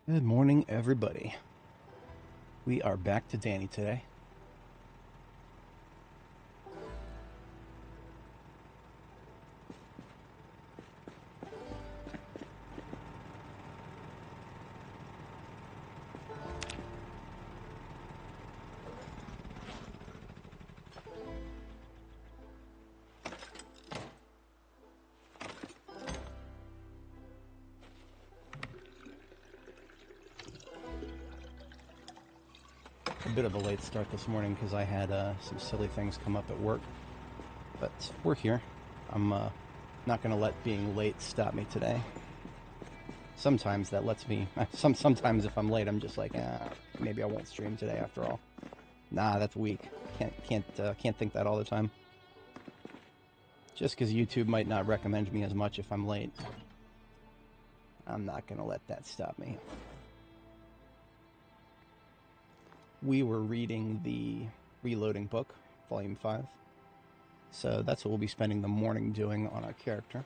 Good morning, everybody. We are back to Dani today. A bit of a late start this morning because I had some silly things come up at work, but we're here. I'm not going to let being late stop me today. Sometimes that lets me. Sometimes if I'm late, I'm just like, maybe I won't stream today after all. Nah, that's weak. Can't think that all the time. Just because YouTube might not recommend me as much if I'm late, I'm not going to let that stop me. We were reading the Reloading book, Volume 5. So that's what we'll be spending the morning doing on our character.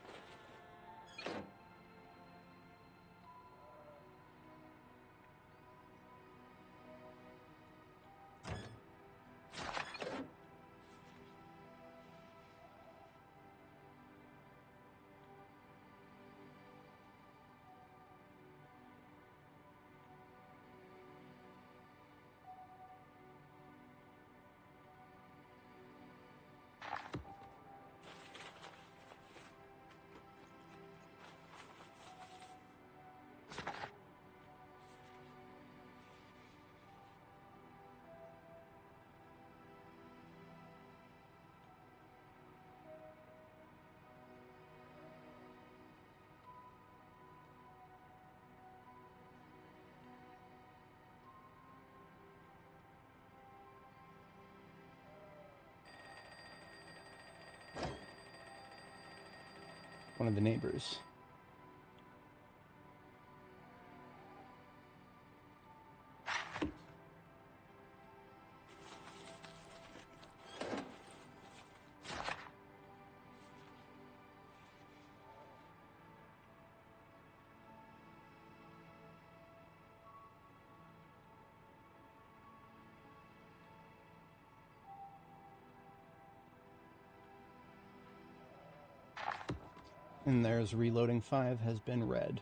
One of the neighbors. And there's Reloading 5 has been read.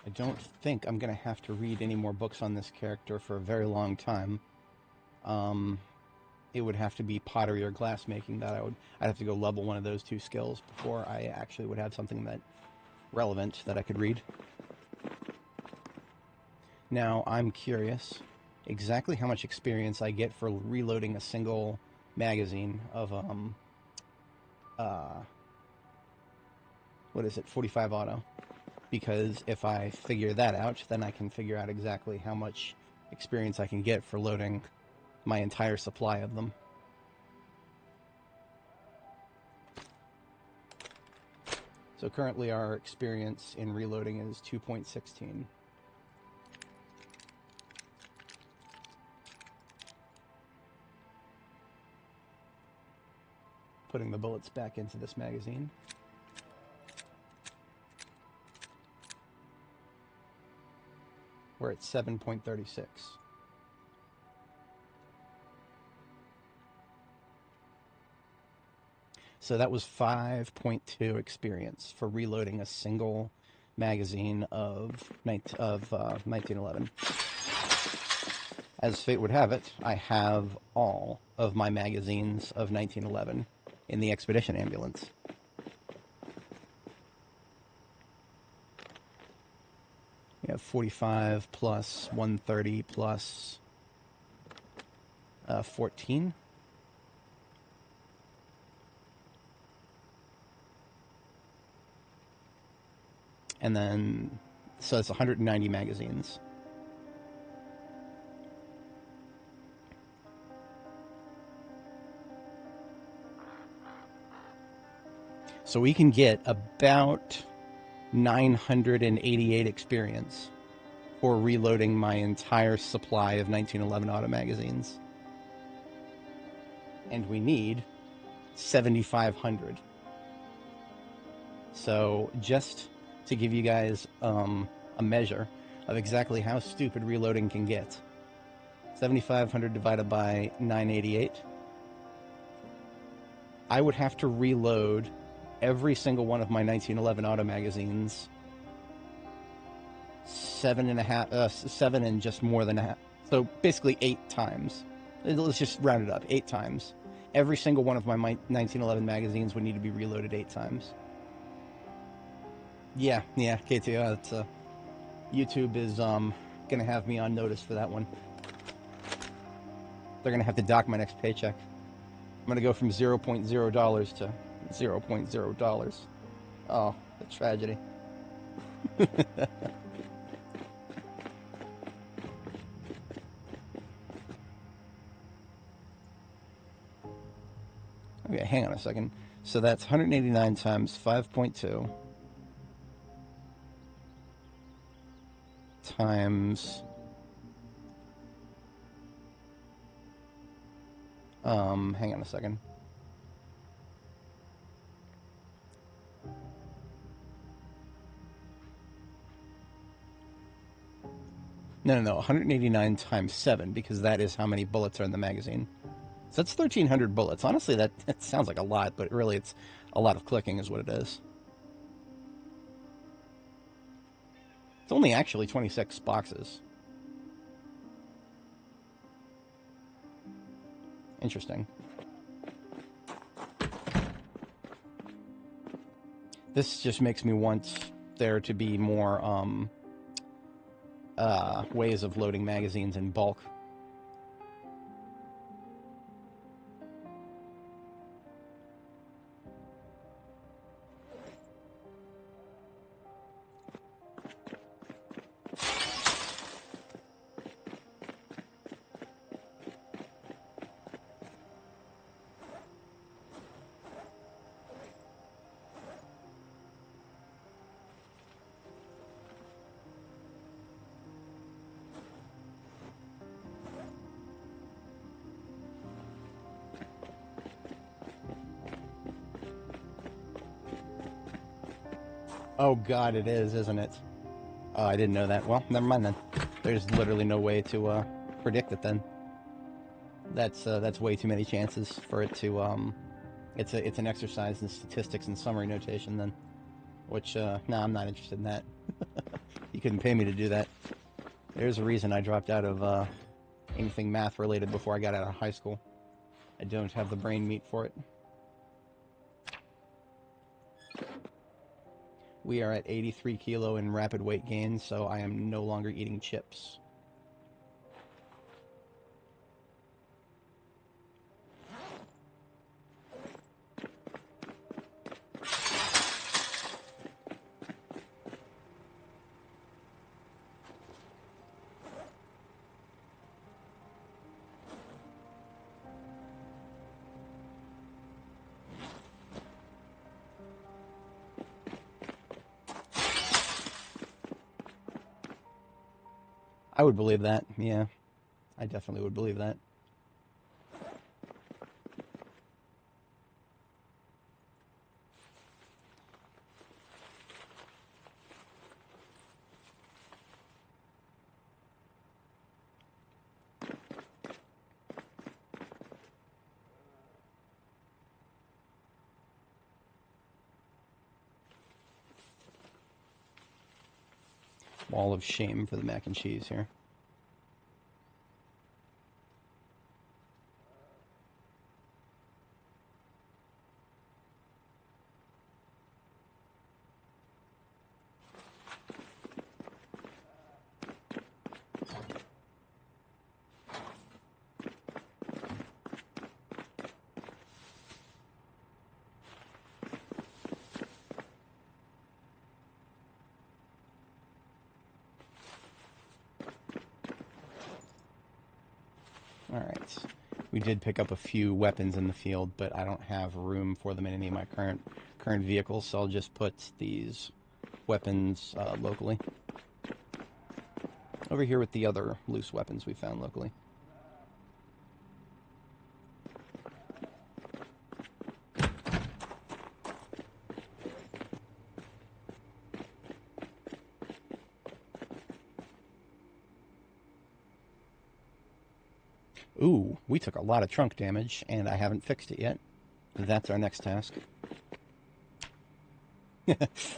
I don't think I'm going to have to read any more books on this character for a very long time. It would have to be pottery or glassmaking that I'd have to go level one of those two skills before I actually would have something that relevant that I could read. Now, I'm curious exactly how much experience I get for reloading a single magazine of, what is it, 45 auto. Because if I figure that out, then I can figure out exactly how much experience I can get for loading my entire supply of them. So currently our experience in reloading is 2.16. Putting the bullets back into this magazine. We're at 7.36. So that was 5.2 experience for reloading a single magazine of 1911. As fate would have it, I have all of my magazines of 1911 in the expedition ambulance. We have 45 plus 130 plus 14. And then, so it's 190 magazines. So we can get about 988 experience for reloading my entire supply of 1911 auto magazines. And we need 7,500. So just to give you guys a measure, of exactly how stupid reloading can get. 7,500 divided by 988. I would have to reload every single one of my 1911 auto magazines 7 and just more than a half. So basically 8 times. Let's just round it up. 8 times. Every single one of my 1911 magazines would need to be reloaded 8 times. Yeah, KT. It's, YouTube is gonna have me on notice for that one. They're gonna have to dock my next paycheck. I'm gonna go from $0.0 to $0.0. Oh, the tragedy. Okay, hang on a second. So that's 189 times 5.2 times hang on a second. No, 189 times 7, because that is how many bullets are in the magazine. So that's 1,300 bullets. Honestly, that sounds like a lot, but really it's a lot of clicking is what it is. It's only actually 26 boxes. Interesting. This just makes me want there to be more ways of loading magazines in bulk. Oh god, it is, isn't it? Oh, I didn't know that. Well, never mind then. There's literally no way to predict it then. That's way too many chances for it to it's an exercise in statistics and summary notation then. Which no, I'm not interested in that. You couldn't pay me to do that. There's a reason I dropped out of anything math related before I got out of high school. I don't have the brain meat for it. We are at 83 kilo in rapid weight gain, so I am no longer eating chips. I would believe that, yeah. I definitely would believe that. Wall of shame for the mac and cheese here. Alright, we did pick up a few weapons in the field, but I don't have room for them in any of my current vehicles, so I'll just put these weapons locally. Over here with the other loose weapons we found locally. Ooh, we took a lot of trunk damage, and I haven't fixed it yet. That's our next task.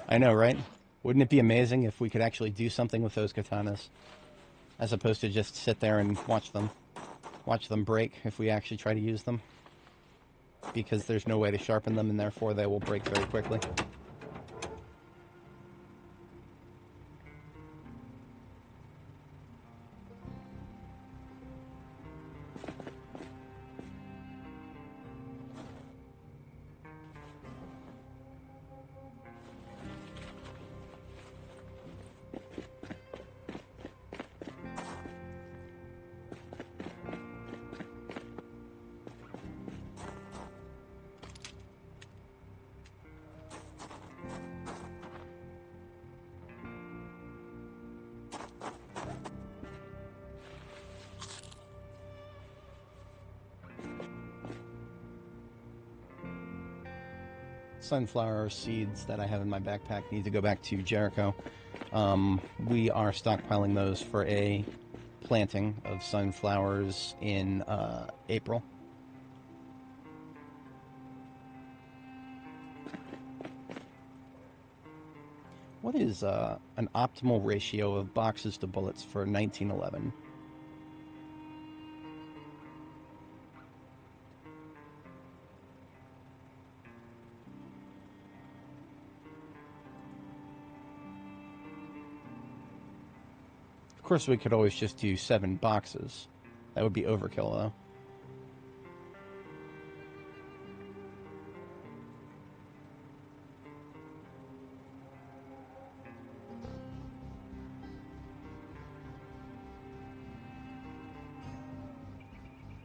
I know, right? Wouldn't it be amazing if we could actually do something with those katanas, as opposed to just sit there and watch them break if we actually try to use them? Because there's no way to sharpen them, and therefore they will break very quickly. Sunflower seeds that I have in my backpack need to go back to Jericho. We are stockpiling those for a planting of sunflowers in April. What is an optimal ratio of boxes to bullets for 1911? Of course, we could always just do 7 boxes. That would be overkill, though.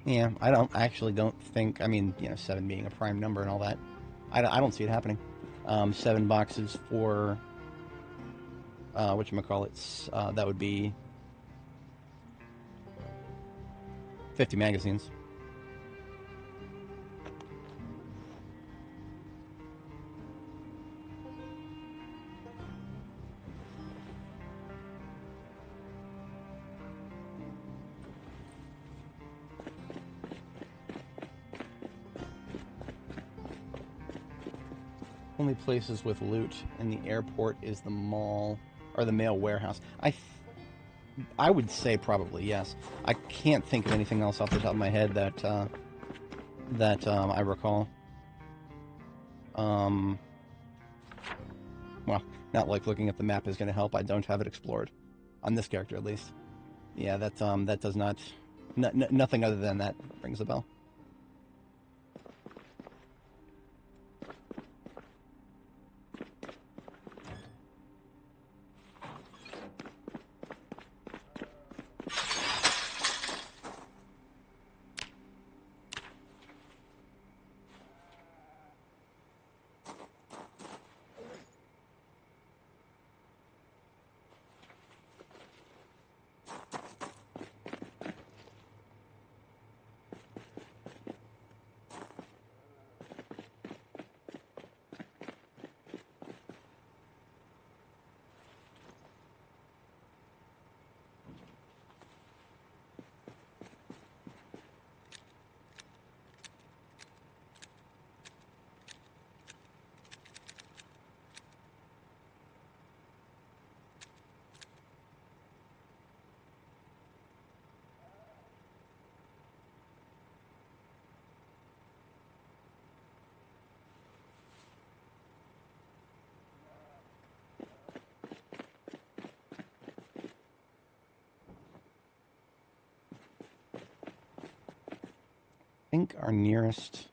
Yeah, I actually don't think, I mean, 7 being a prime number and all that, I don't see it happening. 7 boxes for, whatchamacallits, that would be 50 magazines. Only places with loot in the airport is the mall or the mail warehouse. I would say probably yes. I can't think of anything else off the top of my head that I recall. Well, not like looking at the map is going to help. I don't have it explored on this character, at least. Yeah, that does not. Nothing other than that rings a bell. I think our nearest...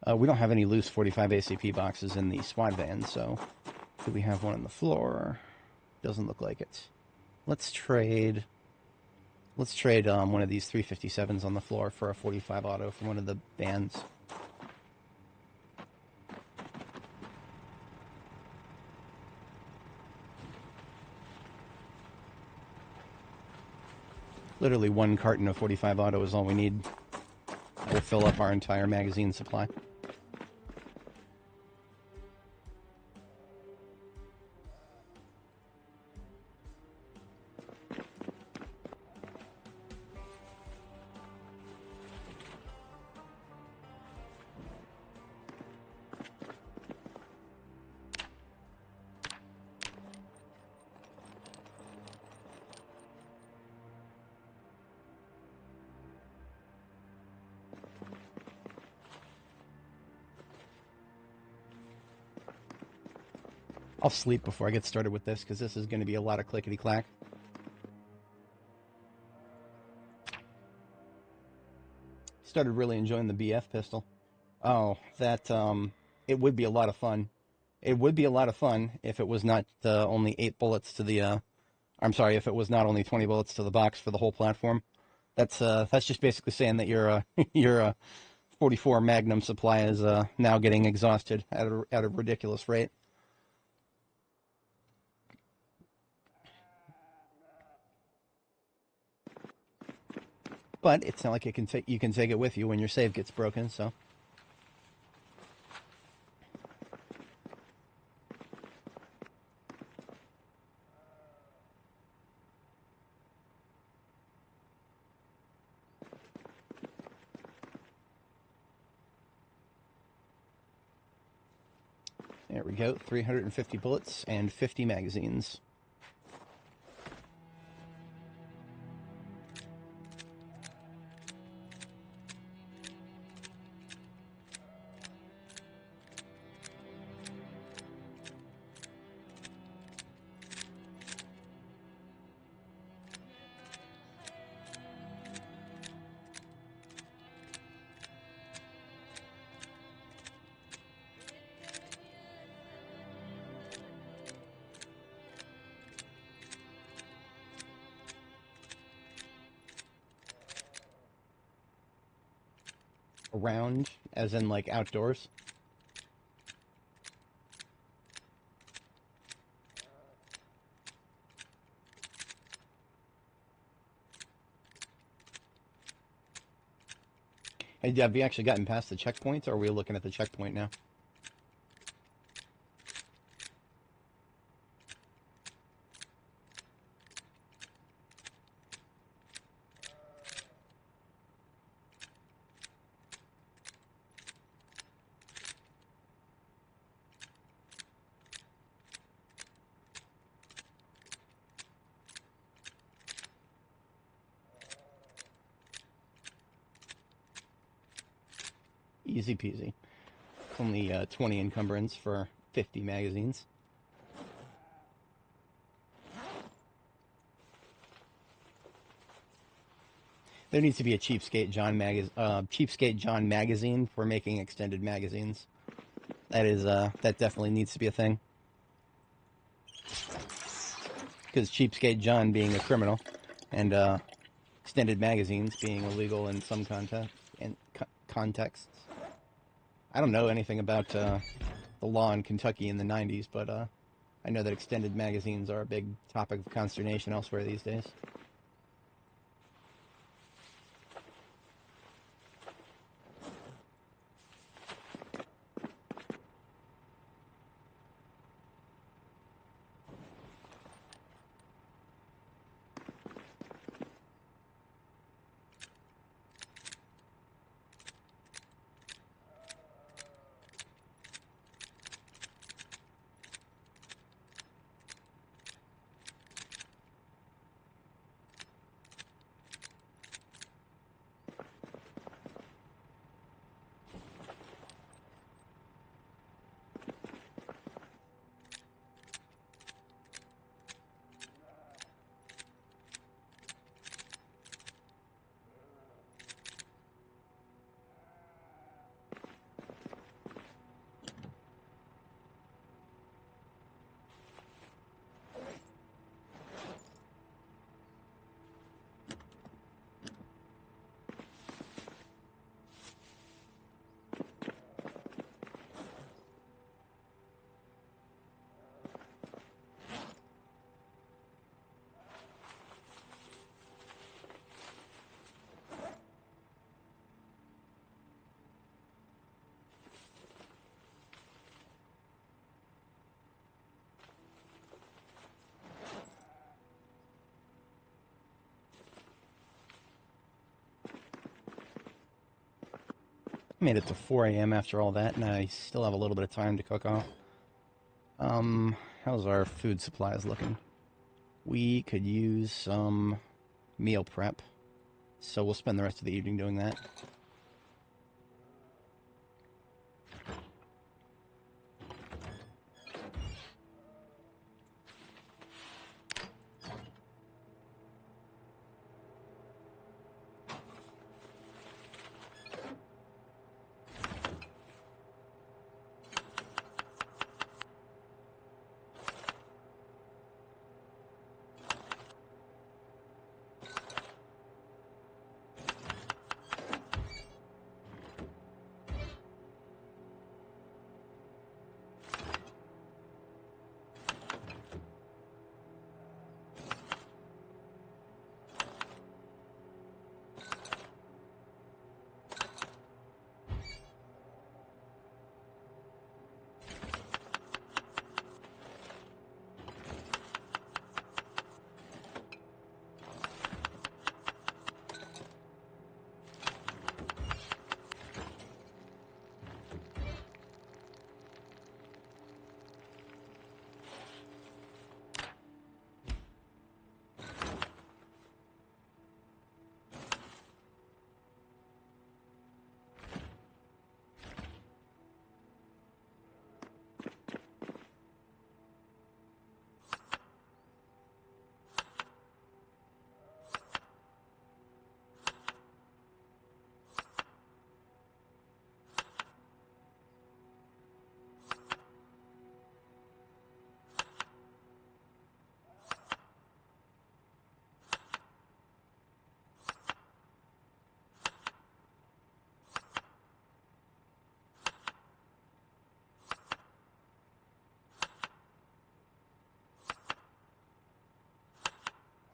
we don't have any loose 45 ACP boxes in the SWAT van, so do we have one on the floor? Doesn't look like it. Let's trade one of these 357s on the floor for a 45 auto from one of the vans. Literally 1 carton of 45 auto is all we need. We'll fill up our entire magazine supply. I'll sleep before I get started with this, because this is going to be a lot of clickety-clack. Started really enjoying the BF pistol. Oh, that, it would be a lot of fun. It would be a lot of fun if it was not only 8 bullets to the, I'm sorry, if it was not only 20 bullets to the box for the whole platform. That's just basically saying that your your 44 Magnum supply is now getting exhausted at a ridiculous rate. But it's not like you can take it with you when your save gets broken, so. There we go, 350 bullets and 50 magazines. Around, as in like outdoors. Hey, have you actually gotten past the checkpoints, or are we looking at the checkpoint now? Easy peasy. It's only 20 encumbrance for 50 magazines. There needs to be a Cheapskate John magazine for making extended magazines. That definitely needs to be a thing. Because Cheapskate John being a criminal, and extended magazines being illegal in some contexts. I don't know anything about the law in Kentucky in the 90s, but I know that extended magazines are a big topic of consternation elsewhere these days. Made it to 4 a.m. after all that, and I still have a little bit of time to cook off. How's our food supplies looking? We could use some meal prep, so we'll spend the rest of the evening doing that.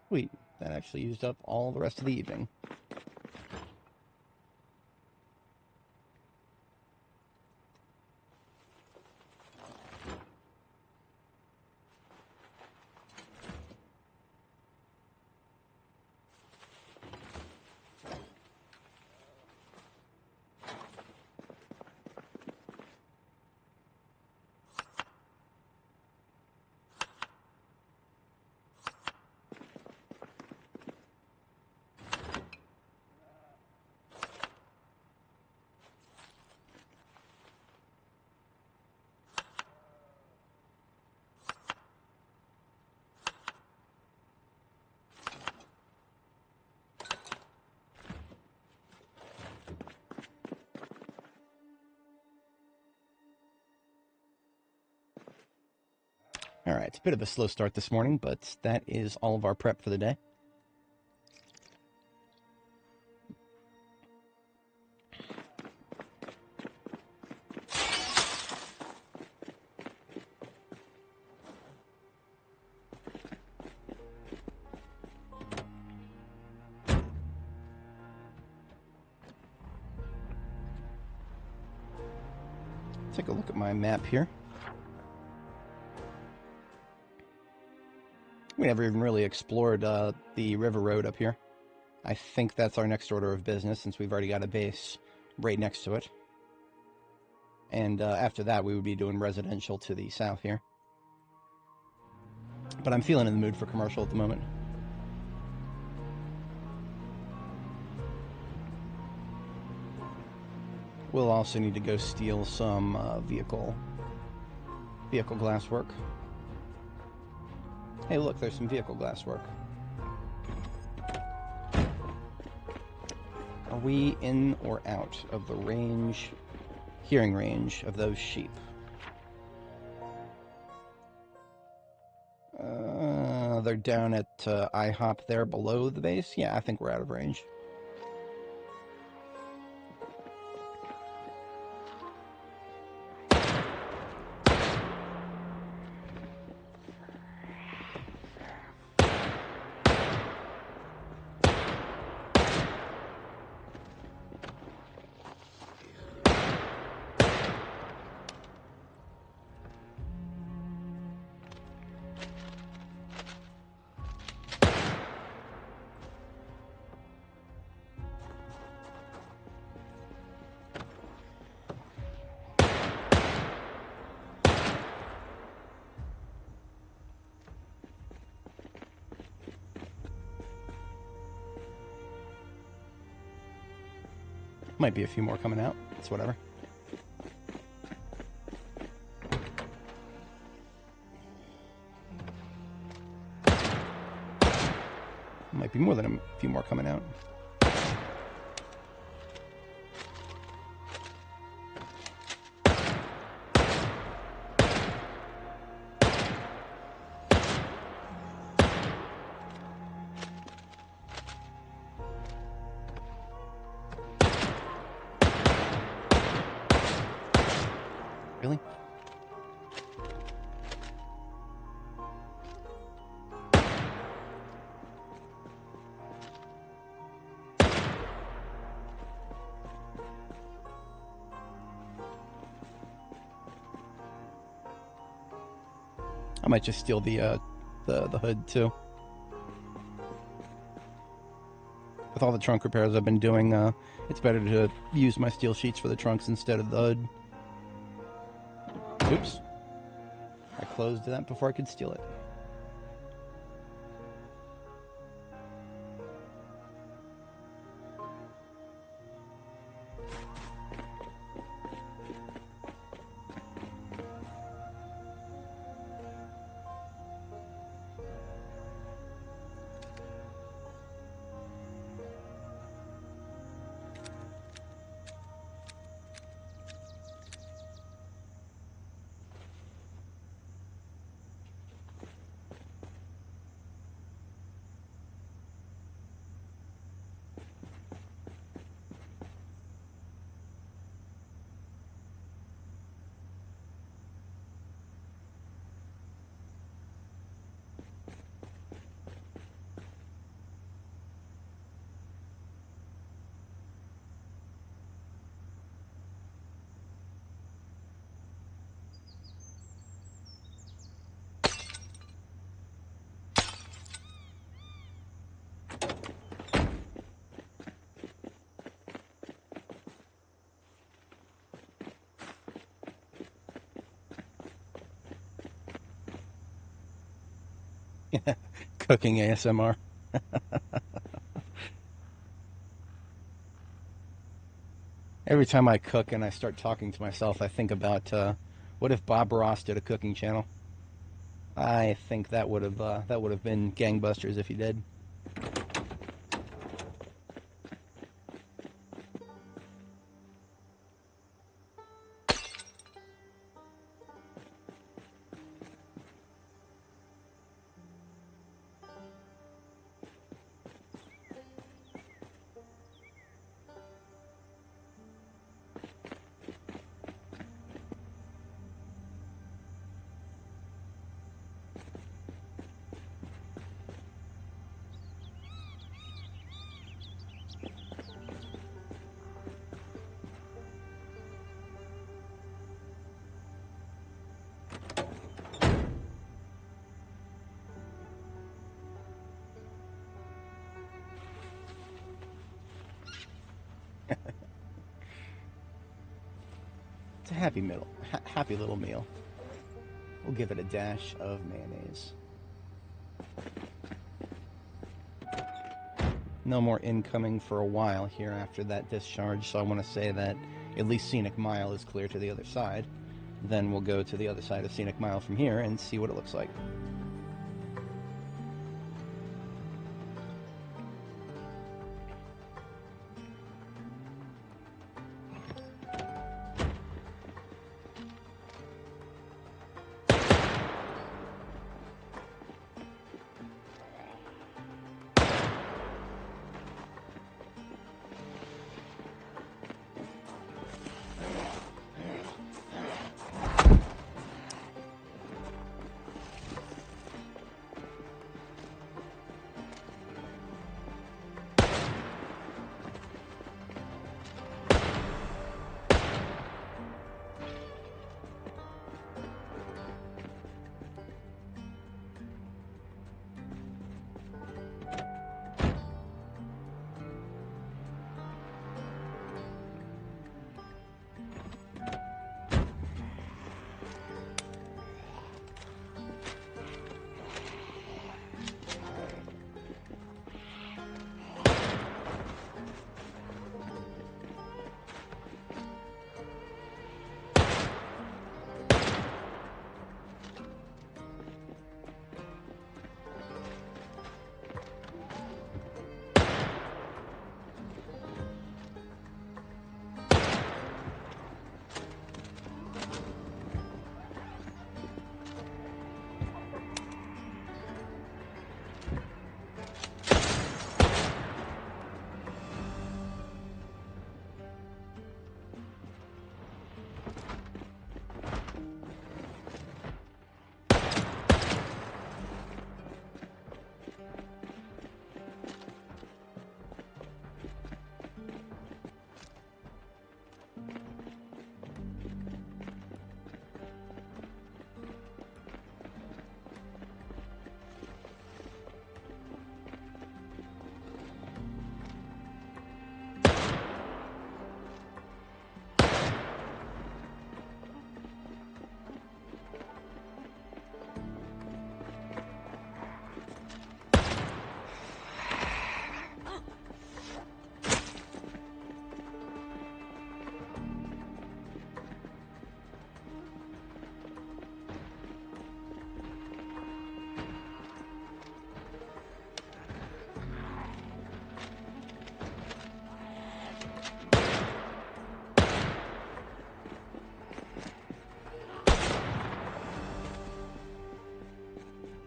Sweet. That actually used up all the rest of the evening. Alright, it's a bit of a slow start this morning, but that is all of our prep for the day. Take a look at my map here. We never even really explored the river road up here. I think that's our next order of business, since we've already got a base right next to it. And after that, we would be doing residential to the south here. But I'm feeling in the mood for commercial at the moment. We'll also need to go steal some vehicle glasswork. Hey, look, there's some vehicle glasswork. Are we in or out of the range, hearing range of those sheep? They're down at IHOP there below the base. Yeah, I think we're out of range. Might be a few more coming out. It's whatever. Might be more than a few more coming out. Really? I might just steal the hood too. With all the trunk repairs I've been doing, it's better to use my steel sheets for the trunks instead of the hood. Oops. I closed that before I could steal it. Cooking ASMR. Every time I cook and I start talking to myself, I think about what if Bob Ross did a cooking channel? I think that would have been gangbusters if he did. It's a happy little meal. We'll give it a dash of mayonnaise. No more incoming for a while here after that discharge, so I want to say that at least Scenic Mile is clear to the other side. Then we'll go to the other side of Scenic Mile from here and see what it looks like.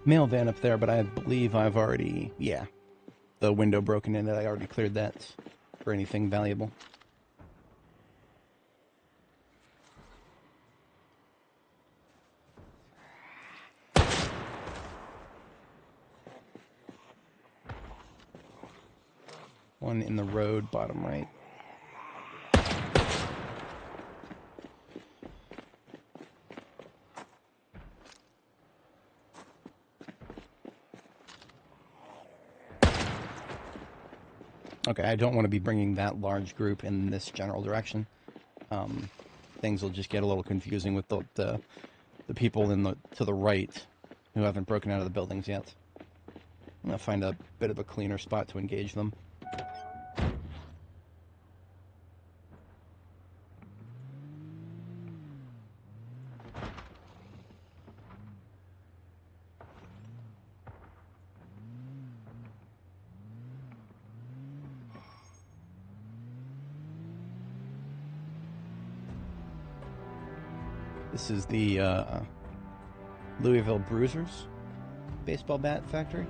Mail van up there, but I believe I've already, yeah, the window broken in, that I already cleared that for anything valuable. One in the road, bottom right. Okay, I don't want to be bringing that large group in this general direction. Things will just get a little confusing with the people to the right who haven't broken out of the buildings yet. I'm gonna find a bit of a cleaner spot to engage them. This is the Louisville Bruisers baseball bat factory.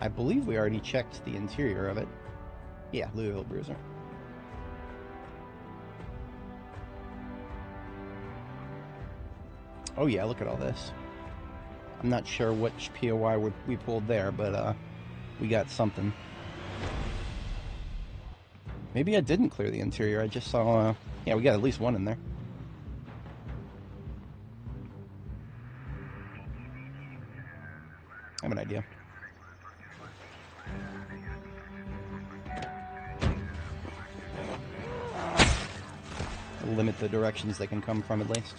I believe we already checked the interior of it. Yeah, Louisville Bruiser. Oh yeah, look at all this. I'm not sure which POI we pulled there, but we got something. Maybe I didn't clear the interior. I just saw, yeah, we got at least one in there. I have an idea. I'll limit the directions they can come from at least.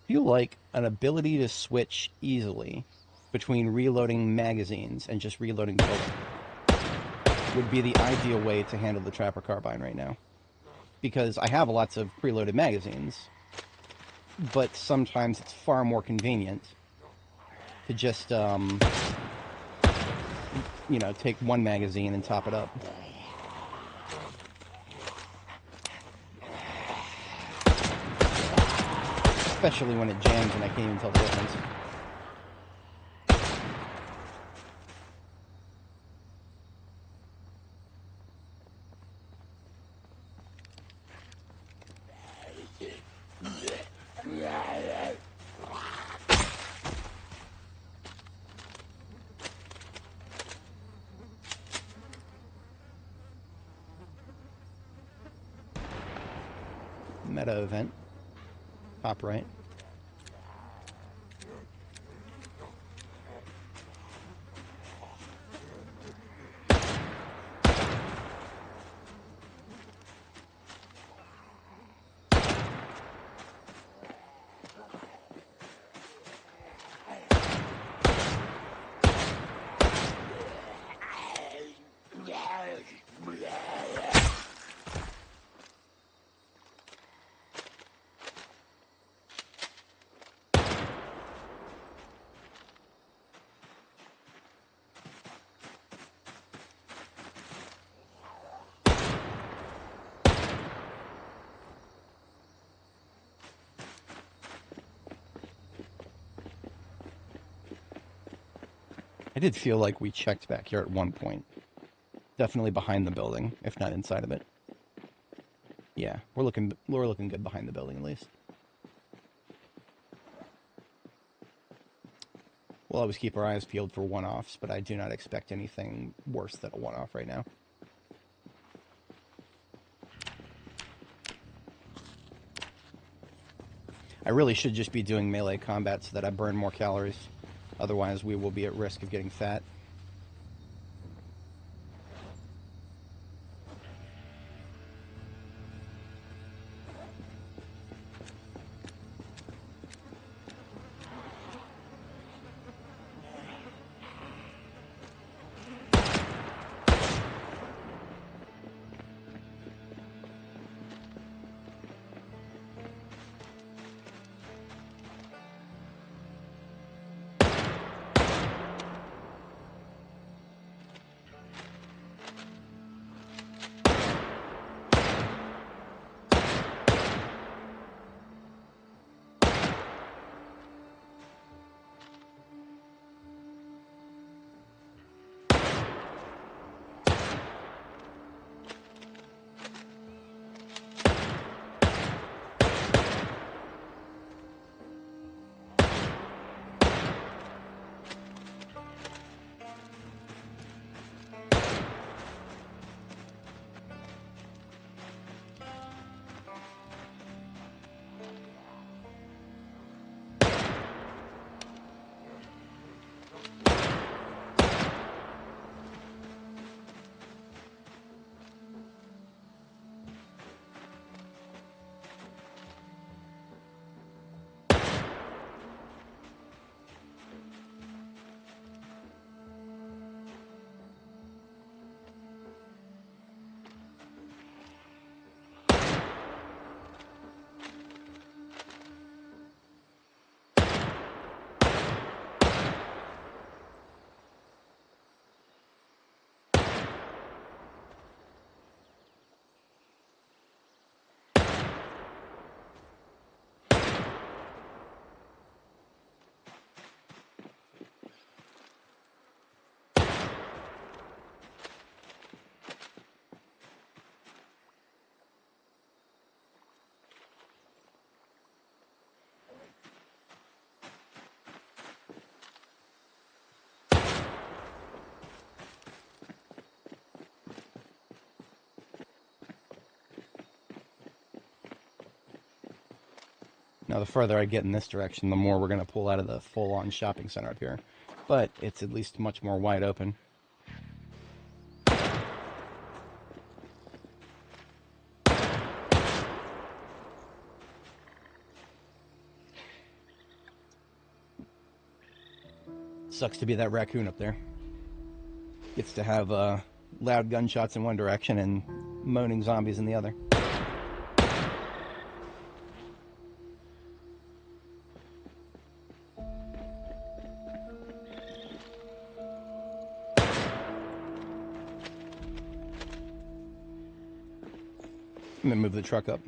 Feel like an ability to switch easily between reloading magazines and just reloading bullets would be the ideal way to handle the Trapper Carbine right now. Because I have lots of preloaded magazines, but sometimes it's far more convenient to just, you know, take one magazine and top it up. Especially when it jams and I can't even tell the difference. Meta event. Top right. I did feel like we checked back here at one point. Definitely behind the building, if not inside of it. Yeah, we're looking good behind the building at least. We'll always keep our eyes peeled for one-offs, but I do not expect anything worse than a one-off right now. I really should just be doing melee combat so that I burn more calories. Otherwise, we will be at risk of getting fat. Now, the further I get in this direction, the more we're going to pull out of the full-on shopping center up here. But it's at least much more wide open. Sucks to be that raccoon up there. Gets to have loud gunshots in one direction and moaning zombies in the other. I'm gonna move the truck up.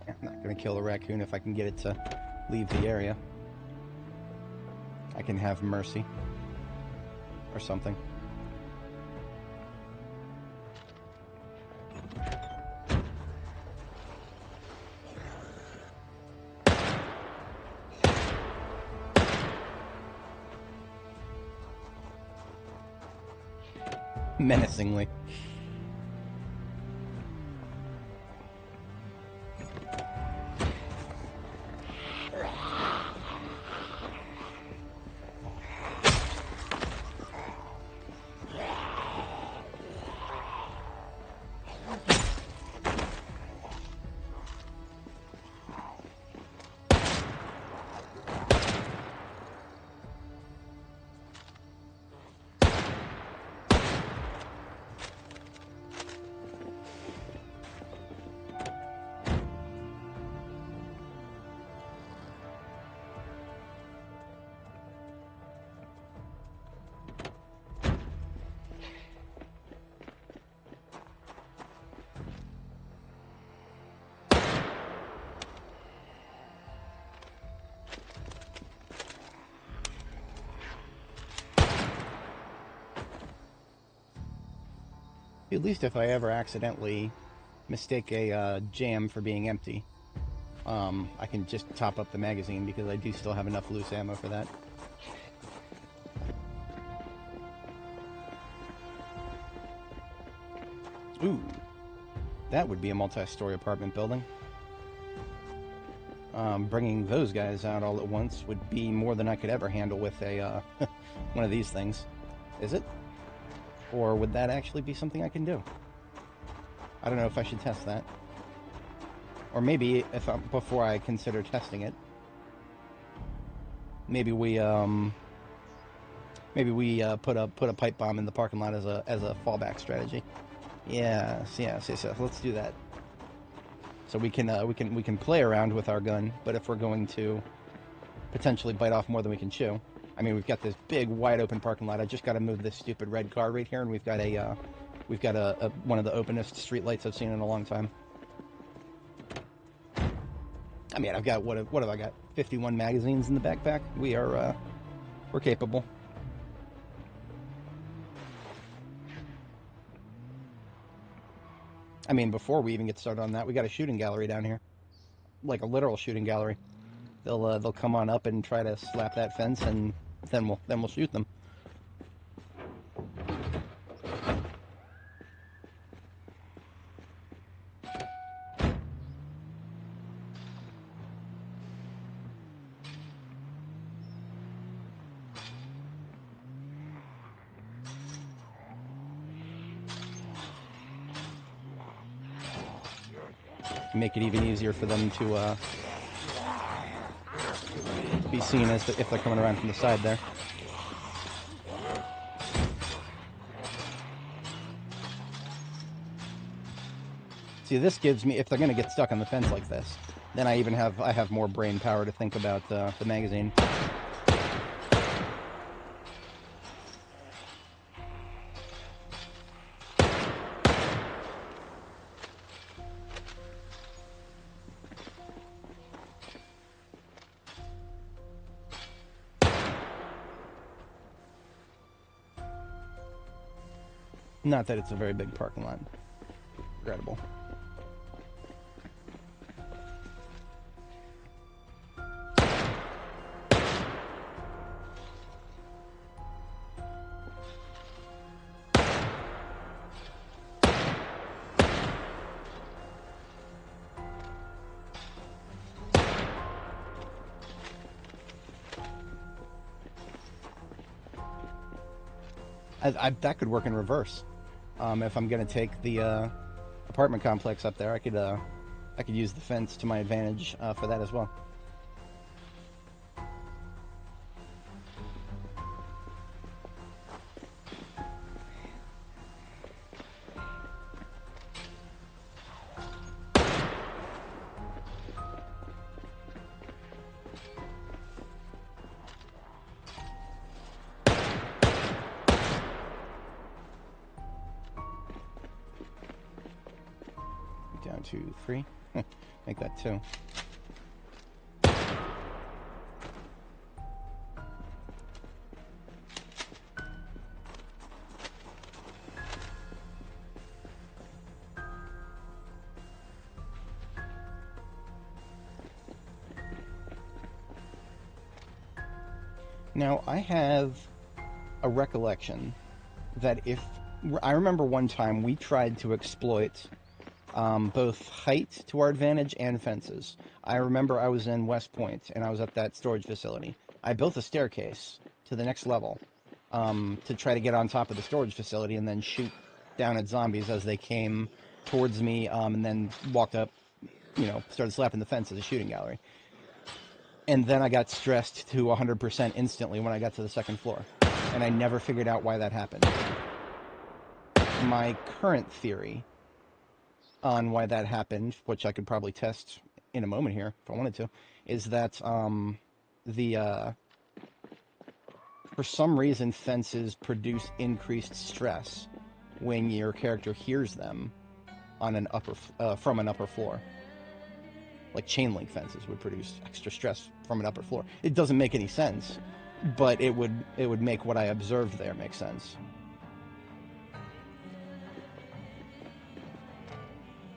I'm not going to kill a raccoon if I can get it to leave the area. I can have mercy. Or something. Menacingly. At least if I ever accidentally mistake a jam for being empty, I can just top up the magazine because I do still have enough loose ammo for that. Ooh, that would be a multi-story apartment building. Bringing those guys out all at once would be more than I could ever handle with a one of these things. Is it? Or would that actually be something I can do? I don't know if I should test that. Or maybe if before I consider testing it, maybe we put a pipe bomb in the parking lot as a fallback strategy. Yes. Let's do that. So we can play around with our gun, but if we're going to potentially bite off more than we can chew. I mean, we've got this big, wide-open parking lot. I just got to move this stupid red car right here, and we've got one of the openest street lights I've seen in a long time. I mean, I've got what have I got? 51 magazines in the backpack. We're capable. I mean, before we even get started on that, we got a shooting gallery down here, like a literal shooting gallery. They'll come on up and try to slap that fence, and then we'll shoot them. Make it even easier for them to be seen as if they're coming around from the side there. See, this gives me, if they're going to get stuck on the fence like this, then I have more brain power to think about the magazine. Not that it's a very big parking lot. Regrettable. That could work in reverse. If I'm going to take the apartment complex up there, I could use the fence to my advantage for that as well. Down to 3. Make that 2. Now, I have a recollection that I remember one time we tried to exploit both height to our advantage and fences. I remember I was in West Point, and I was at that storage facility. I built a staircase to the next level to try to get on top of the storage facility and then shoot down at zombies as they came towards me, and then walked up, started slapping the fence as a shooting gallery. And then I got stressed to 100% instantly when I got to the second floor, and I never figured out why that happened. My current theory on why that happened, which I could probably test in a moment here if I wanted to, is that for some reason fences produce increased stress when your character hears them on an from an upper floor. Like chain link fences would produce extra stress from an upper floor. It doesn't make any sense, but it would make what I observed there make sense.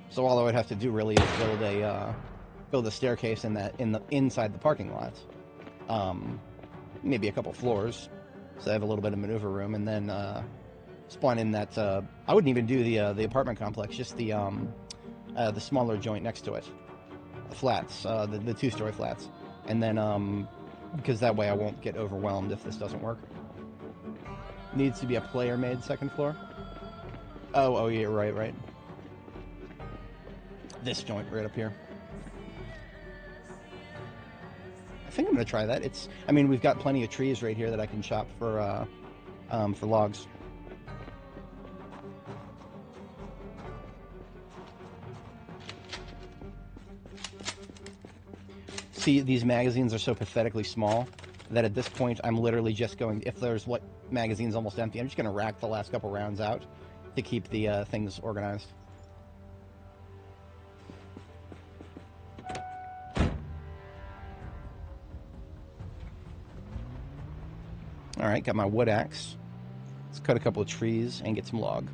So all I would have to do really is build a staircase inside the parking lot, maybe a couple floors, so I have a little bit of maneuver room, and then spawn in that. I wouldn't even do the apartment complex, just the smaller joint next to it, the flats, the 2-story flats, and then because that way I won't get overwhelmed if this doesn't work. Needs to be a player-made second floor. Oh yeah, right. This joint right up here. I think I'm gonna try that. We've got plenty of trees right here that I can chop for logs. See, these magazines are so pathetically small that at this point I'm literally just going, if there's magazine's almost empty, I'm just gonna rack the last couple rounds out to keep the things organized. Alright, got my wood axe. Let's cut a couple of trees and get some log.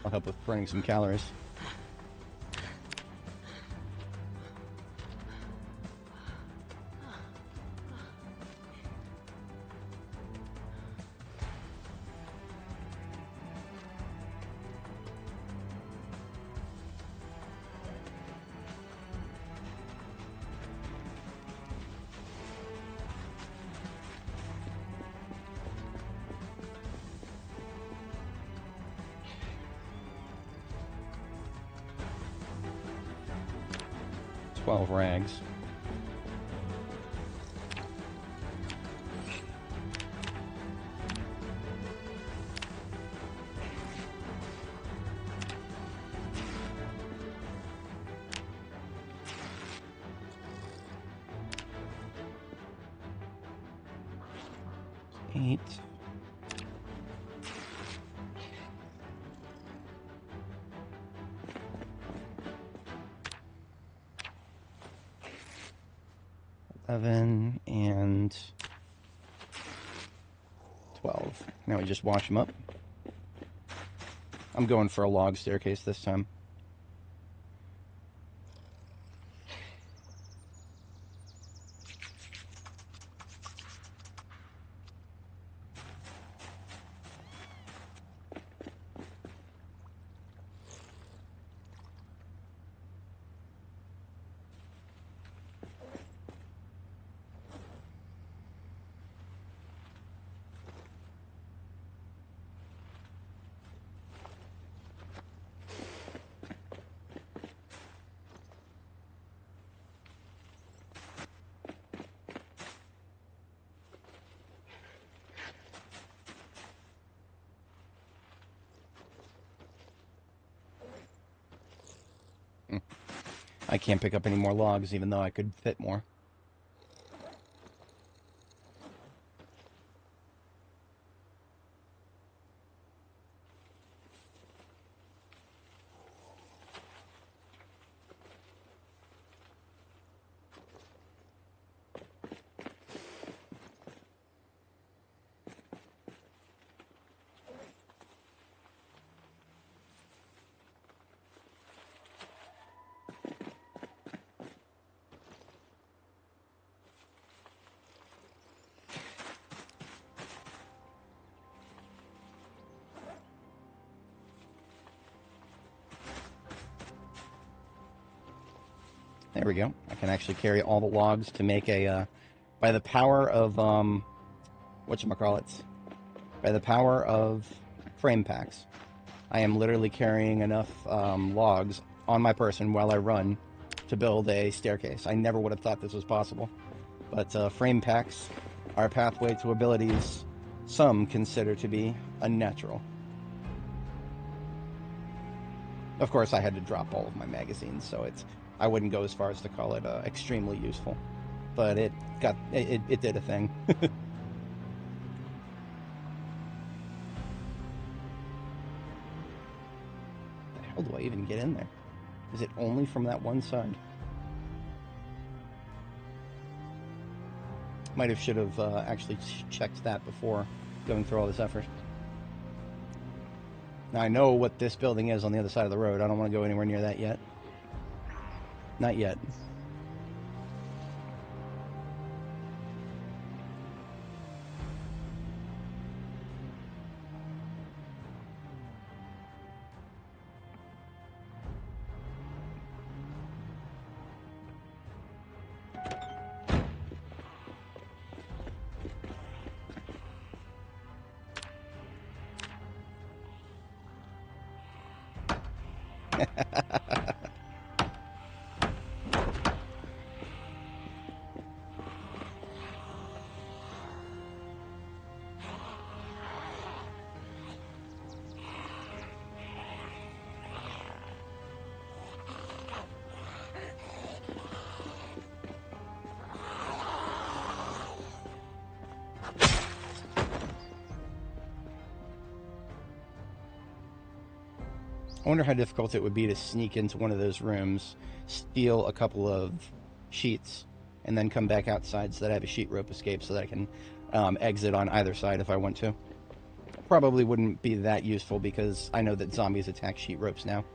I'll help with burning some calories. 12 rags. Eight. And 12. Now we just wash them up. I'm going for a log staircase this time. I can't pick up any more logs, even though I could fit more. There we go. I can actually carry all the logs to make a, by the power of, whatchamacallits, by the power of frame packs, I am literally carrying enough logs on my person while I run to build a staircase. I never would have thought this was possible. But frame packs are a pathway to abilities some consider to be unnatural. Of course, I had to drop all of my magazines, so I wouldn't go as far as to call it extremely useful, but it did a thing. The hell do I even get in there? Is it only from that one side? Should have actually checked that before going through all this effort. Now I know what this building is on the other side of the road. I don't want to go anywhere near that yet. Not yet. I wonder how difficult it would be to sneak into one of those rooms, steal a couple of sheets, and then come back outside so that I have a sheet rope escape so that I can exit on either side if I want to. Probably wouldn't be that useful because I know that zombies attack sheet ropes now.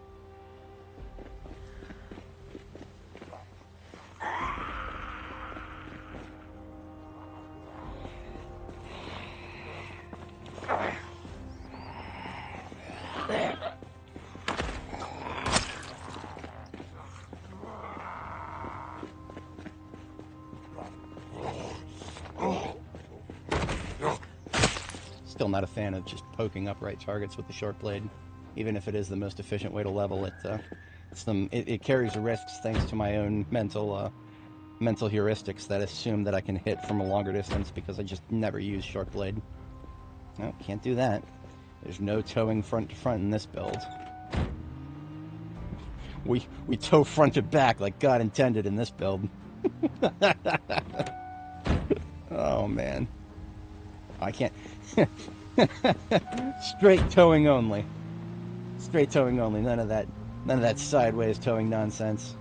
Still not a fan of just poking upright targets with the short blade, even if it is the most efficient way to level it. It carries risks thanks to my own mental heuristics that assume that I can hit from a longer distance because I just never use short blade. No, can't do that. There's no towing front to front in this build. We tow front to back like God intended in this build. Oh man, I can't. Straight towing only. Straight towing only. None of that sideways towing nonsense.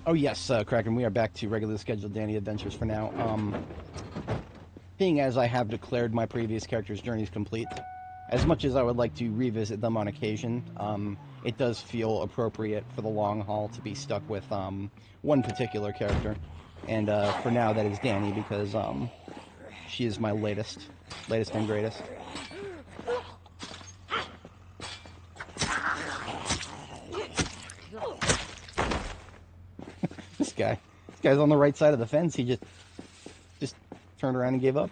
Oh yes, Kraken, we are back to regularly scheduled Dani adventures for now. Being as I have declared my previous character's journeys complete, as much as I would like to revisit them on occasion, it does feel appropriate for the long haul to be stuck with one particular character. And for now, that is Dani, because she is my latest and greatest. This guy's on the right side of the fence. He just turned around and gave up.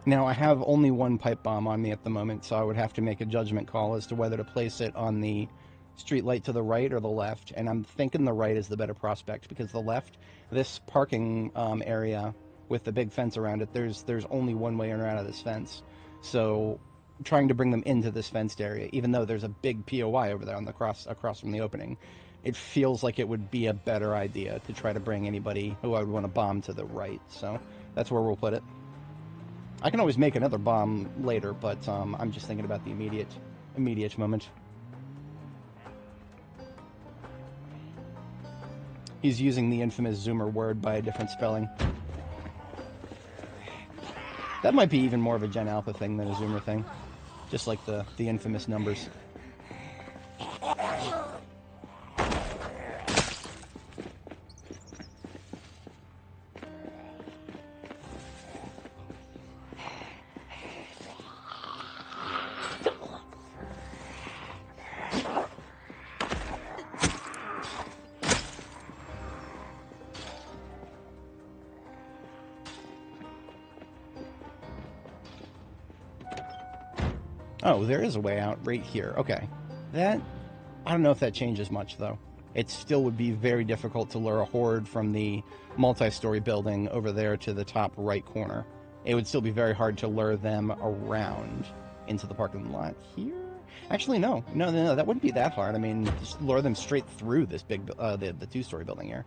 Now, I have only one pipe bomb on me at the moment, so I would have to make a judgment call as to whether to place it on the street light to the right or the left, and I'm thinking the right is the better prospect, because the left, this parking area with the big fence around it, there's only one way in or out of this fence. So trying to bring them into this fenced area, even though there's a big POI over there on the across from the opening, it feels like it would be a better idea to try to bring anybody who I would want to bomb to the right. So that's where we'll put it. I can always make another bomb later, but I'm just thinking about the immediate moment. He's using the infamous Zoomer word by a different spelling. That might be even more of a Gen Alpha thing than a Zoomer thing. Just like the infamous numbers. Oh, there is a way out right here. Okay. I don't know if that changes much, though. It still would be very difficult to lure a horde from the multi-story building over there to the top right corner. It would still be very hard to lure them around into the parking lot here. Actually, no, that wouldn't be that hard. I mean, just lure them straight through this big, the two-story building here.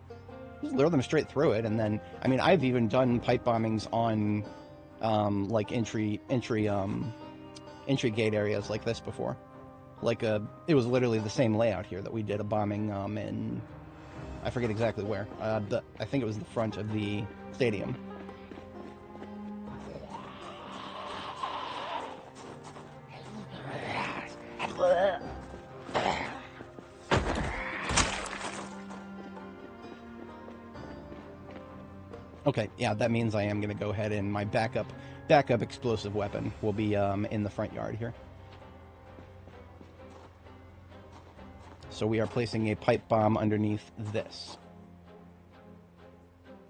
Just lure them straight through it, and then, I mean, I've even done pipe bombings on, like entry gate areas like this before. Like it was literally the same layout here that we did a bombing in, I forget exactly where. I think it was the front of the stadium. Okay, yeah, that means I am going to go ahead and my backup explosive weapon will be in the front yard here. So we are placing a pipe bomb underneath this.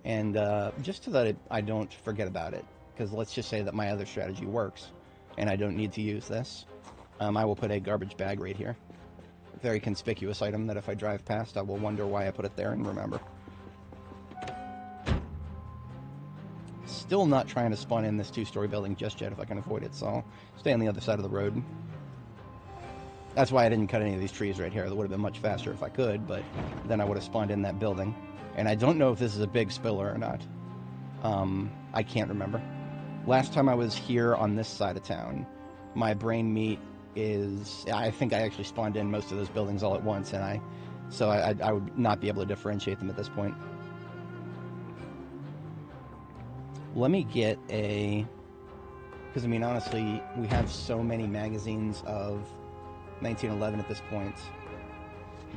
And just so that I don't forget about it, because let's just say that my other strategy works, and I don't need to use this, I will put a garbage bag right here. A very conspicuous item that if I drive past, I will wonder why I put it there and remember. Still not trying to spawn in this two-story building just yet if I can avoid it, so I'll stay on the other side of the road. That's why I didn't cut any of these trees right here. That would have been much faster if I could, but then I would have spawned in that building. And I don't know if this is a big spiller or not. I can't remember. Last time I was here on this side of town, my brain meat is... I think I actually spawned in most of those buildings all at once, and I would not be able to differentiate them at this point. Let me get a... Because, I mean, honestly, we have so many magazines of 1911 at this point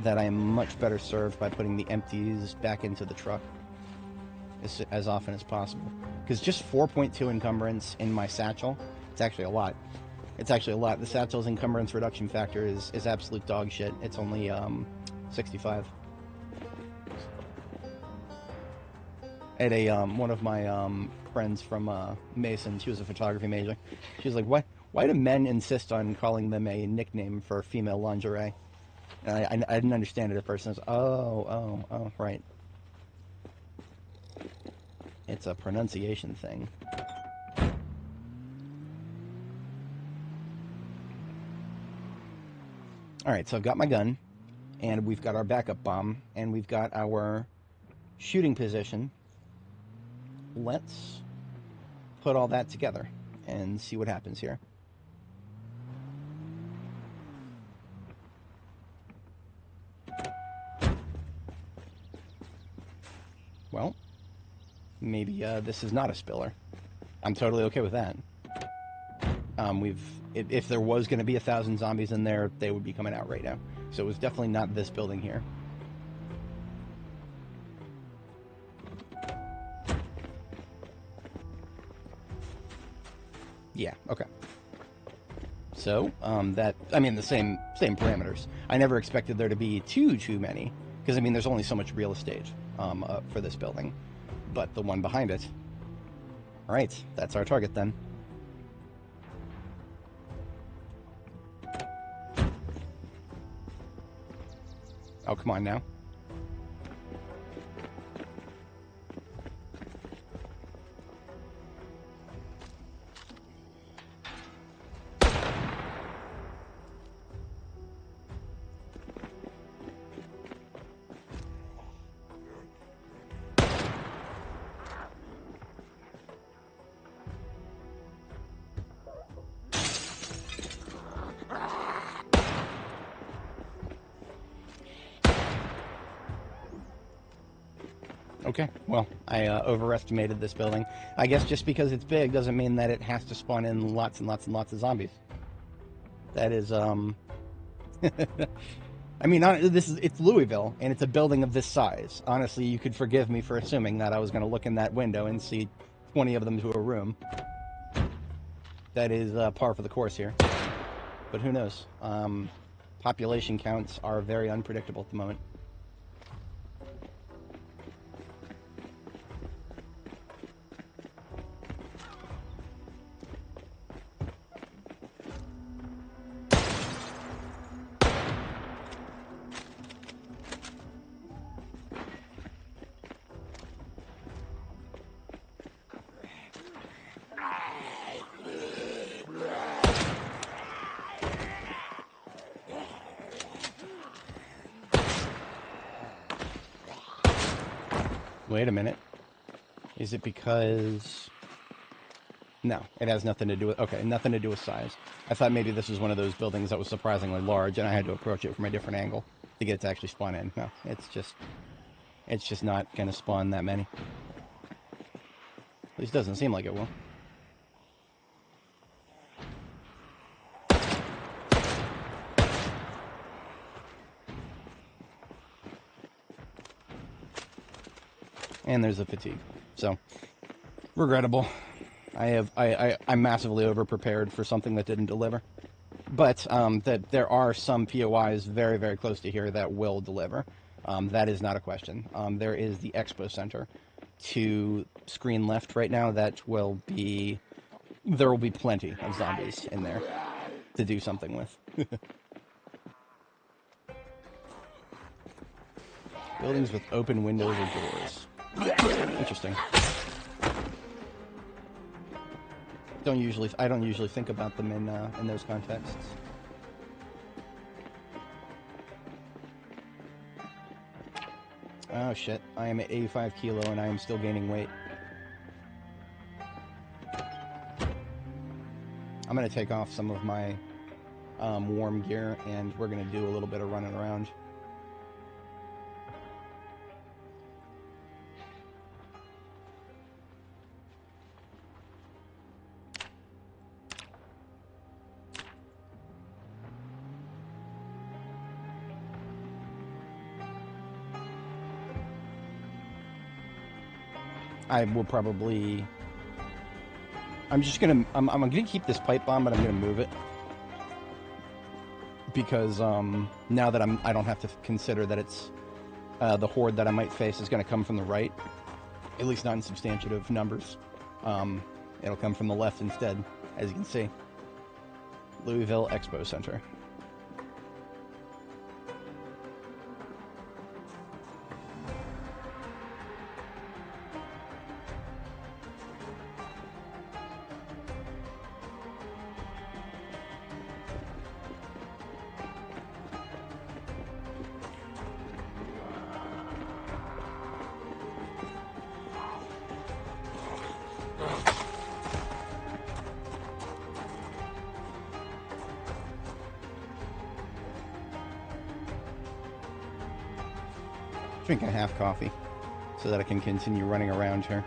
that I am much better served by putting the empties back into the truck as often as possible. Because just 4.2 encumbrance in my satchel, it's actually a lot. It's actually a lot. The satchel's encumbrance reduction factor is absolute dog shit. It's only 65. I had one of my friends from Mason, she was a photography major. She was like, why do men insist on calling them a nickname for female lingerie? And I didn't understand it at first. I was, oh, right. It's a pronunciation thing. Alright, so I've got my gun, and we've got our backup bomb, and we've got our shooting position. Let's put all that together and see what happens here. Well, maybe this is not a spiller. I'm totally okay with that. If there was going to be 1,000 zombies in there, they would be coming out right now. So it was definitely not this building here. Yeah, okay. So, the same parameters. I never expected there to be too many, because, I mean, there's only so much real estate for this building. But the one behind it... Alright, that's our target then. Oh, come on now. Okay, well, I overestimated this building. I guess just because it's big doesn't mean that it has to spawn in lots and lots and lots of zombies. That is, I mean, it's Louisville, and it's a building of this size. Honestly, you could forgive me for assuming that I was going to look in that window and see 20 of them to a room. That is par for the course here. But who knows? Population counts are very unpredictable at the moment. Wait a minute. Is it because... No, it has nothing to do with... Okay, nothing to do with size. I thought maybe this was one of those buildings that was surprisingly large, and I had to approach it from a different angle to get it to actually spawn in. No, it's just not going to spawn that many. At least it doesn't seem like it will. And there's a fatigue. So, regrettable. I'm massively over-prepared for something that didn't deliver. But that there are some POIs very, very close to here that will deliver. That is not a question. There is the Expo Center to screen left right now. That will be... There will be plenty of zombies in there to do something with. Buildings with open windows or doors. Interesting. I don't usually think about them in those contexts. Oh shit! I am at 85 kilo and I am still gaining weight. I'm going to take off some of my warm gear, and we're going to do a little bit of running around. I will probably... I'm gonna keep this pipe bomb, but I'm gonna move it. Because, now that I don't have to consider that it's, the horde that I might face is gonna come from the right. At least not in substantive numbers. It'll come from the left instead, as you can see. Louisville Expo Center. Drinking half coffee so that I can continue running around here.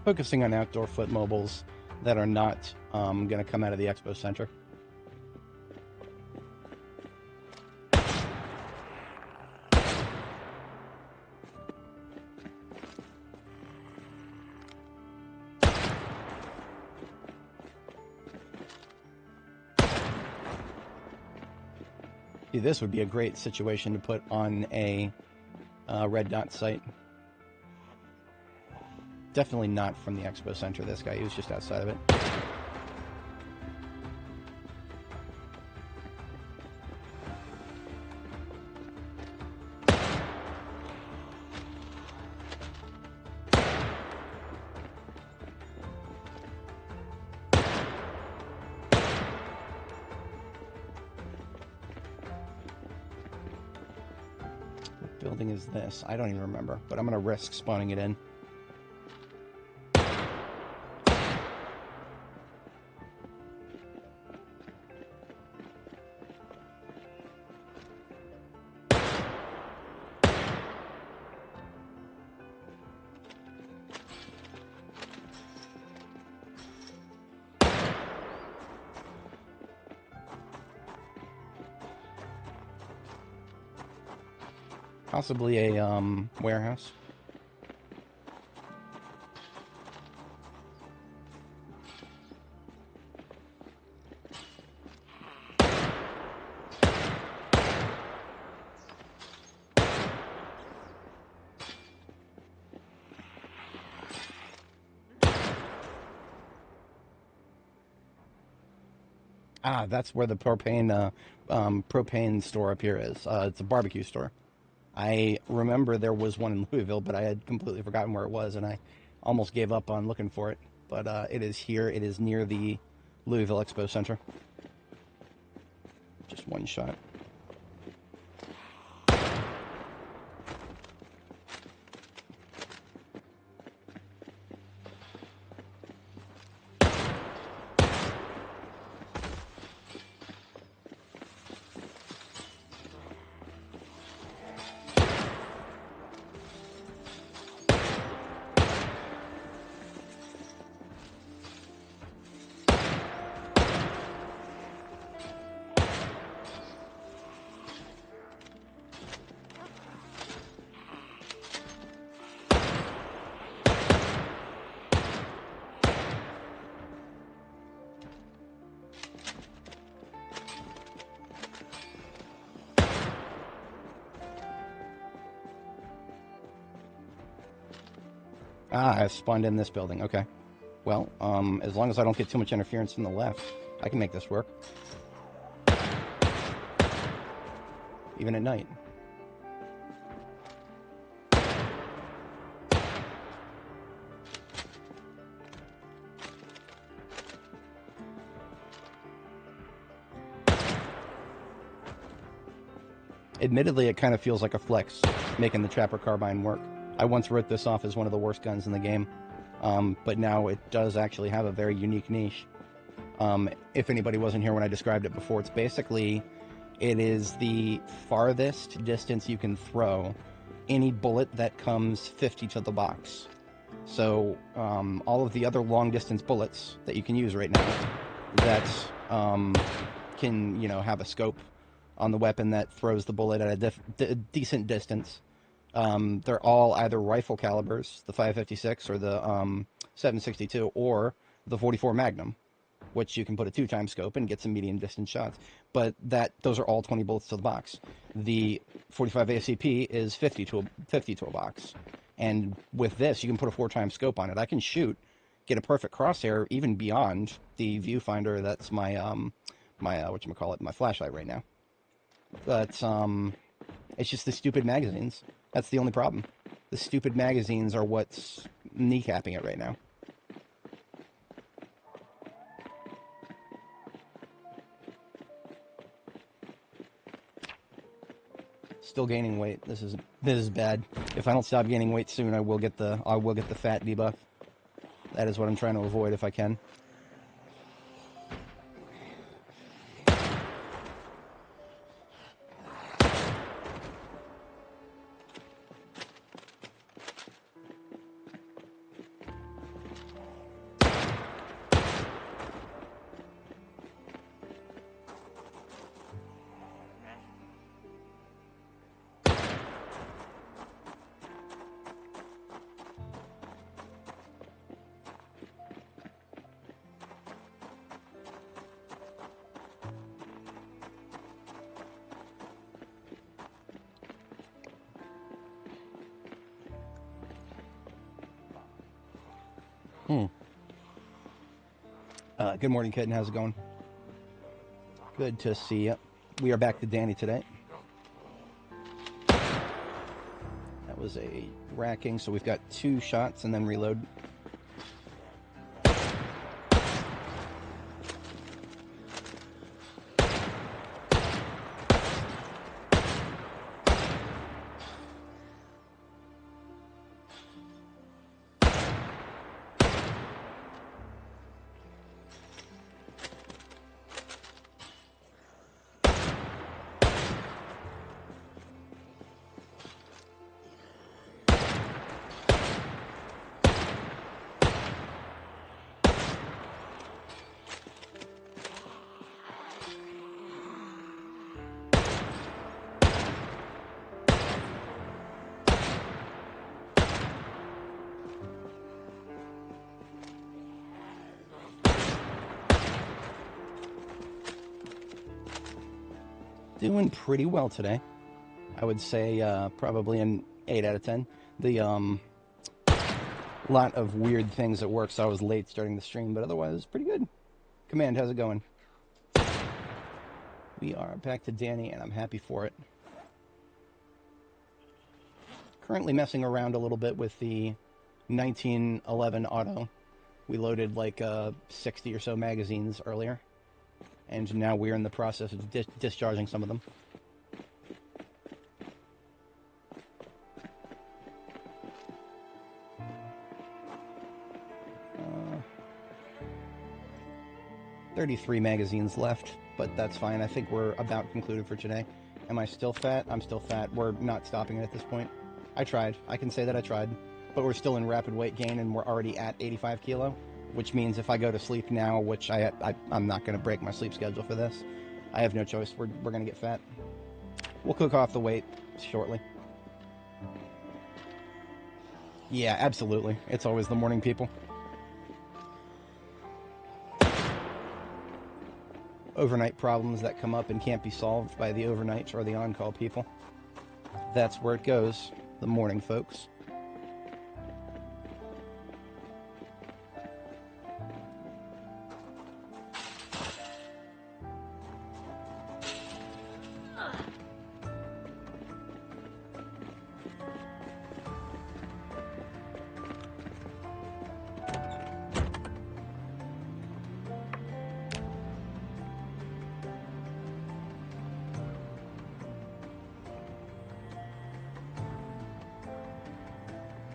Focusing on outdoor foot mobiles that are not going to come out of the Expo Center. See, this would be a great situation to put on a red dot site. Definitely not from the Expo Center, this guy. He was just outside of it. What building is this? I don't even remember, but I'm going to risk spawning it in. Possibly a warehouse. Ah, that's where the propane store up here is. It's a barbecue store. I remember there was one in Louisville, but I had completely forgotten where it was, and I almost gave up on looking for it. But it is here. It is near the Louisville Expo Center. Just one shot. Ah, I've spawned in this building. Okay. Well, as long as I don't get too much interference from the left, I can make this work. Even at night. Admittedly, it kind of feels like a flex, making the Trapper Carbine work. I once wrote this off as one of the worst guns in the game, but now it does actually have a very unique niche. If anybody wasn't here when I described it before, it's basically, it is the farthest distance you can throw any bullet that comes 50 to the box. So all of the other long distance bullets that you can use right now that can, have a scope on the weapon that throws the bullet at a decent distance. They're all either rifle calibers, the 5.56 or the 7.62, or the 44 Magnum, which you can put a 2-time scope and get some medium distance shots. But those are all 20 bullets to the box. The 45 ACP is 50 to a box. And with this, you can put a 4-time scope on it. I can get a perfect crosshair even beyond the viewfinder that's my my flashlight right now. But it's just the stupid magazines. That's the only problem. The stupid magazines are what's kneecapping it right now. Still gaining weight. This is bad. If I don't stop gaining weight soon, I will get the fat debuff. That is what I'm trying to avoid if I can. Good morning, Kitten. How's it going? Good to see you. We are back to Dani today. That was a racking, so we've got 2 shots and then reload. Doing pretty well today. I would say probably an 8 out of 10. The lot of weird things at work, so I was late starting the stream, but otherwise pretty good. Command, how's it going? We are back to Dani, and I'm happy for it. Currently messing around a little bit with the 1911 auto. We loaded like 60 or so magazines earlier, and now we're in the process of discharging some of them. Uh, 33 magazines left, but that's fine. I think we're about concluded for today. Am I still fat? I'm still fat. We're not stopping it at this point. I tried. I can say that I tried. But we're still in rapid weight gain, and we're already at 85 kilo, which means if I go to sleep now, which I'm not going to break my sleep schedule for this, I have no choice. We're going to get fat. We'll cook off the weight shortly. Yeah, absolutely. It's always the morning people. Overnight problems that come up and can't be solved by the overnights or the on-call people. That's where it goes. The morning folks.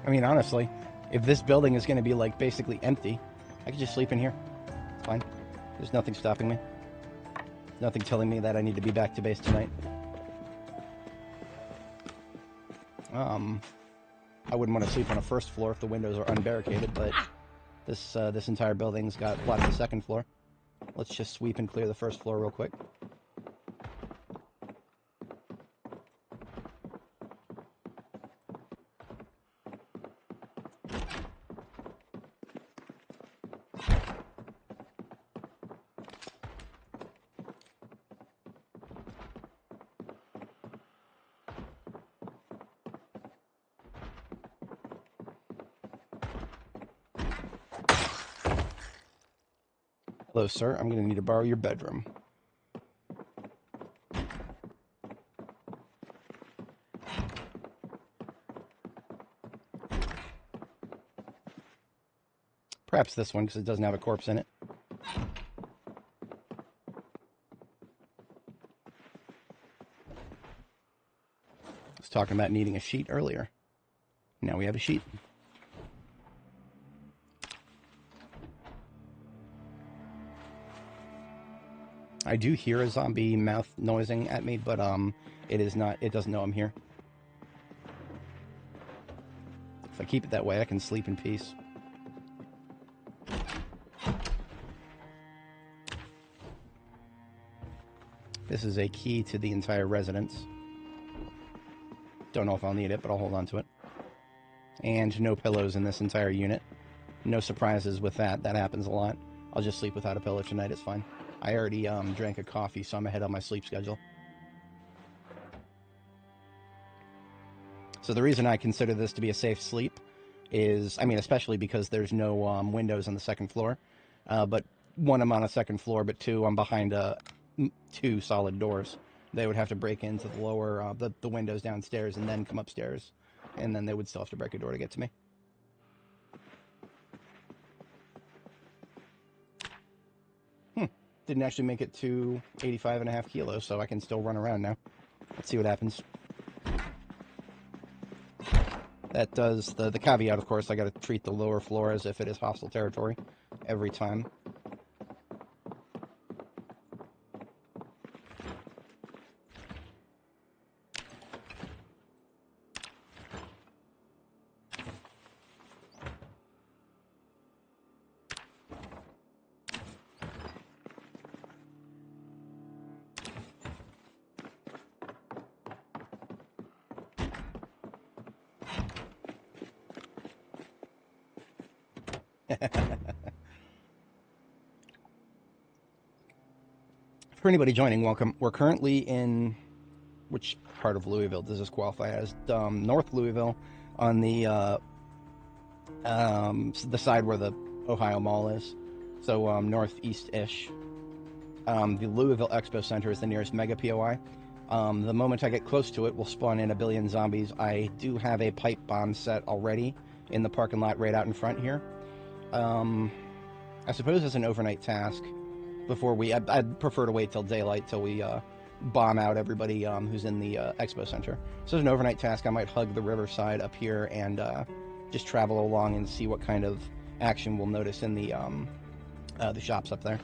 I mean, honestly, if this building is going to be, like, basically empty, I could just sleep in here. It's fine. There's nothing stopping me. Nothing telling me that I need to be back to base tonight. I wouldn't want to sleep on a first floor if the windows are unbarricaded, but this entire building's got lots of second floor. Let's just sweep and clear the first floor real quick. Hello, sir. I'm going to need to borrow your bedroom. Perhaps this one, because it doesn't have a corpse in it. I was talking about needing a sheet earlier. Now we have a sheet. I do hear a zombie mouth noising at me, but it doesn't know I'm here. If I keep it that way, I can sleep in peace. This is a key to the entire residence. Don't know if I'll need it, but I'll hold on to it. And no pillows in this entire unit. No surprises with that. That happens a lot. I'll just sleep without a pillow tonight. It's fine. I already drank a coffee, so I'm ahead on my sleep schedule. So the reason I consider this to be a safe sleep is, I mean, especially because there's no windows on the second floor. But one, I'm on a second floor, but two, I'm behind two solid doors. They would have to break into the lower, the windows downstairs and then come upstairs. And then they would still have to break a door to get to me. Didn't actually make it to 85.5 kilos, so I can still run around now. Let's see what happens. That does the caveat, of course, I gotta treat the lower floor as if it is hostile territory every time. For anybody joining, welcome. We're currently in... Which part of Louisville does this qualify as? North Louisville, on the side where the Ohio Mall is. So northeast-ish. The Louisville Expo Center is the nearest mega POI. The moment I get close to it, we'll spawn in a billion zombies. I do have a pipe bomb set already in the parking lot right out in front here. I suppose as an overnight task, before I'd prefer to wait till daylight till we bomb out everybody who's in the expo center. So as an overnight task, I might hug the riverside up here and just travel along and see what kind of action we'll notice in the shops up there.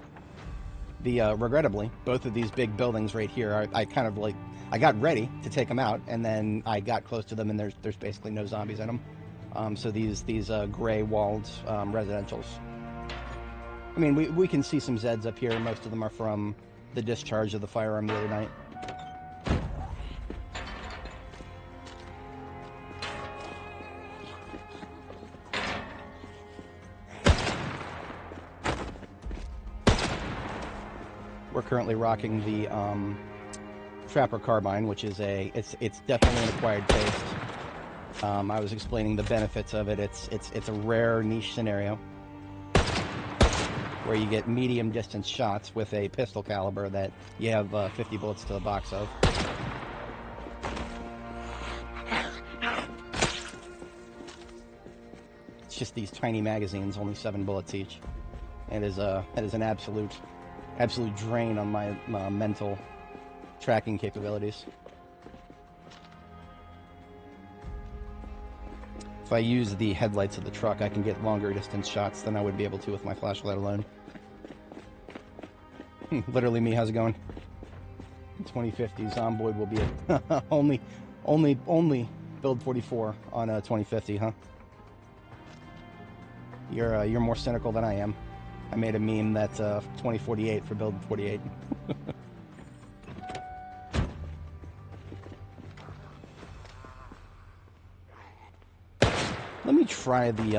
Regrettably, both of these big buildings right here, I kind of like, I got ready to take them out, and then I got close to them, and there's basically no zombies in them. So these gray walled residentials. I mean, we can see some Zeds up here. Most of them are from the discharge of the firearm the other night. We're currently rocking the Trapper Carbine, which is it's definitely an acquired taste. I was explaining the benefits of it. It's a rare niche scenario where you get medium distance shots with a pistol caliber that you have 50 bullets to the box of. It's just these tiny magazines, only 7 bullets each. That is an absolute drain on my mental tracking capabilities. If I use the headlights of the truck, I can get longer distance shots than I would be able to with my flashlight alone. Literally me, how's it going? In 2050, Zomboid will be a only build 44 on 2050, huh? You're more cynical than I am. I made a meme that's 2048 for build 48. Let me try the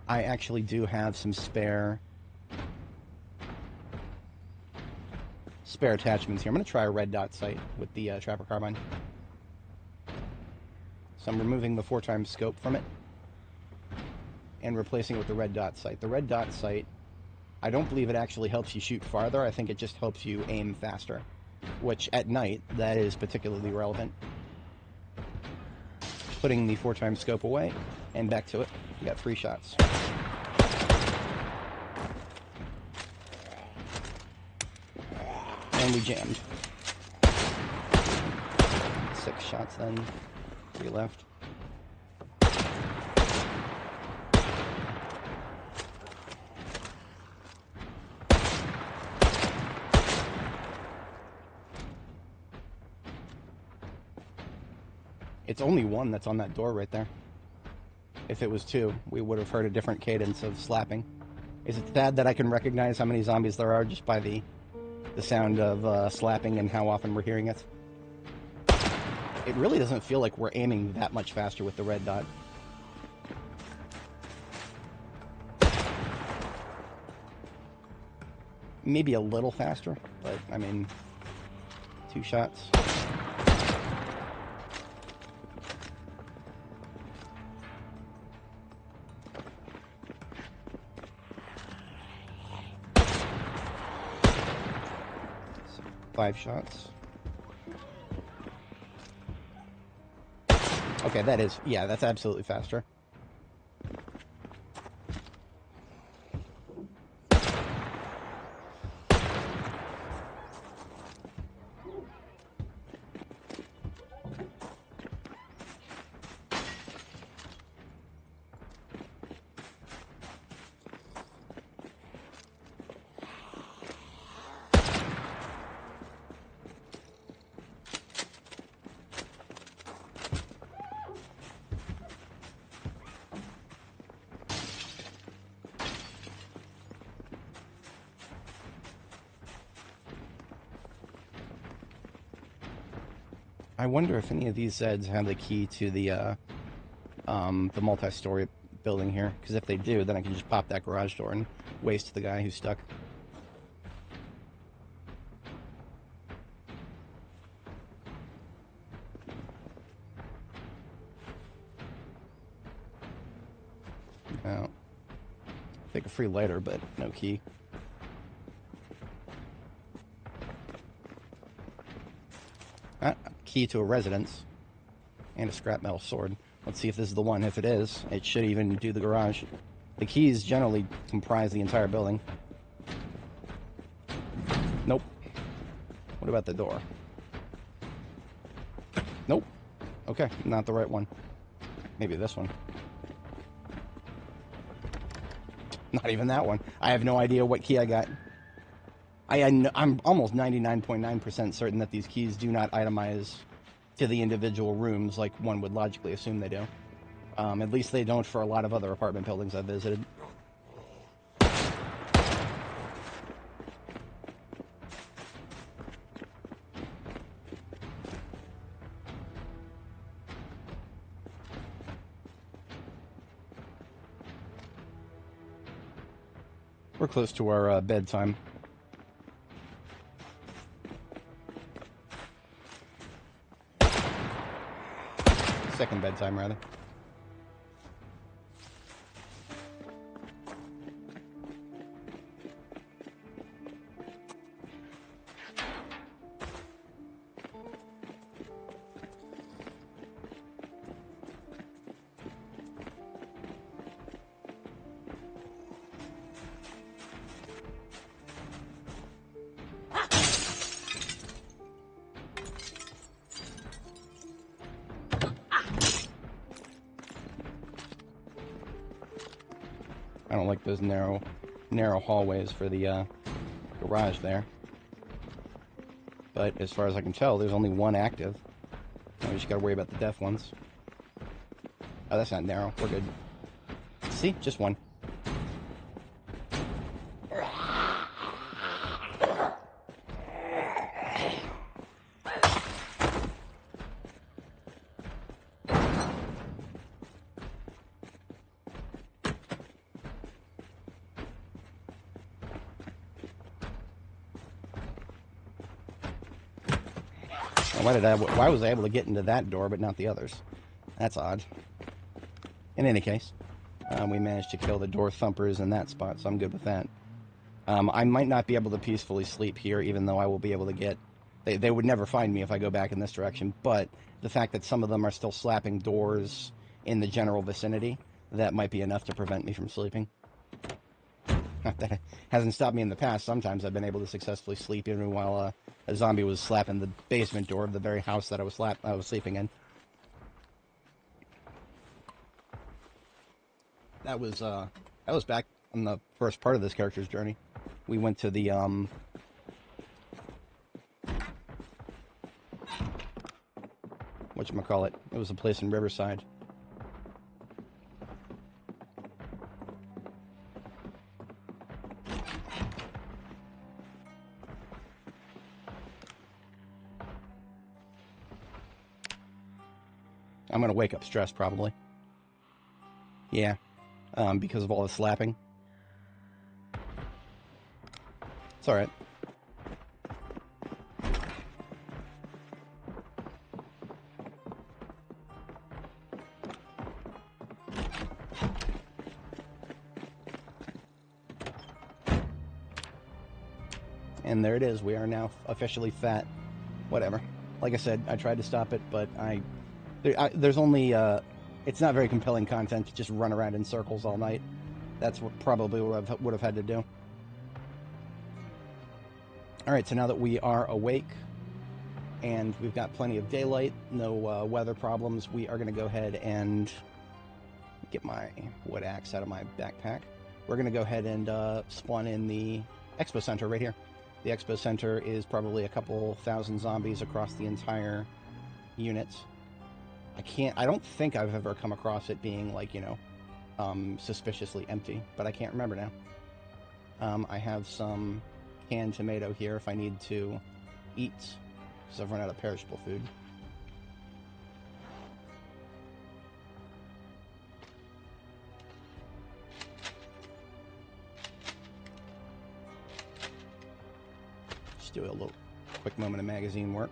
I actually do have some spare attachments here. I'm going to try a red dot sight with the Trapper Carbine. So I'm removing the 4x scope from it and replacing it with the red dot sight. The red dot sight, I don't believe it actually helps you shoot farther. I think it just helps you aim faster, which at night, that is particularly relevant. Putting the 4x scope away and back to it. You got 3 shots. And we jammed. 6 shots then. 3 left. It's only 1 that's on that door right there. If it was 2, we would have heard a different cadence of slapping. Is it sad that I can recognize how many zombies there are just by the sound of slapping and how often we're hearing it? It really doesn't feel like we're aiming that much faster with the red dot. Maybe a little faster, but I mean, 2 shots. So 5 shots. Okay, that is, yeah, that's absolutely faster. I wonder if any of these Zeds have the key to the multi-story building here. Because if they do, then I can just pop that garage door and waste the guy who's stuck. Now, take a free lighter, but no key. Key to a residence and a scrap metal sword. Let's see if this is the one. If it is, it should even do the garage. The keys generally comprise the entire building. Nope. What about the door? Nope. Okay, not the right one. Maybe this one. Not even that one. I have no idea what key I got. I'm almost 99.9% certain that these keys do not itemize to the individual rooms like one would logically assume they do. At least they don't for a lot of other apartment buildings I've visited. We're close to our bedtime. Second bedtime, rather. don't like those narrow hallways for the garage there. But as far as I can tell, there's only one active. We just gotta worry about the deaf ones. Oh, that's not narrow. We're good. See? Just one. Why was I able to get into that door but not the others? That's odd. In any case, we managed to kill the door thumpers in that spot, so I'm good with that. I might not be able to peacefully sleep here, even though I will be able to get... They would never find me if I go back in this direction, but the fact that some of them are still slapping doors in the general vicinity, that might be enough to prevent me from sleeping. Not that it hasn't stopped me in the past. Sometimes I've been able to successfully sleep even while a zombie was slapping the basement door of the very house that I was sleeping in. That was back on the first part of this character's journey. We went to the whatchamacallit. It was a place in Riverside. I'm gonna wake up stressed, probably. Yeah, because of all the slapping. It's alright. And there it is. We are now officially fat. Whatever. Like I said, I tried to stop it, but there's only, it's not very compelling content to just run around in circles all night. That's what probably what I would have had to do. Alright, so now that we are awake, and we've got plenty of daylight, no weather problems, we are going to go ahead and get my wood axe out of my backpack. We're going to go ahead and spawn in the Expo Center right here. The Expo Center is probably a couple thousand zombies across the entire unit. I don't think I've ever come across it being, like, you know, suspiciously empty, but I can't remember now. I have some canned tomato here if I need to eat, because I've run out of perishable food. Just do a little quick moment of magazine work.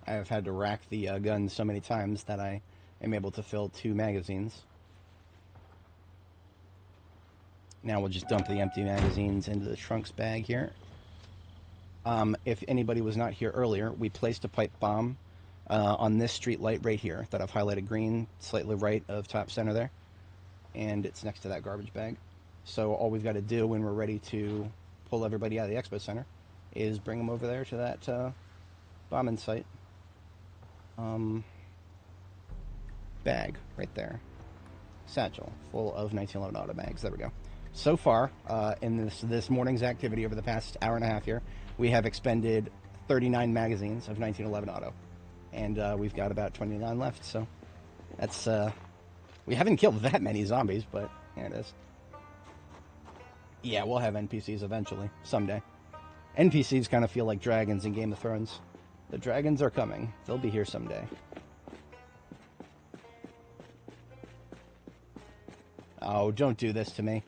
I have had to rack the gun so many times that I am able to fill 2 magazines. Now we'll just dump the empty magazines into the trunks bag here. If anybody was not here earlier, we placed a pipe bomb on this street light right here that I've highlighted green, slightly right of top center there. And it's next to that garbage bag. So all we've got to do when we're ready to pull everybody out of the Expo Center is bring them over there to that bombing site. Bag right there. Satchel full of 1911 auto mags. There we go. So far, in this morning's activity over the past hour and a half here, we have expended 39 magazines of 1911 auto, and we've got about 29 left. So that's we haven't killed that many zombies, but yeah, it is. Yeah, we'll have NPCs eventually, someday. NPCs kind of feel like dragons in Game of Thrones. The dragons are coming. They'll be here someday. Oh, don't do this to me.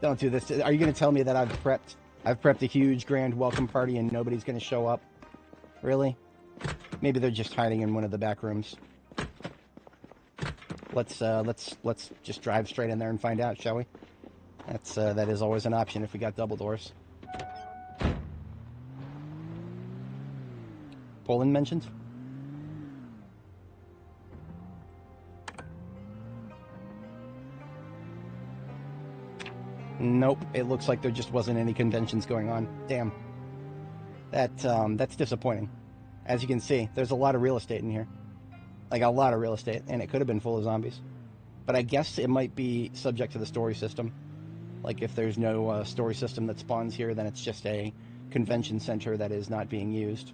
Don't do this. Are you going to tell me that I've prepped a huge grand welcome party and nobody's going to show up? Really? Maybe they're just hiding in one of the back rooms. Let's just drive straight in there and find out, shall we? That is always an option if we got double doors. Poland mentioned? Nope, it looks like there just wasn't any conventions going on. Damn. That's disappointing. As you can see, there's a lot of real estate in here. Like, a lot of real estate, and it could have been full of zombies. But I guess it might be subject to the story system. Like, if there's no story system that spawns here, then it's just a convention center that is not being used.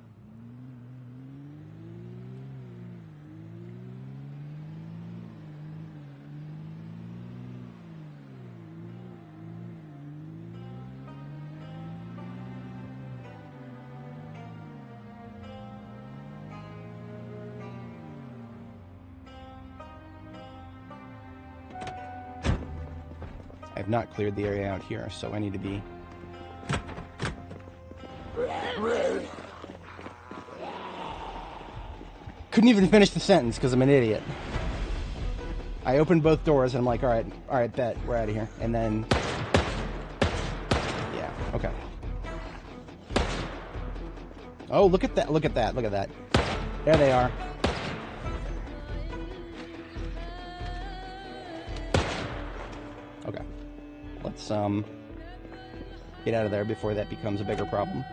I have not cleared the area out here, so I need to be... Couldn't even finish the sentence because I'm an idiot. I opened both doors and I'm like, all right, bet, we're out of here. And then... Yeah, okay. Oh, look at that, look at that, look at that. There they are. Okay. Let's, get out of there before that becomes a bigger problem.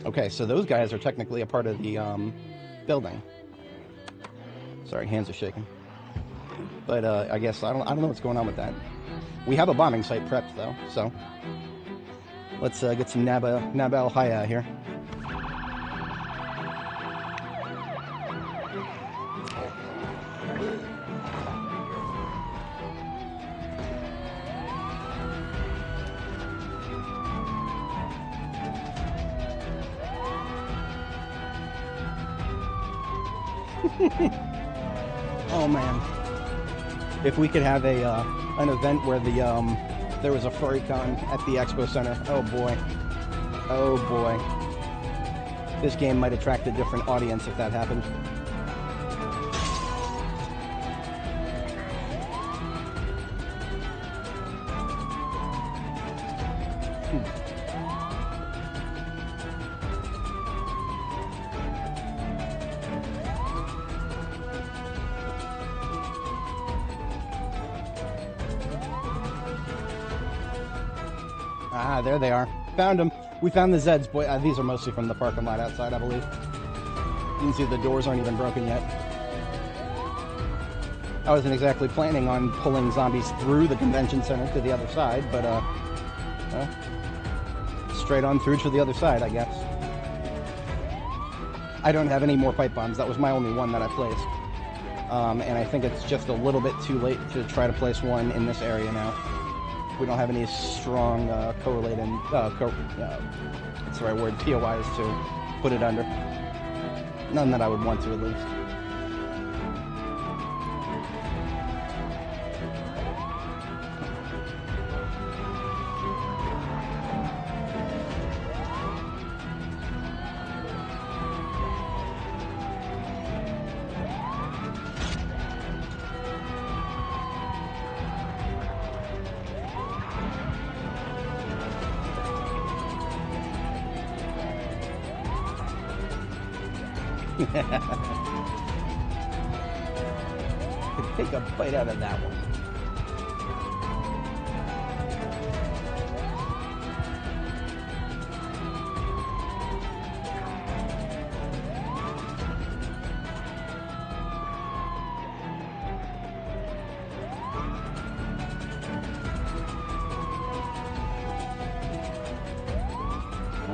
Okay, so those guys are technically a part of the, building. Sorry, hands are shaking. But, I guess, I don't know what's going on with that. We have a bombing site prepped, though, so... Let's, get some Nabal Haya here. Oh man, if we could have a an event where the there was a furry-con at the expo center. Oh boy, oh boy, this game might attract a different audience if that happened. Ah, there they are. Found them. We found the Zeds. Boy, these are mostly from the parking lot outside, I believe. You can see the doors aren't even broken yet. I wasn't exactly planning on pulling zombies through the convention center to the other side, but, well, straight on through to the other side, I guess. I don't have any more pipe bombs. That was my only one that I placed. And I think it's just a little bit too late to try to place one in this area now. We don't have any strong correlating, what's the right word, POIs to put it under. None that I would want to, at least. Could take a bite out of that one.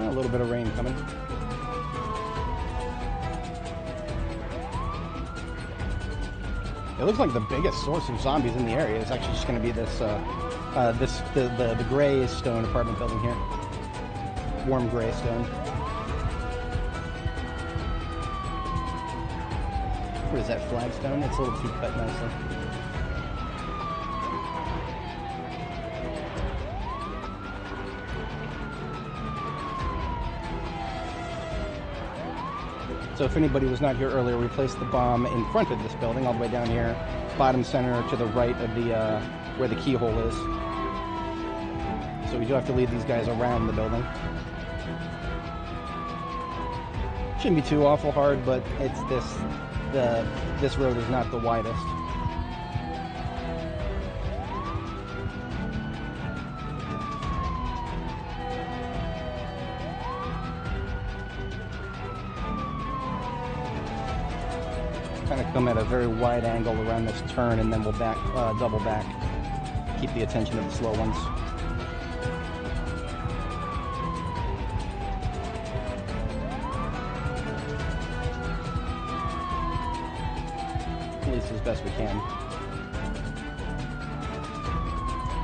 A little bit of rain coming. It looks like the biggest source of zombies in the area is actually just going to be this, the gray stone apartment building here. Warm gray stone. What is that, flagstone? It's a little too cut nicely. So if anybody was not here earlier, we placed the bomb in front of this building, all the way down here, bottom center to the right of the, where the keyhole is. So we do have to lead these guys around the building. Shouldn't be too awful hard, but it's this road is not the widest. Gonna come at a very wide angle around this turn, and then we'll back, double back. Keep the attention of the slow ones. At least as best we can.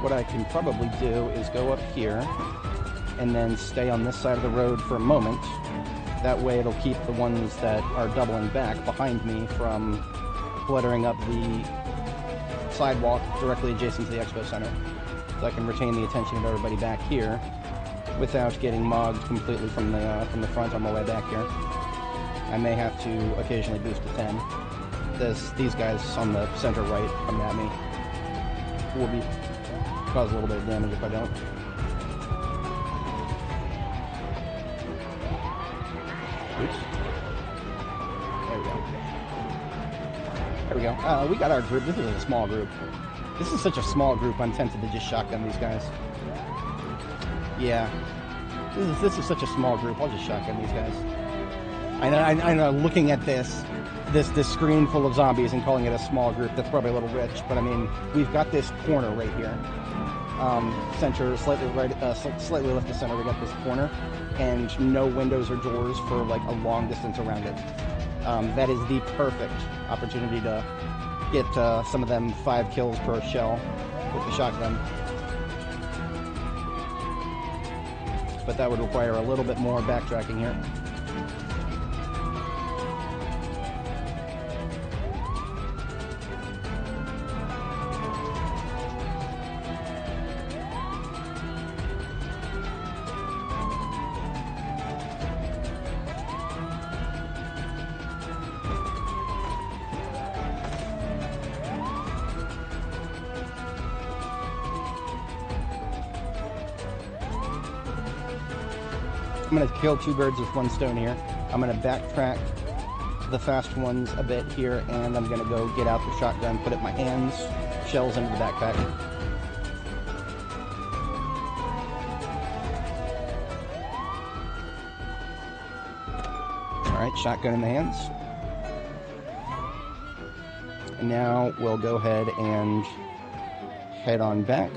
What I can probably do is go up here and then stay on this side of the road for a moment. That way it'll keep the ones that are doubling back behind me from cluttering up the sidewalk directly adjacent to the expo center. So I can retain the attention of everybody back here without getting mogged completely from the front on my way back here. I may have to occasionally boost to 10. These guys on the center right coming at me will cause a little bit of damage if I don't. Oops. There we go. There we go. We got our group. This is a small group. This is such a small group, I'm tempted to just shotgun these guys. Yeah. This is such a small group, I'll just shotgun these guys. I know, looking at this screen full of zombies and calling it a small group, that's probably a little rich, but I mean, we've got this corner right here. Center, slightly right, slightly left of center, we got this corner, and no windows or doors for like a long distance around it. That is the perfect opportunity to get some of them 5 kills per shell with the shotgun. But that would require a little bit more backtracking here. I'm going to kill 2 birds with 1 stone here. I'm going to backtrack the fast ones a bit here, and I'm going to go get out the shotgun, put it in my hands, shells into the backpack. Alright, shotgun in the hands. And now we'll go ahead and head on back.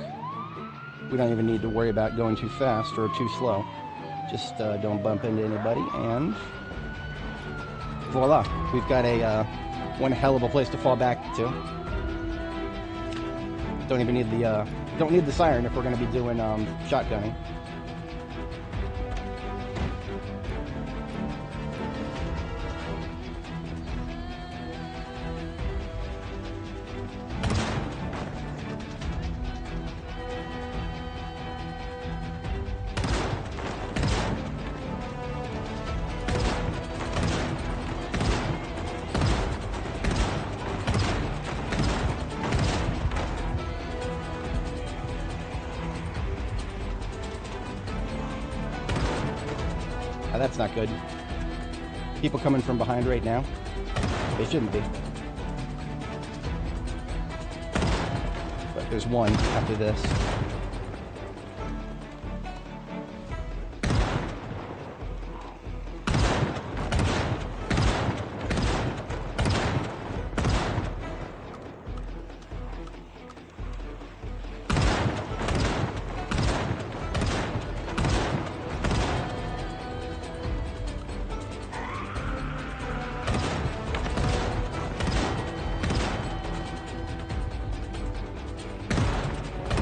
We don't even need to worry about going too fast or too slow. Just don't bump into anybody, and voila, we've got a one hell of a place to fall back to. Don't even need the siren if we're going to be doing shotgunning. That's not good. People coming from behind right now. They shouldn't be. But there's one after this.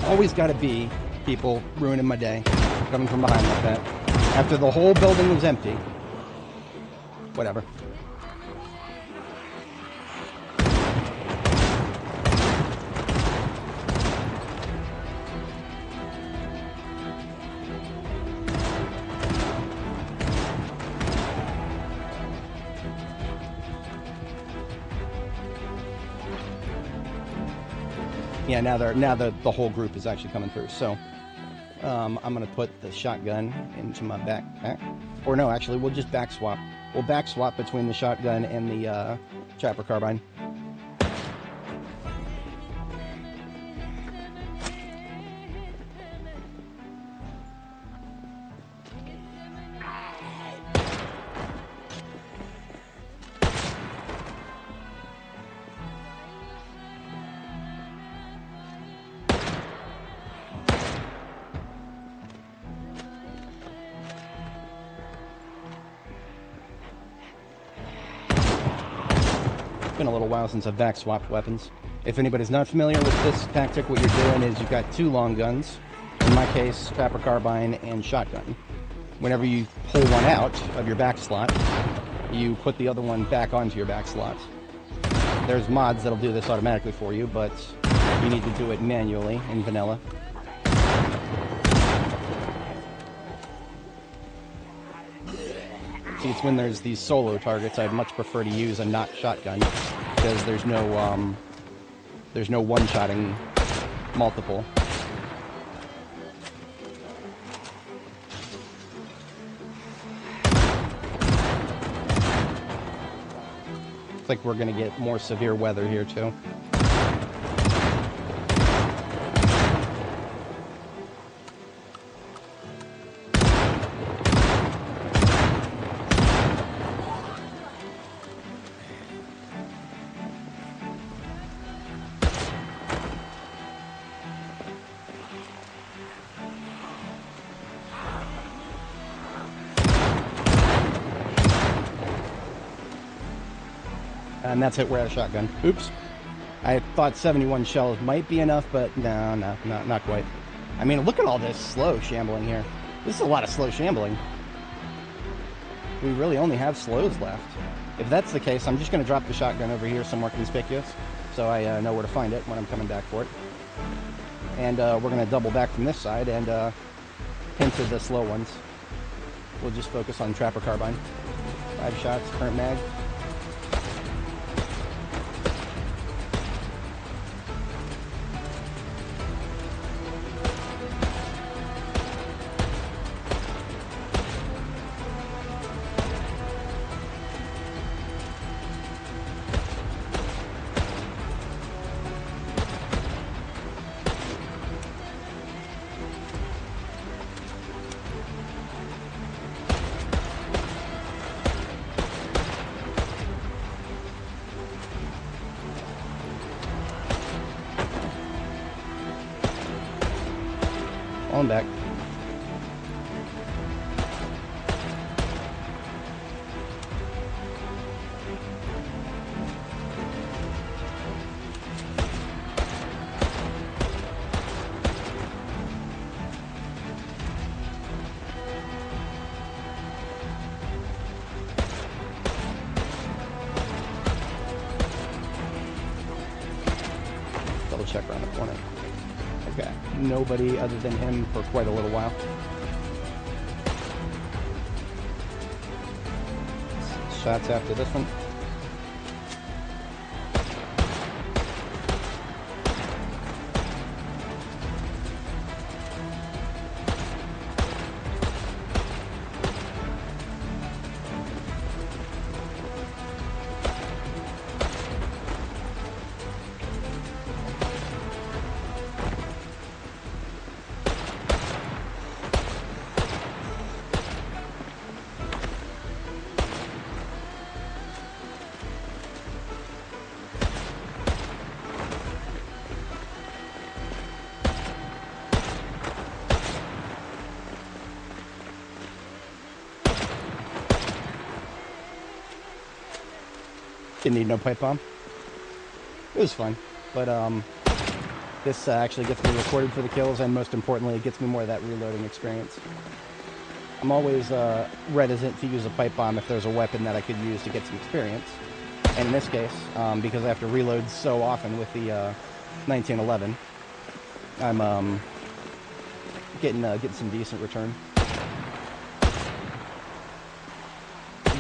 Always got to be people ruining my day, coming from behind like that. After the whole building was empty. Whatever. Yeah, now the whole group is actually coming through. So I'm gonna put the shotgun into my backpack. Or no, actually, we'll just back swap. We'll back swap between the shotgun and the chopper carbine. been a little while since I've back swapped weapons. If anybody's not familiar with this tactic, what you're doing is you've got two long guns. In my case, trapper carbine and shotgun. Whenever you pull one out of your back slot, you put the other one back onto your back slot. There's mods that'll do this automatically for you, but you need to do it manually in vanilla. See, it's when there's these solo targets I'd much prefer to use a not shotgun, because there's no one-shotting multiple. Looks like we're gonna get more severe weather here too. And that's it, we're out of shotgun. Oops. I thought 71 shells might be enough, but no, not quite. I mean, look at all this slow shambling here. This is a lot of slow shambling. We really only have slows left. If that's the case, I'm just going to drop the shotgun over here somewhere conspicuous, so I know where to find it when I'm coming back for it. And we're going to double back from this side and pin to the slow ones. We'll just focus on trapper carbine. 5 shots, current mag. On back. Double check around the corner. Okay, nobody other than him for quite a little while. Shots after this one. Didn't need no pipe bomb. It was fun, but this actually gets me recorded for the kills, and most importantly, it gets me more of that reloading experience. I'm always reticent to use a pipe bomb if there's a weapon that I could use to get some experience. And in this case, because I have to reload so often with the 1911, I'm getting some decent return.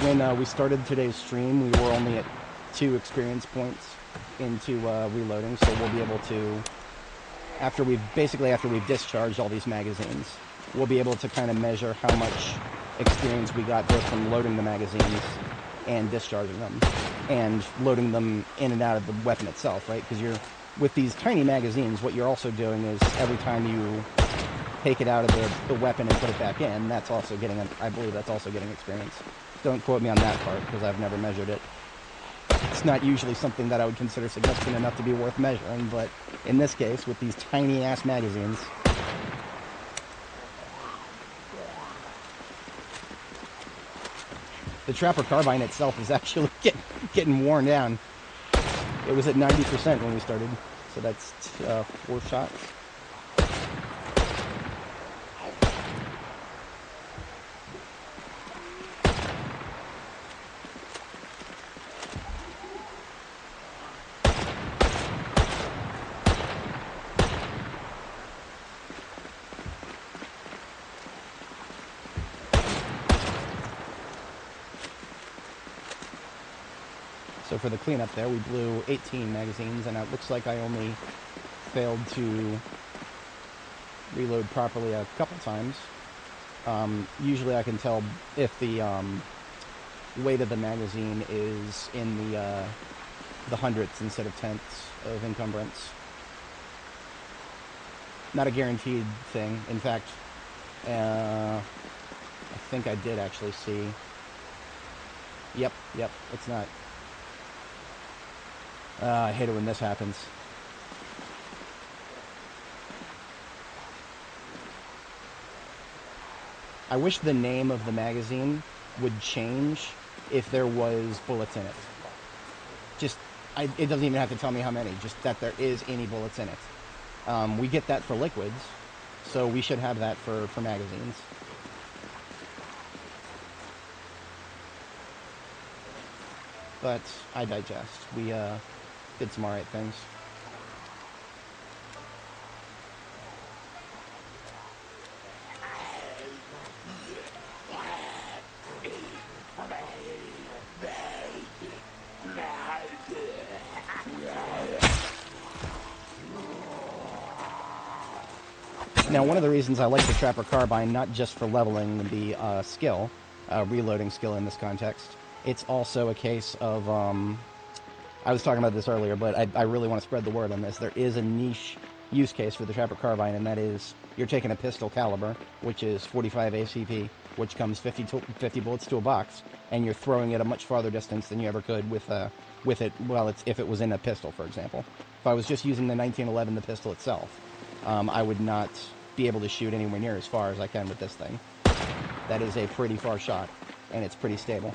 When we started today's stream, we were only at 2 experience points into reloading, so we'll be able to, after we've discharged all these magazines, we'll be able to kind of measure how much experience we got both from loading the magazines and discharging them, and loading them in and out of the weapon itself, right? Because with these tiny magazines, what you're also doing is every time you take it out of the weapon and put it back in, that's also getting, I believe that's also getting experience. Don't quote me on that part, because I've never measured it. It's not usually something that I would consider significant enough to be worth measuring, but in this case, with these tiny-ass magazines, the trapper carbine itself is actually getting worn down. It was at 90% when we started, so that's 4 shots. So for the cleanup there, we blew 18 magazines, and it looks like I only failed to reload properly a couple times. Usually I can tell if the weight of the magazine is in the hundredths instead of tenths of encumbrance. Not a guaranteed thing. In fact, I think I did actually see. Yep, it's not. I hate it when this happens. I wish the name of the magazine would change if there was bullets in it. Just, it doesn't even have to tell me how many, just that there is any bullets in it. We get that for liquids, so we should have that for magazines. But I digest. We did some alright things. Now, one of the reasons I like the Trapper Carbine, not just for leveling the skill, reloading skill in this context, it's also a case of, I was talking about this earlier, but I really want to spread the word on this. There is a niche use case for the Trapper Carbine, and that is you're taking a pistol caliber, which is 45 ACP, which comes 50 bullets to a box, and you're throwing it a much farther distance than you ever could with it, well, if it was in a pistol, for example. If I was just using the 1911, the pistol itself, I would not be able to shoot anywhere near as far as I can with this thing. That is a pretty far shot, and it's pretty stable.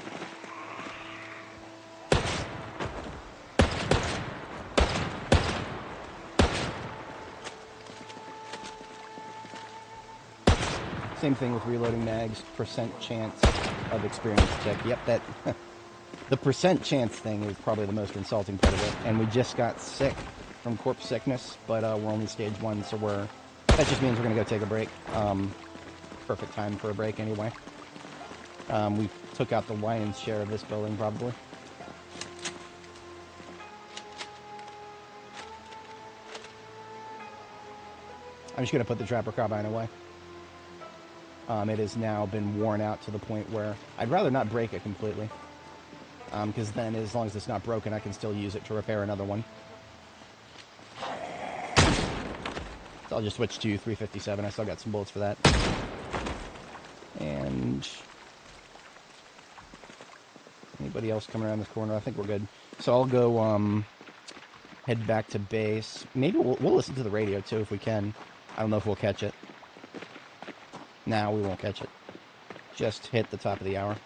Same thing with reloading mags, percent chance of experience check. Yep, that the percent chance thing is probably the most insulting part of it. And we just got sick from corpse sickness, but we're only stage 1, so that just means we're gonna go take a break. Perfect time for a break anyway. We took out the lion's share of this building probably. I'm just gonna put the Trapper Carbine away. It has now been worn out to the point where I'd rather not break it completely. Because then, as long as it's not broken, I can still use it to repair another one. So I'll just switch to 357. I still got some bullets for that. And anybody else coming around this corner? I think we're good. So I'll go head back to base. Maybe we'll listen to the radio too if we can. I don't know if we'll catch it. Nah, we won't catch it. Just hit the top of the hour.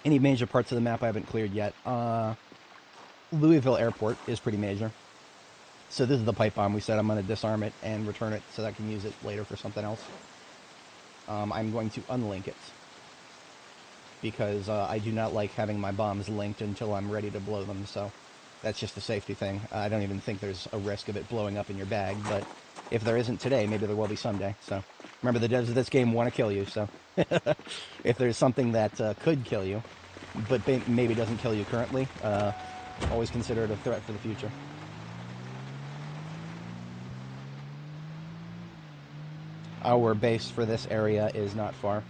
Any major parts of the map I haven't cleared yet. Louisville Airport is pretty major. So this is the pipe bomb we said. I'm going to disarm it and return it so that I can use it later for something else. I'm going to unlink it. Because I do not like having my bombs linked until I'm ready to blow them, so that's just a safety thing. I don't even think there's a risk of it blowing up in your bag, but if there isn't today, maybe there will be someday. So remember, the devs of this game want to kill you, so if there's something that could kill you, but maybe doesn't kill you currently, always consider it a threat for the future. Our base for this area is not far.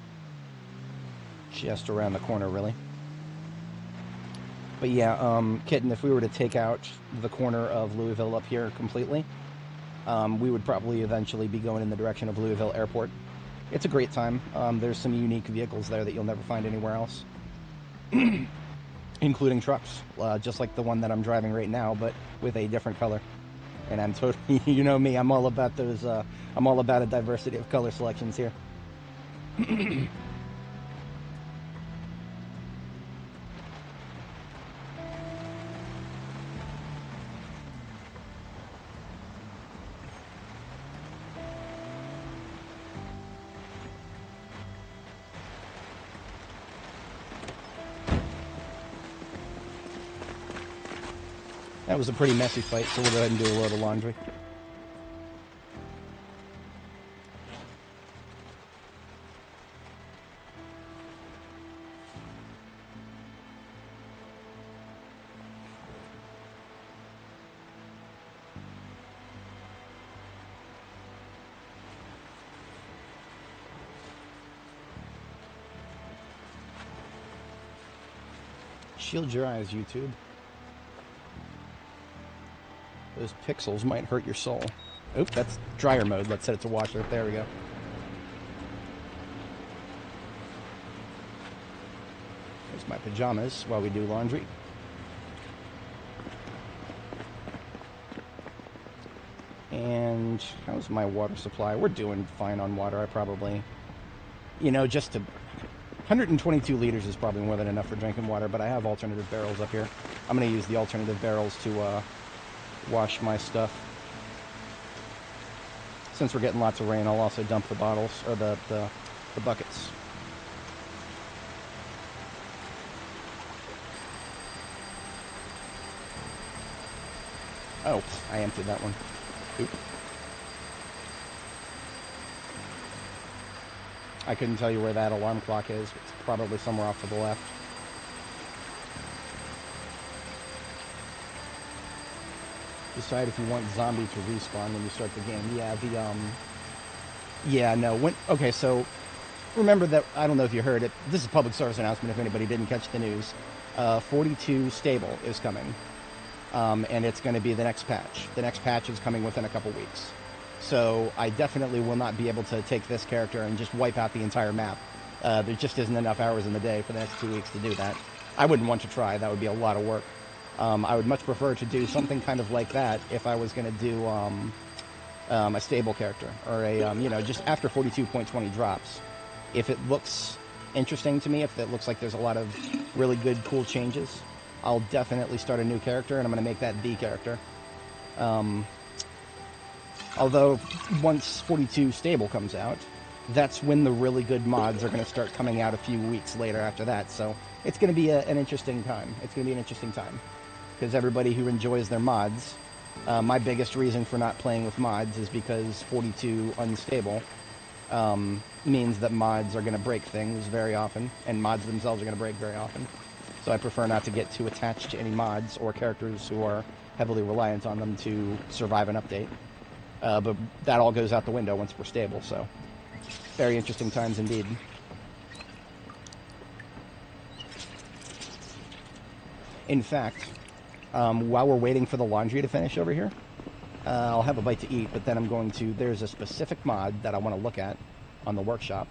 Just around the corner, really. But yeah, Kitten, if we were to take out the corner of Louisville up here completely, we would probably eventually be going in the direction of Louisville Airport. It's a great time. There's some unique vehicles there that you'll never find anywhere else. Including trucks, just like the one that I'm driving right now, but with a different color. And I'm totally, you know me, I'm all about those, I'm all about a diversity of color selections here. That was a pretty messy fight, so we'll go ahead and do a load of laundry. Shield your eyes, YouTube. Those pixels might hurt your soul. Oop, that's dryer mode. Let's set it to washer. There we go. There's my pajamas while we do laundry. And how's my water supply? We're doing fine on water. I probably, you know, just to... 122 liters is probably more than enough for drinking water, but I have alternative barrels up here. I'm going to use the alternative barrels to wash my stuff. Since we're getting lots of rain, I'll also dump the bottles, or the buckets. Oh, I emptied that one. Oop. I couldn't tell you where that alarm clock is. It's probably somewhere off to the left. Decide if you want zombie to respawn when you start the game. Yeah, yeah, no. Okay, so remember that, I don't know if you heard it. This is a public service announcement if anybody didn't catch the news. 42 stable is coming. And it's going to be the next patch. The next patch is coming within a couple weeks. So I definitely will not be able to take this character and just wipe out the entire map. There just isn't enough hours in the day for the next 2 weeks to do that. I wouldn't want to try. That would be a lot of work. I would much prefer to do something kind of like that if I was going to do a stable character. Or a, you know, just after 42.20 drops. If it looks interesting to me, if it looks like there's a lot of really good, cool changes, I'll definitely start a new character, and I'm going to make that the character. Although, once 42 stable comes out, that's when the really good mods are going to start coming out a few weeks later after that. So it's going to be an interesting time. It's going to be an interesting time. Because everybody who enjoys their mods, my biggest reason for not playing with mods is because 42 unstable means that mods are going to break things very often, and mods themselves are going to break very often. So I prefer not to get too attached to any mods or characters who are heavily reliant on them to survive an update. But that all goes out the window once we're stable, so very interesting times indeed. In fact, while we're waiting for the laundry to finish over here, I'll have a bite to eat, but then I'm going to... There's a specific mod that I want to look at on the workshop,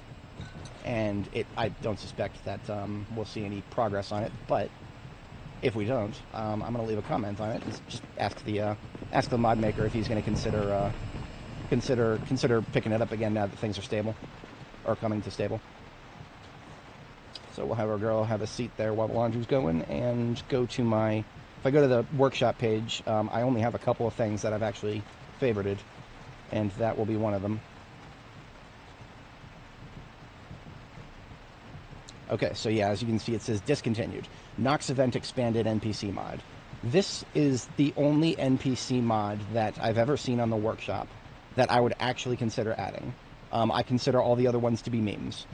and I don't suspect that we'll see any progress on it, but if we don't, I'm going to leave a comment on it and just ask the mod maker if he's going to consider picking it up again now that things are stable, or coming to stable. So we'll have our girl have a seat there while the laundry's going, and go to my... If I go to the workshop page, I only have a couple of things that I've actually favorited, and that will be one of them. Okay, so yeah, as you can see, it says discontinued. Nox event expanded NPC mod. This is the only NPC mod that I've ever seen on the workshop that I would actually consider adding. I consider all the other ones to be memes.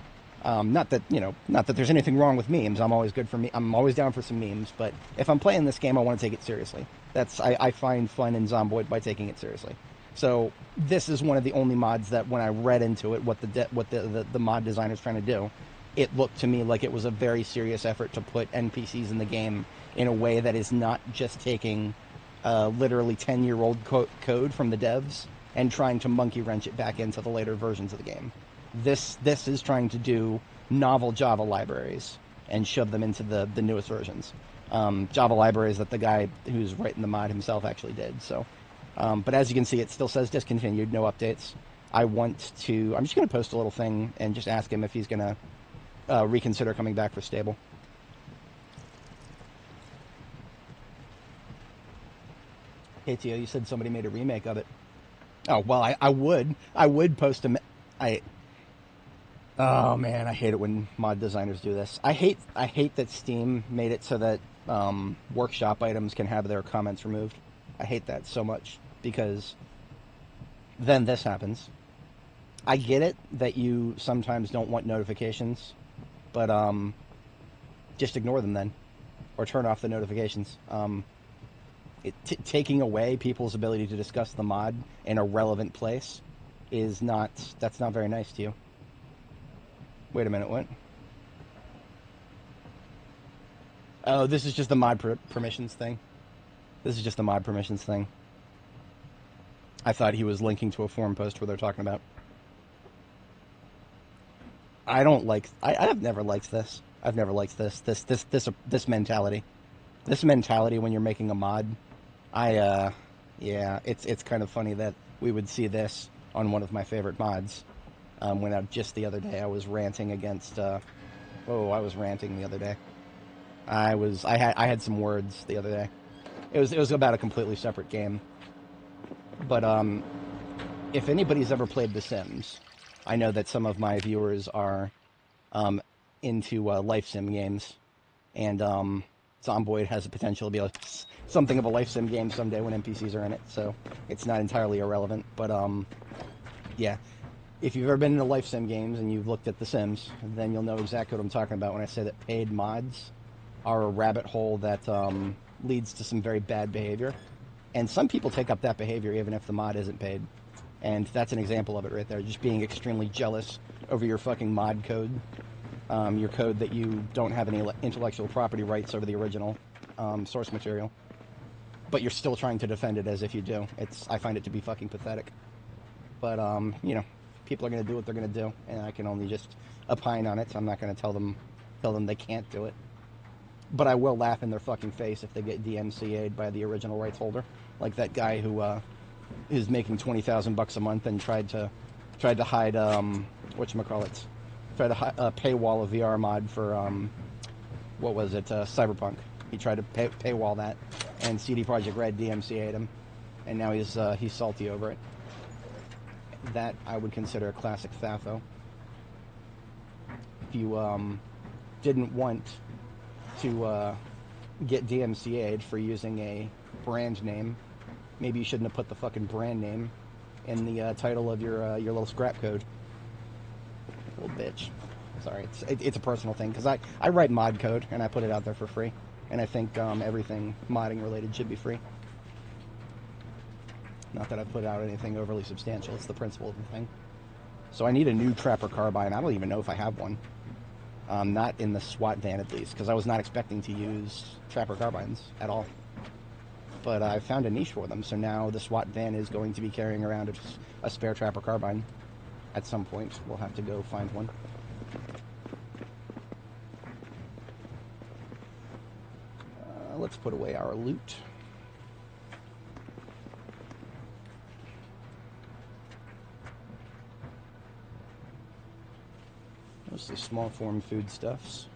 Not that there's anything wrong with memes. I'm always down for some memes, but if I'm playing this game, I want to take it seriously. I find fun in Zomboid by taking it seriously. So this is one of the only mods that when I read into it, what the mod designer's trying to do, it looked to me like it was a very serious effort to put NPCs in the game in a way that is not just taking literally 10-year-old code from the devs and trying to monkey wrench it back into the later versions of the game. This is trying to do novel Java libraries and shove them into the newest versions. Java libraries that the guy who's writing the mod himself actually did. So, but as you can see, it still says discontinued, no updates. I'm just going to post a little thing and just ask him if he's going to reconsider coming back for stable. Hey Tio, you said somebody made a remake of it. Oh well, I would post a. Oh man, I hate it when mod designers do this. I hate that Steam made it so that workshop items can have their comments removed. I hate that so much because then this happens. I get it that you sometimes don't want notifications, but just ignore them then, or turn off the notifications. Taking away people's ability to discuss the mod in a relevant place is not, that's not very nice to you. Wait a minute, what? Oh, this is just the mod permissions thing. This is just the mod permissions thing. I thought he was linking to a forum post where they're talking about. I don't like, I've never liked this. I've never liked this mentality. This mentality when you're making a mod. Yeah, it's kind of funny that we would see this on one of my favorite mods. When just the other day I was ranting against, I was ranting the other day. I had some words the other day. It was about a completely separate game. But, if anybody's ever played The Sims, I know that some of my viewers are, into, life sim games. And, Zomboid has the potential to be something of a life sim game someday when NPCs are in it, so it's not entirely irrelevant. But yeah, if you've ever been into life sim games and you've looked at The Sims, then you'll know exactly what I'm talking about when I say that paid mods are a rabbit hole that leads to some very bad behavior. And some people take up that behavior even if the mod isn't paid. And that's an example of it right there, just being extremely jealous over your fucking mod code. Your code that you don't have any intellectual property rights over the original source material, but you're still trying to defend it as if you do. I find it to be fucking pathetic. But you know, people are going to do what they're going to do, and I can only just opine on it. So I'm not going to tell them they can't do it. But I will laugh in their fucking face if they get DMCA'd by the original rights holder, like that guy who is making $20,000 a month and tried to hide whatchamacallit. Tried to paywall a VR mod for, what was it, Cyberpunk. He tried to paywall that, and CD Projekt Red DMCA'd him, and now he's salty over it. That I would consider a classic FAFO. If you didn't want to get DMCA'd for using a brand name, maybe you shouldn't have put the fucking brand name in the title of your little scrap code. Little bitch. Sorry, it's a personal thing, because I write mod code, and I put it out there for free. And I think everything modding related should be free. Not that I've put out anything overly substantial, it's the principle of the thing. So I need a new Trapper Carbine. I don't even know if I have one. Not in the SWAT van, at least, because I was not expecting to use Trapper Carbines at all. But I found a niche for them, so now the SWAT van is going to be carrying around a spare Trapper Carbine. At some point, we'll have to go find one. Let's put away our loot. Mostly small form foodstuffs.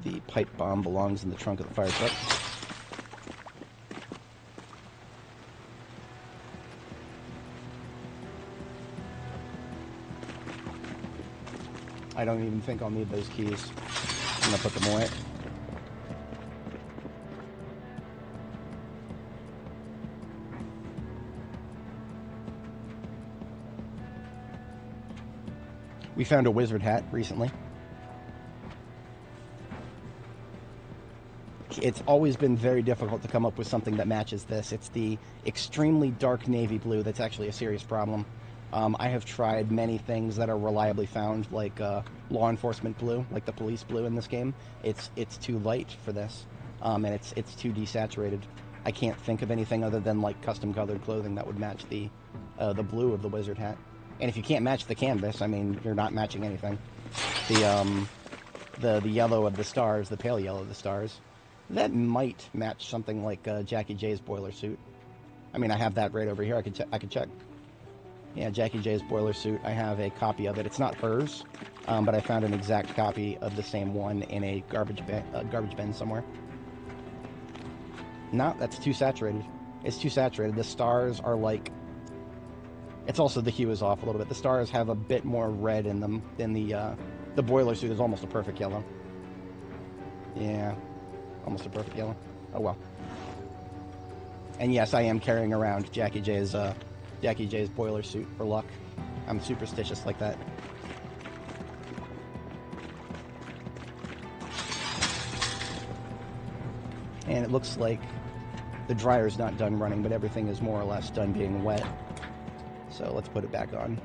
The pipe bomb belongs in the trunk of the fire truck. I don't even think I'll need those keys. I'm gonna put them away. We found a wizard hat recently. It's always been very difficult to come up with something that matches this. It's the extremely dark navy blue that's actually a serious problem. I have tried many things that are reliably found, like law enforcement blue, like the police blue in this game. It's too light for this, and it's too desaturated. I can't think of anything other than like custom colored clothing that would match the blue of the wizard hat. And if you can't match the canvas, I mean, you're not matching anything. The yellow of the stars, the pale yellow of the stars, that might match something like Jackie J's boiler suit. I mean, I have that right over here. I could check. Yeah, Jackie J's boiler suit. I have a copy of it. It's not hers, but I found an exact copy of the same one in a garbage bin somewhere. No, that's too saturated. It's too saturated. The stars are like... It's also, the hue is off a little bit. The stars have a bit more red in them than the The boiler suit is almost a perfect yellow. Yeah, almost a perfect yellow. Oh well. And yes, I am carrying around Jackie J's boiler suit for luck. I'm superstitious like that. And it looks like the dryer's not done running, but everything is more or less done being wet. So let's put it back on.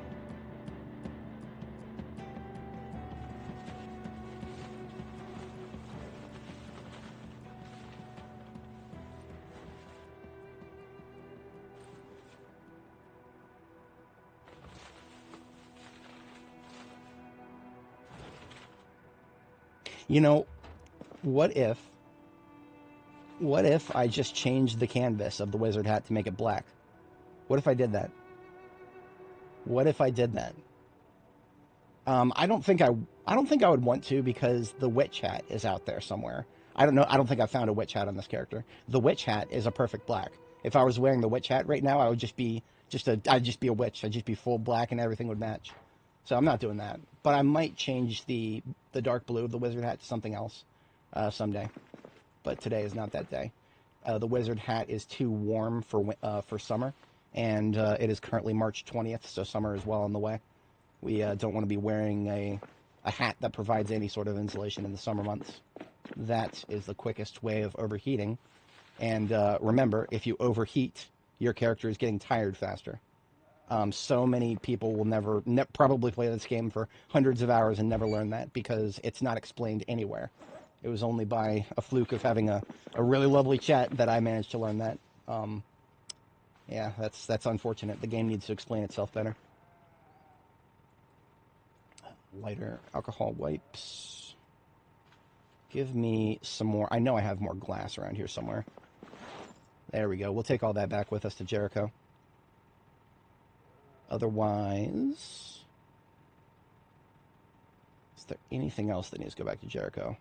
You know, what if I just changed the canvas of the wizard hat to make it black? What if I did that? What if I did that? I don't think I would want to, because the witch hat is out there somewhere. I don't know. I don't think I found a witch hat on this character. The witch hat is a perfect black. If I was wearing the witch hat right now, I would I'd just be a witch. I'd just be full black and everything would match. So I'm not doing that. But I might change the dark blue of the wizard hat to something else someday. But today is not that day. The wizard hat is too warm for summer, and it is currently March 20th, so summer is well on the way. We don't want to be wearing a hat that provides any sort of insulation in the summer months. That is the quickest way of overheating. And remember, if you overheat, your character is getting tired faster. So many people will probably play this game for hundreds of hours and never learn that, because it's not explained anywhere. It was only by a fluke of having a really lovely chat that I managed to learn that. Yeah, that's unfortunate. The game needs to explain itself better. Lighter alcohol wipes. Give me some more. I know I have more glass around here somewhere. There we go. We'll take all that back with us to Jericho. Otherwise, is there anything else that needs to go back to Jericho?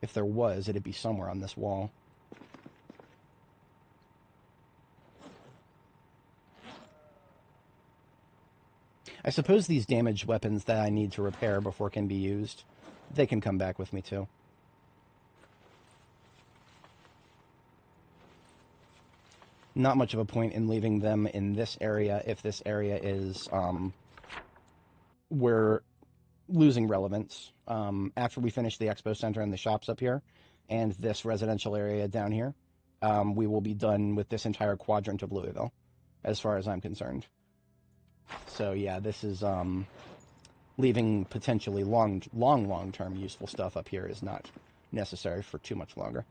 If there was, it'd be somewhere on this wall. I suppose these damaged weapons that I need to repair before can be used, they can come back with me too. Not much of a point in leaving them in this area if this area is, we're losing relevance. After we finish the expo center and the shops up here, and this residential area down here, we will be done with this entire quadrant of Louisville, as far as I'm concerned. So yeah, this is leaving potentially long-term useful stuff up here is not necessary for too much longer.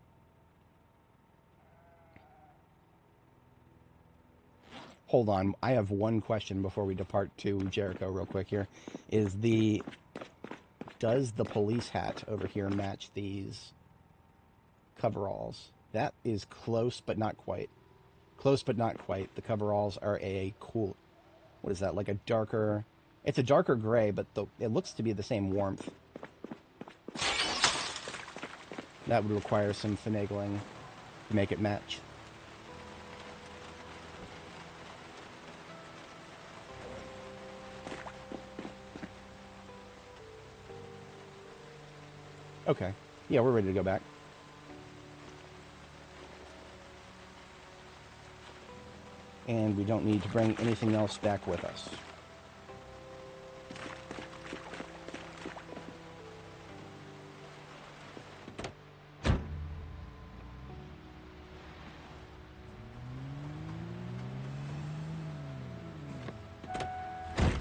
Hold on, I have one question before we depart to Jericho real quick here. Does the police hat over here match these coveralls? That is close, but not quite. Close, but not quite. The coveralls are a cool... What is that, like a darker... It's a darker gray, but it looks to be the same warmth. That would require some finagling to make it match. Okay. Yeah, we're ready to go back. And we don't need to bring anything else back with us.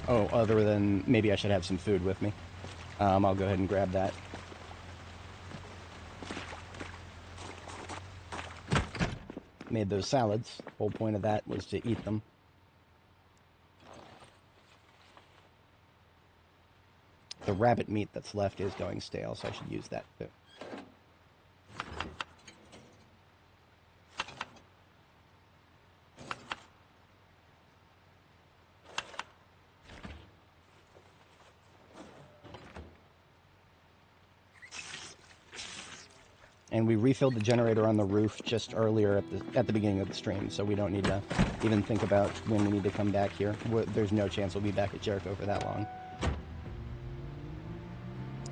Oh, other than maybe I should have some food with me. I'll go ahead and grab that. Made those salads. The whole point of that was to eat them. The rabbit meat that's left is going stale, so I should use that too. And we refilled the generator on the roof just earlier at the beginning of the stream, so we don't need to even think about when we need to come back here. There's no chance we'll be back at Jericho for that long.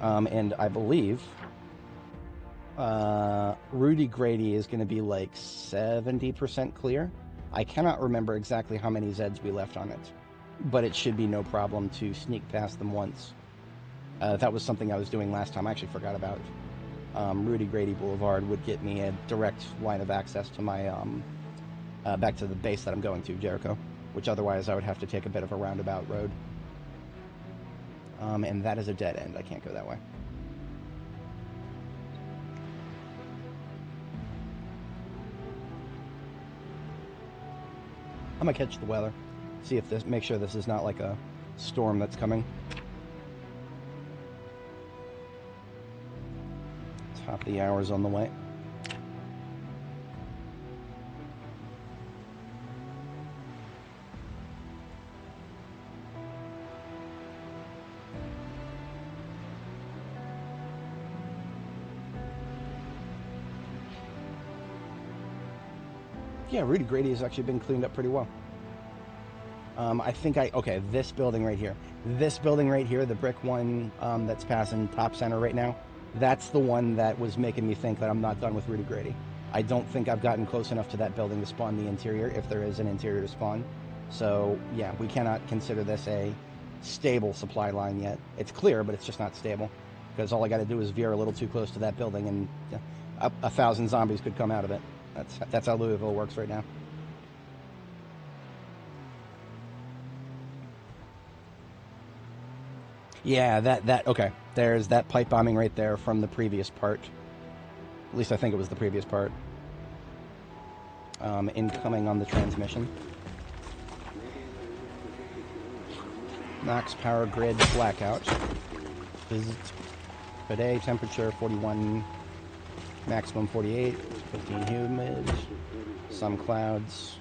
And I believe Rudy Grady is going to be like 70% clear. I cannot remember exactly how many Zeds we left on it, but it should be no problem to sneak past them once. That was something I was doing last time. I actually forgot about. Rudy Grady Boulevard would get me a direct line of access to my back to the base that I'm going to, Jericho, which otherwise I would have to take a bit of a roundabout road. And that is a dead end. I can't go that way. I'm gonna catch the weather, see if this, make sure this is not like a storm that's coming. Top of the hour's on the way. Yeah, Rudy Grady has actually been cleaned up pretty well. I think okay, this building right here. This building right here, the brick one that's passing top center right now, that's the one that was making me think that I'm not done with Rudy Grady. I don't think I've gotten close enough to that building to spawn the interior, if there is an interior to spawn. So, yeah, we cannot consider this a stable supply line yet. It's clear, but it's just not stable. Because all I got to do is veer a little too close to that building, and 1,000 zombies could come out of it. That's how Louisville works right now. Yeah, okay. There's that pipe bombing right there from the previous part. At least I think it was the previous part. Incoming on the transmission. Knox power grid blackout. Today temperature 41, maximum 48, 15 humid, some clouds,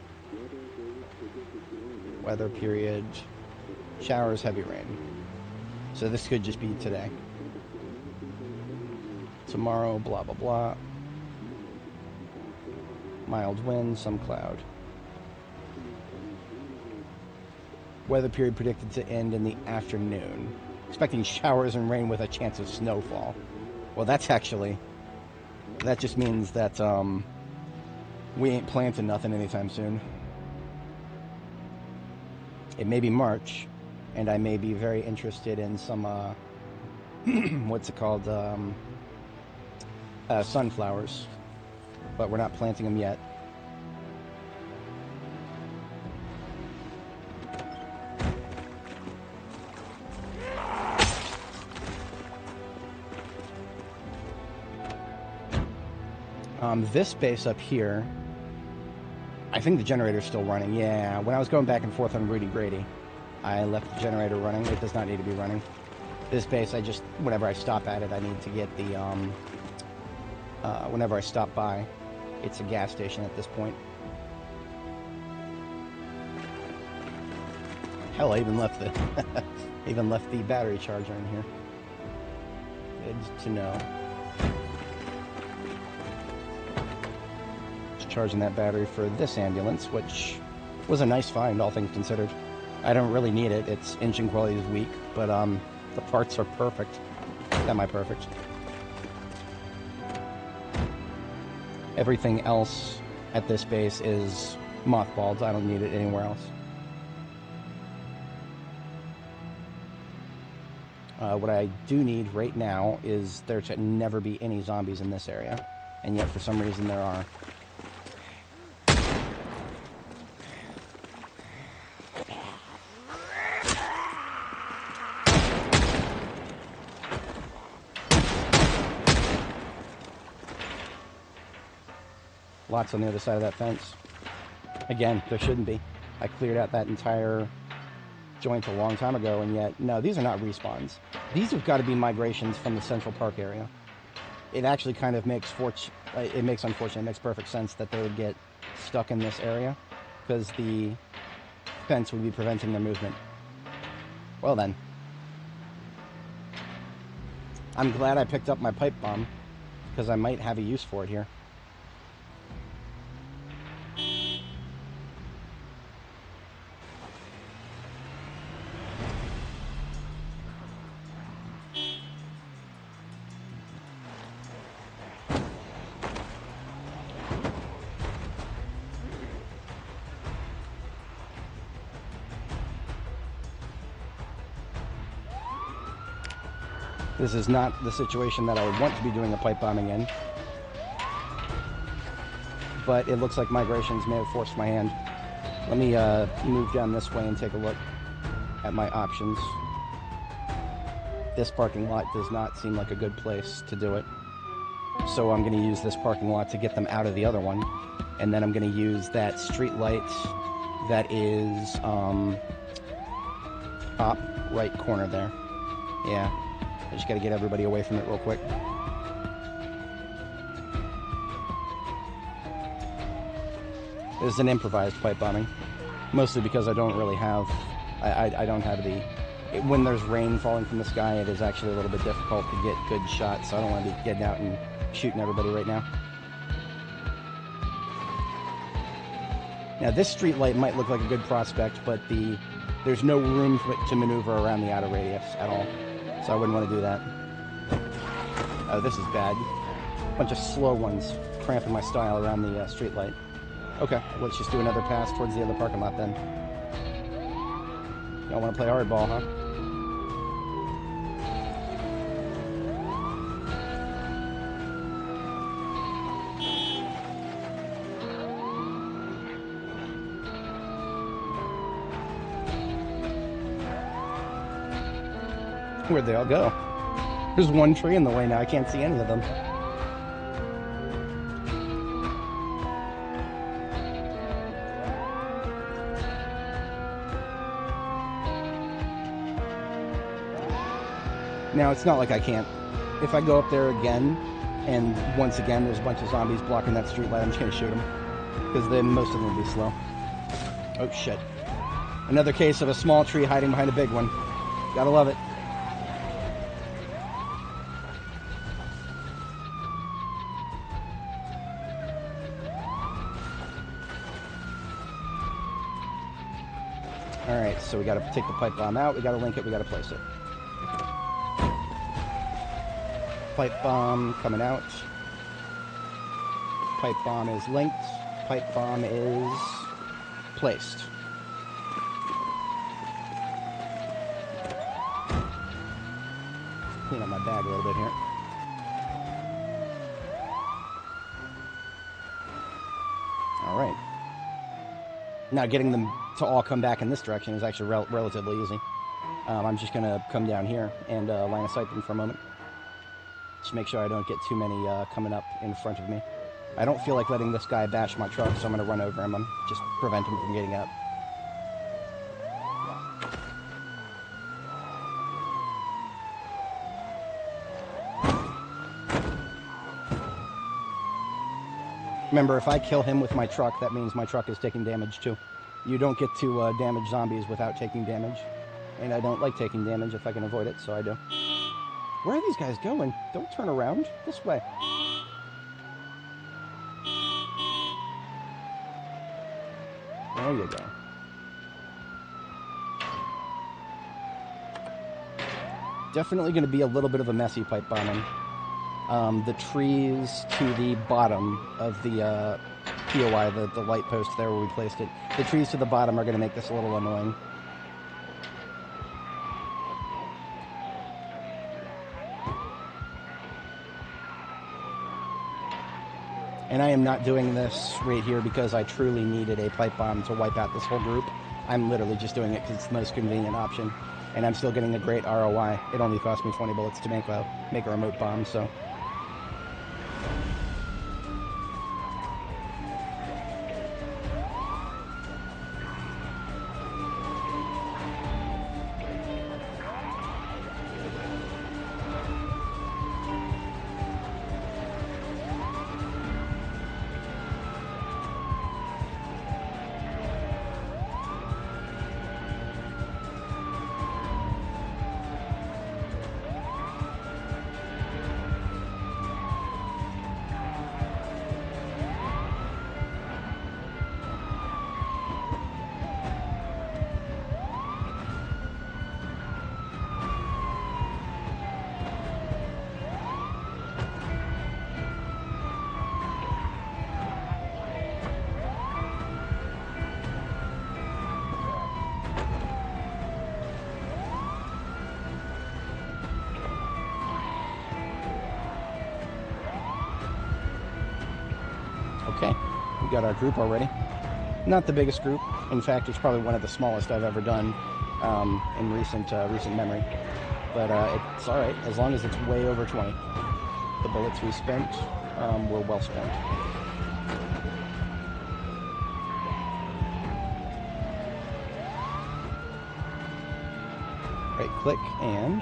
weather period, showers, heavy rain. So this could just be today. Tomorrow, blah, blah, blah. Mild wind, some cloud. Weather period predicted to end in the afternoon. Expecting showers and rain with a chance of snowfall. Well, that's actually... That just means that we ain't planting nothing anytime soon. It may be March, and I may be very interested in some, what's it called, sunflowers. But we're not planting them yet. This base up here, I think the generator's still running. Yeah, when I was going back and forth on Rudy Grady, I left the generator running. It does not need to be running. This base, whenever I stop at it, I need to get the, whenever I stop by, it's a gas station at this point. Hell, I even left the battery charger in here. Good to know. Charging that battery for this ambulance, which was a nice find, all things considered. I don't really need it. Its engine quality is weak, but the parts are perfect. Semi-perfect. Everything else at this base is mothballed. I don't need it anywhere else. What I do need right now is there to never be any zombies in this area, and yet for some reason there are. Lots on the other side of that fence. Again, there shouldn't be. I cleared out that entire joint a long time ago, and yet, no, these are not respawns. These have got to be migrations from the Central Park area. It actually kind of makes it makes perfect sense that they would get stuck in this area, because the fence would be preventing their movement. Well then. I'm glad I picked up my pipe bomb, because I might have a use for it here. This is not the situation that I would want to be doing a pipe bombing in. But it looks like migrations may have forced my hand. Let me move down this way and take a look at my options. This parking lot does not seem like a good place to do it. So I'm going to use this parking lot to get them out of the other one. And then I'm going to use that street light that is top right corner there. Yeah, I just got to get everybody away from it real quick. This is an improvised pipe bombing, mostly because I don't really have, I don't have the, when there's rain falling from the sky, it is actually a little bit difficult to get good shots, so I don't want to be getting out and shooting everybody right now. Now this street light might look like a good prospect, but there's no room to maneuver around the outer radius at all, so I wouldn't want to do that. Oh, this is bad. Bunch of slow ones cramping my style around the street light. Okay, let's just do another pass towards the other parking lot then. Y'all want to play hardball, huh? Where'd they all go? There's one tree in the way now, I can't see any of them. Now, it's not like I can't. If I go up there again, and once again there's a bunch of zombies blocking that street light, I'm just going to shoot them. Because then most of them will be slow. Oh, shit. Another case of a small tree hiding behind a big one. Gotta love it. Alright, so we gotta take the pipe bomb out, we gotta link it, we gotta place it. Pipe bomb coming out. Pipe bomb is linked. Pipe bomb is placed. Clean up my bag a little bit here. Alright. Now getting them to all come back in this direction is actually relatively easy. I'm just going to come down here and line of sight them for a moment. Just make sure I don't get too many coming up in front of me. I don't feel like letting this guy bash my truck, so I'm going to run over him and just prevent him from getting out. Remember, if I kill him with my truck, that means my truck is taking damage too. You don't get to damage zombies without taking damage. And I don't like taking damage if I can avoid it, so I do. Where are these guys going? Don't turn around. This way. There you go. Definitely going to be a little bit of a messy pipe bombing. The trees to the bottom of the POI, the light post there where we placed it, the trees to the bottom are going to make this a little annoying. And I am not doing this right here because I truly needed a pipe bomb to wipe out this whole group. I'm literally just doing it because it's the most convenient option. And I'm still getting a great ROI. It only cost me 20 bullets to make a remote bomb, so... Okay, we got our group already. Not the biggest group. In fact, it's probably one of the smallest I've ever done in recent memory. But it's all right, as long as it's way over 20. The bullets we spent were well spent. Right click and...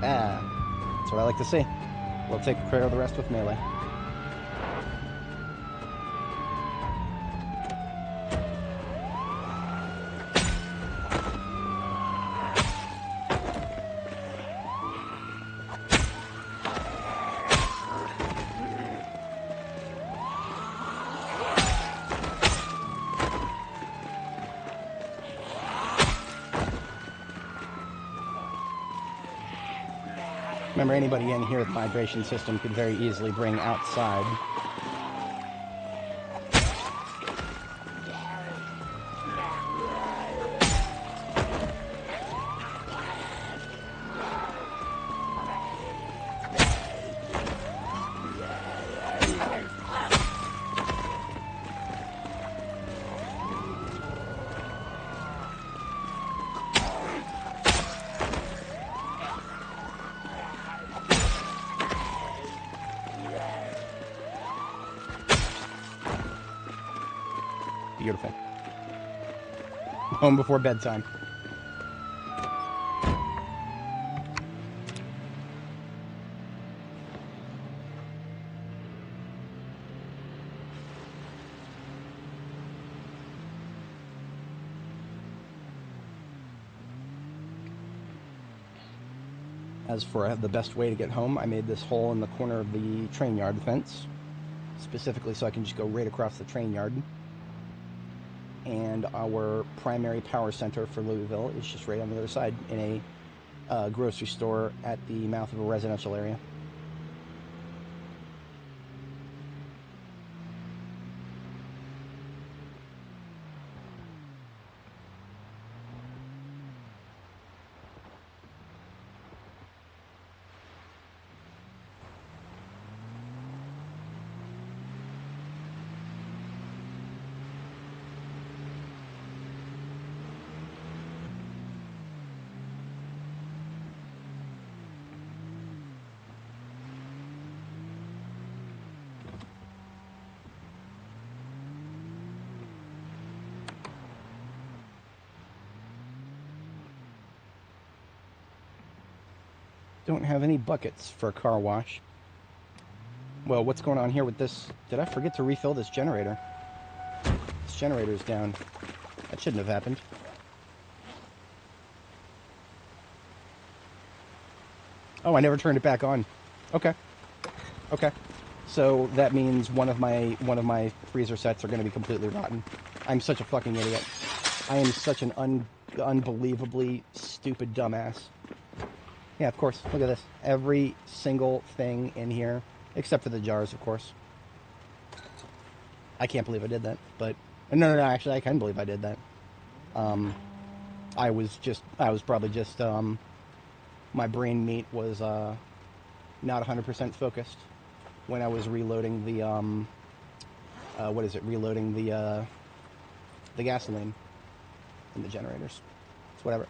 That's what I like to see. We'll take care of the rest with melee. Remember, anybody in here with the vibration system could very easily bring outside. Beautiful. Home before bedtime. As for the best way to get home, I made this hole in the corner of the train yard fence, specifically so I can just go right across the train yard. And our primary power center for Louisville is just right on the other side in a grocery store at the mouth of a residential area. Don't have any buckets for a car wash. Well, what's going on here with this? Did I forget to refill this generator? This generator's down. That shouldn't have happened. Oh, I never turned it back on. Okay. Okay. So that means one of my freezer sets are going to be completely rotten. I'm such a fucking idiot. I am such an unbelievably stupid dumbass. Yeah, of course. Look at this. Every single thing in here, except for the jars, of course. I can't believe I did that, but... No, actually, I can believe I did that. I was probably just, my brain meat was, not 100% focused when I was reloading the, reloading the gasoline in the generators. It's whatever.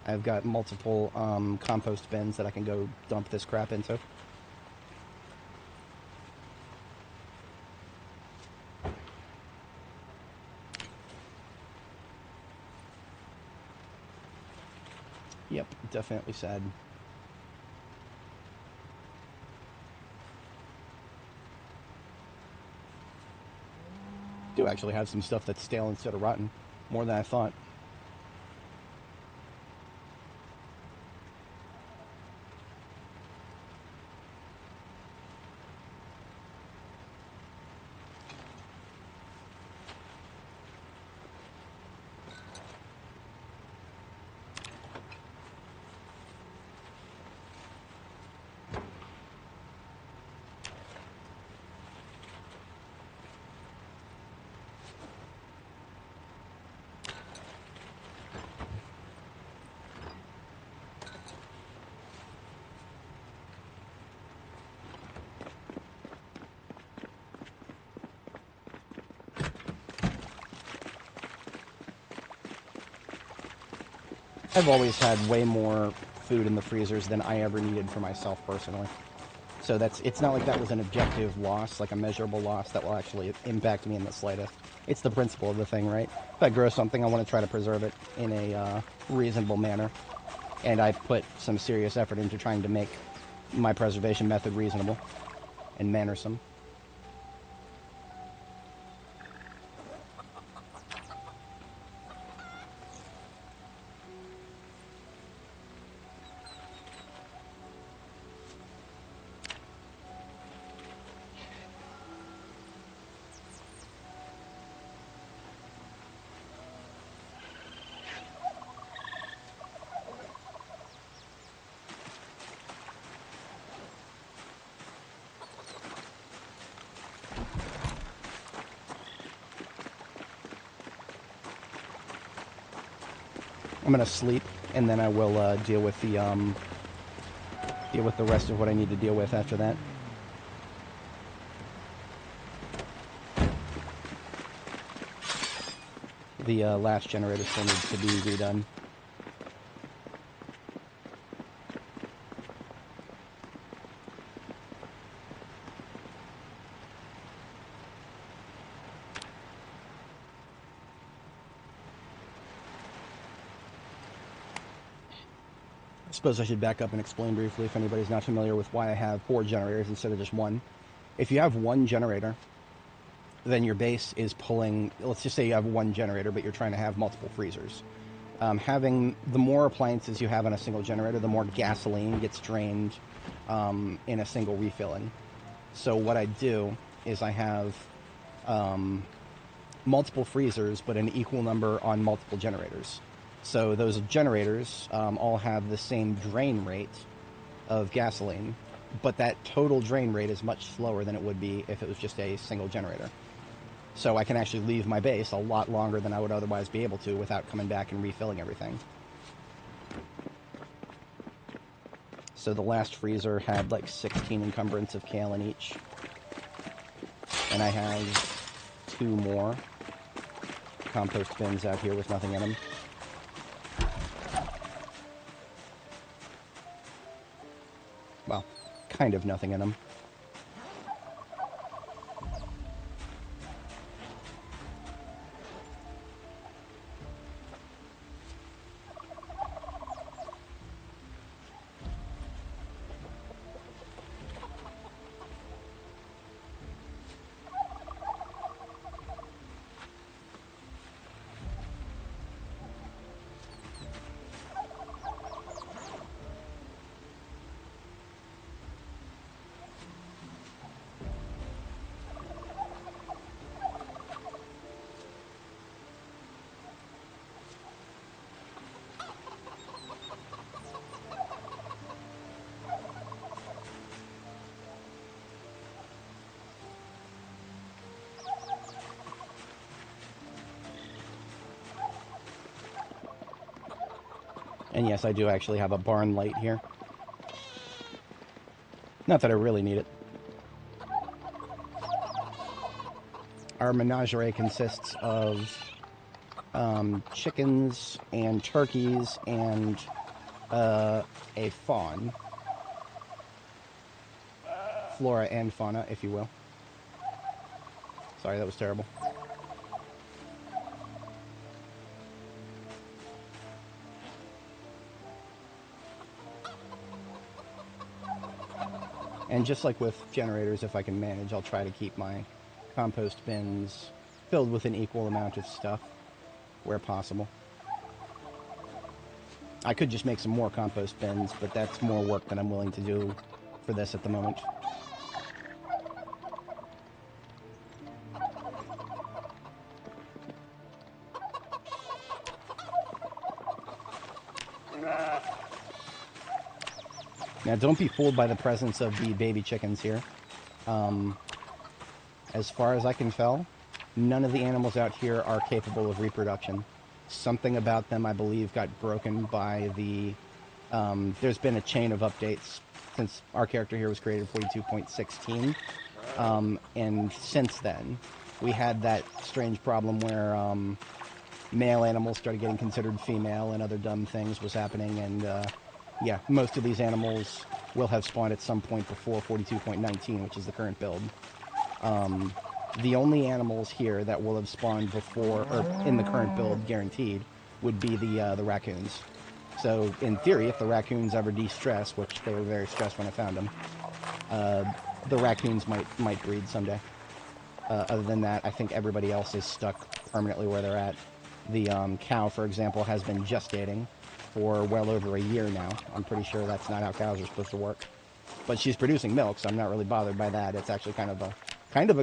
I've got multiple compost bins that I can go dump this crap into. Yep, definitely sad. Do actually have some stuff that's stale instead of rotten. More than I thought. I've always had way more food in the freezers than I ever needed for myself personally. So it's not like that was an objective loss, like a measurable loss that will actually impact me in the slightest. It's the principle of the thing, right? If I grow something, I want to try to preserve it in a reasonable manner. And I put some serious effort into trying to make my preservation method reasonable and mannersome. I'm gonna sleep, and then I will deal with the rest of what I need to deal with after that. The last generator still needs to be redone. I suppose I should back up and explain briefly if anybody's not familiar with why I have 4 generators instead of just 1. If you have 1 generator, then your base is pulling, let's just say you have 1 generator, but you're trying to have multiple freezers. Having the more appliances you have on a single generator, the more gasoline gets drained in a single refilling. So what I do is I have multiple freezers, but an equal number on multiple generators. So those generators all have the same drain rate of gasoline, but that total drain rate is much slower than it would be if it was just a single generator. So I can actually leave my base a lot longer than I would otherwise be able to without coming back and refilling everything. So the last freezer had like 16 encumbrance of kale in each. And I have 2 more compost bins out here with nothing in them. Well, kind of nothing in them. And yes, I do actually have a barn light here. Not that I really need it. Our menagerie consists of chickens and turkeys and a fawn. Flora and fauna, if you will. Sorry, that was terrible. And just like with generators, if I can manage, I'll try to keep my compost bins filled with an equal amount of stuff where possible. I could just make some more compost bins, but that's more work than I'm willing to do for this at the moment. Now, don't be fooled by the presence of the baby chickens here. As far as I can tell, none of the animals out here are capable of reproduction. Something about them, I believe, got broken by the... there's been a chain of updates since our character here was created in 42.16. And since then, we had that strange problem where male animals started getting considered female and other dumb things was happening, and yeah, most of these animals will have spawned at some point before 42.19, which is the current build. The only animals here that will have spawned before, or in the current build, guaranteed, would be the raccoons. So, in theory, if the raccoons ever de-stress, which they were very stressed when I found them, the raccoons might breed someday. Other than that, I think everybody else is stuck permanently where they're at. The cow, for example, has been gestating for well over a year now. I'm pretty sure that's not how cows are supposed to work. But she's producing milk, so I'm not really bothered by that. It's actually kind of a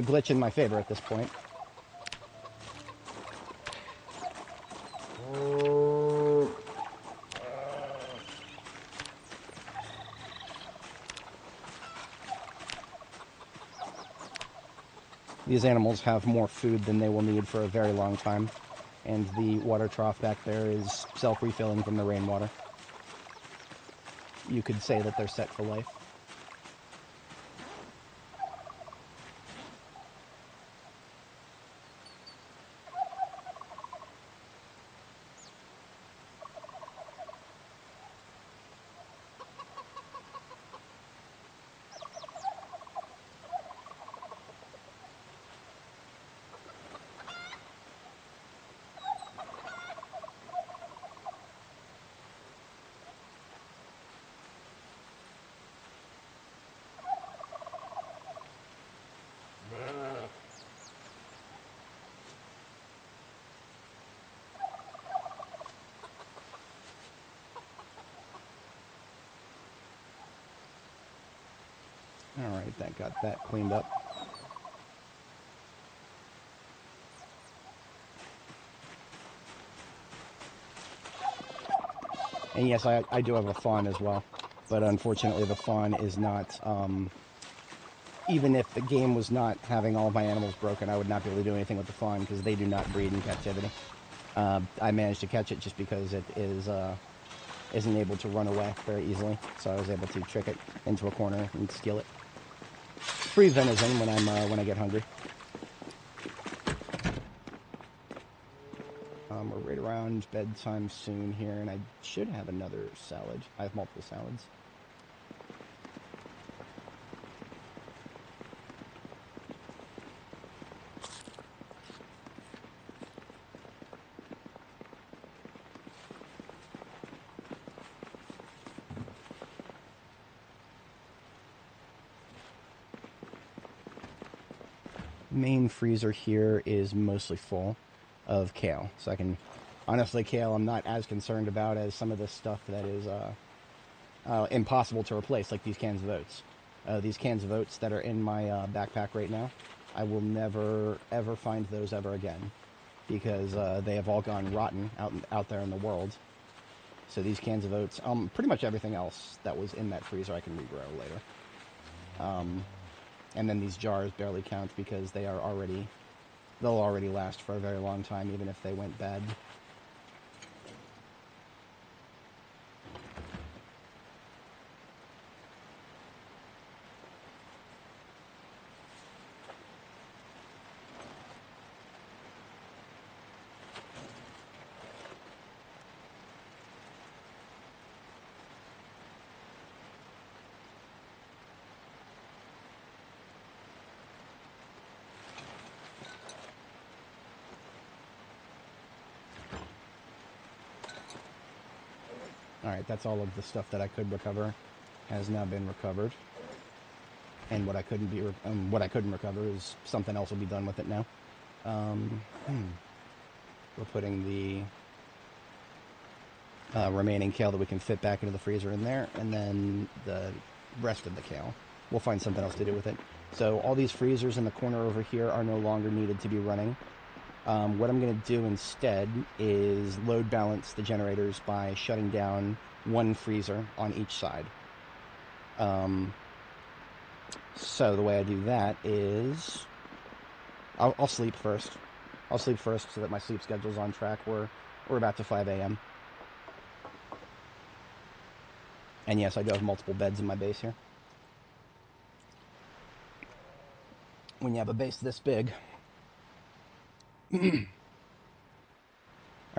glitch in my favor at this point. These animals have more food than they will need for a very long time, and the water trough back there is self-refilling from the rainwater. You could say that they're set for life. Alright, that got that cleaned up. And yes, I do have a fawn as well, but unfortunately the fawn is not, even if the game was not having all of my animals broken, I would not be able to do anything with the fawn because they do not breed in captivity. I managed to catch it just because it isn't able to run away very easily, so I was able to trick it into a corner and steal it. Free venison when I get hungry. We're right around bedtime soon here, and I should have another salad. I have multiple salads. Main freezer here is mostly full of kale, so I can, honestly, kale I'm not as concerned about as some of this stuff that is impossible to replace, like these cans of oats. These cans of oats that are in my backpack right now, I will never ever find those ever again because they have all gone rotten out there in the world. So these cans of oats, pretty much everything else that was in that freezer I can regrow later. And then these jars barely count because they'll already last for a very long time, even if they went bad. Alright, that's all of the stuff that I could recover has now been recovered. And what I couldn't recover is something else will be done with it now. We're putting the remaining kale that we can fit back into the freezer in there, and then the rest of the kale. We'll find something else to do with it. So all these freezers in the corner over here are no longer needed to be running. What I'm going to do instead is load balance the generators by shutting down one freezer on each side. So the way I do that is I'll sleep first. I'll sleep first so that my sleep schedule's on track. We're about to 5 a.m. And yes, I do have multiple beds in my base here. When you have a base this big,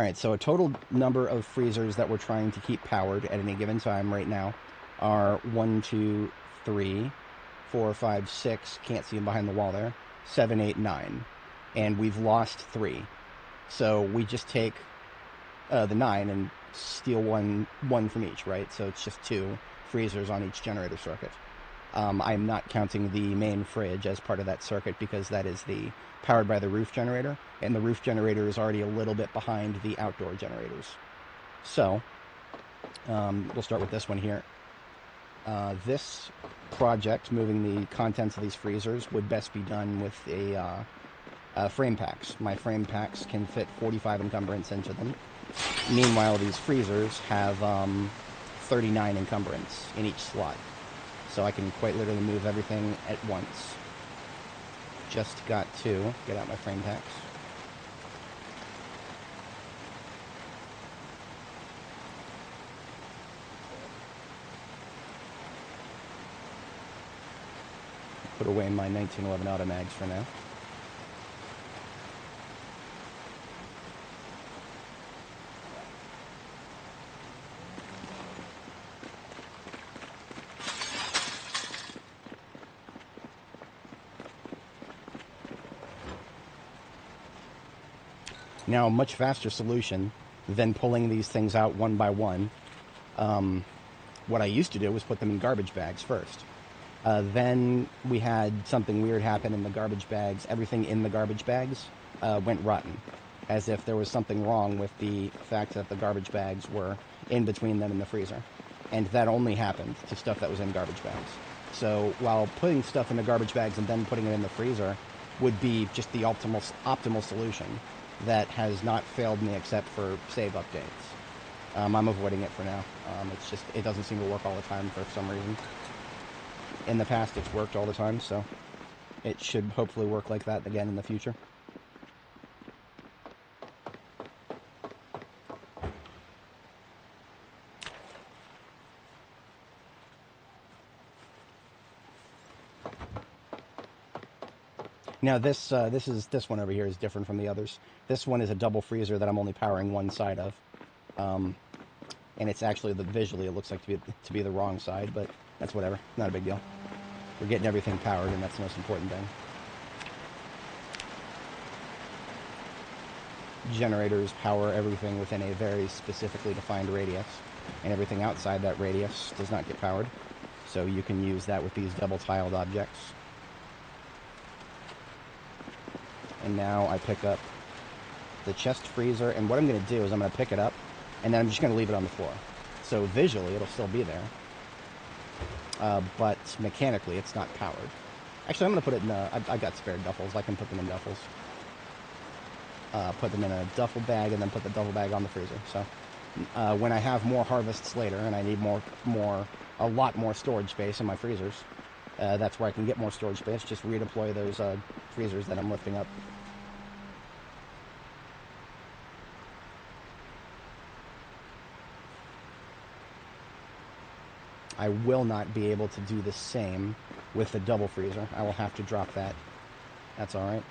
Alright, so a total number of freezers that we're trying to keep powered at any given time right now are 1, 2, 3, 4, 5, 6, can't see them behind the wall there, 7, 8, 9. And we've lost 3. So we just take the 9 and steal one from each, right? So it's just 2 freezers on each generator circuit. I'm not counting the main fridge as part of that circuit because that is the powered by the roof generator, and the roof generator is already a little bit behind the outdoor generators. So we'll start with this one here. This project, moving the contents of these freezers, would best be done with a frame packs. My frame packs can fit 45 encumbrance into them. Meanwhile, these freezers have 39 encumbrance in each slot. So I can quite literally move everything at once. Just got to get out my frame packs. Put away my 1911 automags for now. Now, a much faster solution than pulling these things out one by one. What I used to do was put them in garbage bags first. Then we had something weird happen in the garbage bags. Everything in the garbage bags went rotten, as if there was something wrong with the fact that the garbage bags were in between them and the freezer. And that only happened to stuff that was in garbage bags. So while putting stuff in the garbage bags and then putting it in the freezer would be just the optimal solution, that has not failed me except for save updates. I'm avoiding it for now. It doesn't seem to work all the time for some reason. In the past, it's worked all the time, so it should hopefully work like that again in the future. Now this one over here is different from the others. This one is a double freezer that I'm only powering one side of, and it's actually visually it looks like to be the wrong side, but that's whatever. Not a big deal. We're getting everything powered, and that's the most important thing. Generators power everything within a very specifically defined radius, and everything outside that radius does not get powered. So you can use that with these double-tiled objects. And now I pick up the chest freezer, and what I'm going to do is I'm going to pick it up, and then I'm just going to leave it on the floor. So visually, it'll still be there, but mechanically, it's not powered. Actually, I'm going to put it in I got spare duffels. I can put them in duffels. Put them in a duffel bag, and then put the duffel bag on the freezer. So when I have more harvests later, and I need a lot more storage space in my freezers, that's where I can get more storage space. Just redeploy those freezers that I'm lifting up. I will not be able to do the same with the double freezer. I will have to drop that. That's all right.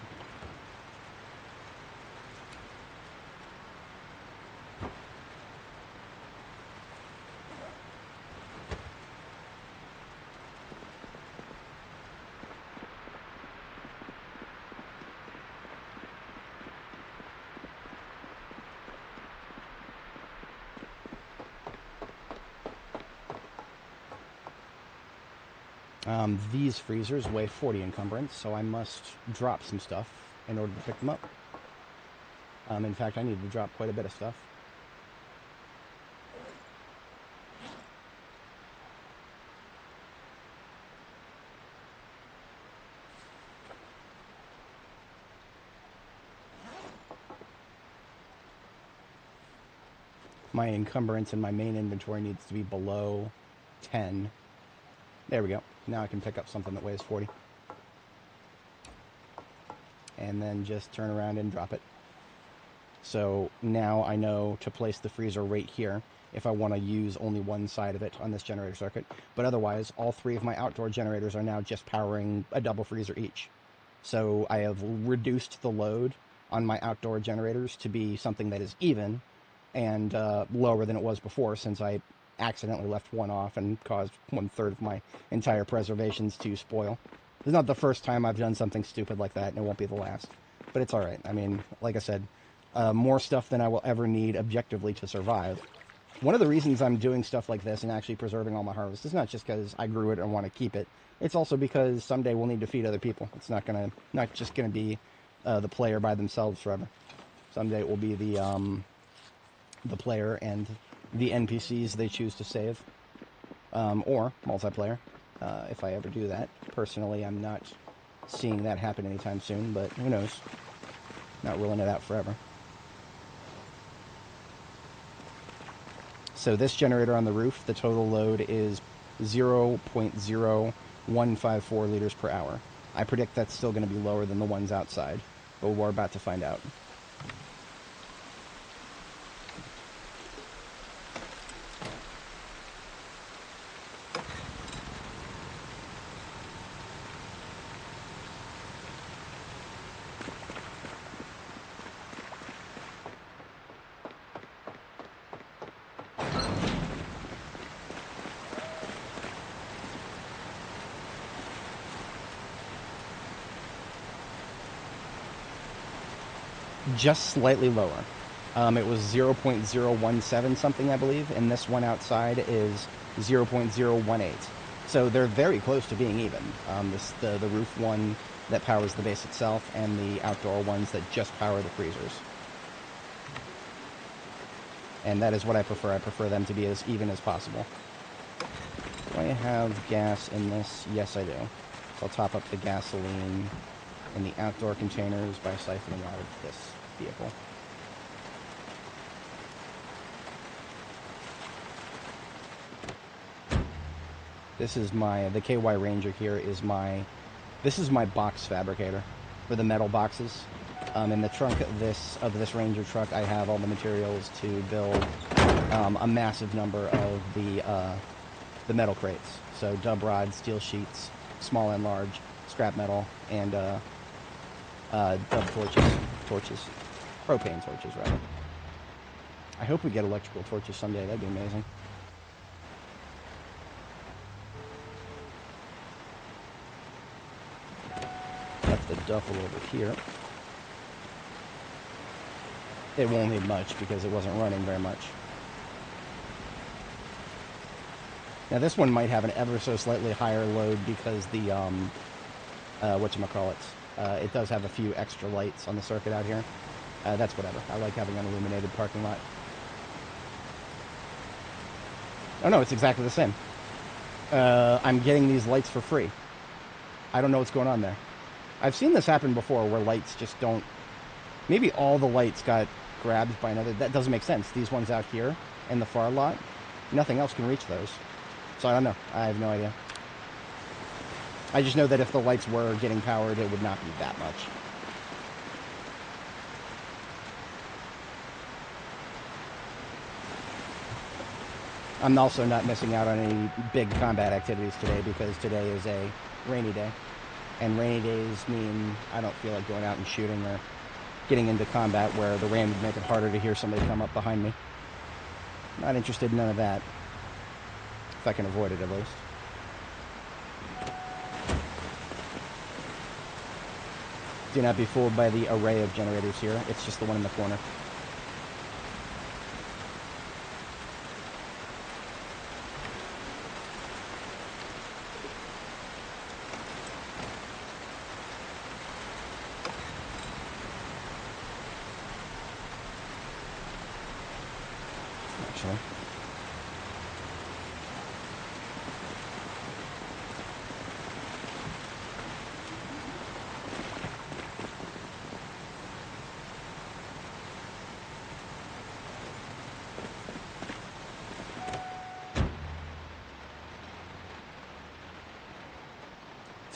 These freezers weigh 40 encumbrance, so I must drop some stuff in order to pick them up. In fact, I need to drop quite a bit of stuff. My encumbrance in my main inventory needs to be below 10. There we go. Now I can pick up something that weighs 40. And then just turn around and drop it. So now I know to place the freezer right here if I want to use only one side of it on this generator circuit. But otherwise, all 3 of my outdoor generators are now just powering a double freezer each. So I have reduced the load on my outdoor generators to be something that is even and lower than it was before, since I accidentally left one off and caused 1/3 of my entire preservations to spoil. It's not the first time I've done something stupid like that, and it won't be the last. But it's alright. I mean, like I said, more stuff than I will ever need objectively to survive. One of the reasons I'm doing stuff like this and actually preserving all my harvest is not just because I grew it and want to keep it. It's also because someday we'll need to feed other people. It's not just gonna be the player by themselves forever. Someday it will be the player and the NPCs they choose to save, or multiplayer, if I ever do that. Personally, I'm not seeing that happen anytime soon, but who knows? Not ruling it out forever. So this generator on the roof, the total load is 0.0154 liters per hour. I predict that's still going to be lower than the ones outside, but we're about to find out. Just slightly lower. It was 0.017 something, I believe, and this one outside is 0.018. So they're very close to being even. The roof one that powers the base itself, and the outdoor ones that just power the freezers. And that is what I prefer. I prefer them to be as even as possible. Do I have gas in this? Yes, I do. So I'll top up the gasoline in the outdoor containers by siphoning out of this vehicle. This is the KY Ranger here is this is my box fabricator for the metal boxes. In the trunk of this Ranger truck, I have all the materials to build a massive number of the metal crates. So dub rods, steel sheets, small and large, scrap metal, and dub torches, propane torches rather. I hope we get electrical torches someday. That'd be amazing. Left the duff a little bit here. It won't need much because it wasn't running very much. Now this one might have an ever so slightly higher load because the whatchamacallit, it does have a few extra lights on the circuit out here. That's whatever. I like having an illuminated parking lot. Oh no, it's exactly the same. I'm getting these lights for free. I don't know what's going on there. I've seen this happen before where lights just don't... Maybe all the lights got grabbed by another... That doesn't make sense. These ones out here in the far lot, nothing else can reach those. So I don't know. I have no idea. I just know that if the lights were getting powered, it would not be that much. I'm also not missing out on any big combat activities today because today is a rainy day. And rainy days mean I don't feel like going out and shooting or getting into combat where the rain would make it harder to hear somebody come up behind me. Not interested in none of that. If I can avoid it, at least. Do not be fooled by the array of generators here. It's just the one in the corner. Actually.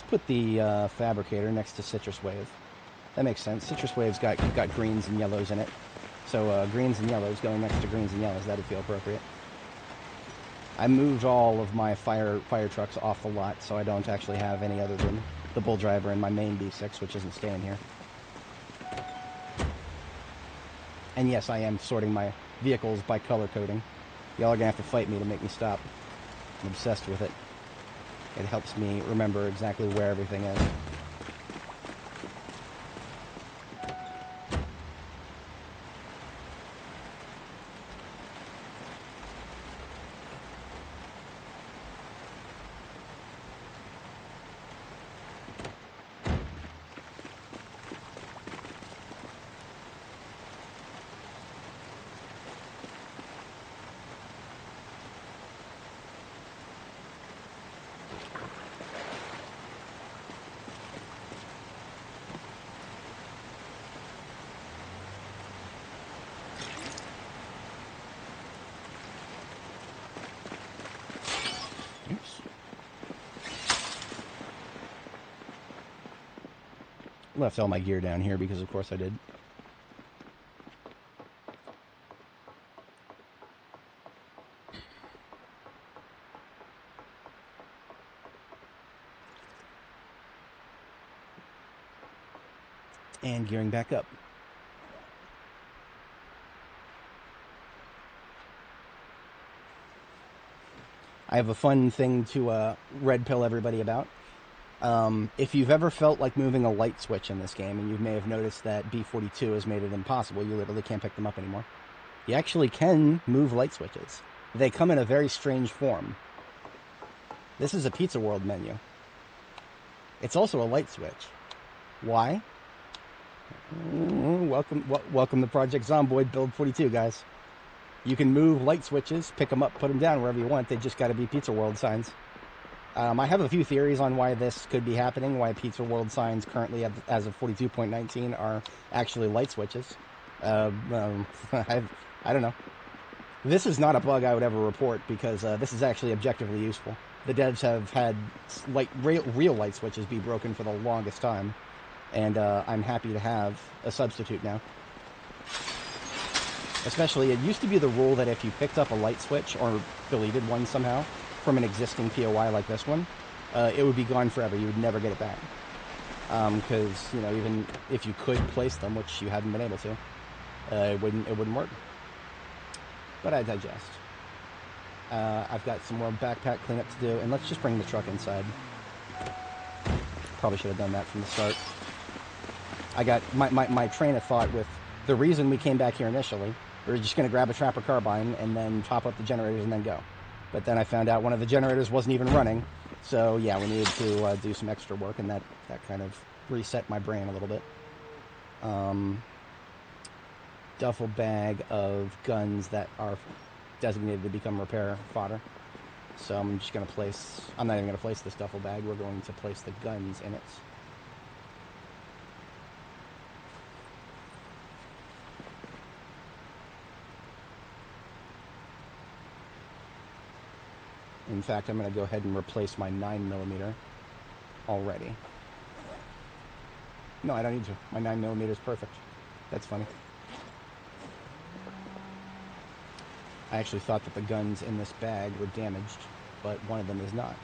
Put the fabricator next to Citrus Wave. That makes sense. Citrus Wave's got greens and yellows in it. So greens and yellows going next to greens and yellows, that'd feel appropriate. I moved all of my fire trucks off the lot, so I don't actually have any other than the bull driver and my main B6, which isn't staying here. And yes, I am sorting my vehicles by color coding. Y'all are gonna have to fight me to make me stop. I'm obsessed with it. It helps me remember exactly where everything is. Left all my gear down here because of course I did. And gearing back up. I have a fun thing to red pill everybody about. If you've ever felt like moving a light switch in this game, and you may have noticed that B42 has made it impossible, you literally can't pick them up anymore. You actually can move light switches. They come in a very strange form. This is a Pizza World menu. It's also a light switch. Why? Welcome to Project Zomboid B42, guys. You can move light switches, pick them up, put them down wherever you want. They just got to be Pizza World signs. I have a few theories on why this could be happening, why Pizza World signs currently, as of 42.19, are actually light switches. I don't know. This is not a bug I would ever report, because this is actually objectively useful. The devs have had real light switches be broken for the longest time, and I'm happy to have a substitute now. Especially, it used to be the rule that if you picked up a light switch, or deleted one somehow, from an existing POI like this one, it would be gone forever. You would never get it back. Because, you know, even if you could place them, which you haven't been able to, it wouldn't work. But I digest. I've got some more backpack cleanup to do, and let's just bring the truck inside. Probably should have done that from the start. I got my train of thought with the reason we came back here initially. We were just going to grab a trapper carbine and then top up the generators and then go. But then I found out one of the generators wasn't even running. So yeah, we needed to do some extra work, and that kind of reset my brain a little bit. Duffel bag of guns that are designated to become repair fodder. So I'm just going to place... I'm not even going to place this duffel bag. We're going to place the guns in it. In fact, I'm going to go ahead and replace my 9mm already. No, I don't need to. My 9mm is perfect. That's funny. I actually thought that the guns in this bag were damaged, but one of them is not.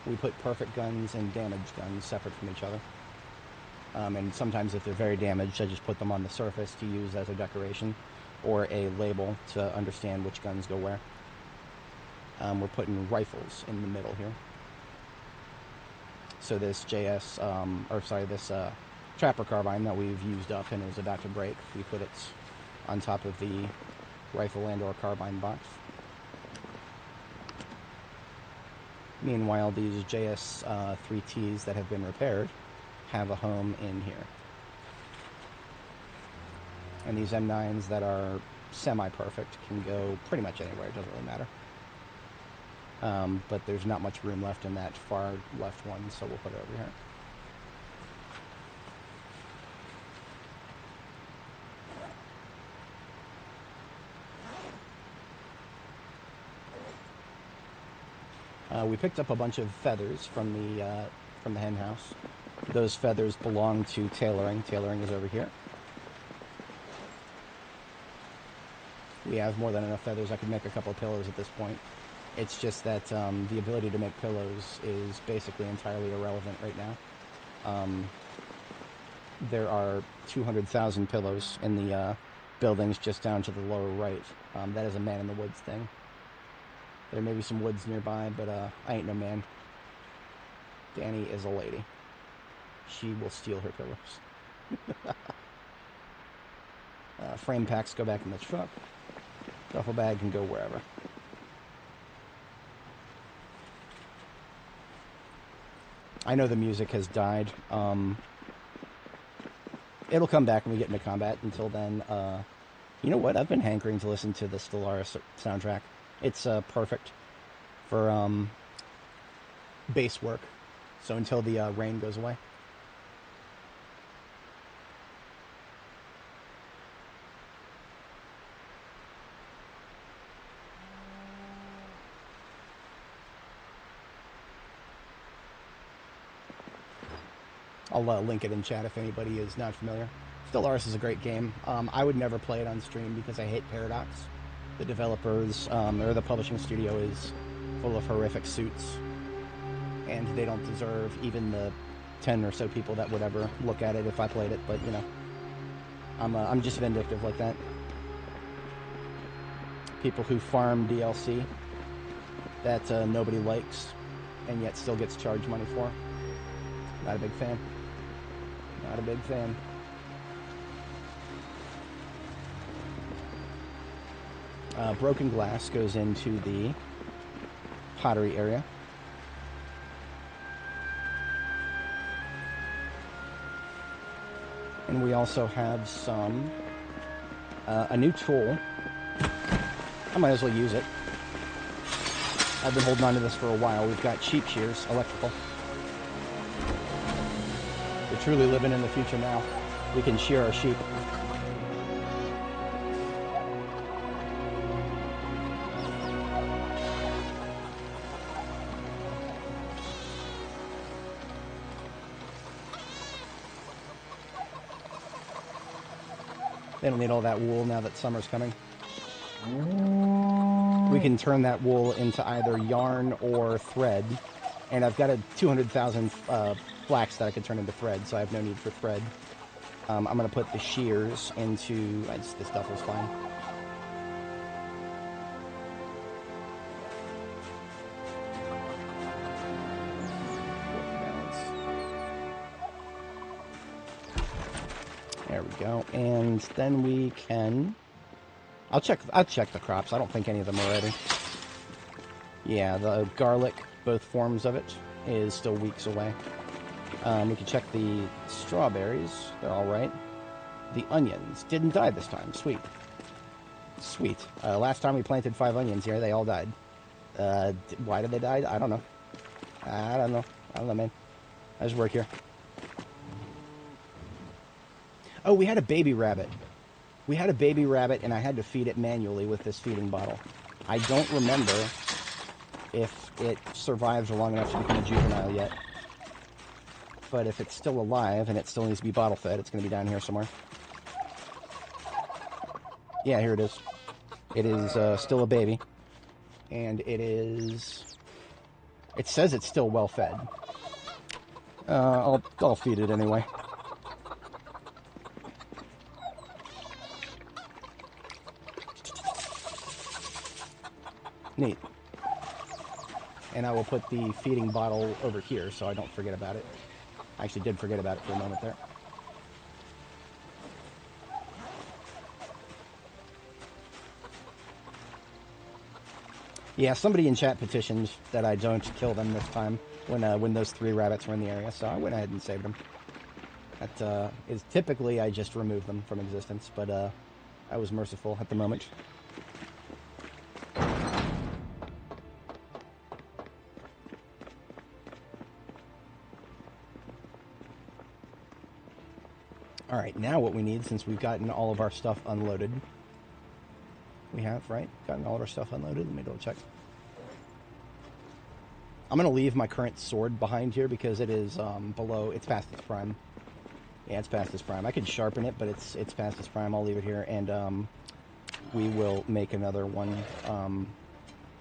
We put perfect guns and damaged guns separate from each other. And sometimes if they're very damaged, I just put them on the surface to use as a decoration or a label to understand which guns go where. We're putting rifles in the middle here. So this this trapper carbine that we've used up and is about to break, we put it on top of the rifle and or carbine box. Meanwhile, these JS 3Ts that have been repaired have a home in here. And these M9s that are semi-perfect can go pretty much anywhere, it doesn't really matter. But there's not much room left in that far left one, so we'll put it over here. We picked up a bunch of feathers from the hen house. Those feathers belong to tailoring. Tailoring is over here. We have more than enough feathers. I could make a couple of pillows at this point. It's just that the ability to make pillows is basically entirely irrelevant right now. there are 200,000 pillows in the buildings just down to the lower right. That is a man in the woods thing. There may be some woods nearby, but I ain't no man. Dani is a lady. She will steal her pillows. Frame packs go back in the truck. Duffel bag can go wherever. I know the music has died. It'll come back when we get into combat. Until then, you know what? I've been hankering to listen to the Stellaris soundtrack. It's perfect for bass work. So until the rain goes away. I'll link it in chat if anybody is not familiar. Stellaris is a great game. I would never play it on stream because I hate Paradox. The developers, or the publishing studio is full of horrific suits. And they don't deserve even the 10 or so people that would ever look at it if I played it. But, you know, I'm just vindictive like that. People who farm DLC that nobody likes and yet still gets charged money for. Not a big fan. Not a big fan. Broken glass goes into the pottery area. And we also have some, a new tool. I might as well use it. I've been holding on to this for a while. We've got sheep shears, electrical. We're truly living in the future now. We can shear our sheep. They don't need all that wool now that summer's coming. We can turn that wool into either yarn or thread. And I've got a 200,000 flax that I could turn into thread, so I have no need for thread. I'm going to put the shears into... this duffel's fine. There we go. And then we can... I'll check the crops. I don't think any of them are ready. Yeah, the garlic, both forms of it, is still weeks away. We can check the strawberries. They're all right. The onions didn't die this time. Sweet. Sweet. Last time we planted 5 onions here, they all died. Why did they die? I don't know. I don't know, man. I just work here. Oh, we had a baby rabbit. We had a baby rabbit, and I had to feed it manually with this feeding bottle. I don't remember if it survived long enough to become a juvenile yet. But if it's still alive, and it still needs to be bottle fed, it's going to be down here somewhere. Yeah, here it is. It is still a baby. And it is... It says it's still well fed. I'll feed it anyway. Neat. And I will put the feeding bottle over here so I don't forget about it. I actually did forget about it for a moment there. Yeah, somebody in chat petitioned that I don't kill them this time when those 3 rabbits were in the area, so I went ahead and saved them. That is typically I just remove them from existence, but I was merciful at the moment. Alright, now what we need, since we've gotten all of our stuff unloaded... We have, right? Gotten all of our stuff unloaded? Let me double check. I'm going to leave my current sword behind here because it is below... It's past its prime. Yeah, it's past its prime. I could sharpen it, but it's past its prime. I'll leave it here, and we will make another one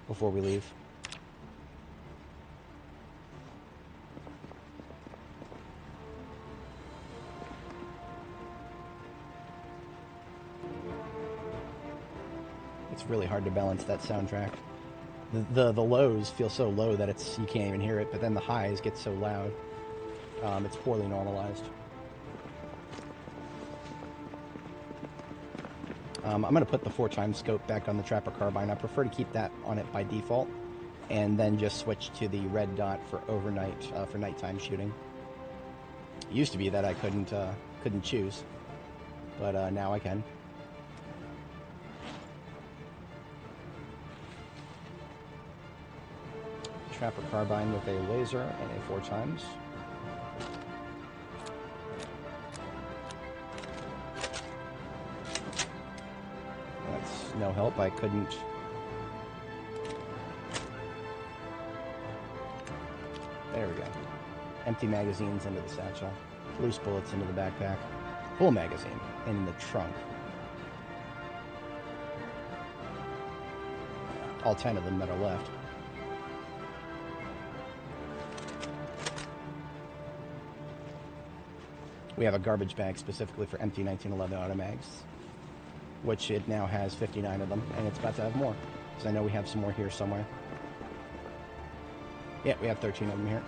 before we leave. It's really hard to balance that soundtrack. The lows feel so low that you can't even hear it, but then the highs get so loud. It's poorly normalized. I'm going to put the 4x scope back on the Trapper Carbine. I prefer to keep that on it by default, and then just switch to the red dot for overnight, for nighttime shooting. It used to be that I couldn't choose, but now I can. Trapper Carbine with a laser and a 4x. That's no help. I couldn't. There we go. Empty magazines into the satchel. Loose bullets into the backpack. Full magazine in the trunk. All 10 of them that are left. We have a garbage bag specifically for empty 1911 automags, which it now has 59 of them, and it's about to have more, because I know we have some more here somewhere. Yeah, we have 13 of them here.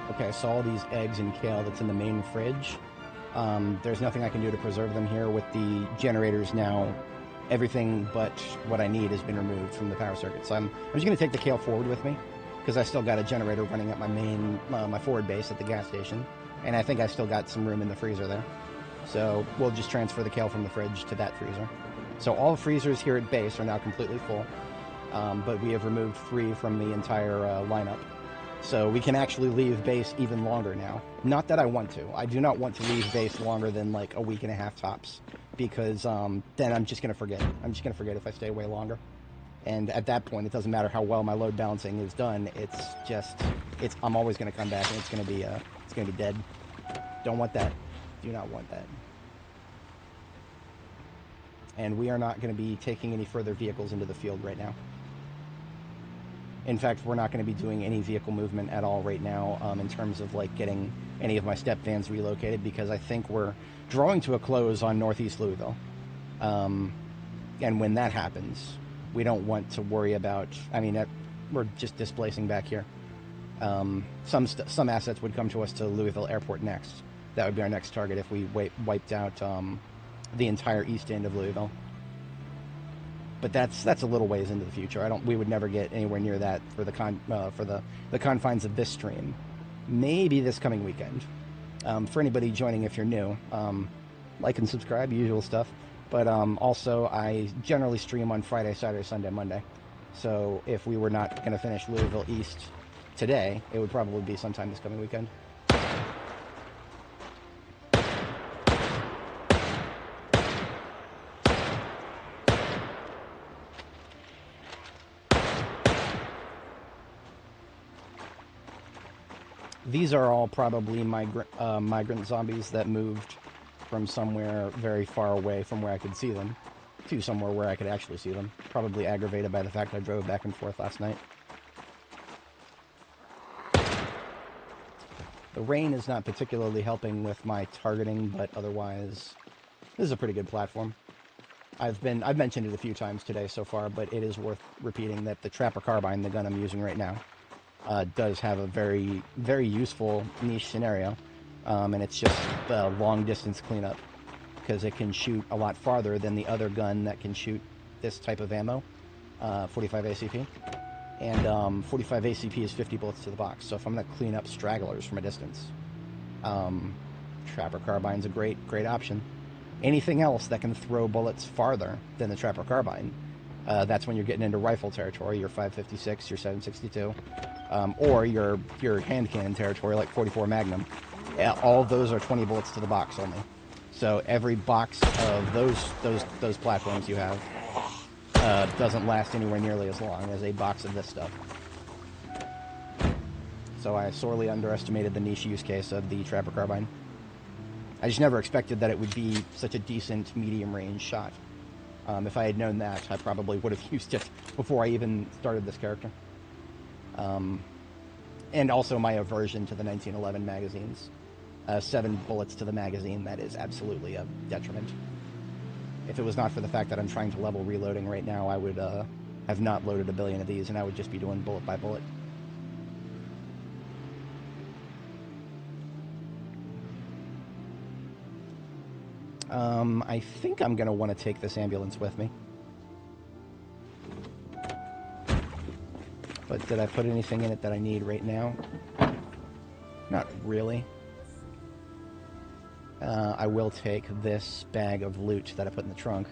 Okay, so all these eggs and kale that's in the main fridge, there's nothing I can do to preserve them here with the generators now. Everything but what I need has been removed from the power circuit. So I'm just going to take the kale forward with me, because I still got a generator running at my main, my forward base at the gas station. And I think I still got some room in the freezer there. So we'll just transfer the kale from the fridge to that freezer. So all the freezers here at base are now completely full, but we have removed 3 from the entire lineup. So we can actually leave base even longer now. Not that I want to. I do not want to leave base longer than like a week and a half tops, because then I'm just going to forget. I'm just going to forget if I stay way longer. And at that point, it doesn't matter how well my load balancing is done. I'm always going to come back, and it's going to be dead. Don't want that. Do not want that. And we are not going to be taking any further vehicles into the field right now. In fact, we're not going to be doing any vehicle movement at all right now, in terms of like getting any of my step vans relocated, because I think we're drawing to a close on Northeast Louisville. And when that happens, we don't want to worry about, we're just displacing back here. Some assets would come to us to Louisville Airport next. That would be our next target if we wiped out the entire east end of Louisville. But that's a little ways into the future. We would never get anywhere near that for the confines of this stream. Maybe this coming weekend. For anybody joining, if you're new, like and subscribe, usual stuff. But also, I generally stream on Friday, Saturday, Sunday, Monday. So if we were not going to finish Louisville East today, it would probably be sometime this coming weekend. These are all probably migrant zombies that moved from somewhere very far away from where I could see them to somewhere where I could actually see them. Probably aggravated by the fact I drove back and forth last night. The rain is not particularly helping with my targeting, but otherwise, this is a pretty good platform. I've mentioned it a few times today so far, but it is worth repeating that the Trapper Carbine, the gun I'm using right now, does have a very, very useful niche scenario, and it's just the long-distance cleanup, because it can shoot a lot farther than the other gun that can shoot this type of ammo, 45 ACP, and 45 ACP is 50 bullets to the box, so if I'm going to clean up stragglers from a distance, Trapper Carbine's a great option. Anything else that can throw bullets farther than the Trapper Carbine, that's when you're getting into rifle territory, your 5.56, your 7.62, or your hand cannon territory like 44 Magnum. Yeah, all of those are 20 bullets to the box only. So every box of those platforms you have doesn't last anywhere nearly as long as a box of this stuff. So I sorely underestimated the niche use case of the Trapper Carbine. I just never expected that it would be such a decent medium-range shot. If I had known that, I probably would have used it before I even started this character. And also my aversion to the 1911 magazines. 7 bullets to the magazine, that is absolutely a detriment. If it was not for the fact that I'm trying to level reloading right now, I would have not loaded a billion of these, and I would just be doing bullet by bullet. I think I'm going to want to take this ambulance with me. But did I put anything in it that I need right now? Not really. I will take this bag of loot that I put in the trunk.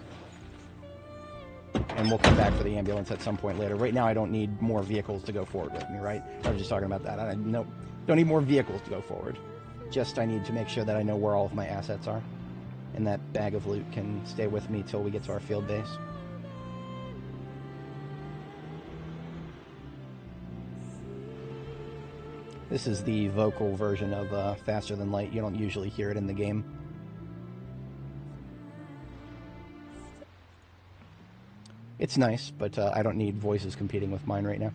And we'll come back for the ambulance at some point later. Right now I don't need more vehicles to go forward with me, right? I was just talking about that. Don't need more vehicles to go forward. Just I need to make sure that I know where all of my assets are. And that bag of loot can stay with me till we get to our field base. This is the vocal version of Faster Than Light. You don't usually hear it in the game. It's nice, but I don't need voices competing with mine right now.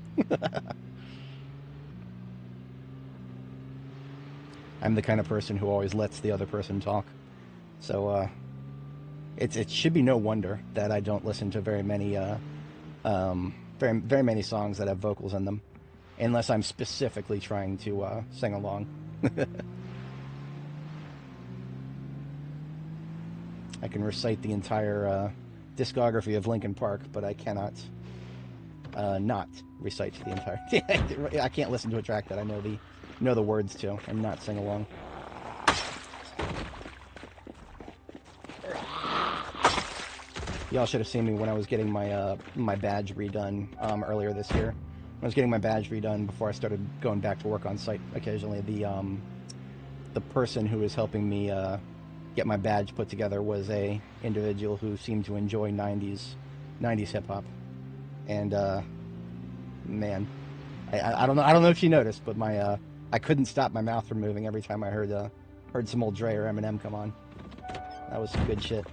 I'm the kind of person who always lets the other person talk. So it should be no wonder that I don't listen to very many very many songs that have vocals in them, unless I'm specifically trying to sing along. I can recite the entire discography of Linkin Park, but I cannot not recite the entire. I can't listen to a track that I know the words to and not sing along. Y'all should have seen me when I was getting my my badge redone earlier this year. When I was getting my badge redone before I started going back to work on site occasionally. The person who was helping me get my badge put together was a individual who seemed to enjoy 90s hip hop, and man, I don't know if you noticed, but my I couldn't stop my mouth from moving every time I heard some old Dre or Eminem come on. That was some good shit.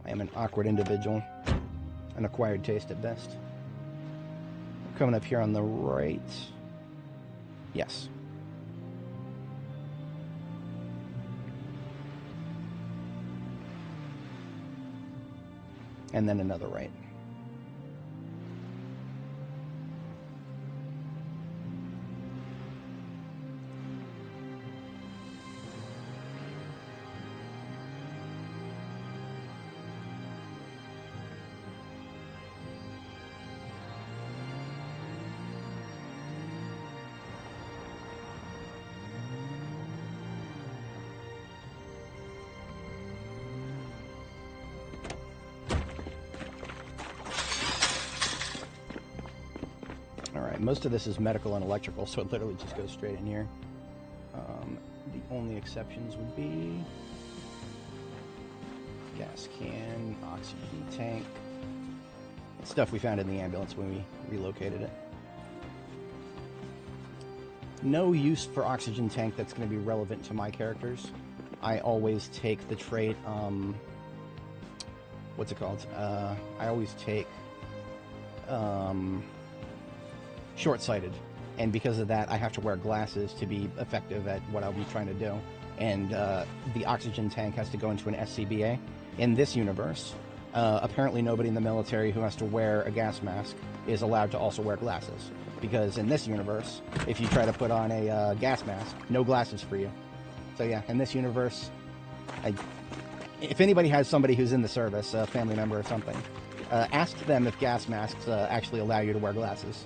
I am an awkward individual, an acquired taste at best. Coming up here on the right. Yes. And then another right. Most of this is medical and electrical, so it literally just goes straight in here. The only exceptions would be gas can, oxygen tank, stuff we found in the ambulance when we relocated it. No use for oxygen tank that's going to be relevant to my characters. I always take the trait, what's it called? I always take short-sighted, and because of that I have to wear glasses to be effective at what I'll be trying to do, and the oxygen tank has to go into an SCBA. In this universe, apparently nobody in the military who has to wear a gas mask is allowed to also wear glasses, because in this universe, if you try to put on a gas mask, no glasses for you. So yeah, in this universe, if anybody has somebody who's in the service, a family member or something, ask them if gas masks actually allow you to wear glasses.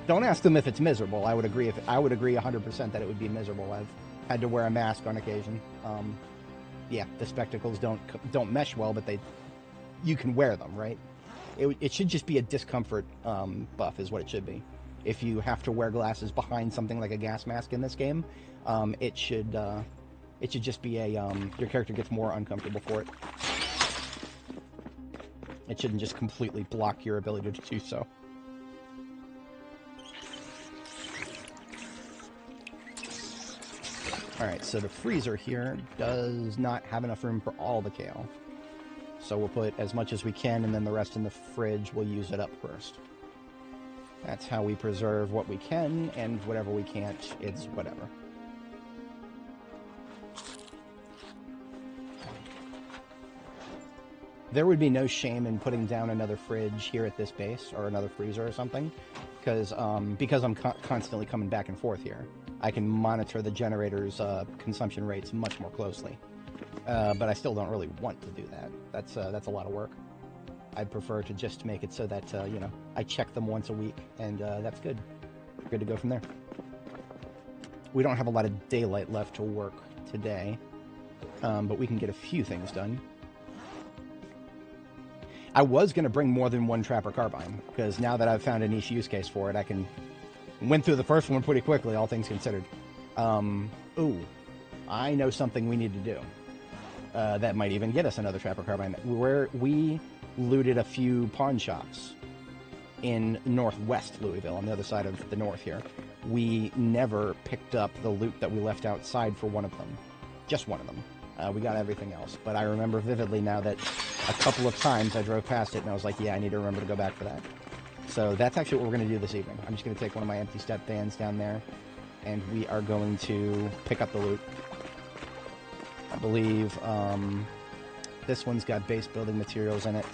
Don't ask them if it's miserable. I would agree 100% that it would be miserable. I've had to wear a mask on occasion. Yeah, the spectacles don't mesh well, but you can wear them, right? It should just be a discomfort buff is what it should be. If you have to wear glasses behind something like a gas mask in this game, it should just be a your character gets more uncomfortable for it. It shouldn't just completely block your ability to do so. Alright, so the freezer here does not have enough room for all the kale. So we'll put as much as we can, and then the rest in the fridge, we'll use it up first. That's how we preserve what we can, and whatever we can't, it's whatever. There would be no shame in putting down another fridge here at this base, or another freezer or something, because I'm constantly coming back and forth here. I can monitor the generator's consumption rates much more closely. But I still don't really want to do that. That's a lot of work. I'd prefer to just make it so that, you know, I check them once a week, and that's good. We're good to go from there. We don't have a lot of daylight left to work today, but we can get a few things done. I was going to bring more than one trapper carbine, because now that I've found a niche use case for it, I can... Went through the first one pretty quickly, all things considered. Ooh, I know something we need to do. That might even get us another trapper carbine. We looted a few pawn shops in northwest Louisville, on the other side of the north here. We never picked up the loot that we left outside for one of them. Just one of them. We got everything else. But I remember vividly now that a couple of times I drove past it and I was like, yeah, I need to remember to go back for that. So that's actually what we're going to do this evening. I'm just going to take one of my empty step vans down there, and we are going to pick up the loot. I believe this one's got base building materials in it.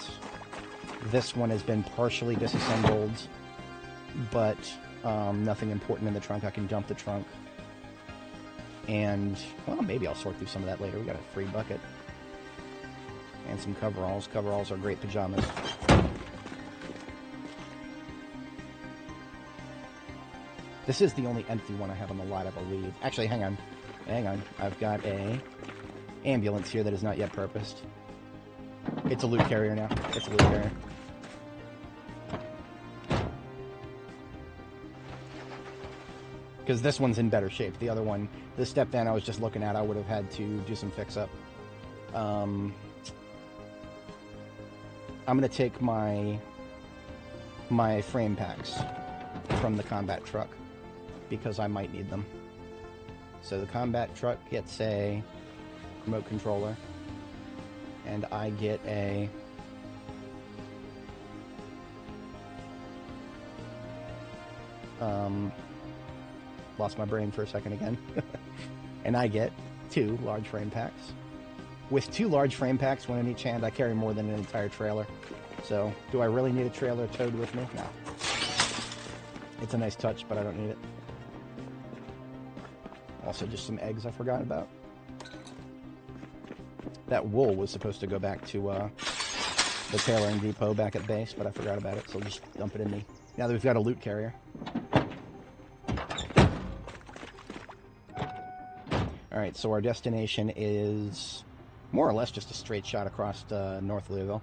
This one has been partially disassembled, but nothing important in the trunk. I can dump the trunk. And, well, maybe I'll sort through some of that later. We got a free bucket. And some coveralls. Coveralls are great pajamas. This is the only empty one I have on the lot, I believe. Actually, hang on. Hang on. I've got a ambulance here that is not yet purposed. It's a loot carrier now. It's a loot carrier. Because this one's in better shape. The other one, the step van I was just looking at, I would have had to do some fix-up. I'm going to take my frame packs from the combat truck, because I might need them. So the combat truck gets a remote controller, and I get a lost my brain for a second again. And I get 2 large frame packs. With 2 large frame packs, one in each hand, I carry more than an entire trailer. So, do I really need a trailer towed with me? No. It's a nice touch, but I don't need it. Also, just some eggs I forgot about. That wool was supposed to go back to the tailoring depot back at base, but I forgot about it, so I'll just dump it in me. Now that we've got a loot carrier. Alright, so our destination is more or less just a straight shot across North Louisville.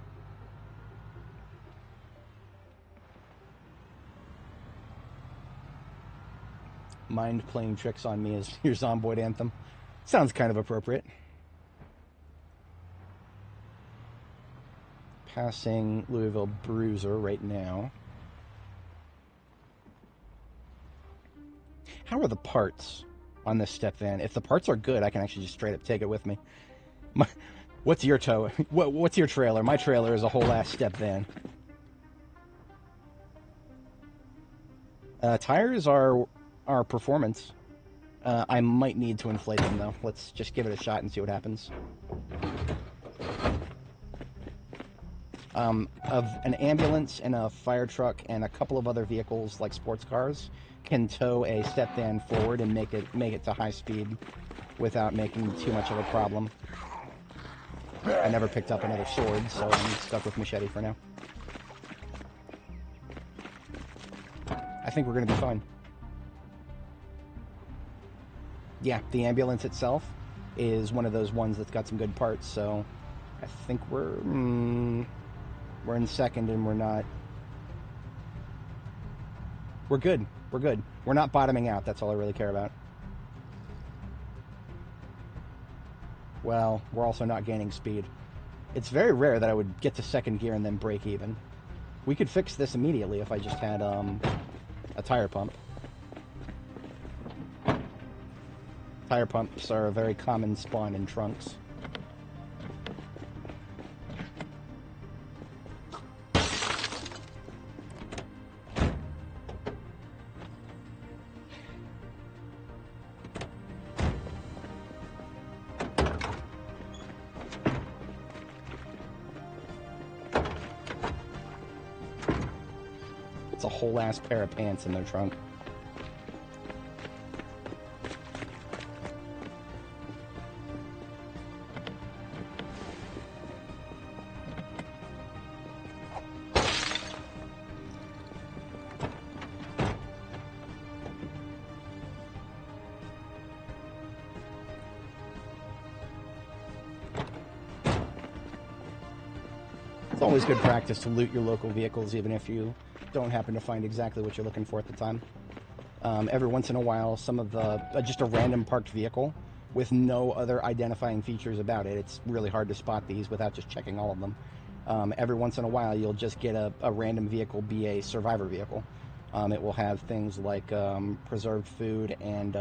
Mind playing tricks on me is your Zomboid anthem. Sounds kind of appropriate. Passing Louisville Bruiser right now. How are the parts on this step van? If the parts are good, I can actually just straight up take it with me. What's your tow? What's your trailer? My trailer is a whole ass step van. Tires are performance. I might need to inflate them though. Let's just give it a shot and see what happens. Of an ambulance and a fire truck and a couple of other vehicles like sports cars can tow a step van forward and make it to high speed without making too much of a problem. I never picked up another sword, so I'm stuck with machete for now. I think we're going to be fine. Yeah, the ambulance itself is one of those ones that's got some good parts, so I think we're... We're in second and we're not... We're good. We're good. We're not bottoming out. That's all I really care about. Well, we're also not gaining speed. It's very rare that I would get to second gear and then break even. We could fix this immediately if I just had a tire pump. Tire pumps are a very common spawn in trunks. It's a whole ass pair of pants in their trunk. It's always good practice to loot your local vehicles, even if you don't happen to find exactly what you're looking for at the time. Every once in a while, some of the just a random parked vehicle with no other identifying features about it. It's really hard to spot these without just checking all of them. Every once in a while, you'll just get a random vehicle be a survivor vehicle. It will have things like preserved food and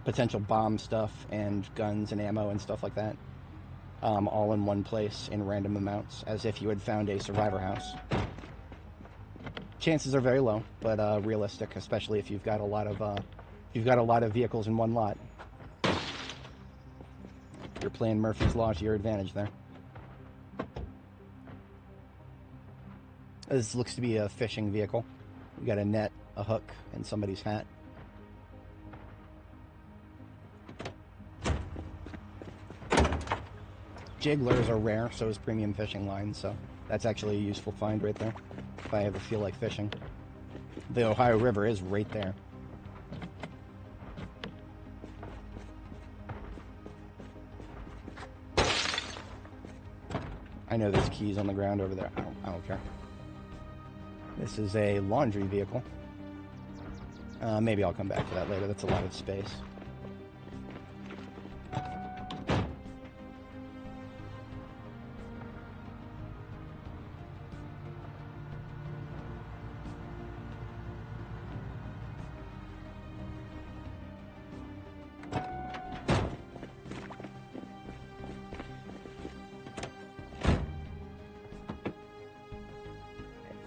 potential bomb stuff and guns and ammo and stuff like that. All in one place in random amounts, as if you had found a survivor house. Chances are very low, but realistic, especially if you've got a lot of vehicles in one lot. You're playing Murphy's Law to your advantage there. This looks to be a fishing vehicle. We got a net, a hook, and somebody's hat. Jigglers are rare, so is premium fishing lines, so that's actually a useful find right there, if I ever feel like fishing. The Ohio River is right there. I know there's keys on the ground over there. I don't care. This is a laundry vehicle. Maybe I'll come back to that later. That's a lot of space.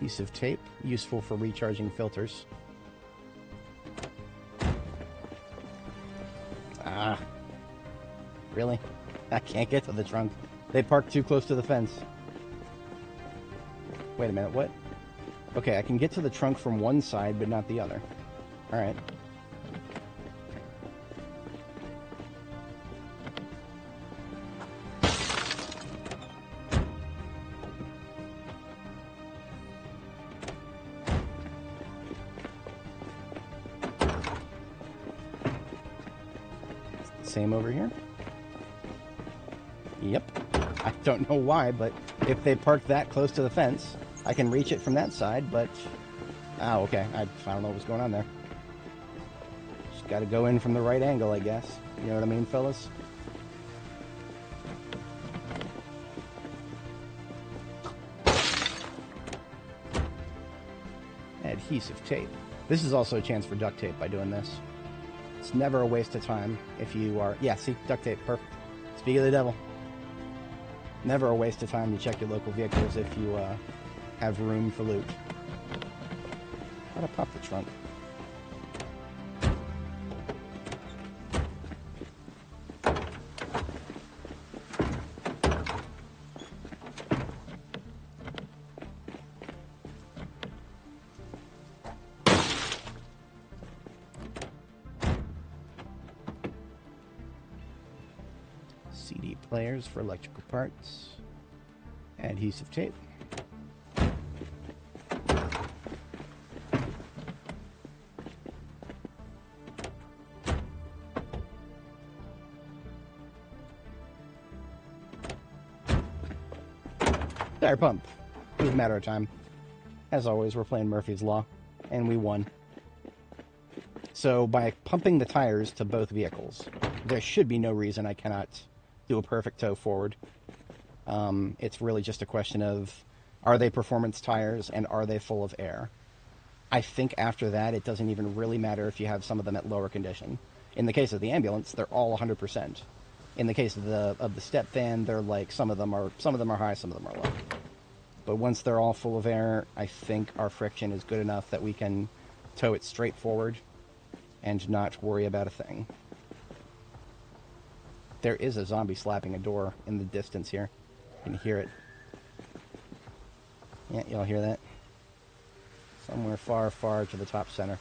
Adhesive tape, useful for recharging filters. Ah. Really? I can't get to the trunk. They parked too close to the fence. Wait a minute, what? Okay, I can get to the trunk from one side, but not the other. Alright. Same over here. Yep. I don't know why, but if they parked that close to the fence, I can reach it from that side, but... Oh, okay. I don't know what's going on there. Just gotta go in from the right angle, I guess. You know what I mean, fellas? Adhesive tape. This is also a chance for duct tape by doing this. It's never a waste of time if you are... Yeah, see? Duct tape. Perfect. Speak of the devil. Never a waste of time to check your local vehicles if you have room for loot. How'd I pop the trunk? CD players for electrical parts, adhesive tape. Tire pump. It was a matter of time. As always, we're playing Murphy's Law, and we won. So by pumping the tires to both vehicles, there should be no reason I cannot do a perfect tow forward. It's really just a question of, are they performance tires and are they full of air? I think after that, it doesn't even really matter if you have some of them at lower condition. In the case of the ambulance, they're all 100%. In the case of the step van, they're like, some of them are high, some of them are low. But once they're all full of air, I think our friction is good enough that we can tow it straight forward and not worry about a thing. There is a zombie slapping a door in the distance here. You can hear it. Yeah, y'all hear that? Somewhere far, far to the top center.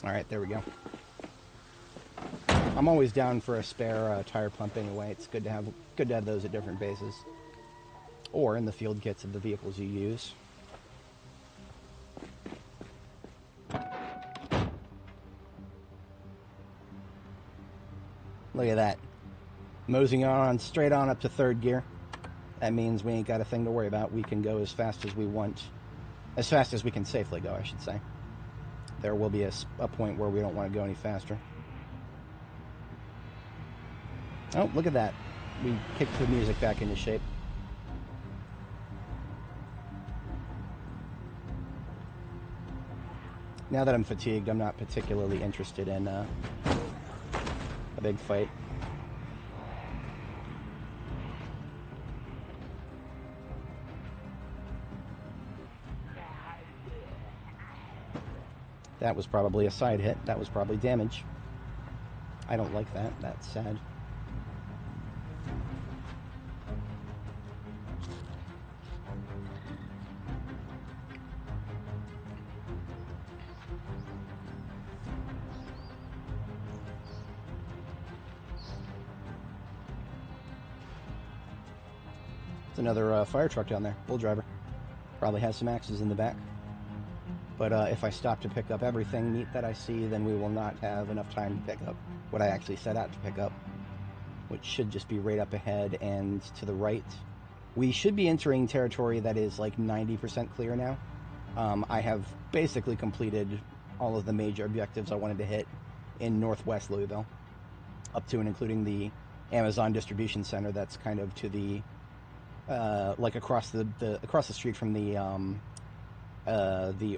Alright, there we go. I'm always down for a spare tire pump anyway. It's good to have those at different bases. Or in the field kits of the vehicles you use. Look at that. Moseying on straight on up to third gear. That means we ain't got a thing to worry about. We can go as fast as we want. As fast as we can safely go, I should say. There will be a point where we don't want to go any faster. Oh, look at that. We kicked the music back into shape. Now that I'm fatigued, I'm not particularly interested in a big fight. That was probably a side hit. That was probably damage. I don't like that. That's sad. It's another fire truck down there. Bull driver. Probably has some axes in the back. But if I stop to pick up everything neat that I see, then we will not have enough time to pick up what I actually set out to pick up, which should just be right up ahead and to the right. We should be entering territory that is like 90% clear now. I have basically completed all of the major objectives I wanted to hit in northwest Louisville, up to and including the Amazon distribution center that's kind of to the like across the street from the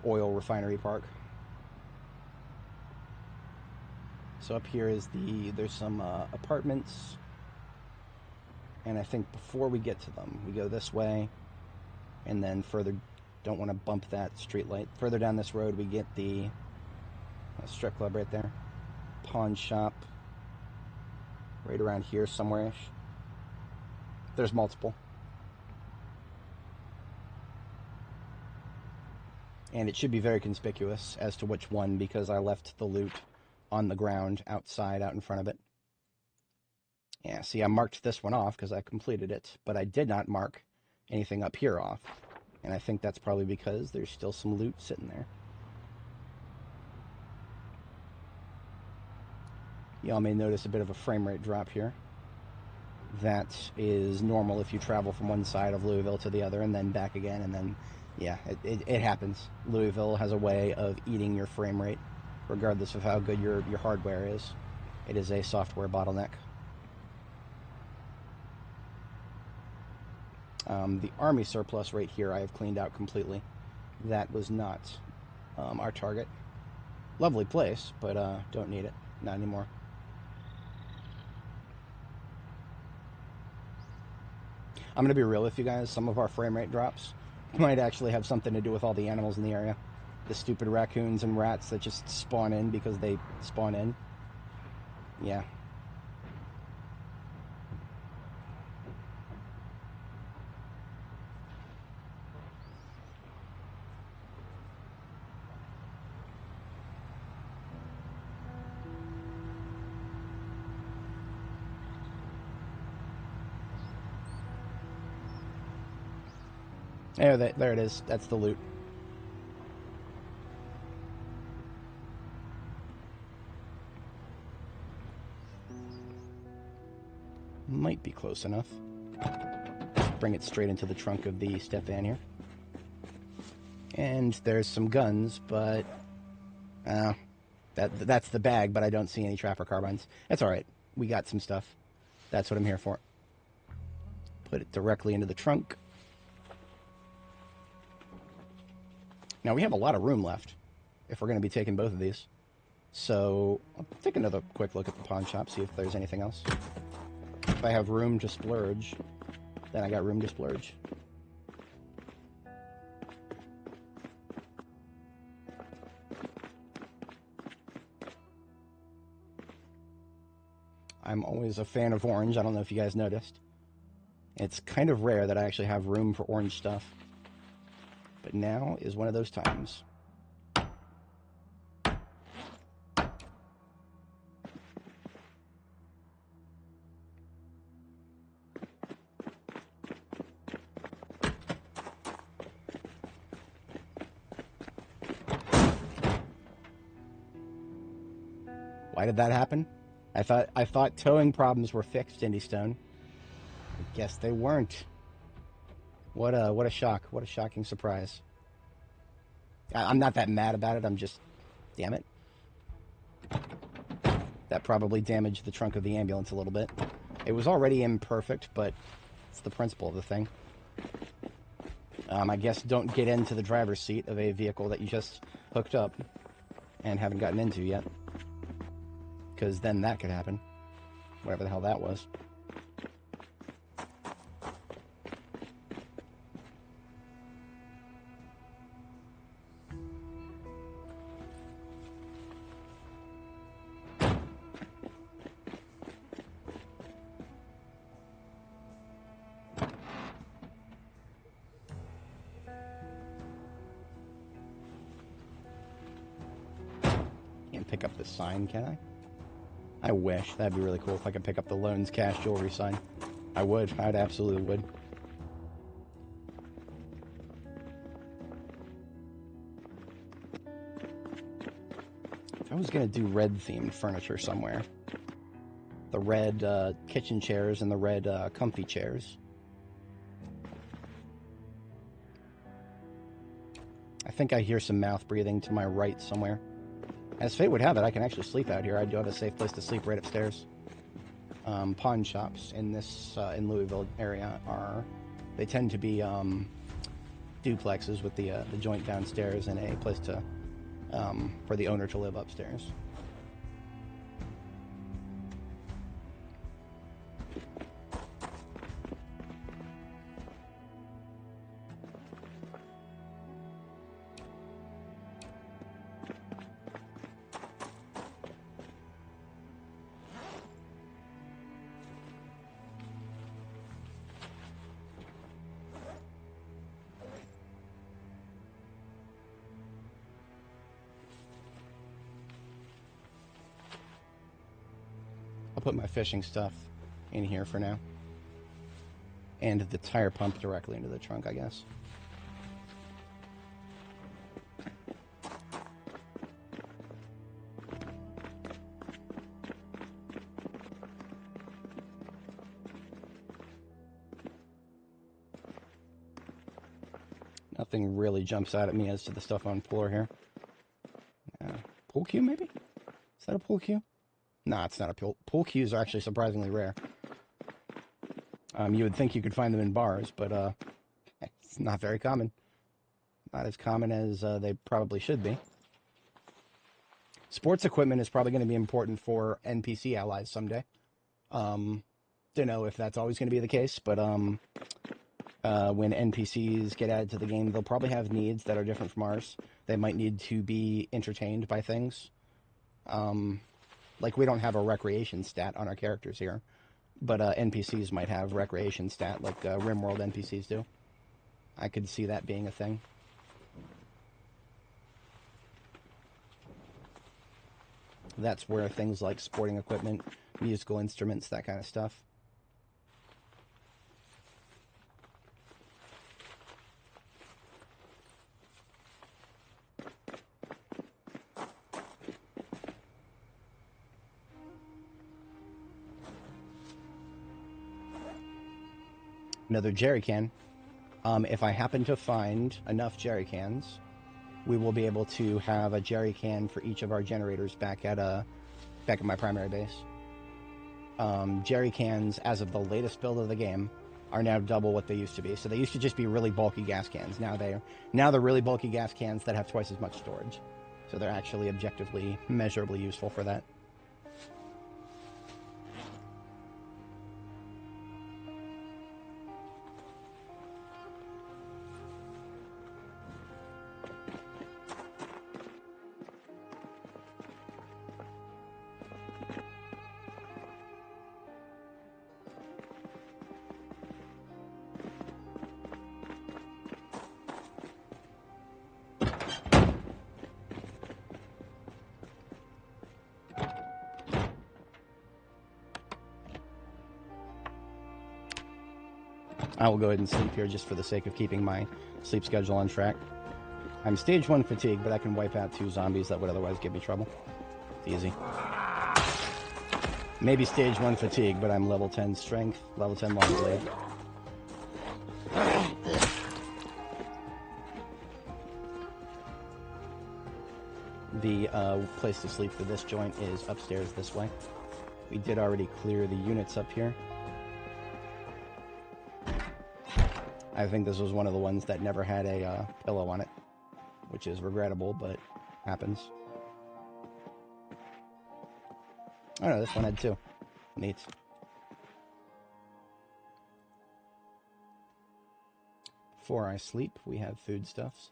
oil refinery park. So up here is there's some apartments, and I think before we get to them, we go this way, and then further, don't want to bump that street light. Further down this road, we get the strip club right there, pawn shop, right around here somewhere-ish. There's multiple. And it should be very conspicuous as to which one, because I left the loot on the ground outside, out in front of it. Yeah, see, I marked this one off because I completed it, but I did not mark anything up here off. And I think that's probably because there's still some loot sitting there. Y'all may notice a bit of a frame rate drop here. That is normal if you travel from one side of Louisville to the other and then back again, and then yeah, it happens. Louisville has a way of eating your frame rate, regardless of how good your hardware is. It is a software bottleneck. The Army surplus right here I have cleaned out completely. That was not our target. Lovely place, but don't need it. Not anymore. I'm going to be real with you guys. Some of our frame rate drops might actually have something to do with all the animals in the area. The stupid raccoons and rats that just spawn in because they spawn in. Yeah. There it is. That's the loot. Might be close enough. bring it straight into the trunk of the step van here. And there's some guns, but that's the bag, but I don't see any trapper carbines. That's alright. We got some stuff. That's what I'm here for. Put it directly into the trunk. Now, we have a lot of room left if we're going to be taking both of these. So, I'll take another quick look at the pawn shop, see if there's anything else. If I have room to splurge, then I got room to splurge. I'm always a fan of orange. I don't know if you guys noticed. It's kind of rare that I actually have room for orange stuff. But now is one of those times. Why did that happen? I thought towing problems were fixed, Indy Stone. I guess they weren't. What a shock. What a shocking surprise. I'm not that mad about it. I'm just... Damn it. That probably damaged the trunk of the ambulance a little bit. It was already imperfect, but it's the principle of the thing. I guess don't get into the driver's seat of a vehicle that you just hooked up and haven't gotten into yet. Because then that could happen. Whatever the hell that was. Can't pick up the sign, can I? I wish. That'd be really cool if I could pick up the Loans Cash Jewelry sign. I would. I'd absolutely would. If I was going to do red-themed furniture somewhere, the red kitchen chairs and the red comfy chairs. I think I hear some mouth breathing to my right somewhere. As fate would have it, I can actually sleep out here. I do have a safe place to sleep right upstairs. Pawn shops in this in Louisville area they tend to be duplexes with the joint downstairs and a place to for the owner to live upstairs. I'll put my fishing stuff in here for now. And the tire pump directly into the trunk, I guess. Nothing really jumps out at me as to the stuff on floor here. Pool cue, maybe? Is that a pool cue? Nah, it's not a pool. Pool cues are actually surprisingly rare. You would think you could find them in bars, but it's not very common. Not as common as they probably should be. Sports equipment is probably going to be important for NPC allies someday. Don't know if that's always going to be the case, but when NPCs get added to the game, they'll probably have needs that are different from ours. They might need to be entertained by things. Like, we don't have a recreation stat on our characters here, but NPCs might have recreation stat, like RimWorld NPCs do. I could see that being a thing. That's where things like sporting equipment, musical instruments, that kind of stuff. another jerry can. If I happen to find enough jerry cans, we will be able to have a jerry can for each of our generators back at my primary base. Jerry cans, as of the latest build of the game, are now double what they used to be. So they used to just be really bulky gas cans. Now they're really bulky gas cans that have twice as much storage. So they're actually objectively, measurably useful for that. I will go ahead and sleep here just for the sake of keeping my sleep schedule on track. I'm stage 1 fatigue, but I can wipe out 2 zombies that would otherwise give me trouble. It's easy. Maybe stage 1 fatigue, but I'm level 10 strength, level 10 long blade. The place to sleep for this joint is upstairs this way. We did already clear the units up here. I think this was one of the ones that never had a pillow on it, which is regrettable, but happens. Oh no, this one had 2. Neat. Before I sleep, we have foodstuffs.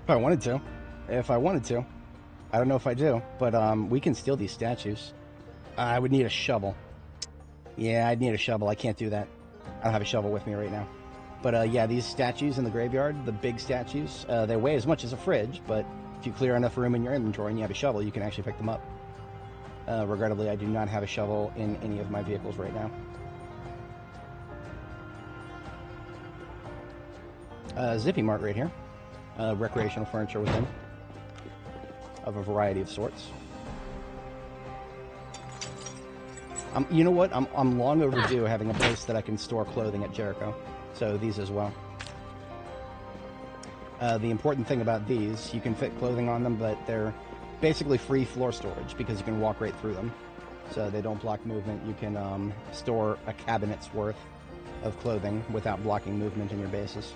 If I wanted to. I don't know if I do, but we can steal these statues. I would need a shovel. Yeah, I'd need a shovel. I can't do that. I don't have a shovel with me right now. But yeah, these statues in the graveyard, the big statues, they weigh as much as a fridge, but if you clear enough room in your inventory and you have a shovel, you can actually pick them up. Regrettably, I do not have a shovel in any of my vehicles right now. Zippy Mart right here. Recreational furniture within, of a variety of sorts. You know what? I'm long overdue having a place that I can store clothing at Jericho. So these as well. The important thing about these, you can fit clothing on them, but they're basically free floor storage because you can walk right through them. So they don't block movement. You can store a cabinet's worth of clothing without blocking movement in your bases.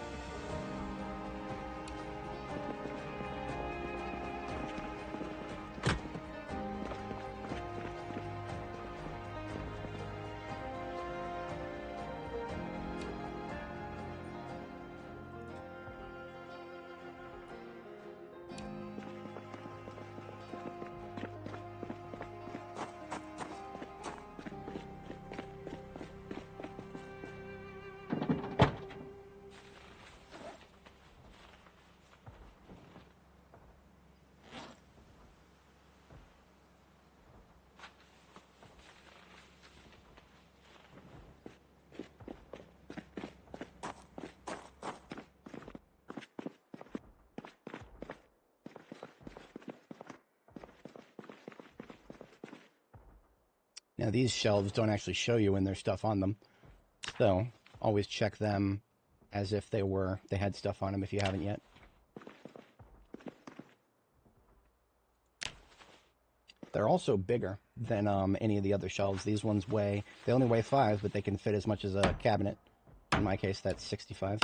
Now these shelves don't actually show you when there's stuff on them, so always check them as if they had stuff on them if you haven't yet. They're also bigger than any of the other shelves. These ones they only weigh 5, but they can fit as much as a cabinet. In my case, that's 65.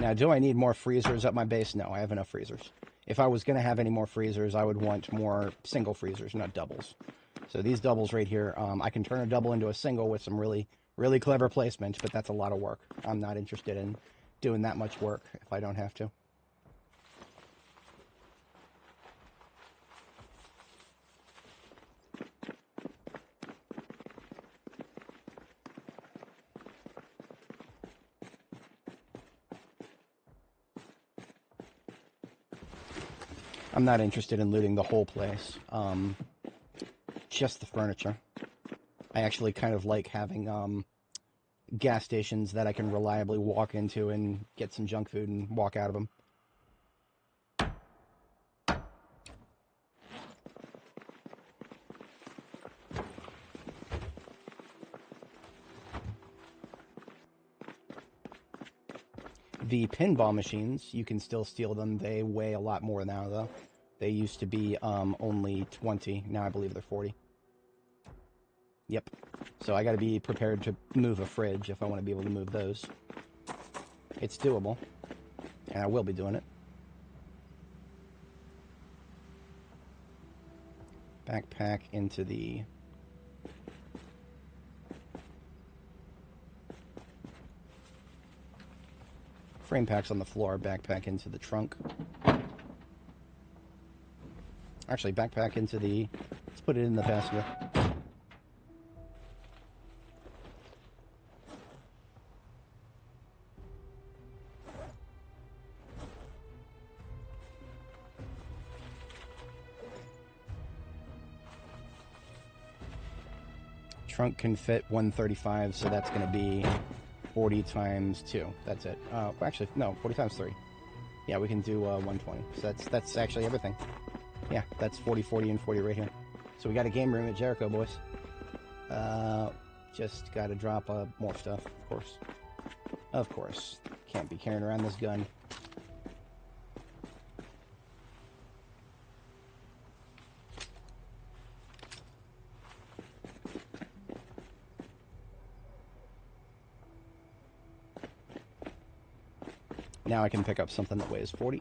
Now, do I need more freezers at my base? No, I have enough freezers. If I was going to have any more freezers, I would want more single freezers, not doubles. So these doubles right here, I can turn a double into a single with some really, Really clever placement, but that's a lot of work. I'm not interested in doing that much work if I don't have to. I'm not interested in looting the whole place, just the furniture. I actually kind of like having gas stations that I can reliably walk into and get some junk food and walk out of them. The pinball machines, you can still steal them. They weigh a lot more now, though. They used to be only 20. Now I believe they're 40. Yep. So I got to be prepared to move a fridge if I want to be able to move those. It's doable, and I will be doing it. Backpack into the... frame packs on the floor, backpack into the trunk. Actually, backpack into the... let's put it in the passenger. Trunk can fit 135, so that's going to be 40 times 2. That's it. Actually, no, 40 times 3. Yeah, we can do 120. So that's actually everything. Yeah, that's 40, 40, and 40 right here. So we got a game room at Jericho, boys. Just got to drop more stuff, of course. Of course. Can't be carrying around this gun. Now I can pick up something that weighs 40.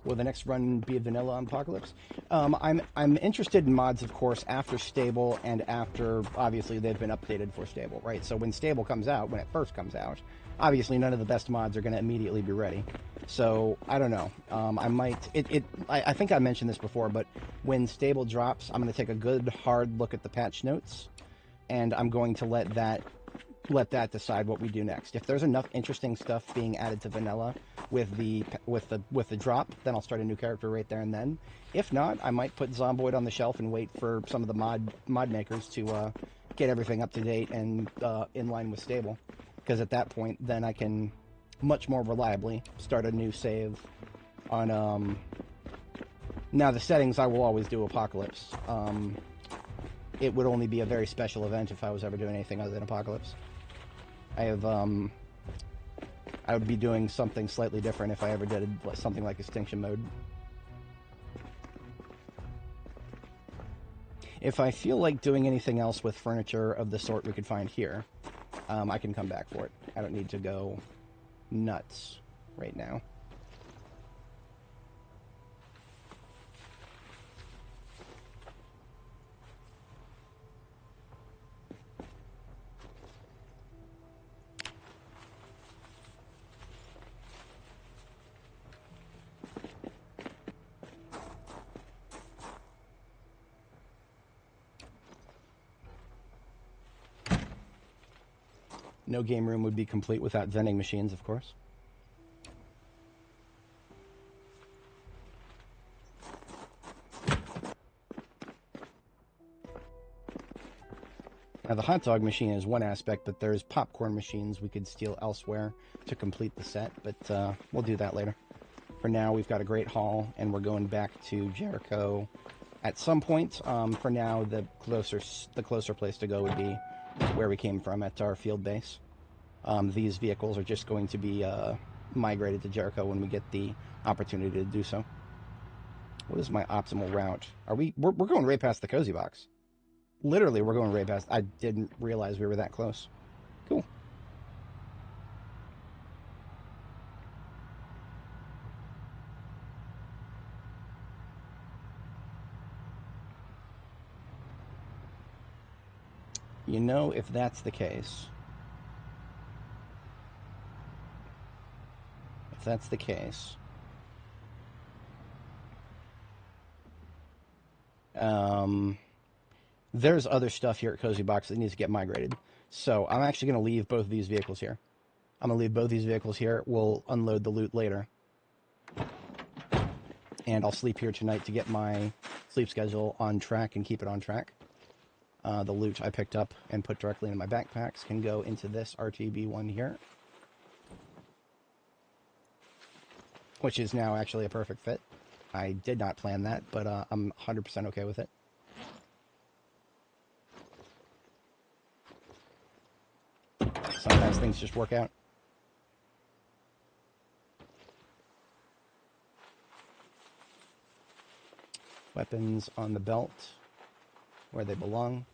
Will the next run be a vanilla apocalypse? I'm interested in mods, of course, after stable and after, obviously, they've been updated for stable, right? So when stable comes out, when it first comes out, obviously none of the best mods are going to immediately be ready. So I don't know. I think I mentioned this before, but when stable drops, I'm going to take a good hard look at the patch notes, and I'm going to let that decide what we do next. If there's enough interesting stuff being added to vanilla with the drop, then I'll start a new character right there and then. If not, I might put Zomboid on the shelf and wait for some of the mod makers to get everything up to date and in line with stable, because at that point then I can much more reliably start a new save on now the settings. I will always do Apocalypse. It would only be a very special event if I was ever doing anything other than Apocalypse. I would be doing something slightly different if I ever did something like Extinction Mode. If I feel like doing anything else with furniture of the sort we could find here, I can come back for it. I don't need to go nuts right now. No game room would be complete without vending machines, of course. Now, the hot dog machine is one aspect, but there's popcorn machines we could steal elsewhere to complete the set, but we'll do that later. For now, we've got a great haul, and we're going back to Jericho at some point. For now, the closer place to go would be where we came from at our field base. These vehicles are just going to be migrated to Jericho when we get the opportunity to do so. What is my optimal route? We're going right past the Cozy Box. Literally, we're going right past. I didn't realize we were that close. Cool. You know, if that's the case... If that's the case... there's other stuff here at Cozy Box that needs to get migrated. So I'm actually going to leave both of these vehicles here. I'm going to leave both these vehicles here. We'll unload the loot later. And I'll sleep here tonight to get my sleep schedule on track and keep it on track. The loot I picked up and put directly into my backpacks can go into this RTB1 here. Which is now actually a perfect fit. I did not plan that, but I'm 100% okay with it. Sometimes things just work out. Weapons on the belt, where they belong.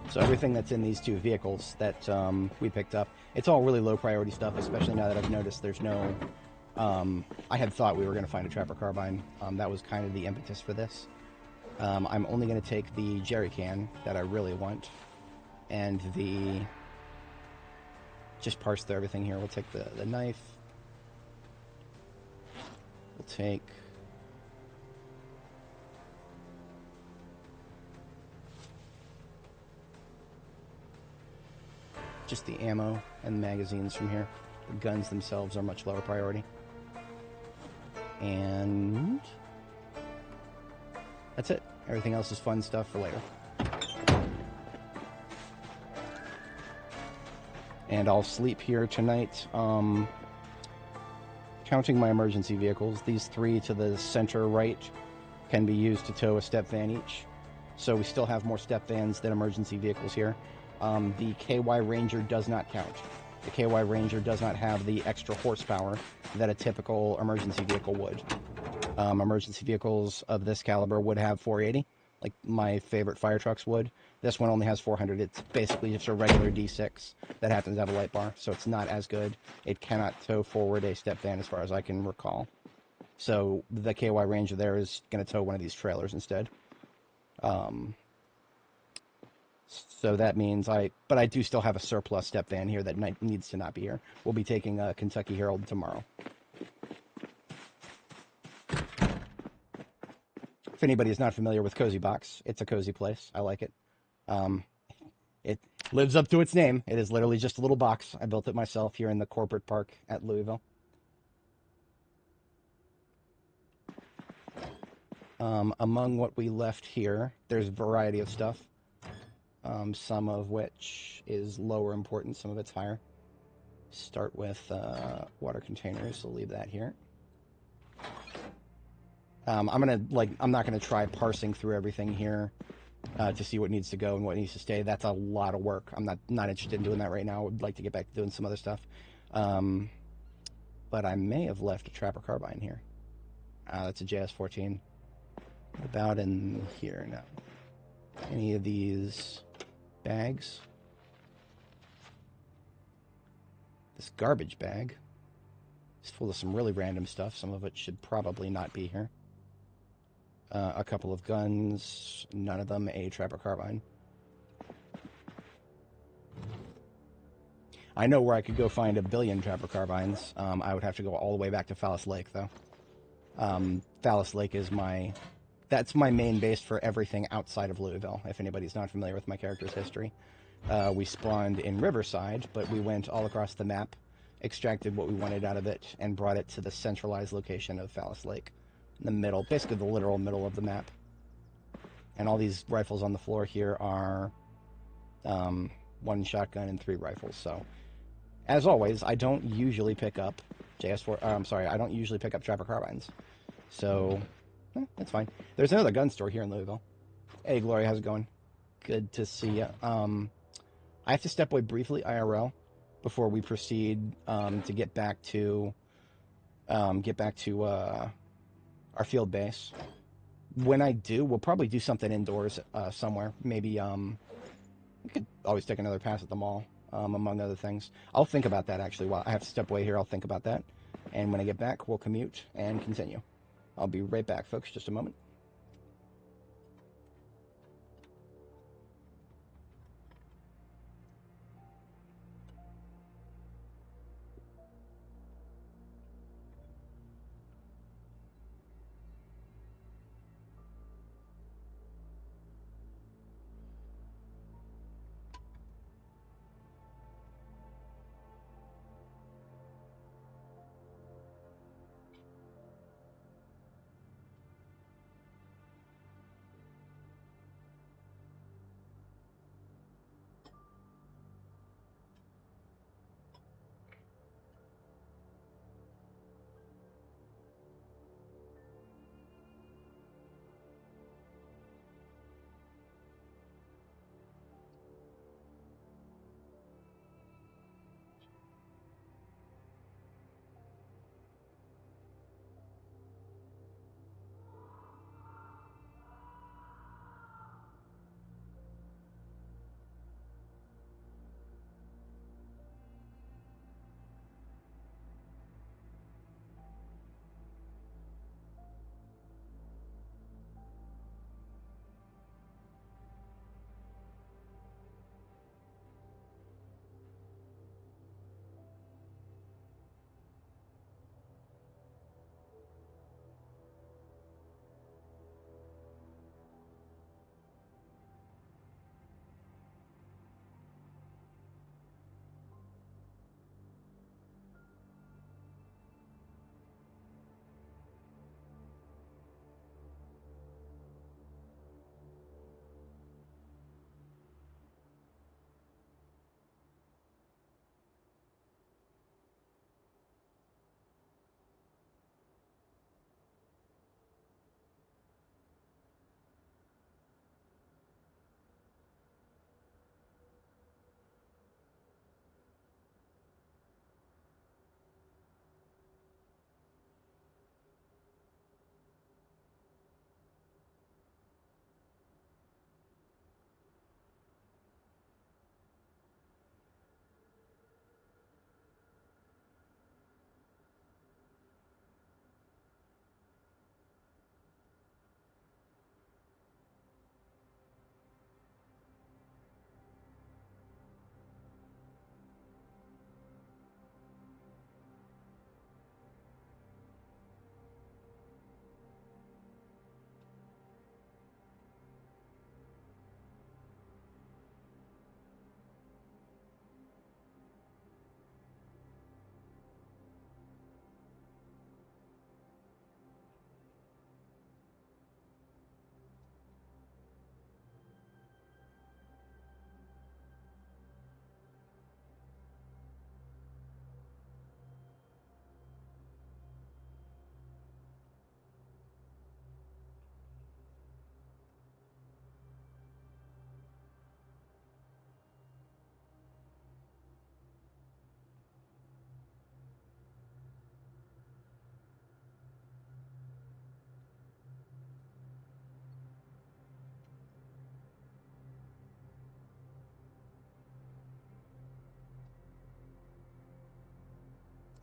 So everything that's in these two vehicles that we picked up, it's all really low priority stuff, especially now that I've noticed there's no... I had thought we were going to find a trapper carbine. That was kind of the impetus for this. I'm only going to take the jerry can that I really want, and the... Just parse through everything here. We'll take the knife. We'll take... just the ammo and magazines from here. The guns themselves are much lower priority. And that's it. Everything else is fun stuff for later. And I'll sleep here tonight. Counting my emergency vehicles, these three to the center right can be used to tow a step van each. So we still have more step vans than emergency vehicles here. The KY Ranger does not count. The KY Ranger does not have the extra horsepower that a typical emergency vehicle would. Emergency vehicles of this caliber would have 480, like my favorite fire trucks would. This one only has 400. It's basically just a regular D6 that happens to have a light bar, so it's not as good. It cannot tow forward a step van as far as I can recall. So the KY Ranger there is going to tow one of these trailers instead. So that means but I do still have a surplus step van here that needs to not be here. We'll be taking a Kentucky Herald tomorrow. If anybody is not familiar with Cozy Box, it's a cozy place. I like it. It lives up to its name. It is literally just a little box. I built it myself here in the corporate park at Louisville. Among what we left here, there's a variety of stuff. Some of which is lower importance, some of it's higher. Start with water containers, so leave that here. I'm not gonna try parsing through everything here to see what needs to go and what needs to stay. That's a lot of work. I'm not interested in doing that right now. I would like to get back to doing some other stuff. But I may have left a trapper carbine here. That's a JS-14. About in here now. Any of these bags? This garbage bag is full of some really random stuff. Some of it should probably not be here. A couple of guns, none of them a trapper carbine. I know where I could go find 1 billion trapper carbines. I would have to go all the way back to Fallis Lake, though. Fallis Lake is that's my main base for everything outside of Louisville, if anybody's not familiar with my character's history. We spawned in Riverside, but we went all across the map, extracted what we wanted out of it, and brought it to the centralized location of Fallis Lake. In the middle, basically the literal middle of the map. And all these rifles on the floor here are 1 shotgun and 3 rifles. So, as always, I don't usually pick up I don't usually pick up trapper carbines. So, that's fine. There's another gun store here in Louisville. Hey, Gloria, how's it going? Good to see you. I have to step away briefly, IRL. before we proceed to get back to our field base. When I do, we'll probably do something indoors somewhere. Maybe we could always take another pass at the mall, among other things. I'll think about that, actually. While I have to step away here, I'll think about that. And when I get back, we'll commute and continue. I'll be right back, folks. Just a moment.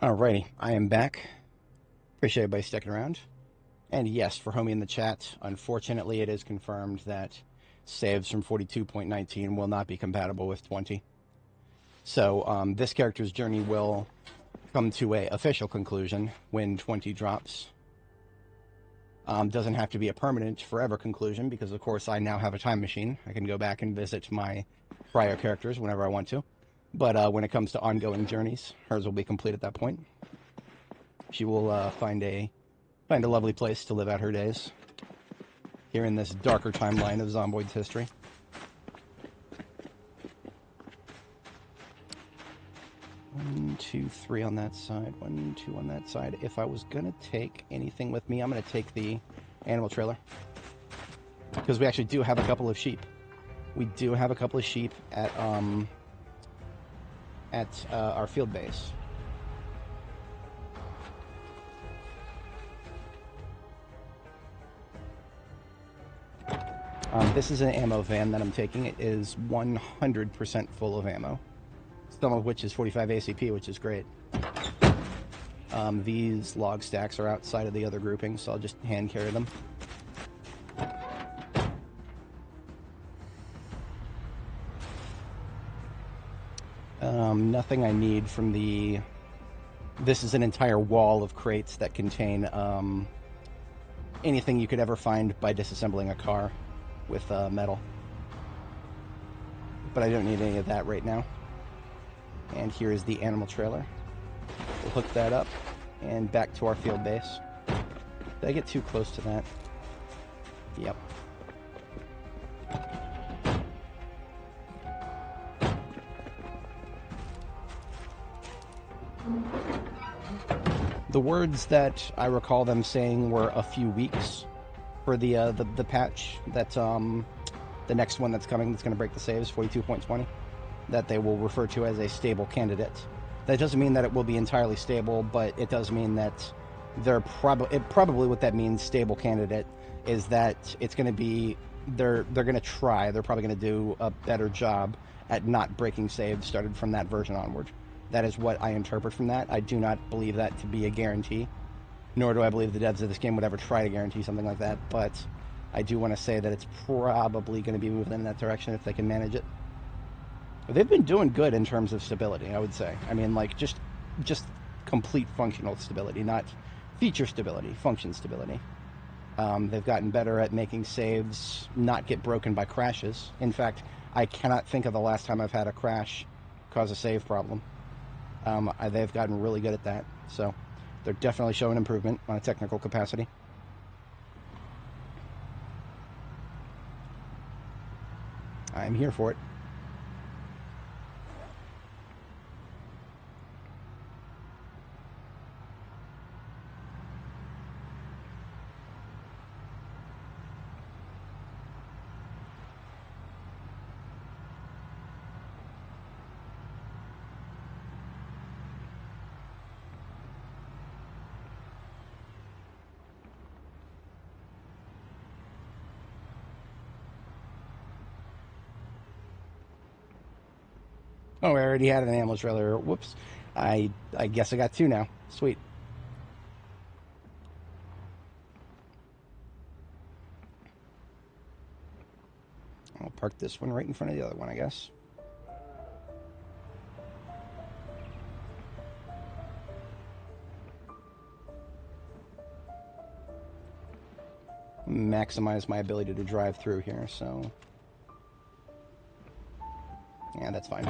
Alrighty, I am back. Appreciate everybody sticking around. And yes, for Homie in the chat, unfortunately it is confirmed that saves from 42.19 will not be compatible with 20. So this character's journey will come to a official conclusion when 20 drops. Doesn't have to be a permanent forever conclusion because of course I now have a time machine. I can go back and visit my prior characters whenever I want to. But when it comes to ongoing journeys, hers will be complete at that point. She will find a lovely place to live out her days here in this darker timeline of Zomboid's history. One, two, three on that side. 1, 2 on that side. If I was gonna take anything with me, I'm gonna take the animal trailer because we actually do have a couple of sheep. We do have a couple of sheep at at our field base. This is an ammo van that I'm taking. It is 100% full of ammo, some of which is 45 ACP, which is great. These log stacks are outside of the other groupings, so I'll just hand carry them. Nothing I need from the... This is an entire wall of crates that contain anything you could ever find by disassembling a car with metal. But I don't need any of that right now. And here is the animal trailer. We'll hook that up and back to our field base. Did I get too close to that? Yep. The words that I recall them saying were a few weeks for the patch that the next one that's coming that's going to break the saves, 42.20, that they will refer to as a stable candidate. That doesn't mean that it will be entirely stable, but it does mean that probably what that means, stable candidate, is that it's going to be they're going to try. They're probably going to do a better job at not breaking saves started from that version onward. That is what I interpret from that. I do not believe that to be a guarantee, nor do I believe the devs of this game would ever try to guarantee something like that, but I do want to say that it's probably going to be moving in that direction if they can manage it. They've been doing good in terms of stability, I would say. I mean, like, just complete functional stability, not feature stability, function stability. They've gotten better at making saves not get broken by crashes. In fact, I cannot think of the last time I've had a crash cause a save problem. They've gotten really good at that, so they're definitely showing improvement on a technical capacity. I'm here for it. Oh, I already had an ammo trailer. Whoops. I guess I got two now. Sweet. I'll park this one right in front of the other one, I guess. Maximize my ability to drive through here, so... Yeah, that's fine.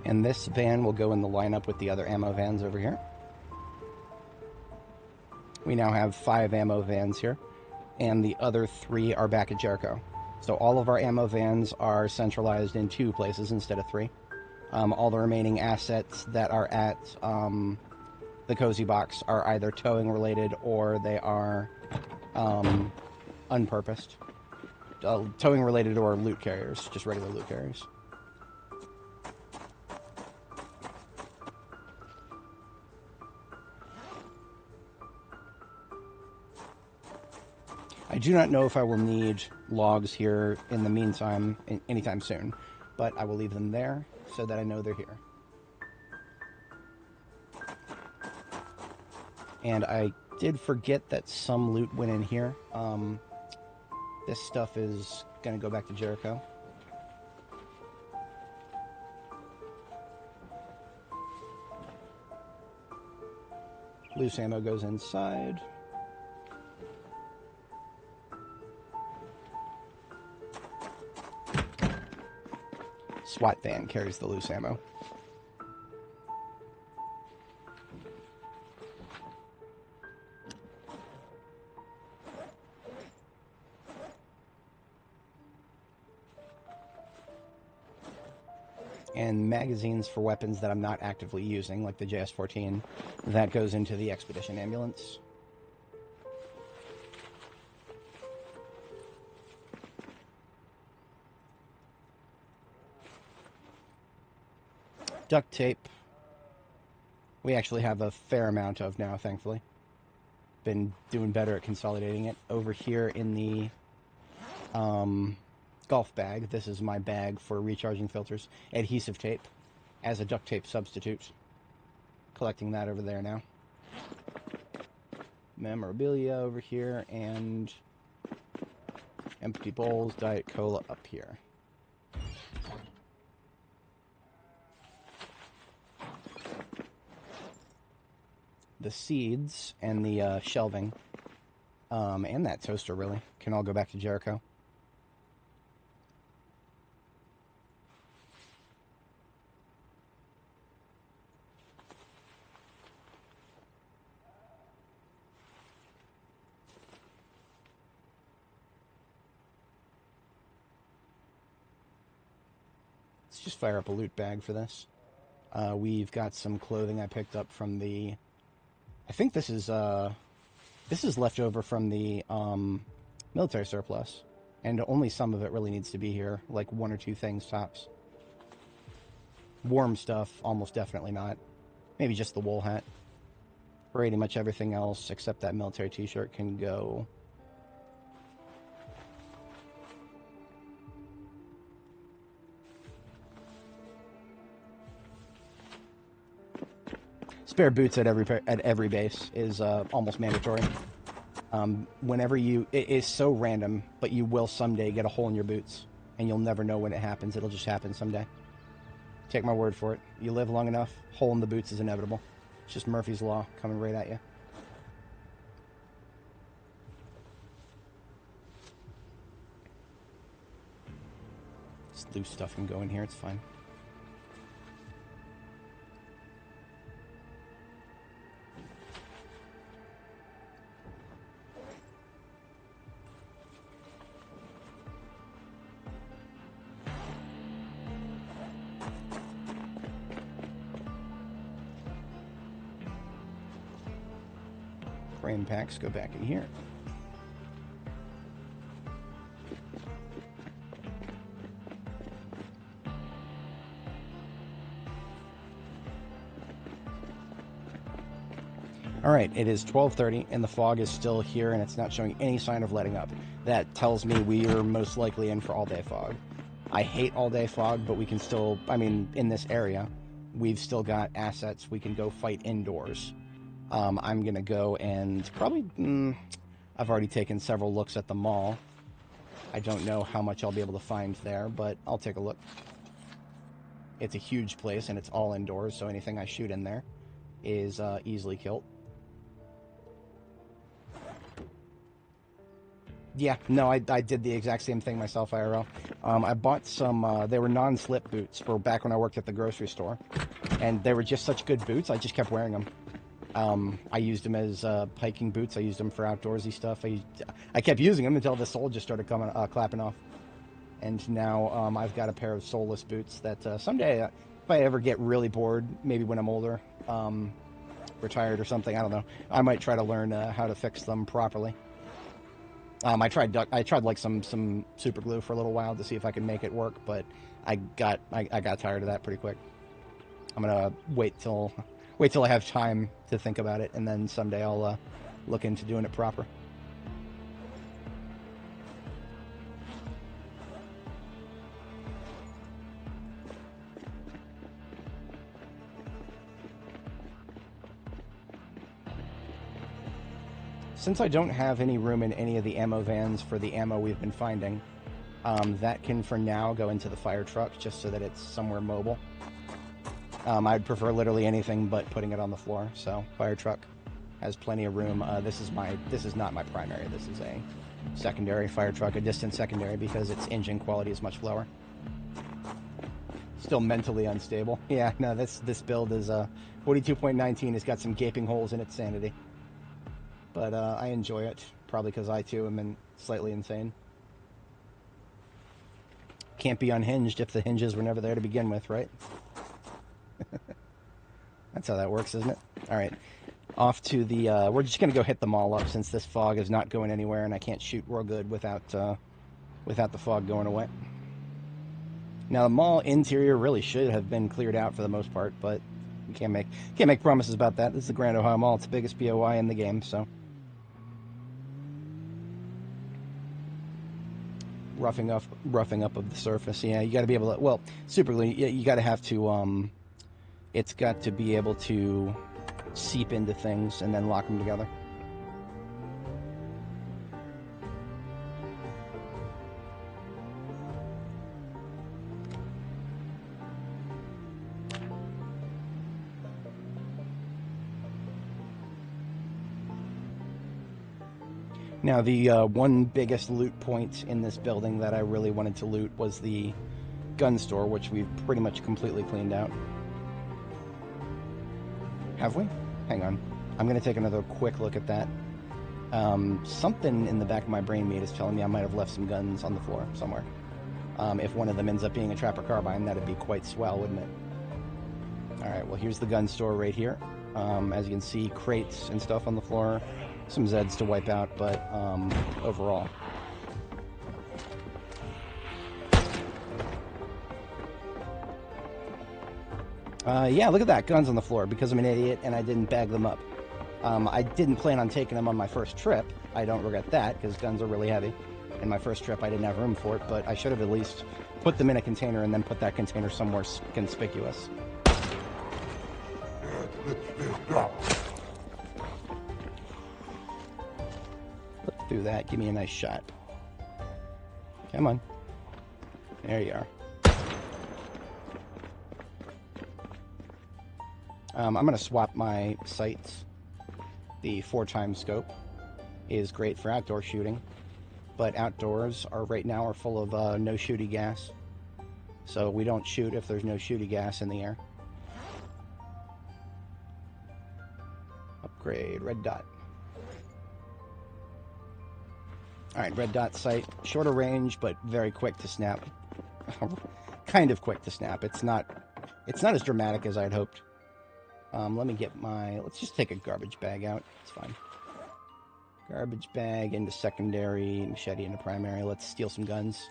And this van will go in the lineup with the other ammo vans over here. We now have 5 ammo vans here, and the other 3 are back at Jericho. So all of our ammo vans are centralized in 2 places instead of 3. All the remaining assets that are at the Cozy Box are either towing related or they are unpurposed. Towing related or loot carriers, just regular loot carriers. I do not know if I will need logs here in the meantime, anytime soon, but I will leave them there so that I know they're here. And I did forget that some loot went in here. This stuff is going to go back to Jericho. Loose ammo goes inside. SWAT van carries the loose ammo. And magazines for weapons that I'm not actively using, like the JS-14, that goes into the Expedition Ambulance. Duct tape. We actually have a fair amount of now, thankfully. Been doing better at consolidating it. Over here in the golf bag, this is my bag for recharging filters. Adhesive tape as a duct tape substitute. Collecting that over there now. Memorabilia over here, and empty bowls, Diet Cola up here. The seeds and the shelving, and that toaster really, can all go back to Jericho. Let's just fire up a loot bag for this. We've got some clothing I picked up from the... I think this is left over from the military surplus, and only some of it really needs to be here, like 1 or 2 things tops. Warm stuff, almost definitely not. Maybe just the wool hat. Pretty much everything else, except that military t-shirt, can go. Spare boots at every base is almost mandatory. Whenever it is so random, but you will someday get a hole in your boots, and you'll never know when it happens. It'll just happen someday. Take my word for it. You live long enough, hole in the boots is inevitable. It's just Murphy's Law coming right at you. Just loose stuff can go in here, it's fine. Frame packs go back in here. Alright, it is 12:30 and the fog is still here and it's not showing any sign of letting up. That tells me we are most likely in for all-day fog. I hate all-day fog, but we can still, I mean, in this area, we've still got assets. We can go fight indoors. I'm going to go and probably, I've already taken several looks at the mall. I don't know how much I'll be able to find there, but I'll take a look. It's a huge place and it's all indoors, so anything I shoot in there is easily killed. Yeah, no, I did the exact same thing myself, IRL. I bought some, they were non-slip boots for back when I worked at the grocery store. And they were just such good boots, I just kept wearing them. I used them as hiking boots. I used them for outdoorsy stuff. I kept using them until the sole just started coming, clapping off. And now I've got a pair of soleless boots that someday, if I ever get really bored, maybe when I'm older, retired or something, I don't know, I might try to learn how to fix them properly. I tried like some super glue for a little while to see if I could make it work, but I got tired of that pretty quick. I'm gonna wait till I have time to think about it, and then someday I'll look into doing it proper. Since I don't have any room in any of the ammo vans for the ammo we've been finding, that can for now go into the fire truck just so that it's somewhere mobile. I'd prefer literally anything but putting it on the floor, so fire truck has plenty of room. This is not my primary, this is a secondary fire truck, a distant secondary, because its engine quality is much lower. Still mentally unstable. Yeah, no, this build is 42.19 has got some gaping holes in its sanity. But I enjoy it, probably because I too am slightly insane. can't be unhinged if the hinges were never there to begin with, right? That's how that works, isn't it? All right. Off to the... we're just going to go hit the mall up since this fog is not going anywhere and I can't shoot real good without the fog going away. Now, the mall interior really should have been cleared out for the most part, but we can't make promises about that. This is the Grand Ohio Mall. It's the biggest BOI in the game, so... Roughing up of the surface. Yeah, you got to be able to... Well, super glue, you got to have to... it's got to be able to seep into things and then lock them together. Now, the one biggest loot point in this building that I really wanted to loot was the gun store, which we've pretty much completely cleaned out. Have we? Hang on. I'm going to take another quick look at that. Something in the back of my brain meat is telling me I might have left some guns on the floor somewhere. If one of them ends up being a trapper carbine, that'd be quite swell, wouldn't it? Alright, well, here's the gun store right here. As you can see, crates and stuff on the floor. Some Zeds to wipe out, but overall. Yeah, look at that. Guns on the floor because I'm an idiot and I didn't bag them up. I didn't plan on taking them on my first trip. I don't regret that because guns are really heavy. In my first trip, I didn't have room for it, but I should have at least put them in a container and then put that container somewhere conspicuous. Look through that. Give me a nice shot. Come on. There you are. I'm going to swap my sights. The 4x scope is great for outdoor shooting, but outdoors right now are full of no shooty gas. So we don't shoot if there's no shooty gas in the air. Upgrade, red dot. Alright, red dot sight. Shorter range, but very quick to snap. Kind of quick to snap. It's not as dramatic as I'd hoped. Let me get let's just take a garbage bag out. It's fine. Garbage bag into secondary, machete into primary. Let's steal some guns.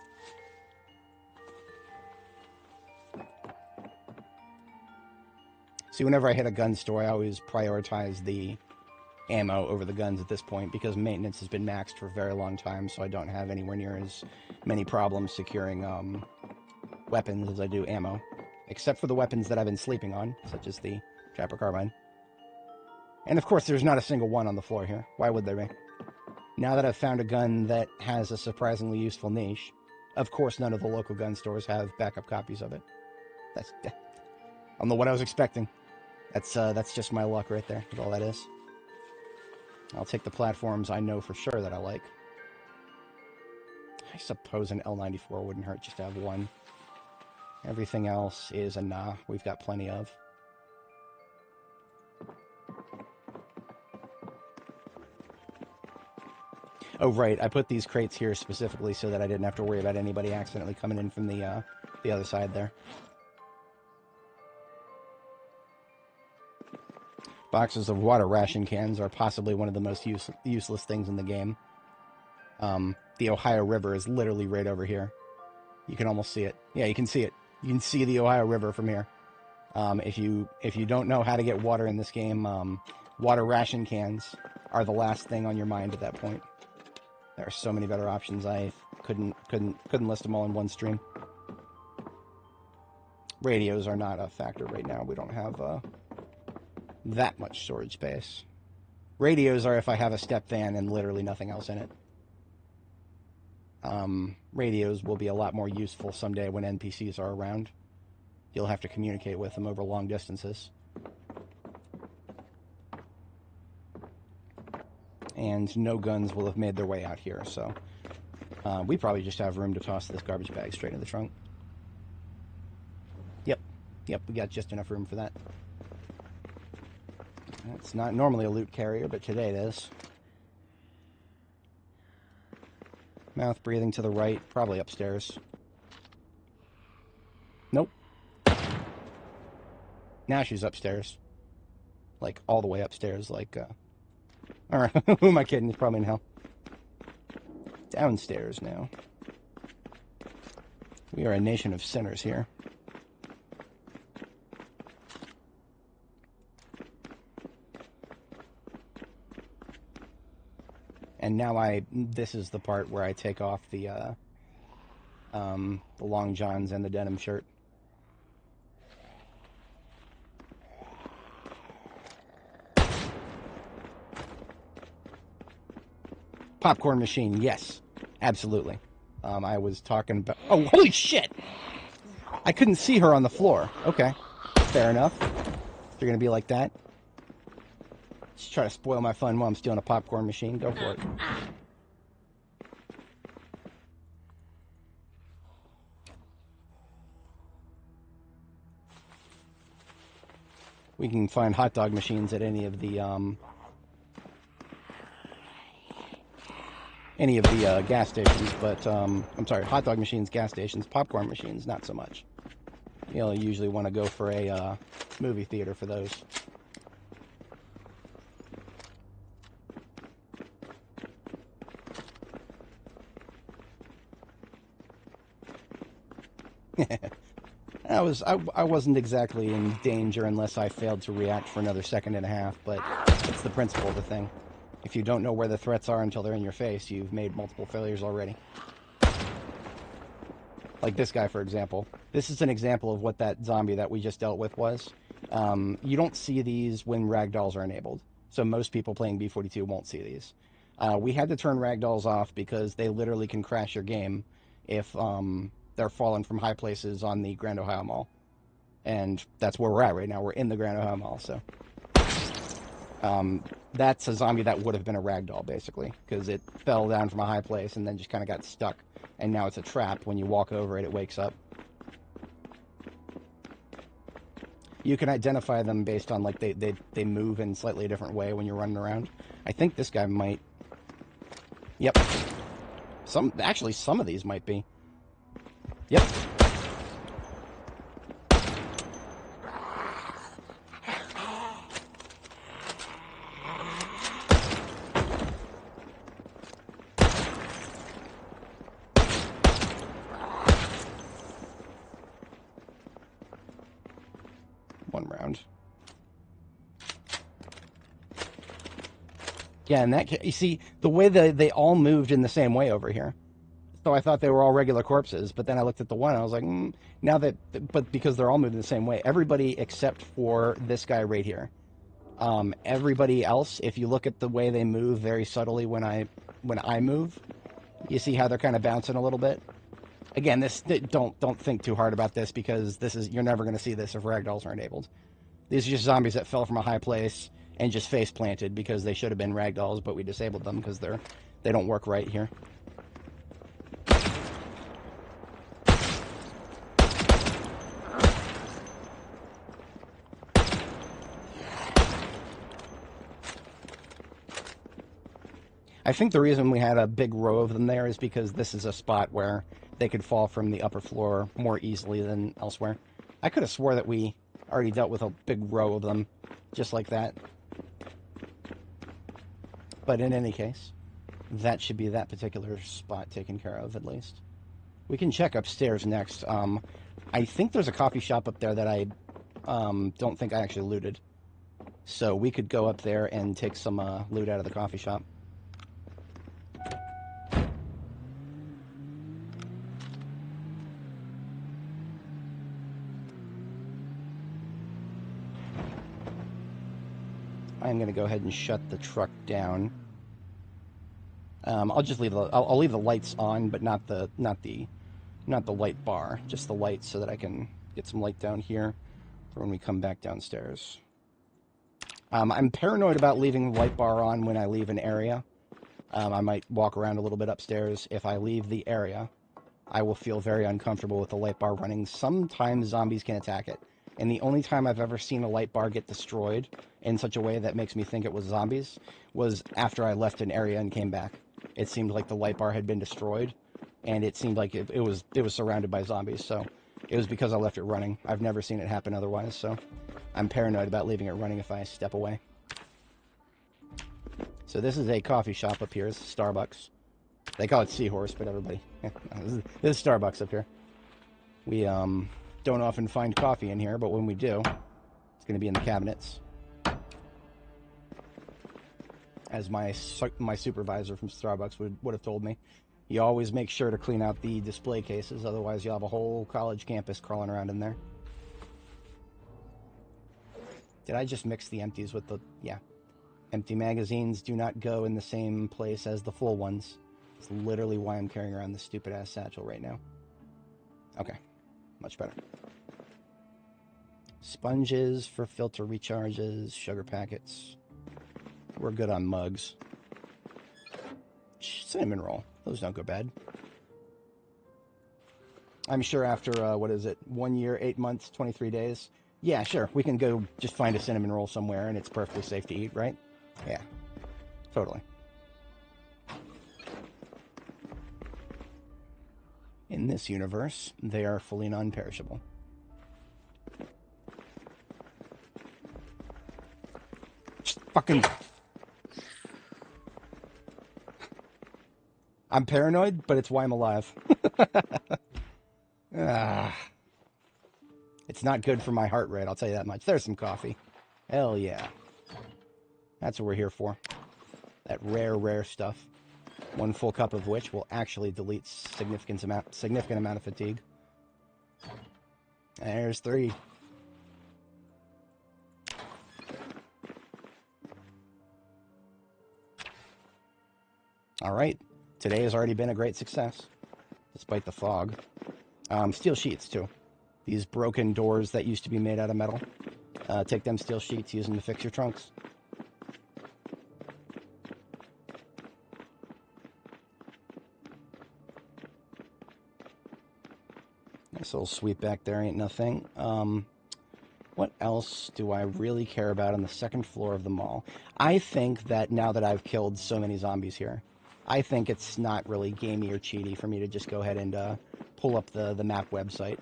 See, whenever I hit a gun store, I always prioritize the ammo over the guns at this point because maintenance has been maxed for a very long time, so I don't have anywhere near as many problems securing weapons as I do ammo. Except for the weapons that I've been sleeping on, such as the trapper carbine. And of course, there's not a single one on the floor here. Why would there be? Now that I've found a gun that has a surprisingly useful niche, of course none of the local gun stores have backup copies of it. I don't know what I was expecting. That's just my luck right there, is all that is. I'll take the platforms I know for sure that I like. I suppose an L94 wouldn't hurt just to have one. Everything else is a nah, we've got plenty of. Oh, right, I put these crates here specifically so that I didn't have to worry about anybody accidentally coming in from the other side there. Boxes of water ration cans are possibly one of the most useless things in the game. The Ohio River is literally right over here. You can almost see it. Yeah, you can see it. You can see the Ohio River from here. If you don't know how to get water in this game, water ration cans are the last thing on your mind at that point. There are so many better options. I couldn't list them all in one stream. Radios are not a factor right now. We don't have that much storage space. Radios are if I have a step van and literally nothing else in it. Radios will be a lot more useful someday when NPCs are around. You'll have to communicate with them over long distances. And no guns will have made their way out here, so we probably just have room to toss this garbage bag straight in the trunk. Yep, we got just enough room for that. It's not normally a loot carrier, but today it is. Mouth breathing to the right, probably upstairs. Nope. Now she's upstairs. Like, all the way upstairs, like, Alright, who am I kidding? He's probably in hell. Downstairs now. We are a nation of sinners here. And now this is the part where I take off the long johns and the denim shirt. Popcorn machine, yes, absolutely. I was talking about... Oh, holy shit! I couldn't see her on the floor. Okay, fair enough. If you're gonna be like that. Just try to spoil my fun while I'm stealing a popcorn machine. Go for it. We can find hot dog machines at any of the gas stations, but I'm sorry, hot dog machines, gas stations, popcorn machines, not so much. You'll usually want to go for a movie theater for those. I wasn't exactly in danger unless I failed to react for another second and a half, but it's the principle of the thing. If you don't know where the threats are until they're in your face, you've made multiple failures already. Like this guy, for example. This is an example of what that zombie that we just dealt with was. You don't see these when ragdolls are enabled, so most people playing B42 won't see these. We had to turn ragdolls off because they literally can crash your game if they're falling from high places on the Grand Ohio Mall. And that's where we're at right now. We're in the Grand Ohio Mall, so... that's a zombie that would have been a ragdoll, basically, because it fell down from a high place and then just kind of got stuck. And now it's a trap. When you walk over it, it wakes up. You can identify them based on, like, they move in a slightly different way when you're running around. I think this guy might... Yep. Actually, some of these might be. Yep. One round. Yeah, and that, you see, the way they all moved in the same way over here. So I thought they were all regular corpses, but then I looked at the one, and I was like, now that, but because they're all moving the same way, everybody except for this guy right here. Everybody else, if you look at the way they move very subtly when I move, you see how they're kind of bouncing a little bit. Again, don't think too hard about this, because you're never going to see this if ragdolls are enabled. These are just zombies that fell from a high place and just face planted because they should have been ragdolls, but we disabled them because they don't work right here. I think the reason we had a big row of them there is because this is a spot where they could fall from the upper floor more easily than elsewhere. I could have swore that we already dealt with a big row of them just like that. But in any case, that should be that particular spot taken care of, at least. We can check upstairs next. I think there's a coffee shop up there that I don't think I actually looted. So we could go up there and take some loot out of the coffee shop. I'm going to go ahead and shut the truck down. I'll just leave I'll leave the lights on, but not the light bar, just the lights, so that I can get some light down here for when we come back downstairs. I'm paranoid about leaving the light bar on when I leave an area. I might walk around a little bit upstairs. If I leave the area, I will feel very uncomfortable with the light bar running. Sometimes zombies can attack it. And the only time I've ever seen a light bar get destroyed in such a way that makes me think it was zombies was after I left an area and came back. It seemed like the light bar had been destroyed, and it seemed like it was surrounded by zombies. So It was because I left it running. I've never seen it happen otherwise, so I'm paranoid about leaving it running if I step away. So this is a coffee shop up here. It's Starbucks. They call it Seahorse, but everybody... this is Starbucks up here. We don't often find coffee in here, but when we do, it's going to be in the cabinets. As my supervisor from Starbucks would have told me. You always make sure to clean out the display cases, otherwise you'll have a whole college campus crawling around in there. Did I just mix the empties with the... Yeah. Empty magazines do not go in the same place as the full ones. It's literally why I'm carrying around this stupid-ass satchel right now. Okay. Much better. Sponges for filter recharges, sugar packets. We're good on mugs. Cinnamon roll. Those don't go bad. I'm sure after, what is it, 1 year, 8 months, 23 days? Yeah, sure. We can go just find a cinnamon roll somewhere and it's perfectly safe to eat, right? Yeah. Totally. In this universe, they are fully non-perishable. Just fucking... I'm paranoid, but it's why I'm alive. It's not good for my heart rate, I'll tell you that much. There's some coffee. Hell yeah. That's what we're here for. That rare, rare stuff. 1 full cup of which will actually delete significant amount of fatigue. There's 3. All right. Today has already been a great success, despite the fog. Steel sheets, too. These broken doors that used to be made out of metal. Take them steel sheets, use them to fix your trunks. Nice little sweep back there, ain't nothing. What else do I really care about on the second floor of the mall? I think that now that I've killed so many zombies here, I think it's not really gamey or cheaty for me to just go ahead and pull up the map website.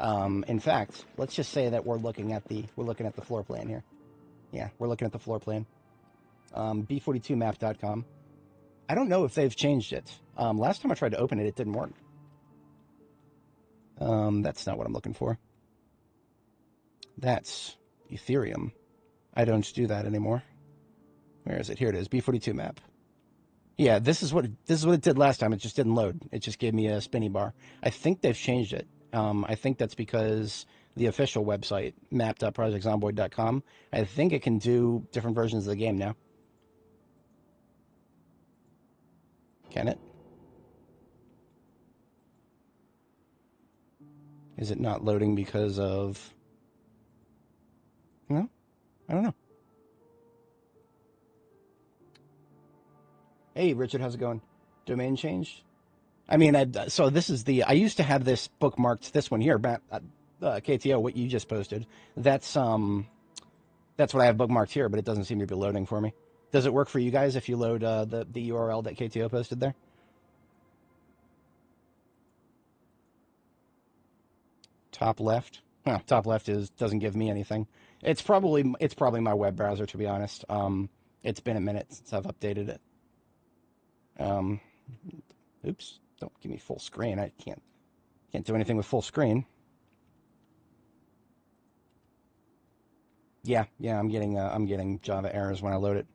In fact, let's just say that we're looking at the floor plan here. Yeah, we're looking at the floor plan. B42map.com. I don't know if they've changed it. Last time I tried to open it, it didn't work. That's not what I'm looking for. That's Ethereum. I don't do that anymore. Where is it? Here it is. B42 map. Yeah, this is what it did last time. It just didn't load. It just gave me a spinny bar. I think they've changed it. I think that's because the official website, map.projectzomboid.com, I think it can do different versions of the game now. Can it? Is it not loading because of... No? I don't know. Hey, Richard, how's it going? Domain change? I mean, so this is the... I used to have this bookmarked, this one here, KTO, what you just posted. That's what I have bookmarked here, but it doesn't seem to be loading for me. Does it work for you guys if you load the URL that KTO posted there? Top left? Huh, top left doesn't give me anything. It's probably my web browser, to be honest. It's been a minute since I've updated it. Oops, don't give me full screen. I can't do anything with full screen. Yeah, I'm getting Java errors when I load it.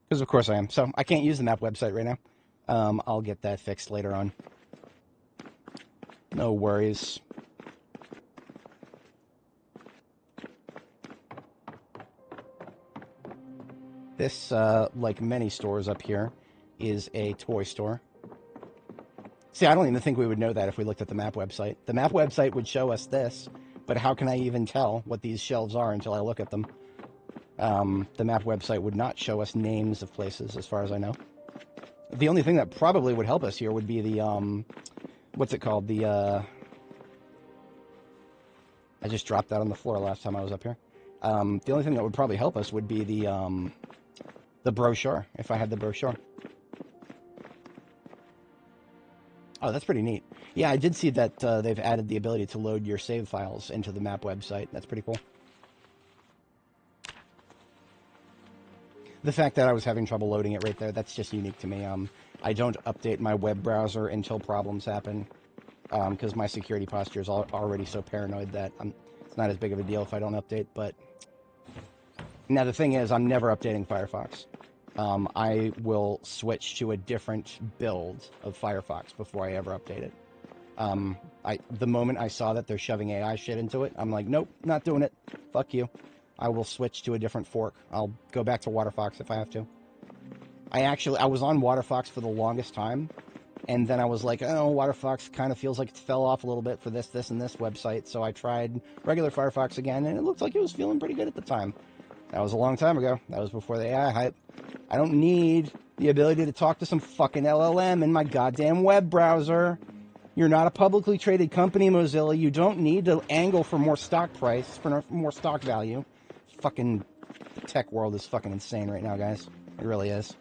Because of course I am. So I can't use the map website right now. I'll get that fixed later on. No worries. This, like many stores up here, is a toy store. See, I don't even think we would know that if we looked at the map website. The map website would show us this, but how can I even tell what these shelves are until I look at them? The map website would not show us names of places, as far as I know. The only thing that probably would help us here would be the, what's it called? The, I just dropped that on the floor last time I was up here. The only thing that would probably help us would be the brochure, if I had the brochure. Oh, that's pretty neat. Yeah, I did see that they've added the ability to load your save files into the map website. That's pretty cool. The fact that I was having trouble loading it right there, that's just unique to me. I don't update my web browser until problems happen, because my security posture is already so paranoid that it's not as big of a deal if I don't update. But now the thing is, I'm never updating Firefox. I will switch to a different build of Firefox before I ever update it. The moment I saw that they're shoving AI shit into it, I'm like, nope, not doing it. Fuck you. I will switch to a different fork. I'll go back to WaterFox if I have to. I was on WaterFox for the longest time, and then I was like, oh, WaterFox kind of feels like it fell off a little bit for this, and this website, so I tried regular Firefox again, and it looked like it was feeling pretty good at the time. That was a long time ago. That was before the AI hype. I don't need the ability to talk to some fucking LLM in my goddamn web browser. You're not a publicly traded company, Mozilla. You don't need to angle for more stock price, for more stock value. Fucking the tech world is fucking insane right now, guys. It really is.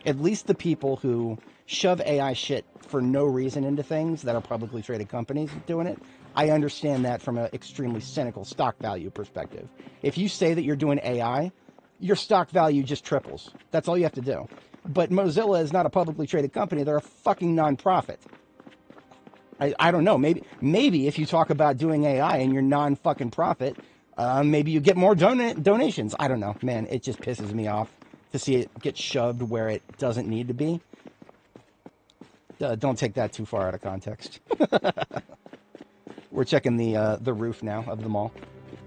At least the people who shove AI shit for no reason into things that are publicly traded companies doing it, I understand that from an extremely cynical stock value perspective. If you say that you're doing AI, your stock value just triples. That's all you have to do. But Mozilla is not a publicly traded company. They're a fucking nonprofit. I don't know. Maybe if you talk about doing AI and you're non-fucking profit, maybe you get more donations. I don't know. Man, it just pisses me off to see it get shoved where it doesn't need to be. Don't take that too far out of context. We're checking the roof now of the mall.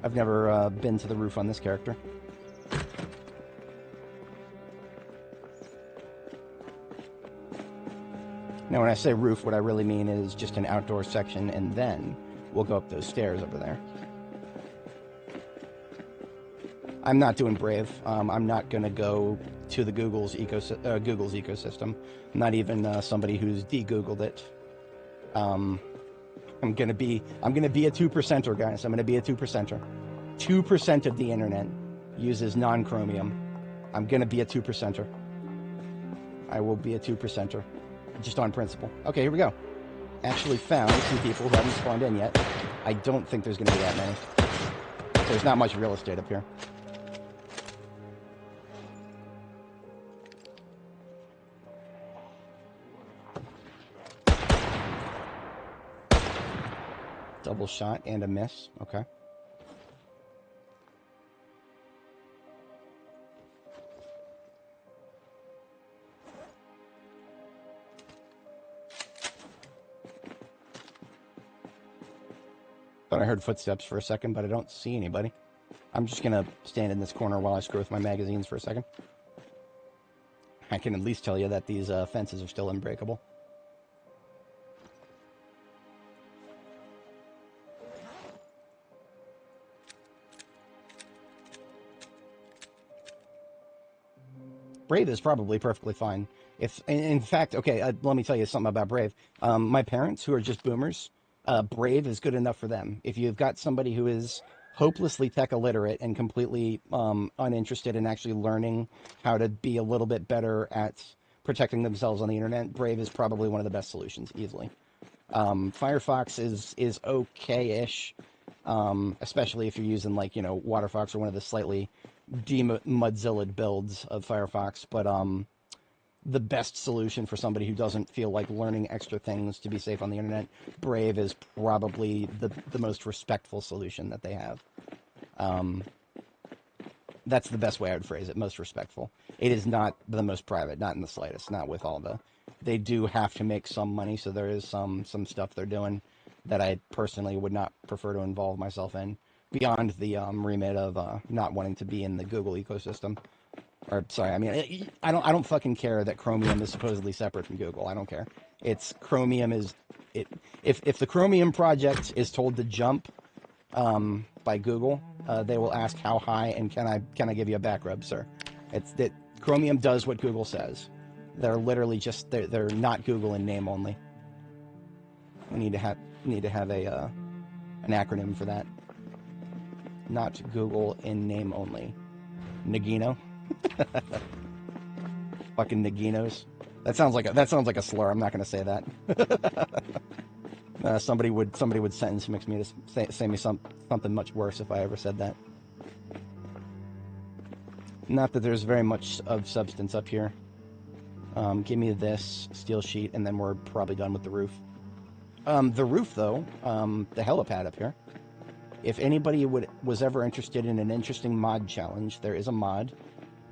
I've never been to the roof on this character. Now, when I say roof, what I really mean is just an outdoor section, and then we'll go up those stairs over there. I'm not doing Brave. I'm not going to go to the Google's ecosystem. I'm not even somebody who's de-Googled it. I'm gonna be a 2%er, guys. I'm gonna be a 2%er. 2% of the internet uses non-Chromium. I'm gonna be a 2%er. I will be a 2%er. Just on principle. Okay, here we go. Actually found some people who haven't spawned in yet. I don't think there's gonna be that many. There's not much real estate up here. Double shot and a miss. Okay. Thought I heard footsteps for a second, but I don't see anybody. I'm just gonna stand in this corner while I screw with my magazines for a second. I can at least tell you that these fences are still unbreakable. Brave is probably perfectly fine. If, in fact, okay, let me tell you something about Brave. My parents, who are just boomers, Brave is good enough for them. If you've got somebody who is hopelessly tech illiterate and completely uninterested in actually learning how to be a little bit better at protecting themselves on the internet, Brave is probably one of the best solutions, easily. Firefox is okay-ish, especially if you're using, like, you know, WaterFox or one of the slightly de-Mozilla builds of Firefox, but the best solution for somebody who doesn't feel like learning extra things to be safe on the internet, Brave is probably the most respectful solution that they have. That's the best way I would phrase it, most respectful. It is not the most private, not in the slightest, not with all the... They do have to make some money, so there is some stuff they're doing that I personally would not prefer to involve myself in, beyond the remit of not wanting to be in the Google ecosystem. Or, sorry, I mean, I don't fucking care that Chromium is supposedly separate from Google. I don't care. It's Chromium is... If the Chromium project is told to jump by Google, they will ask how high and can I give you a back rub, sir? It's that Chromium does what Google says. They're literally just they're not Google in name only. We need to have a an acronym for that. Not Google in name only. Nagino. Fucking Naginos. That sounds like a slur. I'm not going to say that. Somebody would sentence me to say me something much worse if I ever said that. Not that there's very much of substance up here. Give me this steel sheet, and then we're probably done with the roof. The roof, though, the helipad up here. If anybody was ever interested in an interesting mod challenge, there is a mod.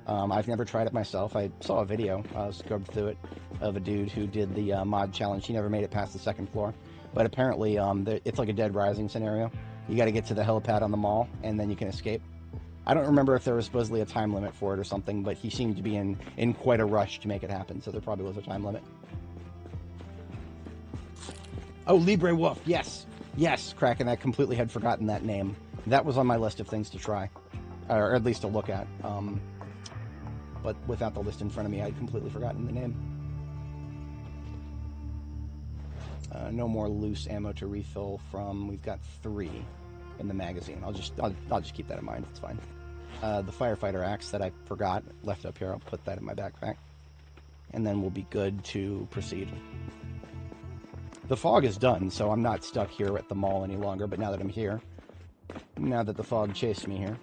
I've never tried it myself. I saw a video, scrubbed through it, of a dude who did the mod challenge. He never made it past the second floor. But apparently, it's like a Dead Rising scenario. You got to get to the helipad on the mall, and then you can escape. I don't remember if there was supposedly a time limit for it or something, but he seemed to be in quite a rush to make it happen, so there probably was a time limit. Oh, Libre Wolf, yes. Yes, Kraken, I completely had forgotten that name. That was on my list of things to try, or at least to look at. But without the list in front of me, I'd completely forgotten the name. No more loose ammo to refill from. We've got 3 in the magazine. I'll just keep that in mind. It's fine. The firefighter axe that I forgot left up here. I'll put that in my backpack, and then we'll be good to proceed. The fog is done, so I'm not stuck here at the mall any longer. But now that I'm here, now that the fog chased me here,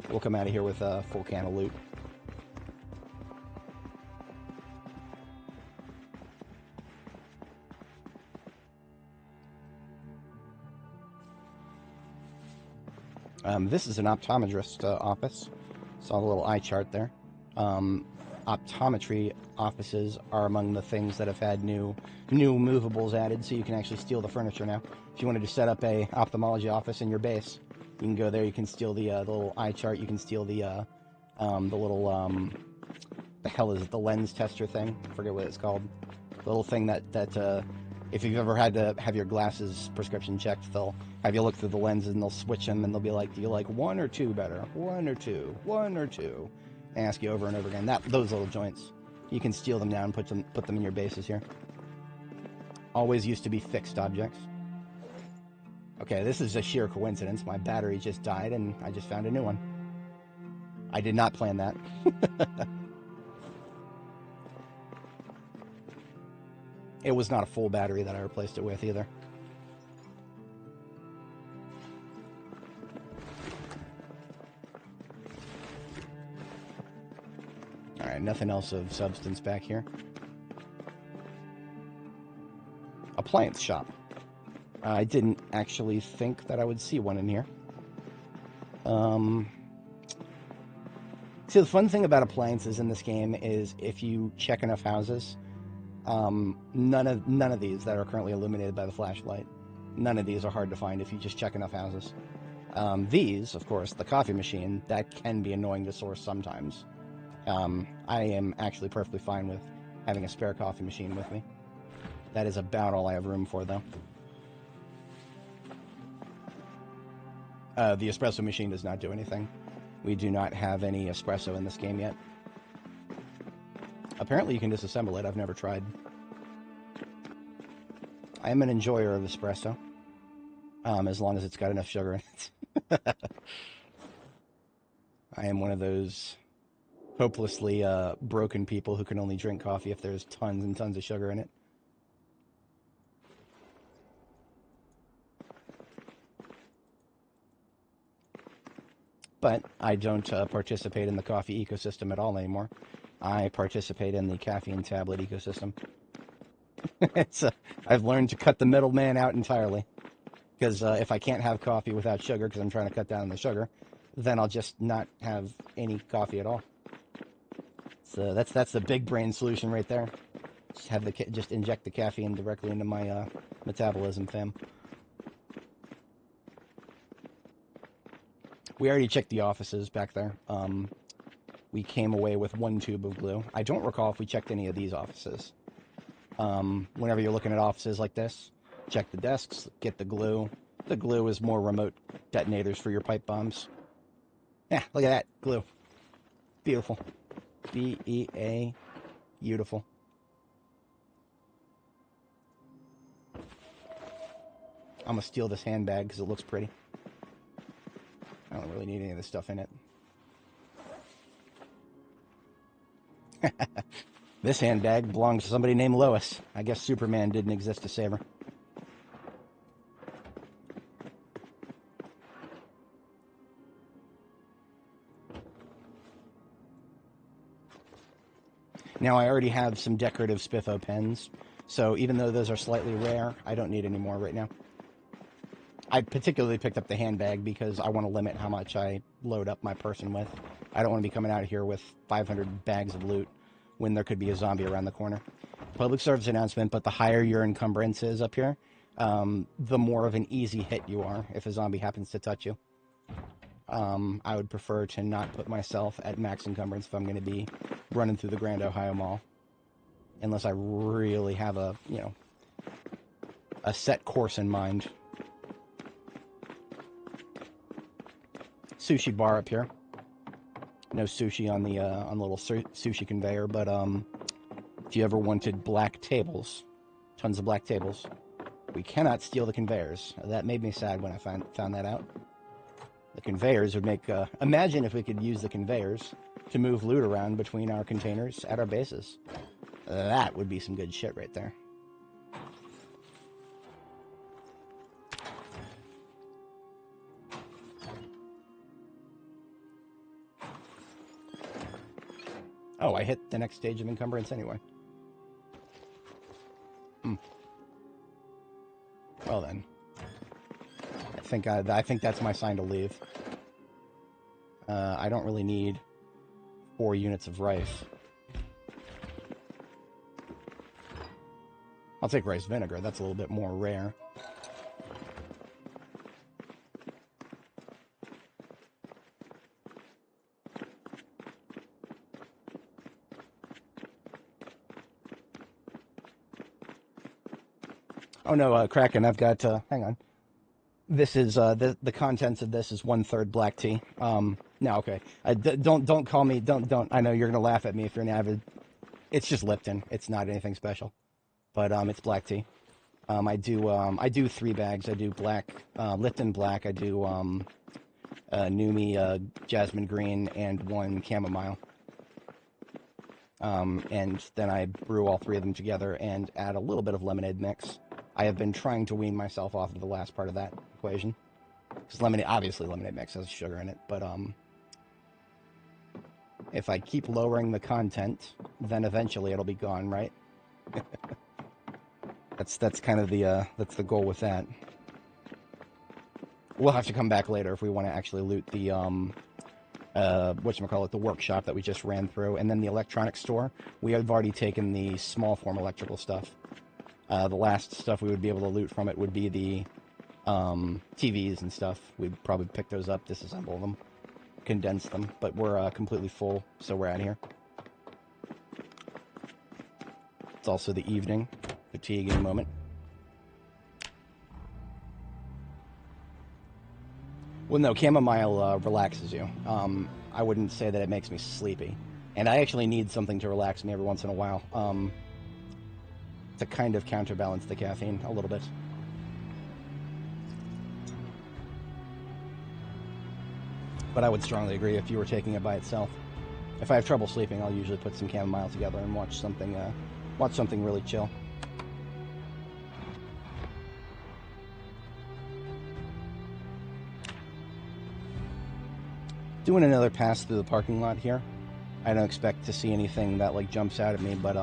we'll come out of here with a full can of loot. This is an optometrist office. Saw the little eye chart there. Optometry offices are among the things that have had new movables added, so you can actually steal the furniture now. If you wanted to set up a ophthalmology office in your base, you can go there. You can steal the little eye chart. You can steal the little the hell is it? The lens tester thing. I forget what it's called. The little thing that if you've ever had to have your glasses prescription checked, they'll have you look through the lenses and they'll switch them and they'll be like, do you like 1 or 2 better? 1 or 2? 1 or 2? And ask you over and over again. Those little joints, you can steal them now and put them in your bases here. Always used to be fixed objects. Okay, this is a sheer coincidence. My battery just died and I just found a new one. I did not plan that. It was not a full battery that I replaced it with either. Alright, nothing else of substance back here. Appliance shop. I didn't actually think that I would see one in here. See, the fun thing about appliances in this game is if you check enough houses, none of these that are currently illuminated by the flashlight, none of these are hard to find if you just check enough houses. These, of course, the coffee machine, that can be annoying to source sometimes. I am actually perfectly fine with having a spare coffee machine with me. That is about all I have room for, though. The espresso machine does not do anything. We do not have any espresso in this game yet. Apparently you can disassemble it. I've never tried. I am an enjoyer of espresso, as long as it's got enough sugar in it. I am one of those hopelessly broken people who can only drink coffee if there's tons and tons of sugar in it. But I don't participate in the coffee ecosystem at all anymore. I participate in the caffeine tablet ecosystem. I've learned to cut the middleman out entirely. Because if I can't have coffee without sugar, because I'm trying to cut down on the sugar, then I'll just not have any coffee at all. So that's the big brain solution right there. Just inject the caffeine directly into my metabolism, fam. We already checked the offices back there. We came away with 1 tube of glue. I don't recall if we checked any of these offices. Whenever you're looking at offices like this, check the desks, get the glue. The glue is more remote detonators for your pipe bombs. Yeah, look at that, glue. Beautiful. B-E-A, beautiful. I'm gonna steal this handbag because it looks pretty. I don't really need any of this stuff in it. This handbag belongs to somebody named Lois. I guess Superman didn't exist to save her. Now, I already have some decorative Spiffo pens, so even though those are slightly rare, I don't need any more right now. I particularly picked up the handbag because I want to limit how much I load up my person with. I don't want to be coming out here with 500 bags of loot when there could be a zombie around the corner. Public service announcement, but the higher your encumbrance is up here, the more of an easy hit you are if a zombie happens to touch you. I would prefer to not put myself at max encumbrance if I'm going to be running through the Grand Ohio Mall. Unless I really have a, you know, a set course in mind. Sushi bar up here. No sushi on the little sushi conveyor, but if you ever wanted black tables, tons of black tables, we cannot steal the conveyors. That made me sad when I found that out. The conveyors would make... imagine if we could use the conveyors to move loot around between our containers at our bases. That would be some good shit right there. Oh, I hit the next stage of encumbrance anyway. Well then. I think that's my sign to leave. I don't really need 4 units of rice. I'll take rice vinegar. That's a little bit more rare. Oh no, Kraken, I've got, hang on. This is, the contents of this is 1/3 black tea. No, okay. Don't call me, don't, I know you're gonna laugh at me if you're an avid. It's just Lipton. It's not anything special. But, it's black tea. I do 3 bags. I do black, Lipton black. I do, Numi, jasmine green, and 1 chamomile. And then I brew all 3 of them together and add a little bit of lemonade mix. I have been trying to wean myself off of the last part of that equation. Because obviously lemonade mix has sugar in it, but if I keep lowering the content, then eventually it'll be gone, right? That's kind of that's the goal with that. We'll have to come back later if we want to actually loot the whatchamacallit, the workshop that we just ran through, and then the electronics store. We have already taken the small form electrical stuff. The last stuff we would be able to loot from it would be the TVs and stuff. We'd probably pick those up, disassemble them, condense them, but we're completely full, so we're out of here. It's also the evening, fatiguing moment. Well, no, chamomile relaxes you. I wouldn't say that it makes me sleepy. And I actually need something to relax me every once in a while. To kind of counterbalance the caffeine a little bit. But I would strongly agree if you were taking it by itself. If I have trouble sleeping, I'll usually put some chamomile together and watch something really chill. Doing another pass through the parking lot here. I don't expect to see anything that like jumps out at me, but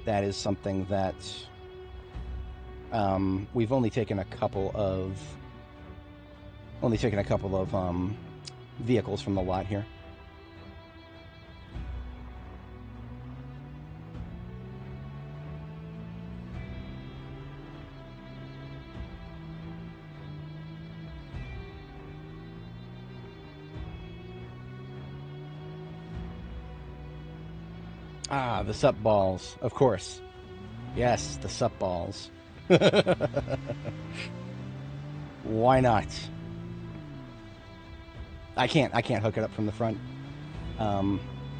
that is something that we've only taken a couple of vehicles from the lot here. Ah, the sup balls, of course. Yes, the sup balls. Why not? I can't hook it up from the front.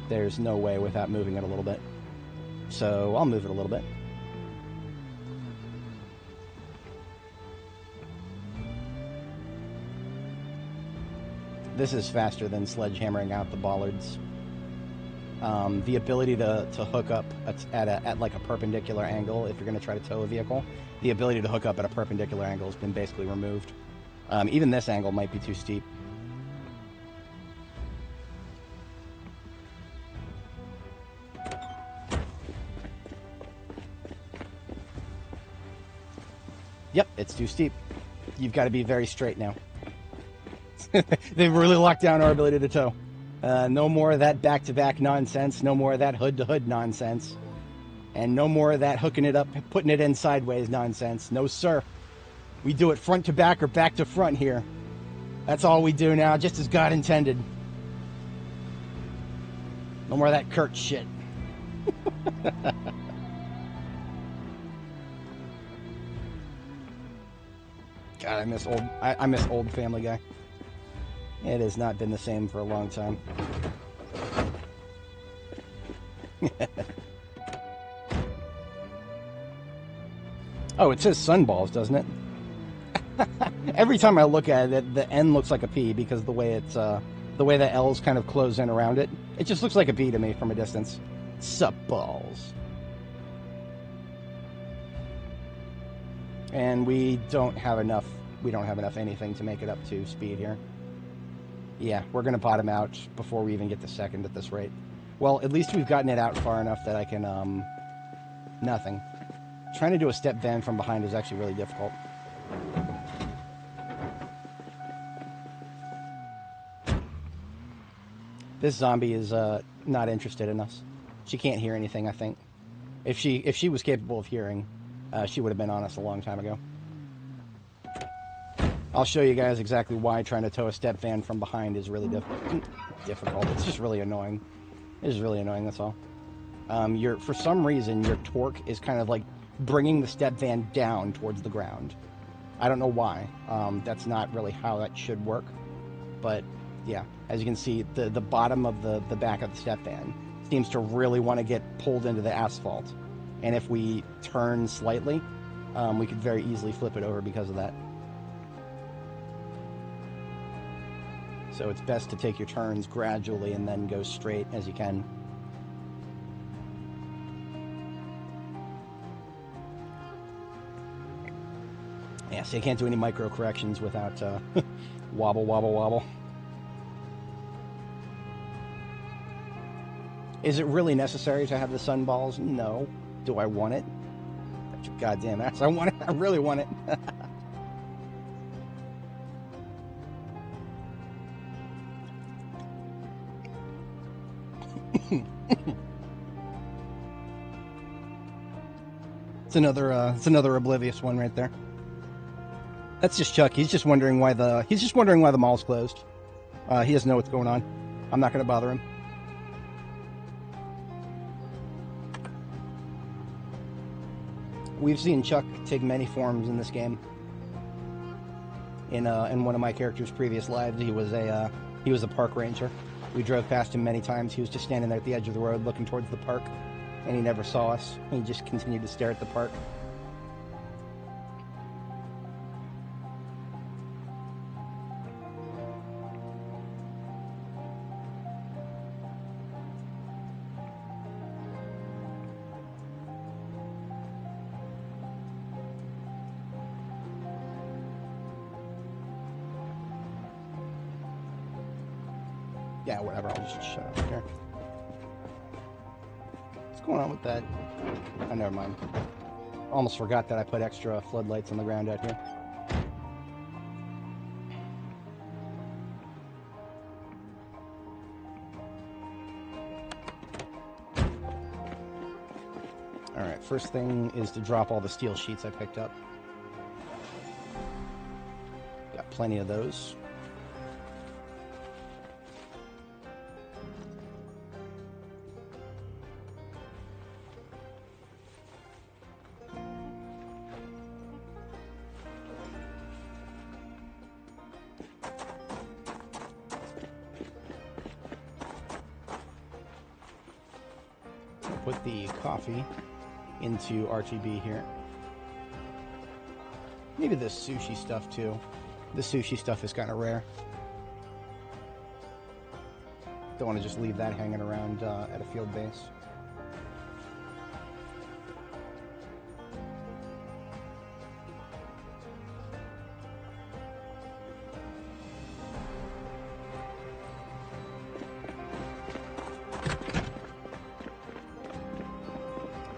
There's no way without moving it a little bit. So I'll move it a little bit. This is faster than sledgehammering out the bollards. The ability to hook up at like a perpendicular angle if you're going to try to tow a vehicle, the ability to hook up at a perpendicular angle has been basically removed. Even this angle might be too steep. Yep, it's too steep. You've got to be very straight now. They've really locked down our ability to tow. No more of that back-to-back nonsense. No more of that hood-to-hood nonsense. And no more of that hooking it up, putting it in sideways nonsense. No, sir. We do it front to back or back to front here. That's all we do now, just as God intended. No more of that Kurt shit. God, I miss old Family Guy. It has not been the same for a long time. Oh, it says sunballs, doesn't it? Every time I look at it, the N looks like a P because the way it's the way the L's kind of close in around it. It just looks like a P to me from a distance. Sup balls. And we don't have enough anything to make it up to speed here. Yeah, we're going to bottom out before we even get to second at this rate. Well, at least we've gotten it out far enough that I can, nothing. Trying to do a step van from behind is actually really difficult. This zombie is, not interested in us. She can't hear anything, I think. If she was capable of hearing, she would have been on us a long time ago. I'll show you guys exactly why trying to tow a step van from behind is really difficult. It's just really annoying. It is really annoying, that's all. For some reason, your torque is kind of like bringing the step van down towards the ground. I don't know why. That's not really how that should work. But, yeah, as you can see, the bottom of the back of the step van seems to really want to get pulled into the asphalt. And if we turn slightly, we could very easily flip it over because of that. So it's best to take your turns gradually and then go straight as you can. Yeah, so you can't do any micro corrections without wobble, wobble, wobble. Is it really necessary to have the sunballs? No. Do I want it? That's your goddamn ass. I want it. I really want it. It's another oblivious one right there. That's just Chuck. He's just wondering why the mall's closed. He doesn't know what's going on. I'm not going to bother him. We've seen Chuck take many forms in this game. In one of my character's previous lives, he was a park ranger. We drove past him many times. He was just standing there at the edge of the road looking towards the park, and he never saw us. He just continued to stare at the park. Yeah, whatever, I'll just shut up here. What's going on with that? Oh, never mind. Almost forgot that I put extra floodlights on the ground out here. Alright, first thing is to drop all the steel sheets I picked up. Got plenty of those. Put the coffee into RTB here. Maybe the sushi stuff too. The sushi stuff is kind of rare. Don't want to just leave that hanging around at a field base.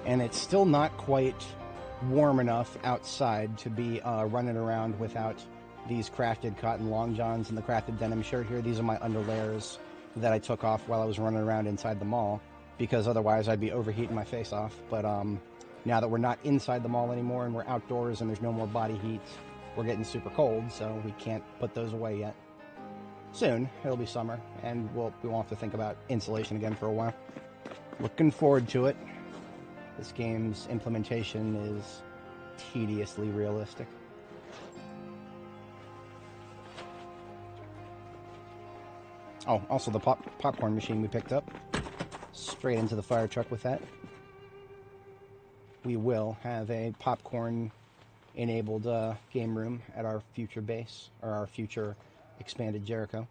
And it's still not quite warm enough outside to be running around without these crafted cotton long johns and the crafted denim shirt here. These are my underlayers that I took off while I was running around inside the mall, because otherwise I'd be overheating my face off. But now that we're not inside the mall anymore and we're outdoors and there's no more body heat, we're getting super cold, so we can't put those away yet. Soon, it'll be summer, and we won't have to think about insulation again for a while. Looking forward to it. This game's implementation is tediously realistic. Oh, also the popcorn machine we picked up. Straight into the fire truck with that. We will have a popcorn-enabled game room at our future base, or our future expanded Jericho.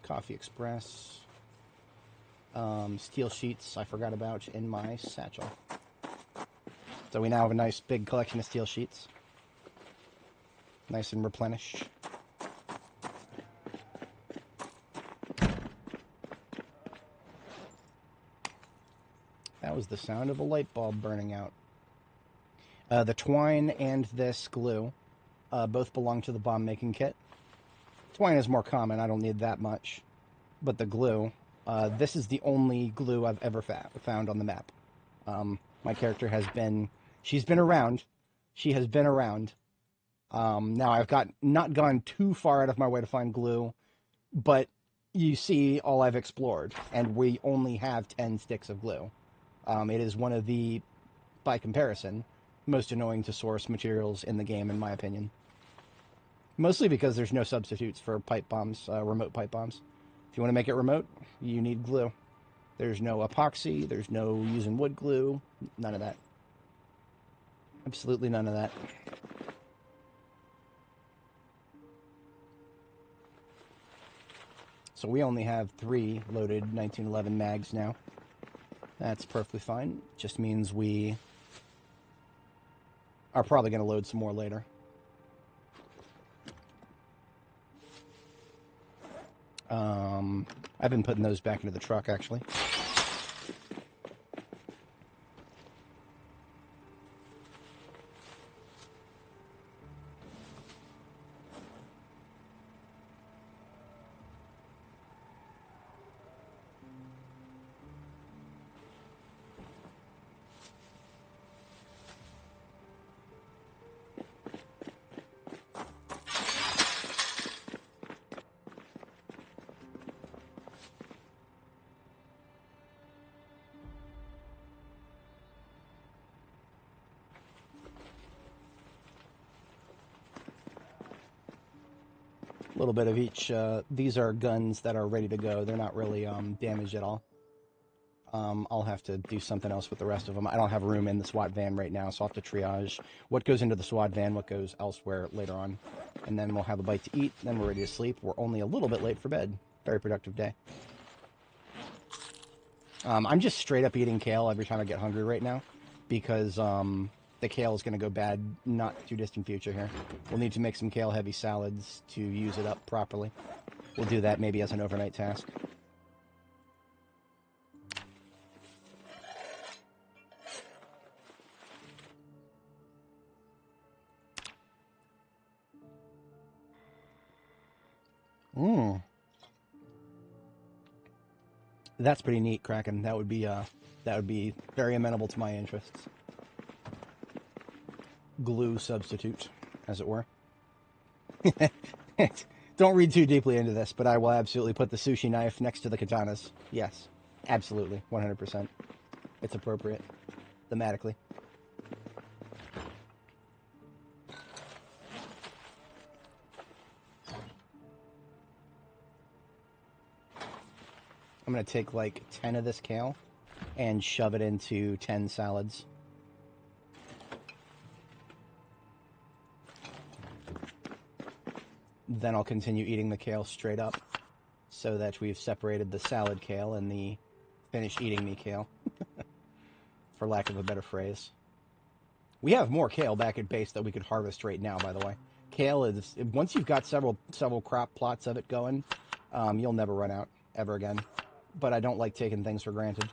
Coffee Express. Steel sheets I forgot about in my satchel. So we now have a nice big collection of steel sheets. Nice and replenished. That was the sound of a light bulb burning out. The twine and this glue both belong to the bomb making kit. Twine is more common, I don't need that much. But the glue, this is the only glue I've ever found on the map. My character has been, she's been around. She has been around. Now I've not gone too far out of my way to find glue, but you see all I've explored, and we only have 10 sticks of glue. It is one of the, by comparison, most annoying to source materials in the game, in my opinion. Mostly because there's no substitutes for pipe bombs, remote pipe bombs. If you want to make it remote, you need glue. There's no epoxy, there's no using wood glue, none of that. Absolutely none of that. So we only have 3 loaded 1911 mags now. That's perfectly fine. Just means we are probably going to load some more later. I've been putting those back into the truck, actually. A little bit of each. These are guns that are ready to go. They're not really damaged at all. I'll have to do something else with the rest of them. I don't have room in the SWAT van right now, so I'll have to triage what goes into the SWAT van, what goes elsewhere later on. And then we'll have a bite to eat, then we're ready to sleep. We're only a little bit late for bed. Very productive day. I'm just straight up eating kale every time I get hungry right now, because the kale is going to go bad not too distant future here. We'll need to make some kale heavy salads to use it up properly. We'll do that maybe as an overnight task. That's pretty neat, Kraken. That would be very amenable to my interests. Glue substitute, as it were. Don't read too deeply into this, but I will absolutely put the sushi knife next to the katanas. Yes, absolutely, 100%. It's appropriate, thematically. I'm going to take like 10 of this kale and shove it into 10 salads. Then I'll continue eating the kale straight up, so that we've separated the salad kale and the finish eating me kale, for lack of a better phrase. We have more kale back at base that we could harvest right now, by the way. Kale is, once you've got several crop plots of it going, you'll never run out ever again. But I don't like taking things for granted.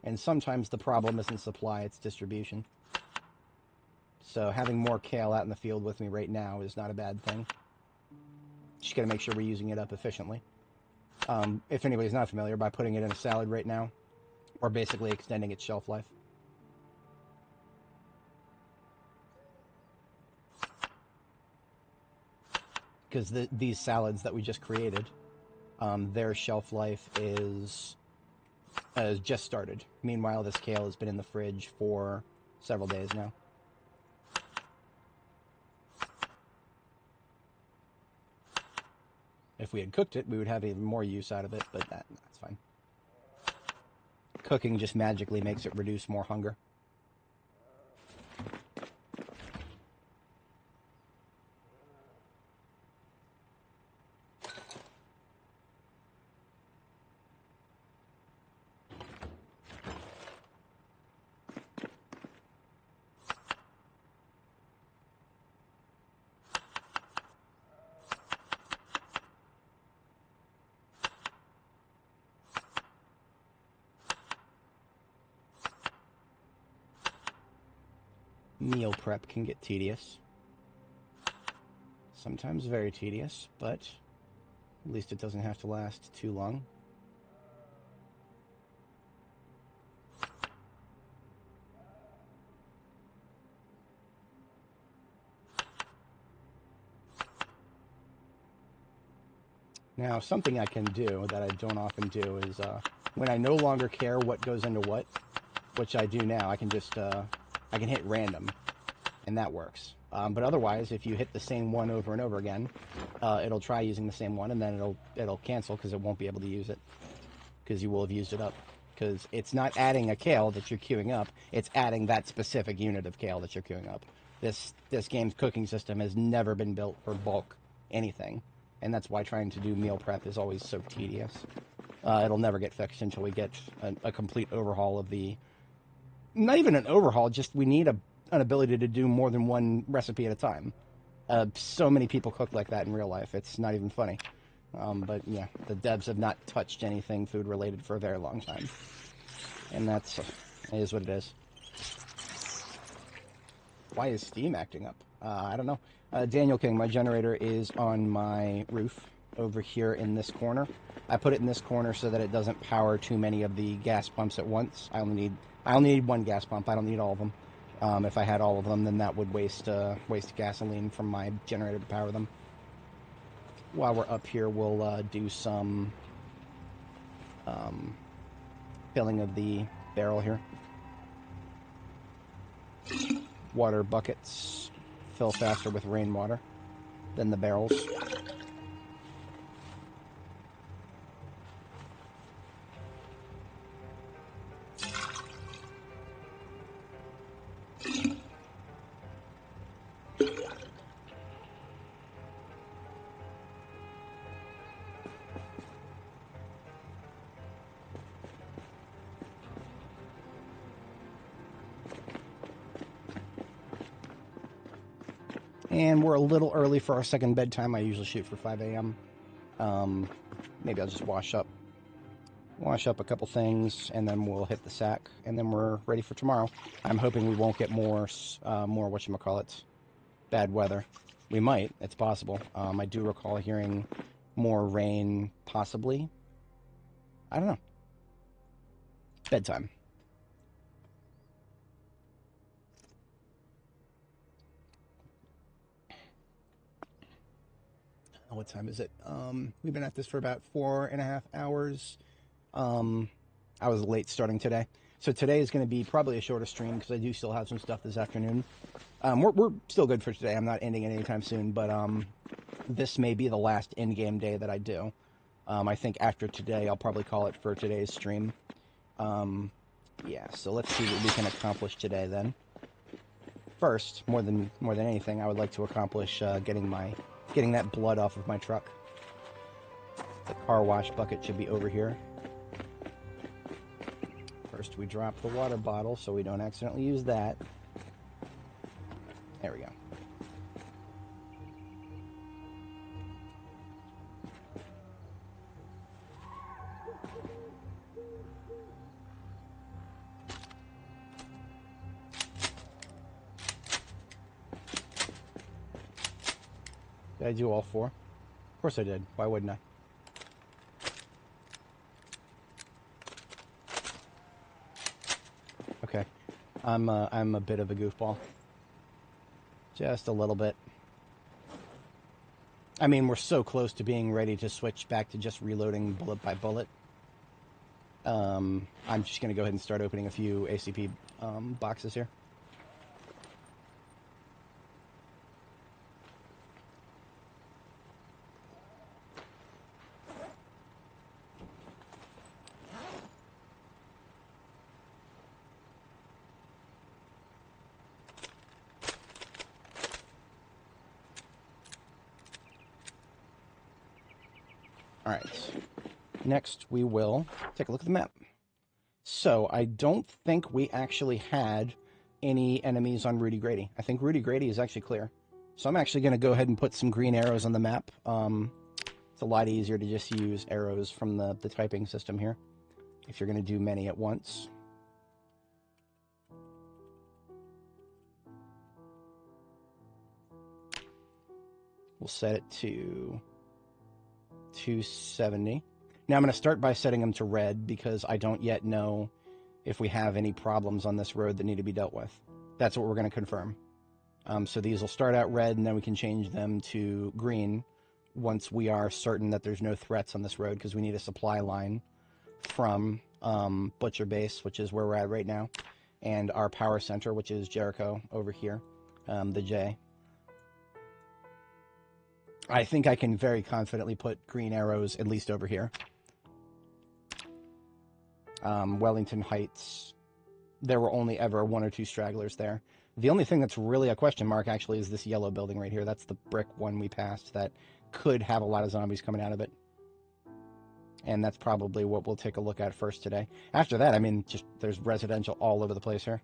And sometimes the problem isn't supply, it's distribution. So having more kale out in the field with me right now is not a bad thing. Just gotta make sure we're using it up efficiently. If anybody's not familiar, by putting it in a salad right now, we're basically extending its shelf life. Because these salads that we just created, their shelf life is just started. Meanwhile, this kale has been in the fridge for several days now. If we had cooked it, we would have even more use out of it, but that's fine. Cooking just magically makes it reduce more hunger. Meal prep can get tedious. Sometimes very tedious, but at least it doesn't have to last too long. Now, something I can do that I don't often do is when I no longer care what goes into what, which I do now, I can just I can hit random, and that works. But otherwise, if you hit the same one over and over again, it'll try using the same one, and then it'll cancel because it won't be able to use it because you will have used it up. Because it's not adding a kale that you're queuing up; it's adding that specific unit of kale that you're queuing up. This game's cooking system has never been built for bulk anything, and that's why trying to do meal prep is always so tedious. It'll never get fixed until we get a complete overhaul of the. Not even an overhaul, just we need an ability to do more than one recipe at a time. So many people cook like that in real life, it's not even funny. But yeah, the devs have not touched anything food related for a very long time. And it is what it is. Why is Steam acting up? I don't know. Daniel King, my generator is on my roof over here in this corner. I put it in this corner so that it doesn't power too many of the gas pumps at once. I only need one gas pump. I don't need all of them. If I had all of them, then that would waste gasoline from my generator to power them. While we're up here, we'll do some filling of the barrel here. Water buckets fill faster with rainwater than the barrels. And we're a little early for our second bedtime. I usually shoot for 5 a.m. Maybe I'll just wash up a couple things, and then we'll hit the sack, and then we're ready for tomorrow. I'm hoping we won't get more whatchamacallit, bad weather. We might. It's possible. I do recall hearing more rain, possibly. I don't know. Bedtime. What time is it? We've been at this for about 4.5 hours. I was late starting today. So today is going to be probably a shorter stream because I do still have some stuff this afternoon. We're still good for today. I'm not ending it anytime soon, but this may be the last in-game day that I do. I think after today, I'll probably call it for today's stream. Yeah, so let's see what we can accomplish today then. First, more than anything, I would like to accomplish getting my getting that blood off of my truck. The car wash bucket should be over here. First we drop the water bottle so we don't accidentally use that. There we go. Did I do all 4? Of course I did. Why wouldn't I? Okay. I'm a bit of a goofball. Just a little bit. I mean, we're so close to being ready to switch back to just reloading bullet by bullet. I'm just going to go ahead and start opening a few ACP boxes here. Alright, next we will take a look at the map. So, I don't think we actually had any enemies on Rudy Grady. I think Rudy Grady is actually clear. So I'm actually going to go ahead and put some green arrows on the map. It's a lot easier to just use arrows from the typing system here, if you're going to do many at once. We'll set it to 270. Now I'm going to start by setting them to red because I don't yet know if we have any problems on this road that need to be dealt with. That's what we're going to confirm. So these will start out red and then we can change them to green once we are certain that there's no threats on this road, because we need a supply line from Butcher Base, which is where we're at right now, and our power center, which is Jericho over here, the J. I think I can very confidently put green arrows at least over here. Wellington Heights, there were only ever 1 or 2 stragglers there. The only thing that's really a question mark, actually, is this yellow building right here. That's the brick one we passed that could have a lot of zombies coming out of it. And that's probably what we'll take a look at first today. After that, I mean, just there's residential all over the place here.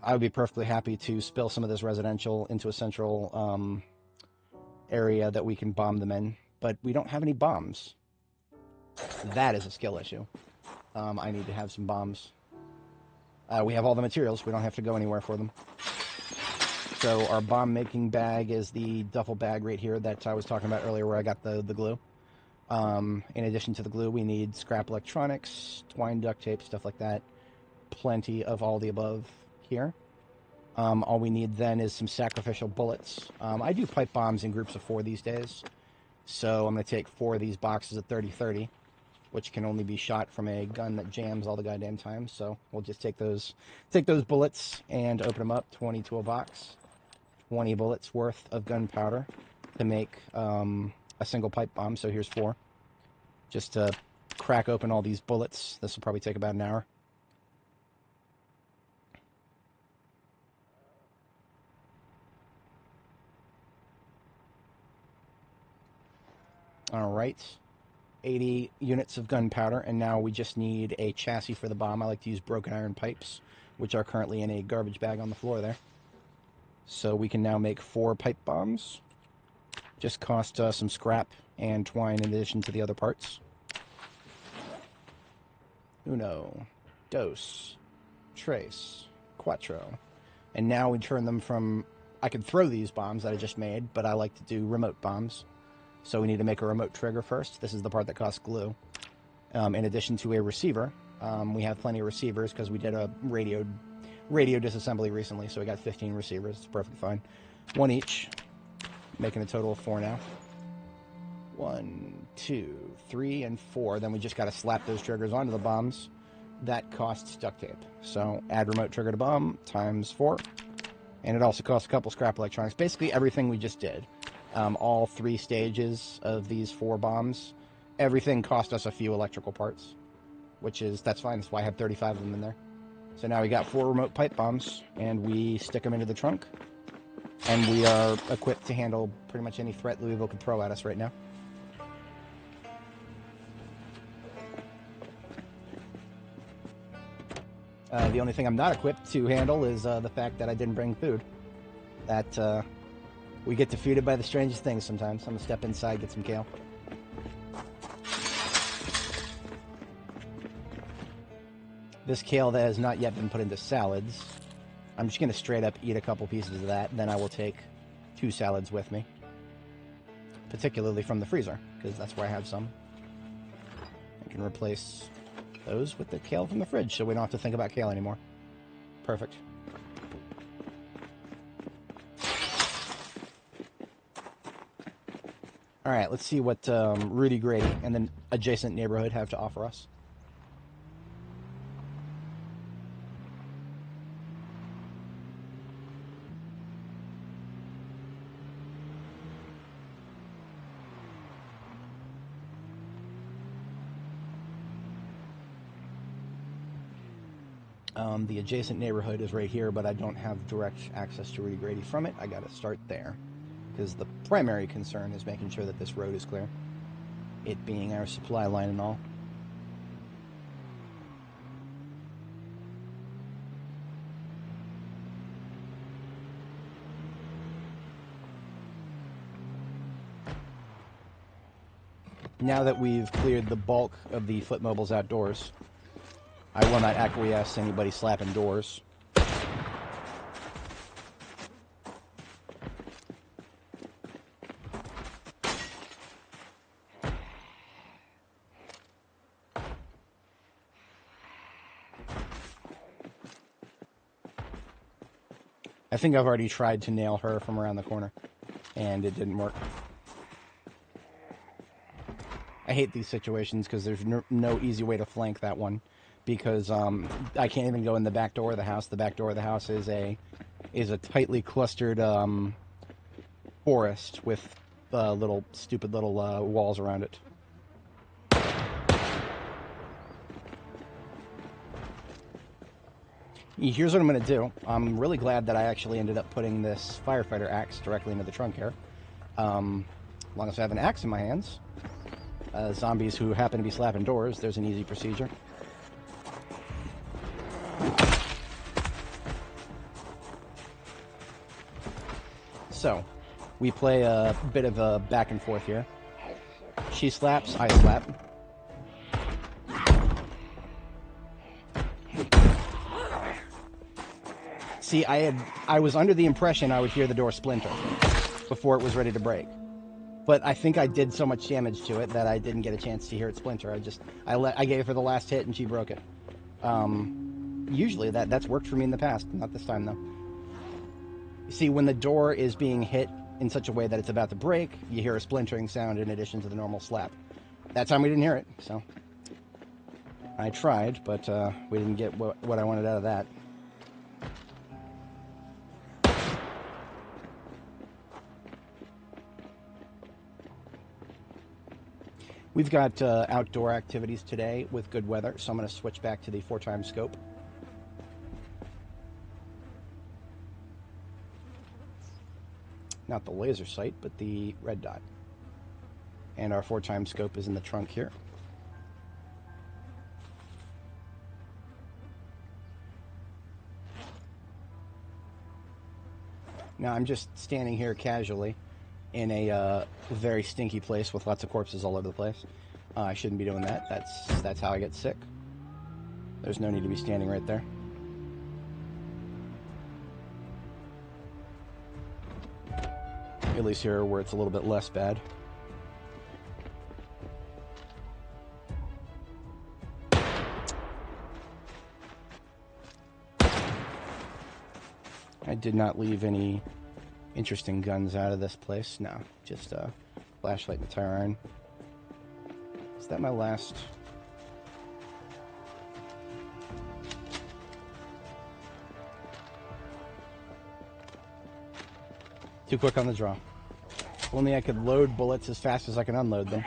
I would be perfectly happy to spill some of this residential into a central area that we can bomb them in, but we don't have any bombs. That is a skill issue. I need to have some bombs. We have all the materials. We don't have to go anywhere for them. So our bomb making bag is the duffel bag right here that I was talking about earlier where I got the glue. In addition to the glue, we need scrap electronics, twine duct tape, stuff like that. Plenty of all the above here. All we need then is some sacrificial bullets. I do pipe bombs in groups of 4 these days. So I'm going to take 4 of these boxes at 30-30, which can only be shot from a gun that jams all the goddamn time. So we'll just take those bullets and open them up, 20 to a box. 20 bullets worth of gunpowder to make a single pipe bomb. So here's 4. Just to crack open all these bullets. This will probably take about an hour. All right, 80 units of gunpowder, and now we just need a chassis for the bomb. I like to use broken iron pipes, which are currently in a garbage bag on the floor there. So we can now make 4 pipe bombs. Just cost some scrap and twine in addition to the other parts. Uno, dos, tres, cuatro. And now we turn them from... I can throw these bombs that I just made, but I like to do remote bombs. So we need to make a remote trigger first. This is the part that costs glue. In addition to a receiver, we have plenty of receivers because we did a radio disassembly recently, so we got 15 receivers. It's perfectly fine. 1 each, making a total of 4 now. 1, 2, 3, and 4. Then we just got to slap those triggers onto the bombs. That costs duct tape. So add remote trigger to bomb times 4. And it also costs a couple scrap electronics. Basically everything we just did. All 3 stages of these 4 bombs, everything cost us a few electrical parts, that's fine. That's why I have 35 of them in there. So now we got 4 remote pipe bombs, and we stick them into the trunk. And we are equipped to handle pretty much any threat Louisville could throw at us right now. The only thing I'm not equipped to handle is the fact that I didn't bring food. That we get defeated by the strangest things sometimes. I'm going to step inside, get some kale. This kale that has not yet been put into salads, I'm just going to straight up eat a couple pieces of that, and then I will take 2 salads with me. Particularly from the freezer, because that's where I have some. I can replace those with the kale from the fridge, so we don't have to think about kale anymore. Perfect. Alright, let's see what Rudy Grady and the adjacent neighborhood have to offer us. The adjacent neighborhood is right here, but I don't have direct access to Rudy Grady from it. I gotta start there, because the primary concern is making sure that this road is clear. It being our supply line and all. Now that we've cleared the bulk of the foot mobiles outdoors, I will not acquiesce to anybody slapping doors. I think I've already tried to nail her from around the corner, and it didn't work. I hate these situations because there's no easy way to flank that one, because I can't even go in the back door of the house. The back door of the house is a tightly clustered forest with stupid little walls around it. Here's what I'm going to do. I'm really glad that I actually ended up putting this firefighter axe directly into the trunk here. As long as I have an axe in my hands, zombies who happen to be slapping doors, there's an easy procedure. So, we play a bit of a back and forth here. She slaps, I slap. See, I was under the impression I would hear the door splinter before it was ready to break. But I think I did so much damage to it that I didn't get a chance to hear it splinter. I gave her the last hit and she broke it. Usually that's worked for me in the past, not this time though. You see, when the door is being hit in such a way that it's about to break, you hear a splintering sound in addition to the normal slap. That time we didn't hear it, so I tried, but we didn't get what I wanted out of that. We've got outdoor activities today with good weather, so I'm going to switch back to the 4x scope. Not the laser sight, but the red dot. And our 4x scope is in the trunk here. Now I'm just standing here casually in a very stinky place with lots of corpses all over the place. I shouldn't be doing that. That's how I get sick. There's no need to be standing right there. At least here where it's a little bit less bad. I did not leave any interesting guns out of this place. No, just a flashlight and a tire iron. Is that my last? Too quick on the draw. If only I could load bullets as fast as I can unload them.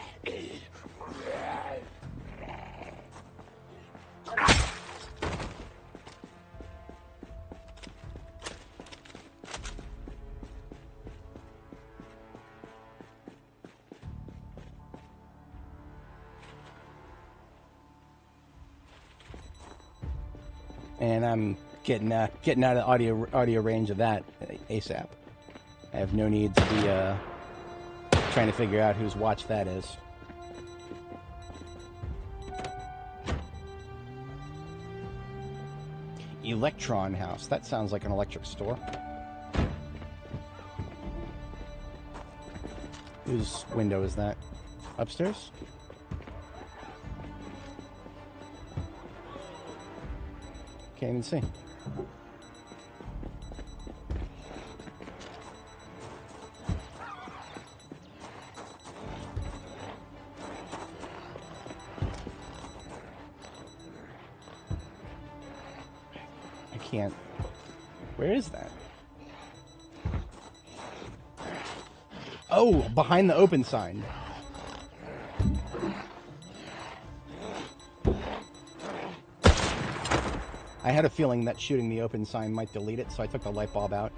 And I'm getting out of audio range of that ASAP. I have no need to be trying to figure out whose watch that is. Electron House. That sounds like an electric store. Whose window is that? Upstairs? Can't even see. I can't. Where is that? Oh, behind the open sign. I had a feeling that shooting the open sign might delete it, so I took the light bulb out.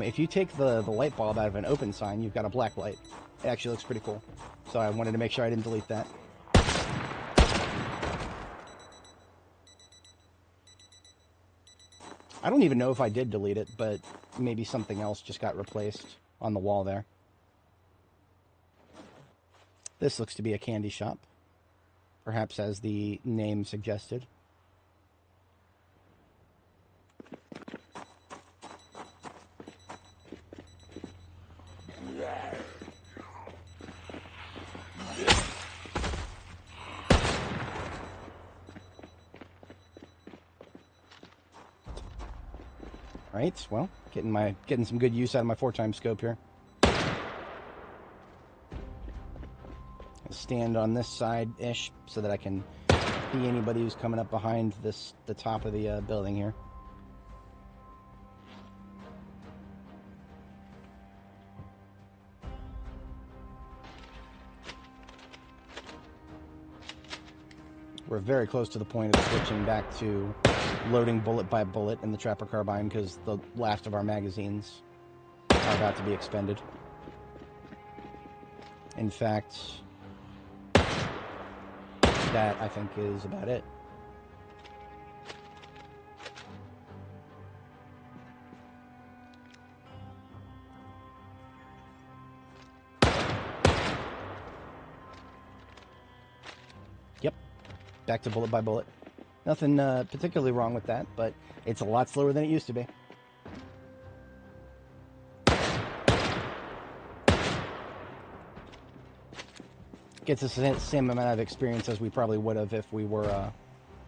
If you take the light bulb out of an open sign, you've got a black light. It actually looks pretty cool. So I wanted to make sure I didn't delete that. I don't even know if I did delete it, but maybe something else just got replaced on the wall there. This looks to be a candy shop, perhaps as the name suggested. Alright, well, getting some good use out of my 4x scope here. I'll stand on this side-ish so that I can see anybody who's coming up behind the top of the building here. We're very close to the point of switching back to loading bullet by bullet in the trapper carbine because the last of our magazines are about to be expended. In fact, that I think is about it. Yep, back to bullet by bullet. Nothing particularly wrong with that, but it's a lot slower than it used to be. Gets us the same amount of experience as we probably would have if we were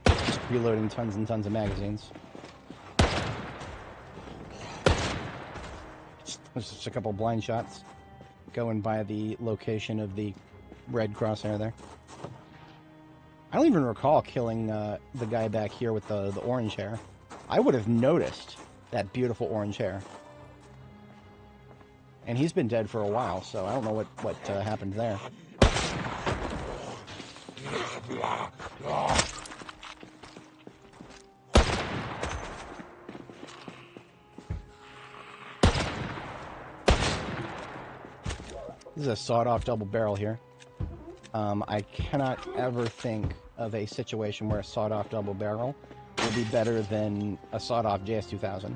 just reloading tons and tons of magazines. Just a couple blind shots going by the location of the red crosshair there. I don't even recall killing the guy back here with the orange hair. I would have noticed that beautiful orange hair. And he's been dead for a while, so I don't know what happened there. This is a sawed-off double barrel here. I cannot ever think of a situation where a sawed-off double barrel will be better than a sawed-off JS2000.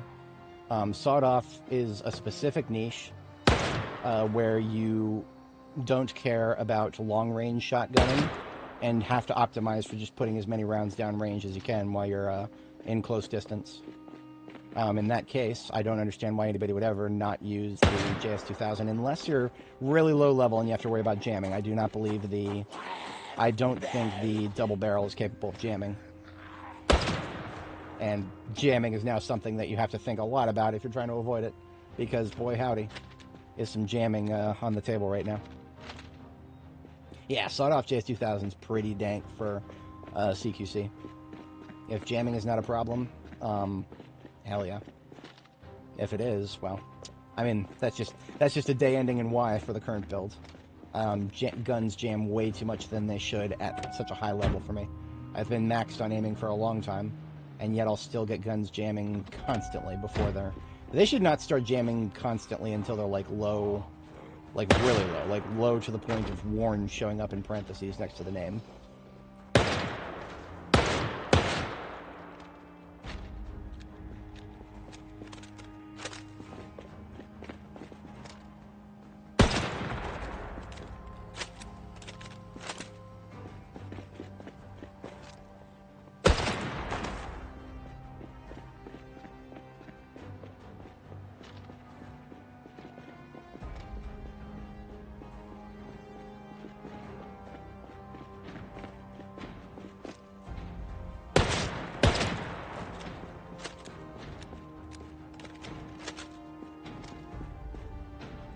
Sawed-off is a specific niche where you don't care about long-range shotgunning and have to optimize for just putting as many rounds down range as you can while you're in close distance. In that case, I don't understand why anybody would ever not use the JS2000 unless you're really low level and you have to worry about jamming. I do not believe I don't think the double barrel is capable of jamming. And jamming is now something that you have to think a lot about if you're trying to avoid it, because boy howdy, is some jamming on the table right now. Yeah, sawed-off JS2000 is pretty dank for CQC. If jamming is not a problem, hell yeah. If it is, well, I mean, that's just a day ending in Y for the current build. Guns jam way too much than they should at such a high level for me. I've been maxed on aiming for a long time, and yet I'll still get guns jamming constantly before they should not start jamming constantly until they're like low, like really low, like low to the point of warn showing up in parentheses next to the name.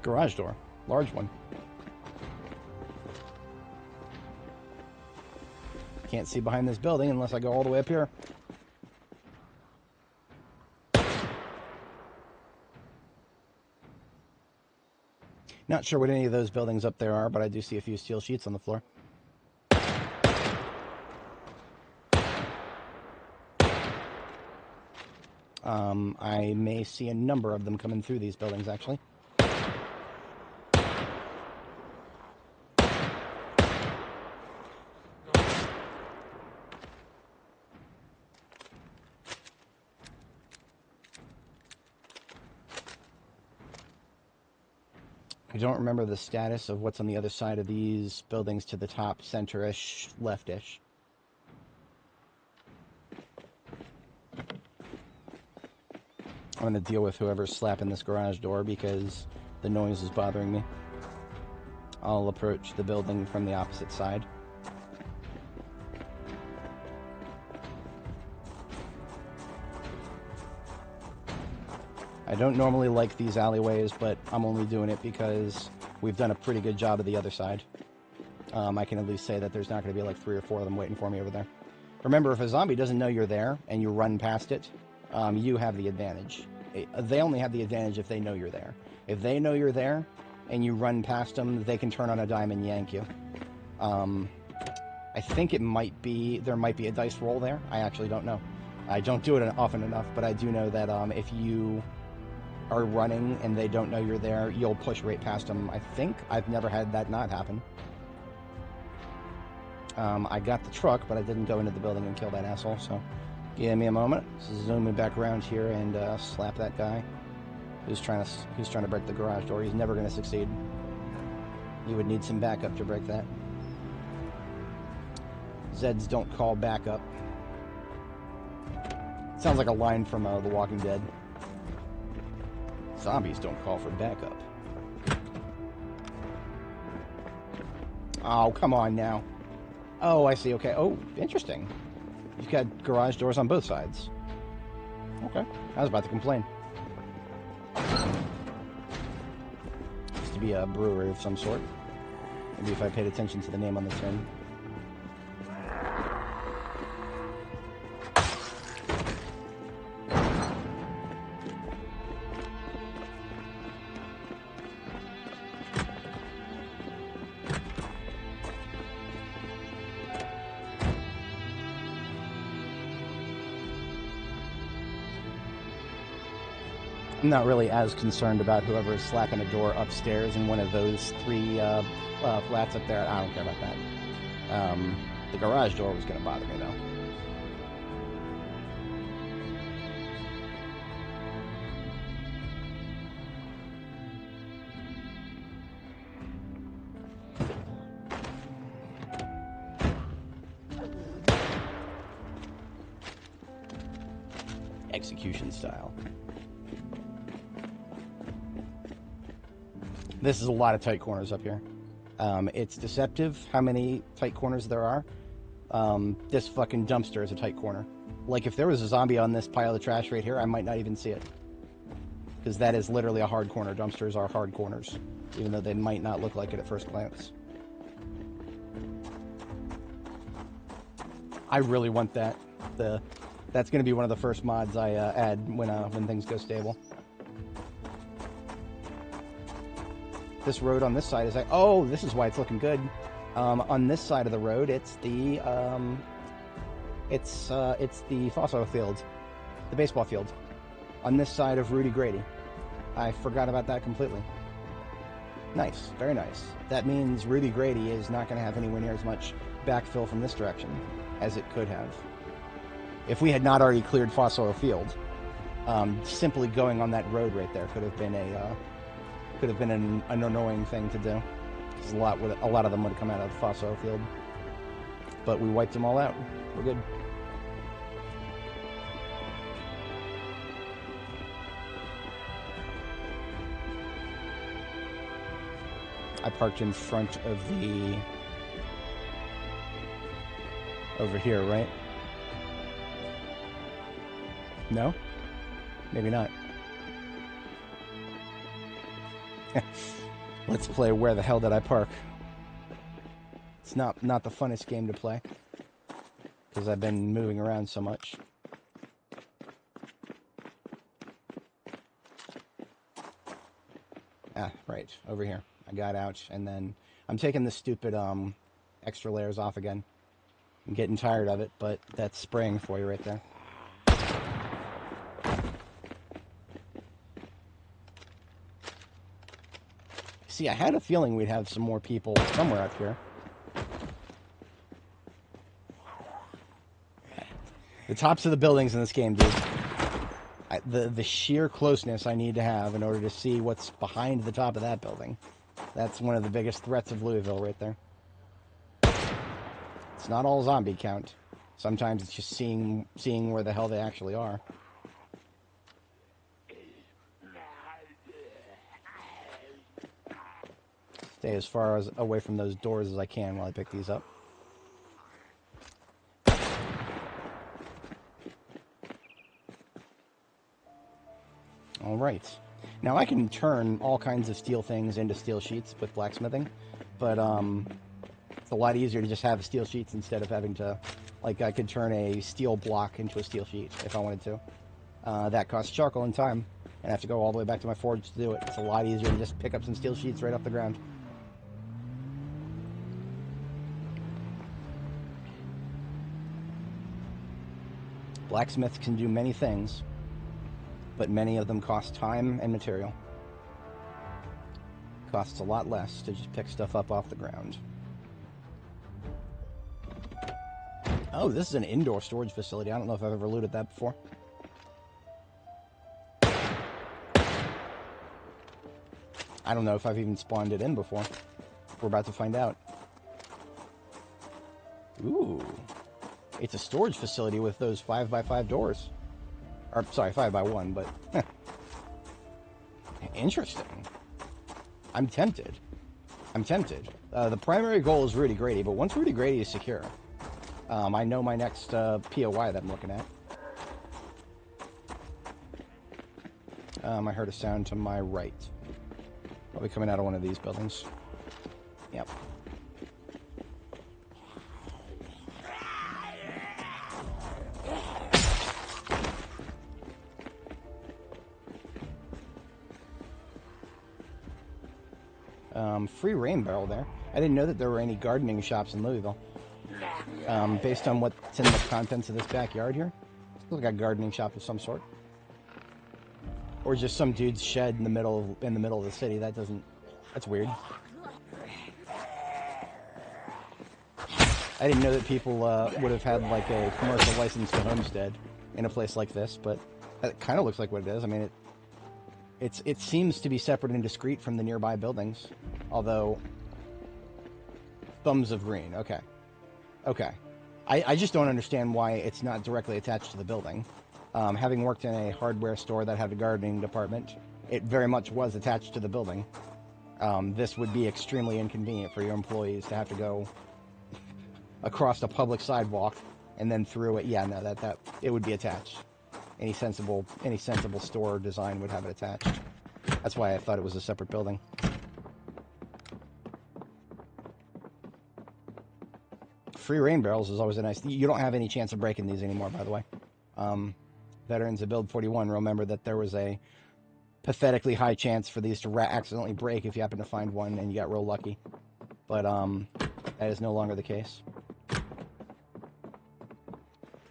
garage door. Large one. Can't see behind this building unless I go all the way up here. Not sure what any of those buildings up there are, but I do see a few steel sheets on the floor. I may see a number of them coming through these buildings, actually. I don't remember the status of what's on the other side of these buildings to the top, center-ish, left-ish. I'm going to deal with whoever's slapping this garage door because the noise is bothering me. I'll approach the building from the opposite side. I don't normally like these alleyways, but I'm only doing it because we've done a pretty good job of the other side. I can at least say that there's not going to be like 3 or 4 of them waiting for me over there. Remember, if a zombie doesn't know you're there and you run past it, you have the advantage. They only have the advantage if they know you're there. If they know you're there and you run past them, they can turn on a dime and yank you. I think there might be a dice roll there. I actually don't know. I don't do it often enough, but I do know that if you are running and they don't know you're there, you'll push right past them. I think I've never had that not happen. I got the truck, but I didn't go into the building and kill that asshole, so give me a moment. Zoom me back around here and slap that guy who's trying to break the garage door. He's never going to succeed. You would need some backup to break that. Zeds don't call backup. Sounds like a line from The Walking Dead. Zombies don't call for backup. Oh, come on now. Oh, I see. Okay. Oh, interesting. You've got garage doors on both sides. Okay. I was about to complain. Used to be a brewery of some sort. Maybe if I paid attention to the name on the tin. I'm not really as concerned about whoever is slapping a door upstairs in one of those 3 flats up there. I don't care about that. The garage door was going to bother me, though. Execution style. This is a lot of tight corners up here. It's deceptive how many tight corners there are. This fucking dumpster is a tight corner. Like, if there was a zombie on this pile of trash right here, I might not even see it. Because that is literally a hard corner. Dumpsters are hard corners, even though they might not look like it at first glance. I really want that. That's going to be one of the first mods I add when things go stable. This road on this side is like, oh, this is why it's looking good. On this side of the road, it's the Fosso field, the baseball field. On this side of Rudy Grady, I forgot about that completely. Nice, very nice. That means Rudy Grady is not going to have anywhere near as much backfill from this direction as it could have. If we had not already cleared Fosso Field, simply going on that road right there could have been an annoying thing to do. Because a lot of them would have come out of Fosso Field. But we wiped them all out. We're good. I parked in front of the... over here, right? No? Maybe not. Let's play Where the Hell Did I Park? It's not the funnest game to play, because I've been moving around so much. Ah, right, over here. I got out, and then I'm taking the stupid extra layers off again. I'm getting tired of it, but that's spraying for you right there. See, I had a feeling we'd have some more people somewhere up here. The tops of the buildings in this game, dude. The sheer closeness I need to have in order to see what's behind the top of that building. That's one of the biggest threats of Louisville right there. It's not all zombie count. Sometimes it's just seeing where the hell they actually are. Stay as far away from those doors as I can while I pick these up. Alright. Now I can turn all kinds of steel things into steel sheets with blacksmithing, but it's a lot easier to just have steel sheets instead of having to, like, I could turn a steel block into a steel sheet if I wanted to. That costs charcoal and time, and I have to go all the way back to my forge to do it. It's a lot easier to just pick up some steel sheets right off the ground. Blacksmiths can do many things, but many of them cost time and material. Costs a lot less to just pick stuff up off the ground. Oh, this is an indoor storage facility. I don't know if I've ever looted that before. I don't know if I've even spawned it in before. We're about to find out. Ooh. It's a storage facility with those 5x5 doors. Or, sorry, 5x1, but... Interesting. I'm tempted. The primary goal is Rudy Grady, but once Rudy Grady is secure, I know my next POI that I'm looking at. I heard a sound to my right. Probably coming out of one of these buildings. Yep. Free rain barrel there. I didn't know that there were any gardening shops in Louisville. Based on what's in the contents of this backyard here, it's like a gardening shop of some sort, or just some dude's shed in the middle of the city. That's weird. I didn't know that people would have had like a commercial license to homestead in a place like this, but that kind of looks like what it is. I mean, it seems to be separate and discrete from the nearby buildings, although thumbs of green. Okay. I just don't understand why it's not directly attached to the building. Having worked in a hardware store that had a gardening department, it very much was attached to the building. This would be extremely inconvenient for your employees to have to go across a public sidewalk and then through it. Yeah, no, that it would be attached. Any sensible store design would have it attached. That's why I thought it was a separate building. Free rain barrels is always a nice... You don't have any chance of breaking these anymore, by the way. Veterans of Build 41, remember that there was a pathetically high chance for these to accidentally break if you happen to find one and you got real lucky. But that is no longer the case.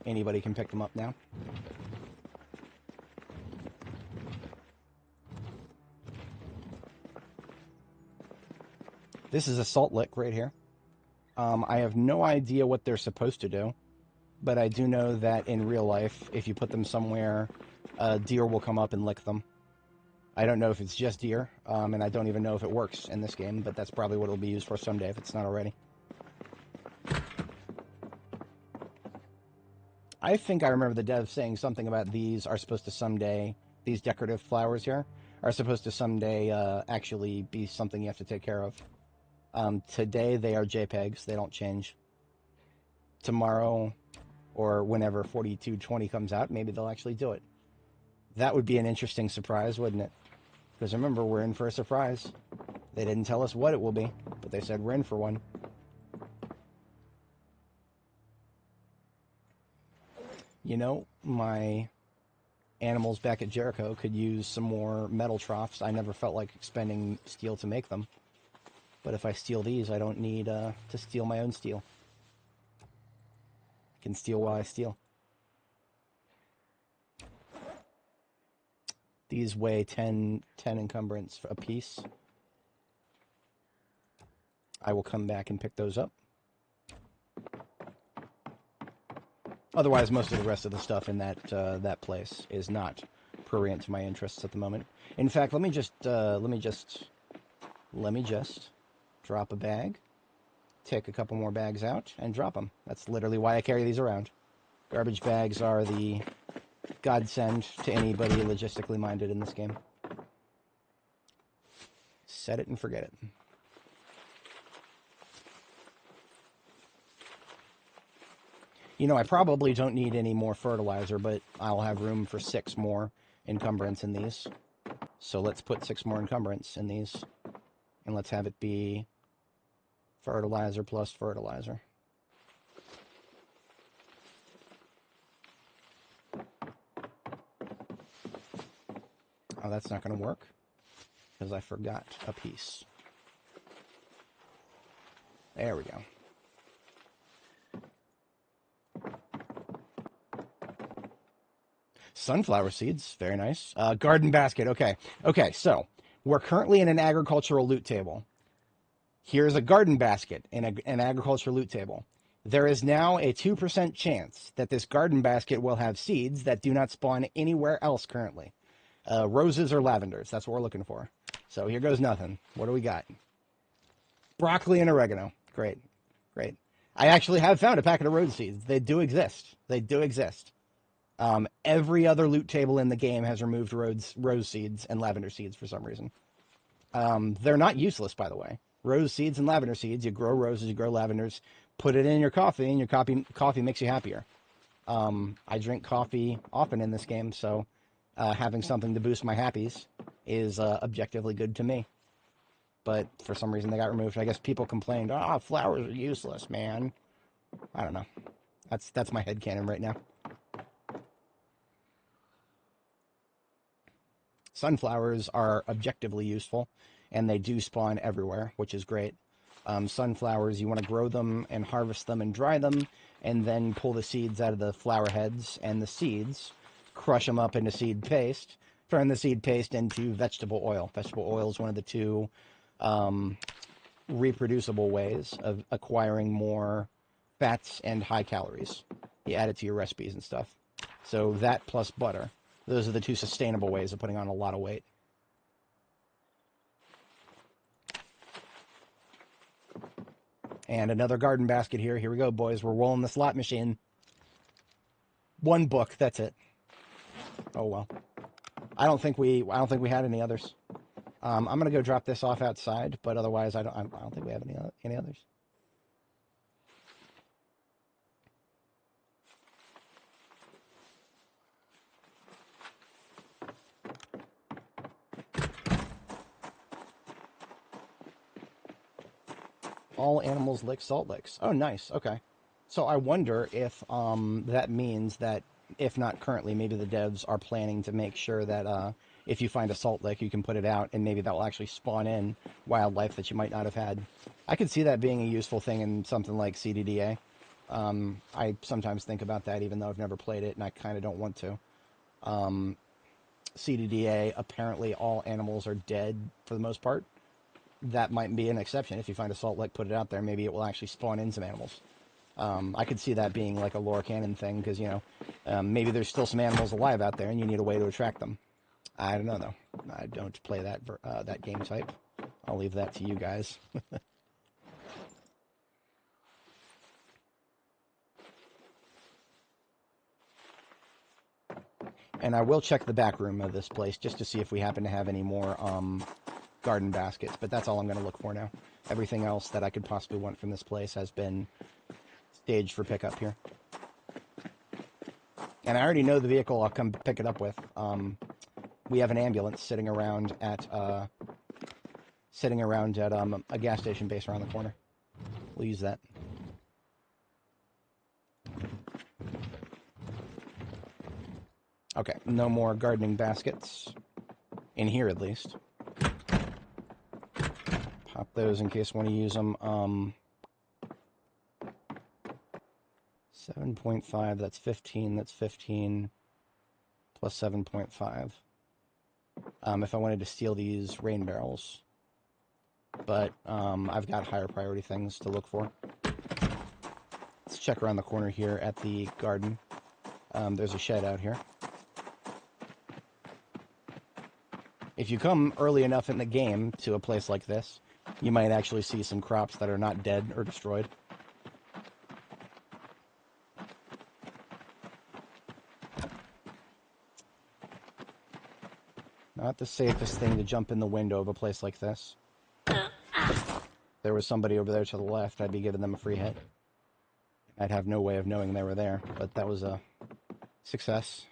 Anybody can pick them up now. This is a salt lick right here. I have no idea what they're supposed to do, but I do know that in real life, if you put them somewhere, deer will come up and lick them. I don't know if it's just deer, and I don't even know if it works in this game, but that's probably what it'll be used for someday if it's not already. I think I remember the dev saying something about these are supposed to someday, these decorative flowers here, are supposed to someday actually be something you have to take care of. Today they are JPEGs, they don't change. Tomorrow, or whenever 4220 comes out, maybe they'll actually do it. That would be an interesting surprise, wouldn't it? Because remember, we're in for a surprise. They didn't tell us what it will be, but they said we're in for one. You know, my animals back at Jericho could use some more metal troughs. I never felt like expending steel to make them. But if I steal these, I don't need to steal my own steel. I can steal while I steal. These weigh 10 encumbrance a piece. I will come back and pick those up. Otherwise, most of the rest of the stuff in that place is not prurient to my interests at the moment. In fact, let me just drop a bag, take a couple more bags out, and drop them. That's literally why I carry these around. Garbage bags are the godsend to anybody logistically minded in this game. Set it and forget it. You know, I probably don't need any more fertilizer, but I'll have room for 6 more encumbrance in these. So let's put 6 more encumbrance in these, and let's have it be fertilizer plus fertilizer. Oh, that's not going to work, because I forgot a piece. There we go. Sunflower seeds, very nice. Garden basket, okay. Okay, so we're currently in an agricultural loot table. Here's a garden basket in an agricultural loot table. There is now a 2% chance that this garden basket will have seeds that do not spawn anywhere else currently. Roses or lavenders, that's what we're looking for. So here goes nothing. What do we got? Broccoli and oregano. Great, great. I actually have found a packet of rose seeds. They do exist. They do exist. Every other loot table in the game has removed rose seeds and lavender seeds for some reason. They're not useless, by the way. Rose seeds and lavender seeds, you grow roses, you grow lavenders, put it in your coffee, and your coffee makes you happier. I drink coffee often in this game, so having something to boost my happies is objectively good to me. But for some reason they got removed. I guess people complained, flowers are useless, man. I don't know. That's my headcanon right now. Sunflowers are objectively useful, and they do spawn everywhere, which is great. Sunflowers, you want to grow them and harvest them and dry them, and then pull the seeds out of the flower heads and the seeds, crush them up into seed paste, turn the seed paste into vegetable oil. Vegetable oil is one of the 2 reproducible ways of acquiring more fats and high calories. You add it to your recipes and stuff. So that plus butter. Those are the 2 sustainable ways of putting on a lot of weight. And another garden basket here. Here we go, boys. We're rolling the slot machine. 1 book. That's it. Oh well. I don't think we had any others. I'm gonna go drop this off outside, but otherwise I don't think we have any others. All animals lick salt licks. Oh, nice. Okay. So I wonder if that means that, if not currently, maybe the devs are planning to make sure that if you find a salt lick, you can put it out, and maybe that will actually spawn in wildlife that you might not have had. I could see that being a useful thing in something like CDDA. I sometimes think about that, even though I've never played it, and I kind of don't want to. CDDA, apparently all animals are dead for the most part. That might be an exception. If you find a salt lick, put it out there, maybe it will actually spawn in some animals. I could see that being like a lore canon thing, because, you know, maybe there's still some animals alive out there, and you need a way to attract them. I don't know, though. I don't play that game type. I'll leave that to you guys. And I will check the back room of this place just to see if we happen to have any more garden baskets, but that's all I'm going to look for now. Everything else that I could possibly want from this place has been staged for pickup here. And I already know the vehicle I'll come pick it up with. We have an ambulance sitting around at a gas station base around the corner. We'll use that. Okay, no more gardening baskets. In here, at least. Pop those in case I want to use them. 7.5, that's 15, that's 15. Plus 7.5. If I wanted to steal these rain barrels. But I've got higher priority things to look for. Let's check around the corner here at the garden. There's a shed out here. If you come early enough in the game to a place like this, you might actually see some crops that are not dead or destroyed. Not the safest thing to jump in the window of a place like this. If there was somebody over there to the left, I'd be giving them a free hit. I'd have no way of knowing they were there, but that was a success.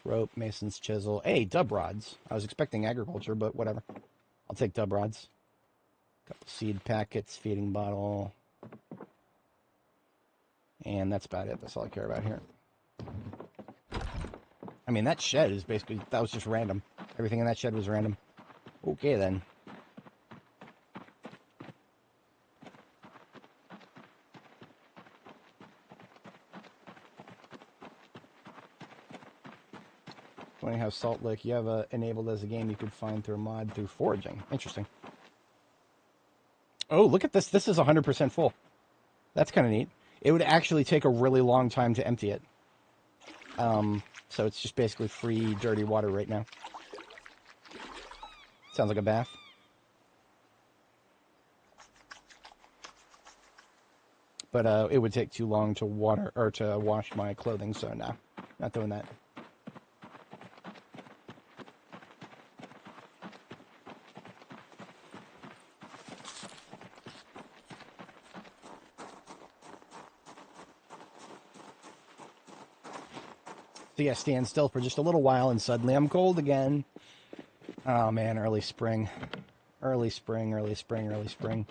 Rope, mason's chisel. Hey, dub rods. I was expecting agriculture, but whatever. I'll take dub rods. Couple seed packets, feeding bottle. And that's about it. That's all I care about here. I mean, that shed is basically, that was just random. Everything in that shed was random. Okay, then. Funny how Salt Lick, you have enabled as a game you could find through a mod through foraging. Interesting. Oh, look at this. This is 100% full. That's kind of neat. It would actually take a really long time to empty it. So it's just basically free dirty water right now. Sounds like a bath. But it would take too long to wash my clothing, so no, not doing that. So yeah, stand still for just a little while and suddenly I'm cold again. Oh man, early spring. Early spring, early spring, early spring.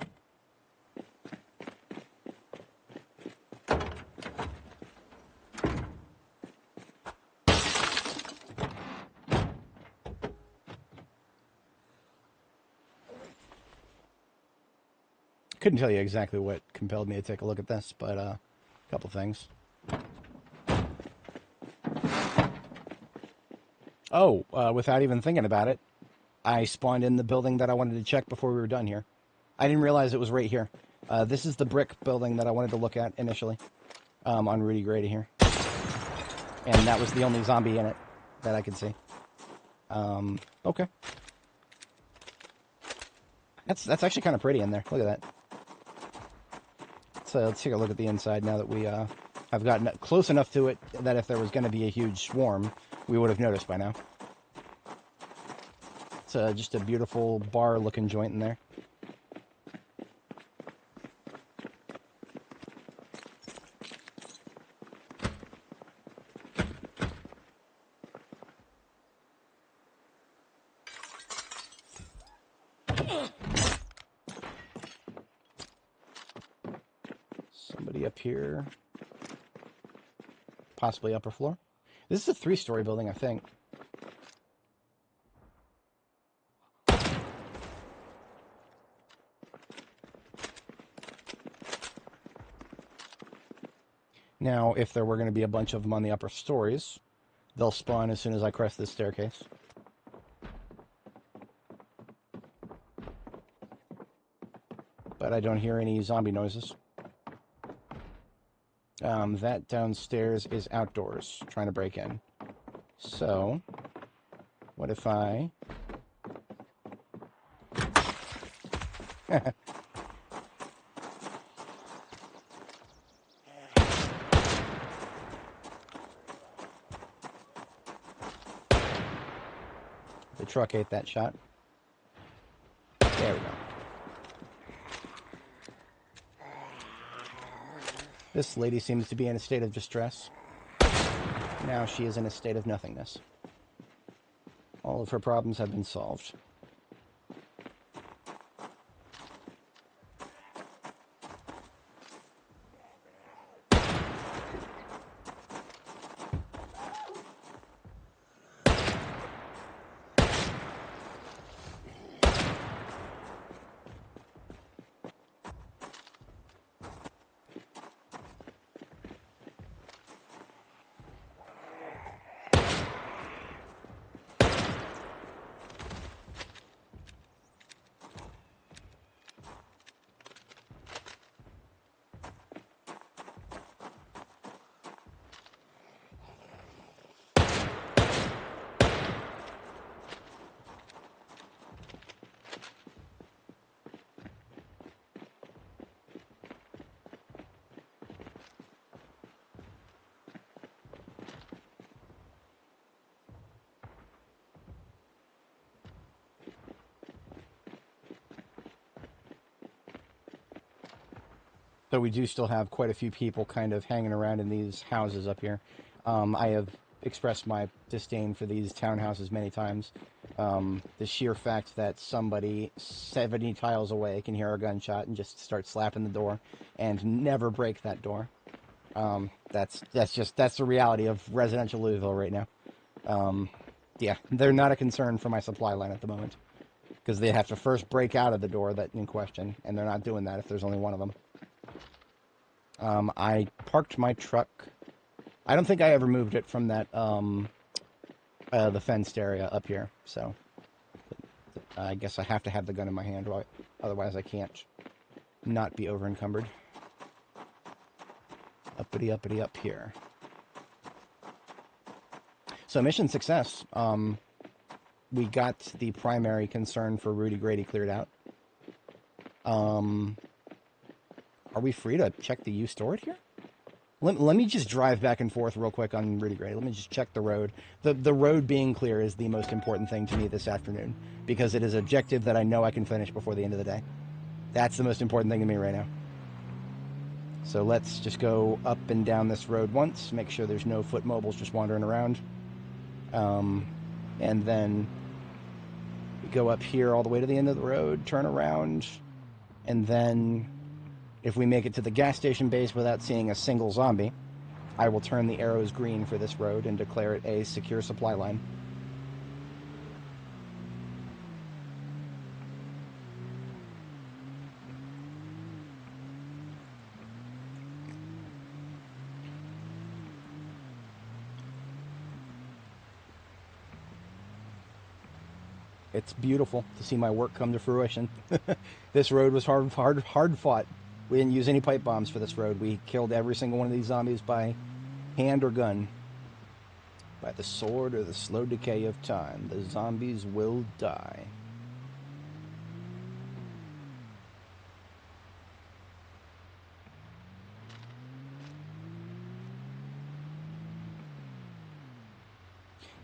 Couldn't tell you exactly what compelled me to take a look at this, but a couple things. Oh, without even thinking about it, I spawned in the building that I wanted to check before we were done here. I didn't realize it was right here. This is the brick building that I wanted to look at initially on Rudy Grady here. And that was the only zombie in it that I could see. Okay. That's actually kind of pretty in there. Look at that. So let's take a look at the inside now that we have gotten close enough to it that if there was going to be a huge swarm, we would have noticed by now. It's just a beautiful bar-looking joint in there. Somebody up here. Possibly upper floor. This is a 3-story building, I think. Now, if there were going to be a bunch of them on the upper stories, they'll spawn as soon as I crest this staircase. But I don't hear any zombie noises. That downstairs is outdoors, trying to break in. So, what if I... The truck ate that shot. There we go. This lady seems to be in a state of distress. Now she is in a state of nothingness. All of her problems have been solved. So we do still have quite a few people kind of hanging around in these houses up here. I have expressed my disdain for these townhouses many times. The sheer fact that somebody 70 tiles away can hear a gunshot and just start slapping the door and never break that door. That's the reality of residential Louisville right now. Yeah, they're not a concern for my supply line at the moment because they have to first break out of the door that in question, and they're not doing that if there's only one of them. I parked my truck. I don't think I ever moved it from that, the fenced area up here, so I guess I have to have the gun in my hand, otherwise I can't not be over-encumbered. Uppity up here. So mission success. We got the primary concern for Rudy Grady cleared out. Are we free to check the U stored here? Let me just drive back and forth real quick on Rudy Grady. Let me just check the road. The road being clear is the most important thing to me this afternoon, because it is an objective that I know I can finish before the end of the day. That's the most important thing to me right now. So let's just go up and down this road once, make sure there's no foot mobiles just wandering around. And then we go up here all the way to the end of the road, turn around, and then if we make it to the gas station base without seeing a single zombie, I will turn the arrows green for this road and declare it a secure supply line. It's beautiful to see my work come to fruition. This road was hard fought. We didn't use any pipe bombs for this road. We killed every single one of these zombies by hand or gun. By the sword or the slow decay of time, the zombies will die.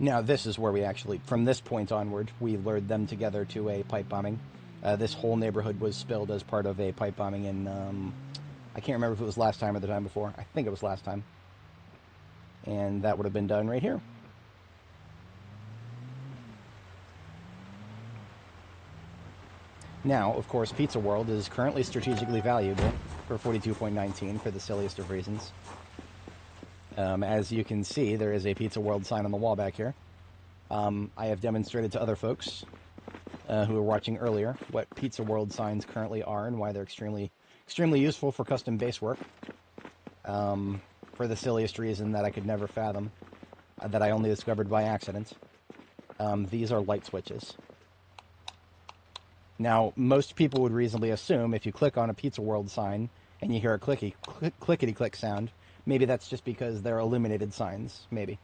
Now, this is where we actually, from this point onward, we lured them together to a pipe bombing. This whole neighborhood was spilled as part of a pipe bombing in, I can't remember if it was last time or the time before. I think it was last time. And that would have been done right here. Now, of course, Pizza World is currently strategically valuable for 42.19 for the silliest of reasons. As you can see, there is a Pizza World sign on the wall back here. I have demonstrated to other folks who were watching earlier what Pizza World signs currently are and why they're extremely useful for custom base work. For the silliest reason that I could never fathom, that I only discovered by accident. These are light switches. Now, most people would reasonably assume if you click on a Pizza World sign and you hear a clickety-click sound, maybe that's just because they're illuminated signs, maybe.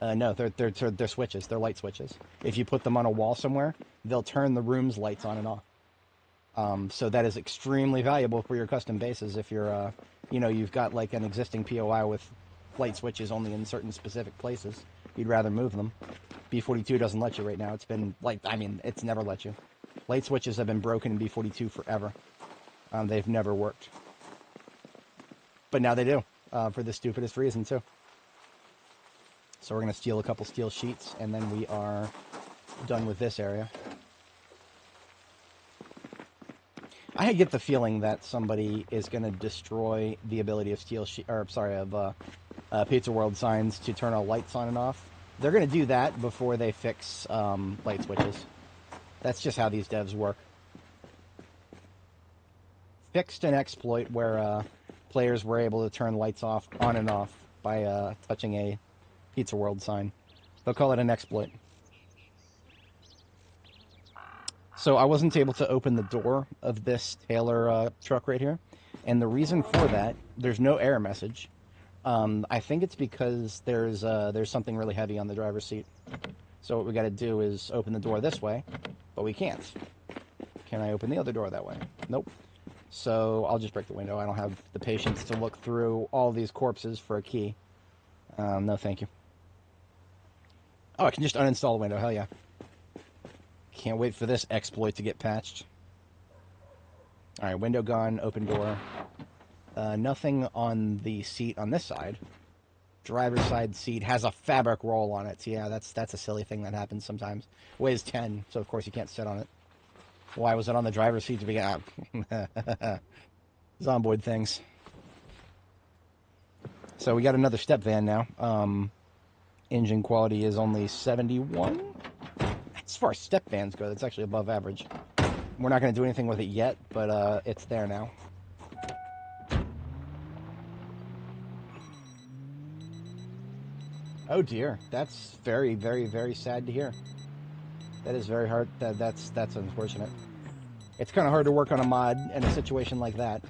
No, they're switches. They're light switches. If you put them on a wall somewhere, they'll turn the room's lights on and off. So that is extremely valuable for your custom bases if you're, you've got like an existing POI with light switches only in certain specific places. You'd rather move them. B42 doesn't let you right now. It's been, it's never let you. Light switches have been broken in B42 forever. They've never worked. But now they do, for the stupidest reason, too. So we're going to steal a couple steel sheets, and then we are done with this area. I get the feeling that somebody is going to destroy the ability of Pizza World signs to turn all lights on and off. They're going to do that before they fix light switches. That's just how these devs work. Fixed an exploit where players were able to turn lights off on and off by touching a Pizza World sign. They'll call it an exploit. So I wasn't able to open the door of this Taylor truck right here. And the reason for that, there's no error message. I think it's because there's something really heavy on the driver's seat. So what we got to do is open the door this way, but we can't. Can I open the other door that way? Nope. So I'll just break the window. I don't have the patience to look through all these corpses for a key. No, thank you. Oh, I can just uninstall the window. Hell yeah. Can't wait for this exploit to get patched. Alright, window gone, open door. Nothing on the seat on this side. Driver's side seat has a fabric roll on it. So yeah, that's a silly thing that happens sometimes. Weighs 10, so of course you can't sit on it. Why was it on the driver's seat to begin? Zomboid things. So we got another step van now. Engine quality is only 71. As far as step vans go, that's actually above average. We're not going to do anything with it yet, but it's there now. Oh dear, that's very, very, very sad to hear. That is very hard. That's unfortunate. It's kind of hard to work on a mod in a situation like that.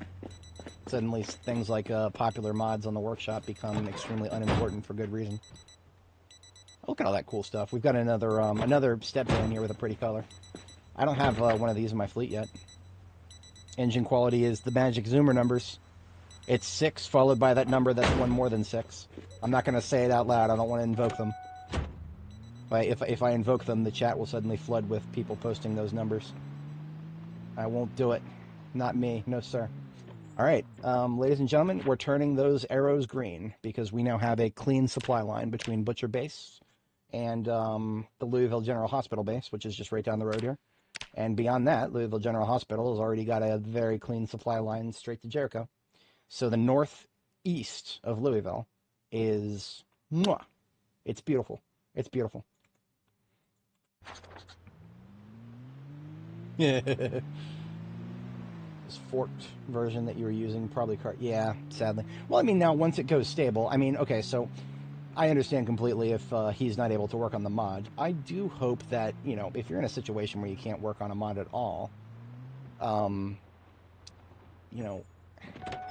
Suddenly, things like popular mods on the workshop become extremely unimportant for good reason. Look at all that cool stuff. We've got another step van here with a pretty color. I don't have one of these in my fleet yet. Engine quality is the magic zoomer numbers. It's 6 followed by that number that's one more than 6. I'm not going to say it out loud. I don't want to invoke them. If I invoke them, the chat will suddenly flood with people posting those numbers. I won't do it. Not me. No, sir. All right, ladies and gentlemen, we're turning those arrows green because we now have a clean supply line between Butcher Base and the Louisville General Hospital base, which is just right down the road here. And beyond that, Louisville General Hospital has already got a very clean supply line straight to Jericho. So the northeast of Louisville is, mwah, it's beautiful. It's beautiful. This forked version that you were using, probably yeah, sadly. Well, I mean, now once it goes stable, I mean, okay, so I understand completely if he's not able to work on the mod. I do hope that, you know, if you're in a situation where you can't work on a mod at all, you know,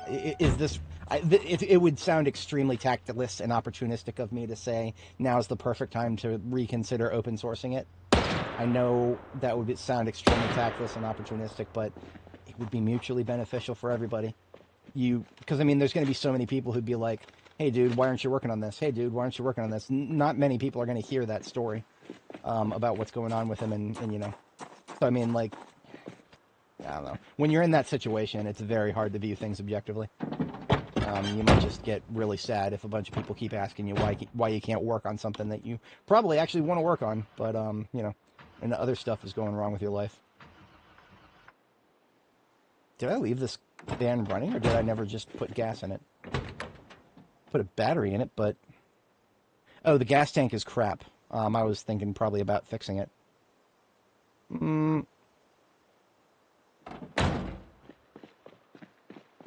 is this... It would sound extremely tactless and opportunistic of me to say now's the perfect time to reconsider open sourcing it. I know that would sound extremely tactless and opportunistic, but it would be mutually beneficial for everybody. Because I mean, there's going to be so many people who'd be like, "Hey, dude, why aren't you working on this? Hey, dude, why aren't you working on this?" Not many people are going to hear that story about what's going on with him, and you know. So I mean, like, I don't know. When you're in that situation, it's very hard to view things objectively. You might just get really sad if a bunch of people keep asking you why you can't work on something that you probably actually want to work on, but you know, and the other stuff is going wrong with your life. Did I leave this van running, or did I never just put gas in it? Put a battery in it, but... Oh, the gas tank is crap. I was thinking probably about fixing it.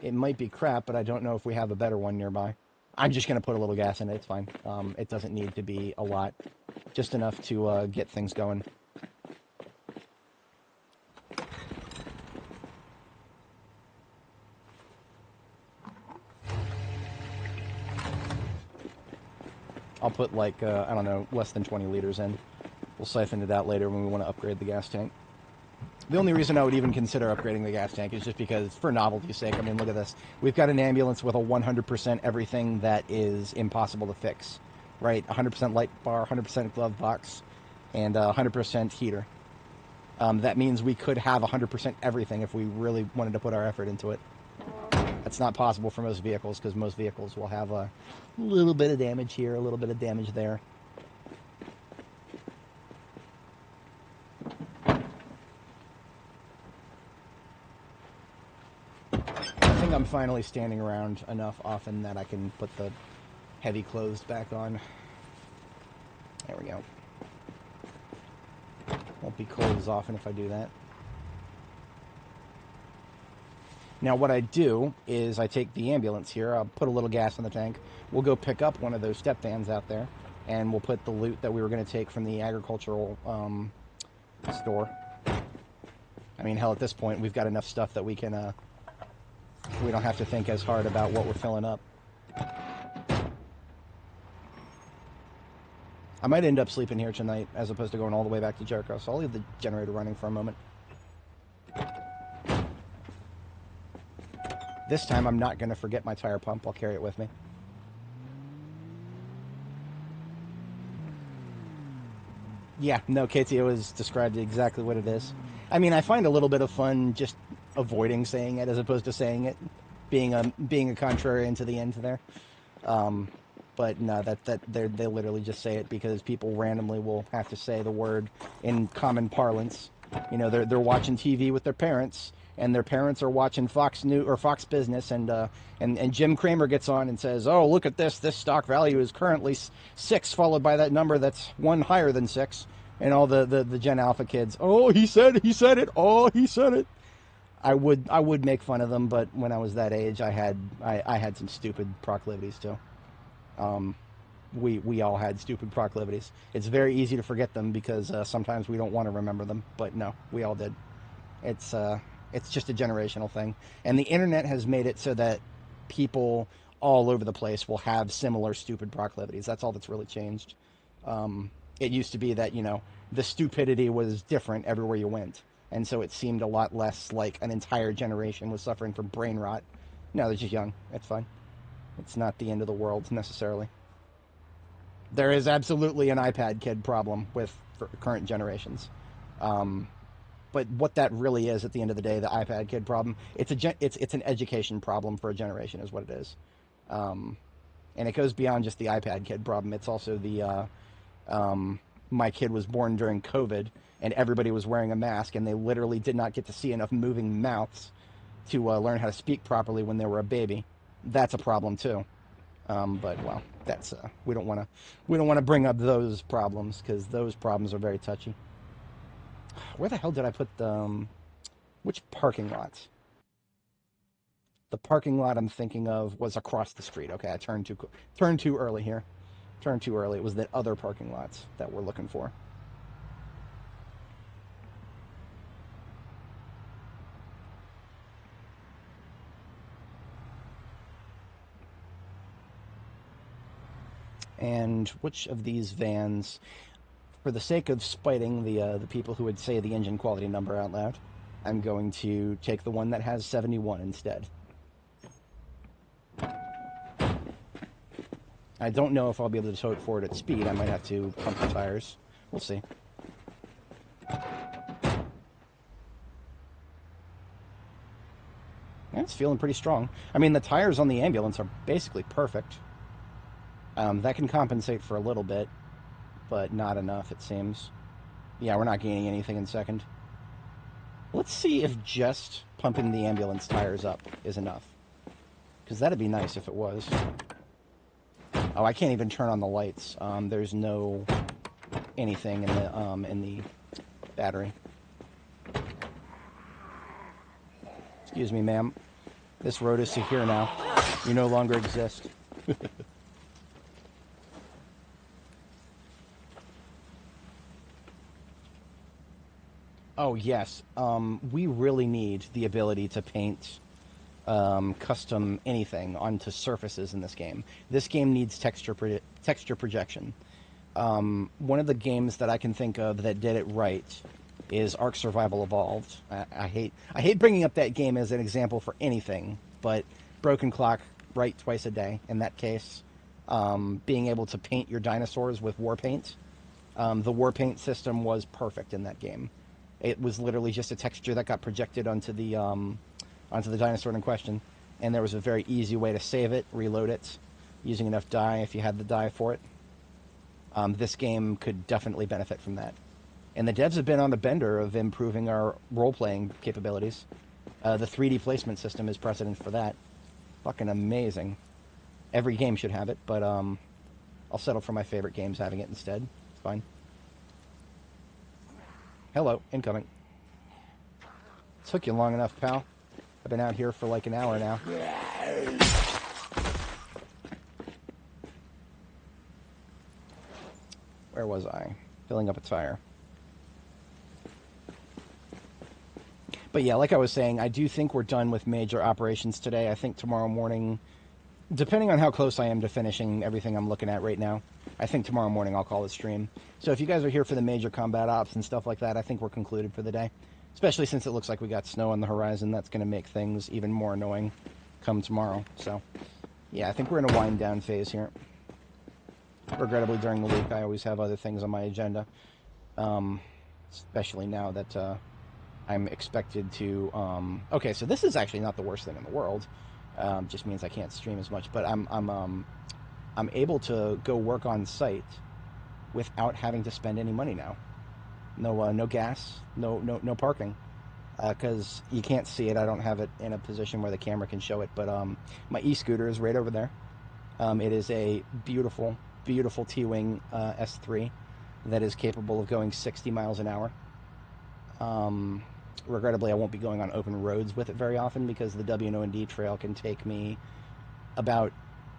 It might be crap, but I don't know if we have a better one nearby. I'm just going to put a little gas in it. It's fine. It doesn't need to be a lot. Just enough to get things going. I'll put, like, I don't know, less than 20 liters in. We'll siphon it out later when we want to upgrade the gas tank. The only reason I would even consider upgrading the gas tank is just because, for novelty's sake, I mean, look at this. We've got an ambulance with a 100% everything that is impossible to fix, right? 100% light bar, 100% glove box, and 100% heater. That means we could have 100% everything if we really wanted to put our effort into it. That's not possible for most vehicles, because most vehicles will have a little bit of damage here, a little bit of damage there. think I'm finally standing around enough often that I can put the heavy clothes back on. There we go. Won't be cold as often if I do that. Now what I do is I take the ambulance here, I'll put a little gas in the tank, we'll go pick up one of those step vans out there, and we'll put the loot that we were going to take from the agricultural store. I mean, hell, at this point, we've got enough stuff that we can, we don't have to think as hard about what we're filling up. I might end up sleeping here tonight, as opposed to going all the way back to Jericho, so I'll leave the generator running for a moment. This time, I'm not going to forget my tire pump. I'll carry it with me. Yeah, no, KTO has described exactly what it is. I mean, I find a little bit of fun just avoiding saying it as opposed to saying it, being a contrarian to the end there. But no, they literally just say it because people randomly will have to say the word in common parlance. You know, they're watching TV with their parents, and their parents are watching Fox News or Fox Business, and Jim Cramer gets on and says, "Oh, look at this! This stock value is currently 6, followed by that number that's 1 higher than 6." And all the Gen Alpha kids, "Oh, he said it! Oh, he said it!" I would make fun of them, but when I was that age, I had some stupid proclivities too. We all had stupid proclivities. It's very easy to forget them because sometimes we don't want to remember them, but no, we all did. It's just a generational thing. And the internet has made it so that people all over the place will have similar stupid proclivities. That's all that's really changed. It used to be that, you know, the stupidity was different everywhere you went. And so it seemed a lot less like an entire generation was suffering from brain rot. No, they're just young. It's fine. It's not the end of the world, necessarily. There is absolutely an iPad kid problem with current generations. But what that really is, at the end of the day, the iPad kid problem, it's an education problem for a generation, is what it is. And it goes beyond just the iPad kid problem. It's also the, my kid was born during COVID, and everybody was wearing a mask, and they literally did not get to see enough moving mouths to learn how to speak properly when they were a baby. That's a problem too. But well, that's we don't want to bring up those problems because those problems are very touchy. Where the hell did I put the which parking lot? The parking lot I'm thinking of was across the street. Okay, I turned too early here. Turned too early. It was the other parking lots that we're looking for. And which of these vans, for the sake of spiting the people who would say the engine quality number out loud, I'm going to take the one that has 71 instead. I don't know if I'll be able to tow it forward at speed. I might have to pump the tires. We'll see. Yeah, it's feeling pretty strong. I mean, the tires on the ambulance are basically perfect. That can compensate for a little bit, but not enough, it seems. Yeah, we're not gaining anything in second. Let's see if just pumping the ambulance tires up is enough. Because that'd be nice if it was. Oh, I can't even turn on the lights. There's no anything in the battery. Excuse me, ma'am. This road is secure now. You no longer exist. Oh, yes. We really need the ability to paint custom anything onto surfaces in this game. This game needs texture projection. One of the games that I can think of that did it right is Ark Survival Evolved. I hate bringing up that game as an example for anything, but Broken Clock, right twice a day in that case. Being able to paint your dinosaurs with war paint. The war paint system was perfect in that game. It was literally just a texture that got projected onto the dinosaur in question, and there was a very easy way to save it, reload it, using enough dye if you had the dye for it. This game could definitely benefit from that. And the devs have been on a bender of improving our role-playing capabilities. The 3D placement system is precedent for that. Fucking amazing. Every game should have it, but I'll settle for my favorite games having it instead. It's fine. Hello, incoming. Took you long enough, pal. I've been out here for like an hour now. Where was I? Filling up a tire. But yeah, like I was saying, I do think we're done with major operations today. I think tomorrow morning, depending on how close I am to finishing everything I'm looking at right now, I think tomorrow morning I'll call it stream. So if you guys are here for the major combat ops and stuff like that, I think we're concluded for the day. Especially since it looks like we got snow on the horizon. That's going to make things even more annoying come tomorrow. So, yeah, I think we're in a wind-down phase here. Regrettably, during the week, I always have other things on my agenda. Especially now that I'm expected to... okay, so this is actually not the worst thing in the world. Just means I can't stream as much. But I'm able to go work on site without having to spend any money now. No gas, no parking, because you can't see it. I don't have it in a position where the camera can show it, but my e-scooter is right over there. It is a beautiful, beautiful T-Wing S3 that is capable of going 60 miles an hour. Regrettably, I won't be going on open roads with it very often because the W&D trail can take me about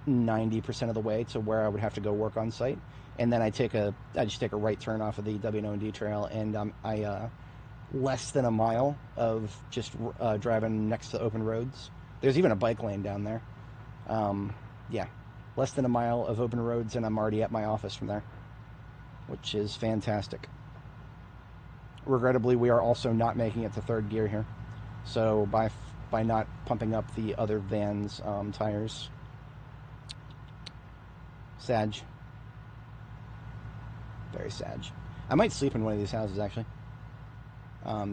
90% of the way to where I would have to go work on site. And then I just take a right turn off of the W&D trail, and less than a mile of just driving next to open roads. There's even a bike lane down there. Yeah, less than a mile of open roads, and I'm already at my office from there, which is fantastic. Regrettably, we are also not making it to third gear here, so by not pumping up the other van's tires. Sag. Very sag. I might sleep in one of these houses, actually.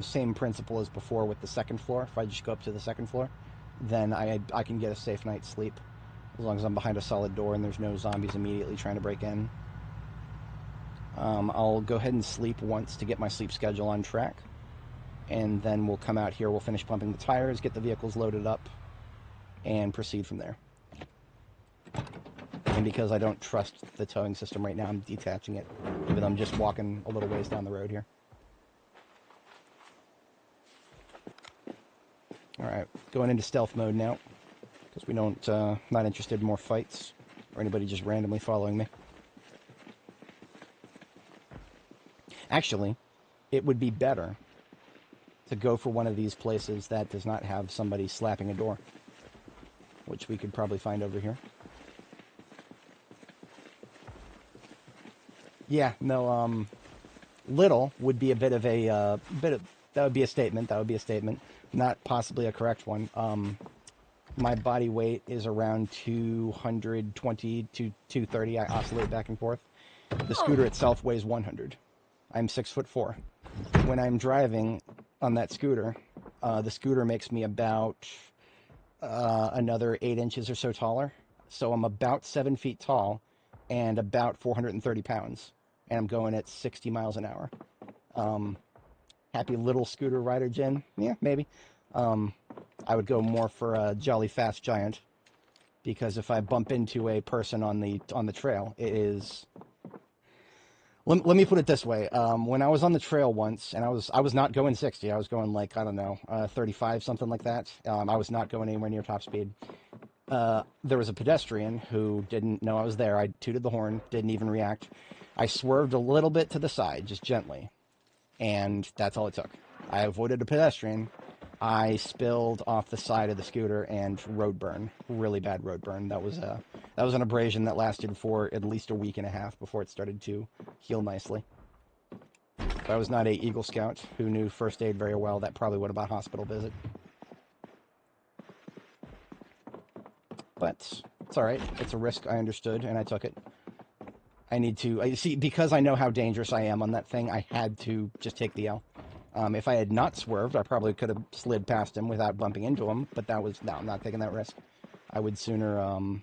Same principle as before with the second floor. If I just go up to the second floor, then I can get a safe night's sleep, as long as I'm behind a solid door and there's no zombies immediately trying to break in. I'll go ahead and sleep once to get my sleep schedule on track, and then we'll come out here, we'll finish pumping the tires, get the vehicles loaded up, and proceed from there. And because I don't trust the towing system right now, I'm detaching it, even though I'm just walking a little ways down the road here. Alright, going into stealth mode now, because we don't, not interested in more fights, or anybody just randomly following me. Actually, it would be better to go for one of these places that does not have somebody slapping a door, which we could probably find over here. Yeah, no, little would be a bit of a, that would be a statement, not possibly a correct one. My body weight is around 220 to 230, I oscillate back and forth. The scooter itself weighs 100. I'm 6'4". When I'm driving on that scooter, the scooter makes me about another 8 inches or so taller. So I'm about 7 feet tall and about 430 pounds. And I'm going at 60 miles an hour. Happy little scooter rider, Jen? Yeah, maybe. I would go more for a jolly fast giant, because if I bump into a person on the trail, it is... Let me put it this way. When I was on the trail once, and I was not going 60, I was going like, I don't know, 35, something like that. I was not going anywhere near top speed. There was a pedestrian who didn't know I was there. I tooted the horn, didn't even react. I swerved a little bit to the side, just gently, and that's all it took. I avoided a pedestrian. I spilled off the side of the scooter and road burn, really bad road burn. That was an abrasion that lasted for at least a week and a half before it started to heal nicely. If I was not a Eagle Scout who knew first aid very well, that probably would have been a hospital visit. But it's all right. It's a risk I understood, and I took it. I need to... see, because I know how dangerous I am on that thing, I had to just take the L. If I had not swerved, I probably could have slid past him without bumping into him, but that was... No, I'm not taking that risk. I would sooner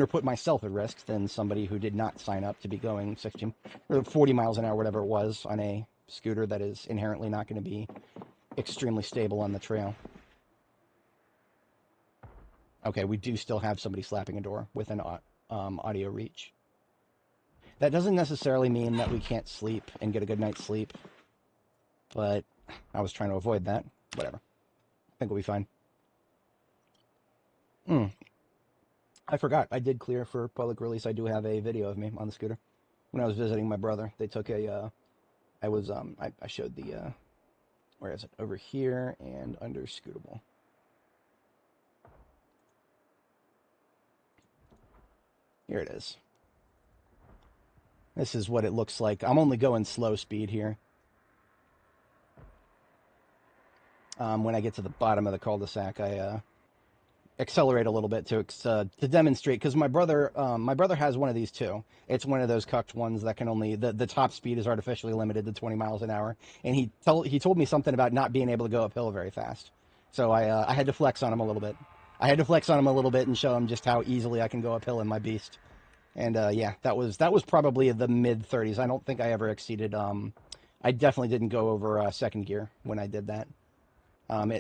put myself at risk than somebody who did not sign up to be going 60 or 40 miles an hour, whatever it was, on a scooter that is inherently not going to be extremely stable on the trail. Okay, we do still have somebody slapping a door with an audio reach. That doesn't necessarily mean that we can't sleep and get a good night's sleep, but I was trying to avoid that. Whatever. I think we'll be fine. I forgot. I did clear for public release. I do have a video of me on the scooter. When I was visiting my brother, they took a, I showed the, where is it? Over here and under scootable. Here it is. This is what it looks like. I'm only going slow speed here. When I get to the bottom of the cul-de-sac, I accelerate a little bit to demonstrate, because my brother has one of these too. It's one of those cucked ones that can only the top speed is artificially limited to 20 miles an hour, and he told me something about not being able to go uphill very fast. So I had to flex on him a little bit. I had to flex on him a little bit and show him just how easily I can go uphill in my beast. And yeah, that was probably the mid 30s. I don't think I ever exceeded. I definitely didn't go over second gear when I did that.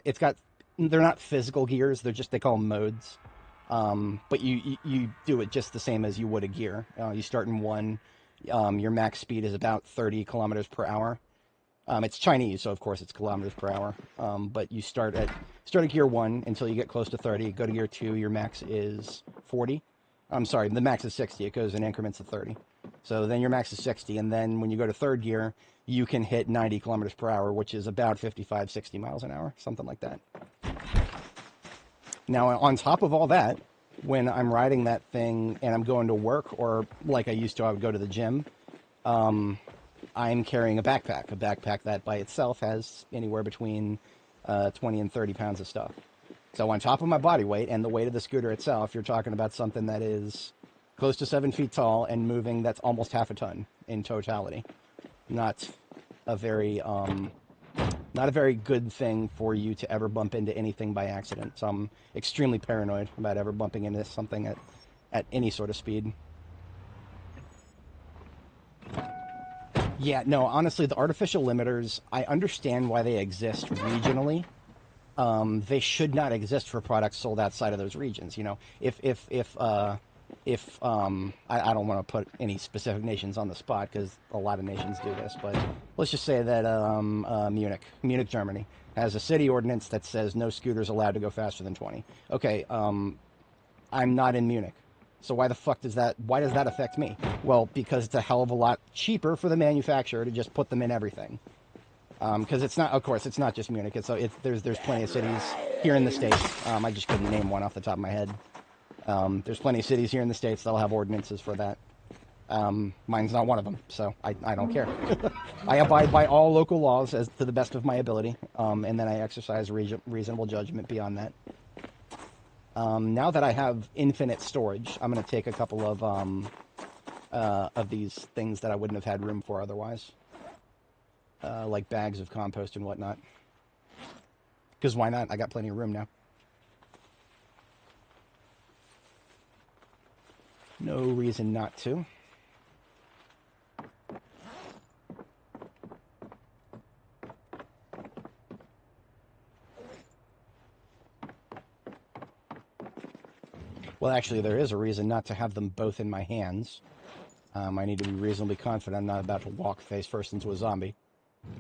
It's got, they're not physical gears. They're just, they call them modes. But you do it just the same as you would a gear. You start in one. Your max speed is about 30 kilometers per hour. It's Chinese, so of course it's kilometers per hour. But you start at gear 1 until you get close to 30. Go to gear 2, your max is 40. I'm sorry, the max is 60. It goes in increments of 30. So then your max is 60, and then when you go to third gear, you can hit 90 kilometers per hour, which is about 55, 60 miles an hour, something like that. Now, on top of all that, when I'm riding that thing and I'm going to work, or like I used to, I would go to the gym, I'm carrying a backpack that by itself has anywhere between 20 and 30 pounds of stuff. So on top of my body weight and the weight of the scooter itself, you're talking about something that is close to 7 feet tall and moving that's almost half a ton in totality. Not a very good thing for you to ever bump into anything by accident. So I'm extremely paranoid about ever bumping into something at any sort of speed. Yeah, no, honestly, the artificial limiters, I understand why they exist regionally. They should not exist for products sold outside of those regions. You know, if I don't want to put any specific nations on the spot because a lot of nations do this, but let's just say that Munich, Germany has a city ordinance that says no scooters allowed to go faster than 20. Okay, I'm not in Munich. So why does that affect me? Well, because it's a hell of a lot cheaper for the manufacturer to just put them in everything. Because it's not just Munich. There's plenty of cities here in the States. I just couldn't name one off the top of my head. There's plenty of cities here in the States that'll have ordinances for that. Mine's not one of them, so I don't care. I abide by all local laws as to the best of my ability, and then I exercise reasonable judgment beyond that. Now that I have infinite storage, I'm going to take a couple of these things that I wouldn't have had room for otherwise. Like bags of compost and whatnot. Because why not? I got plenty of room now. No reason not to. Well, actually, there is a reason not to have them both in my hands. I need to be reasonably confident I'm not about to walk face first into a zombie.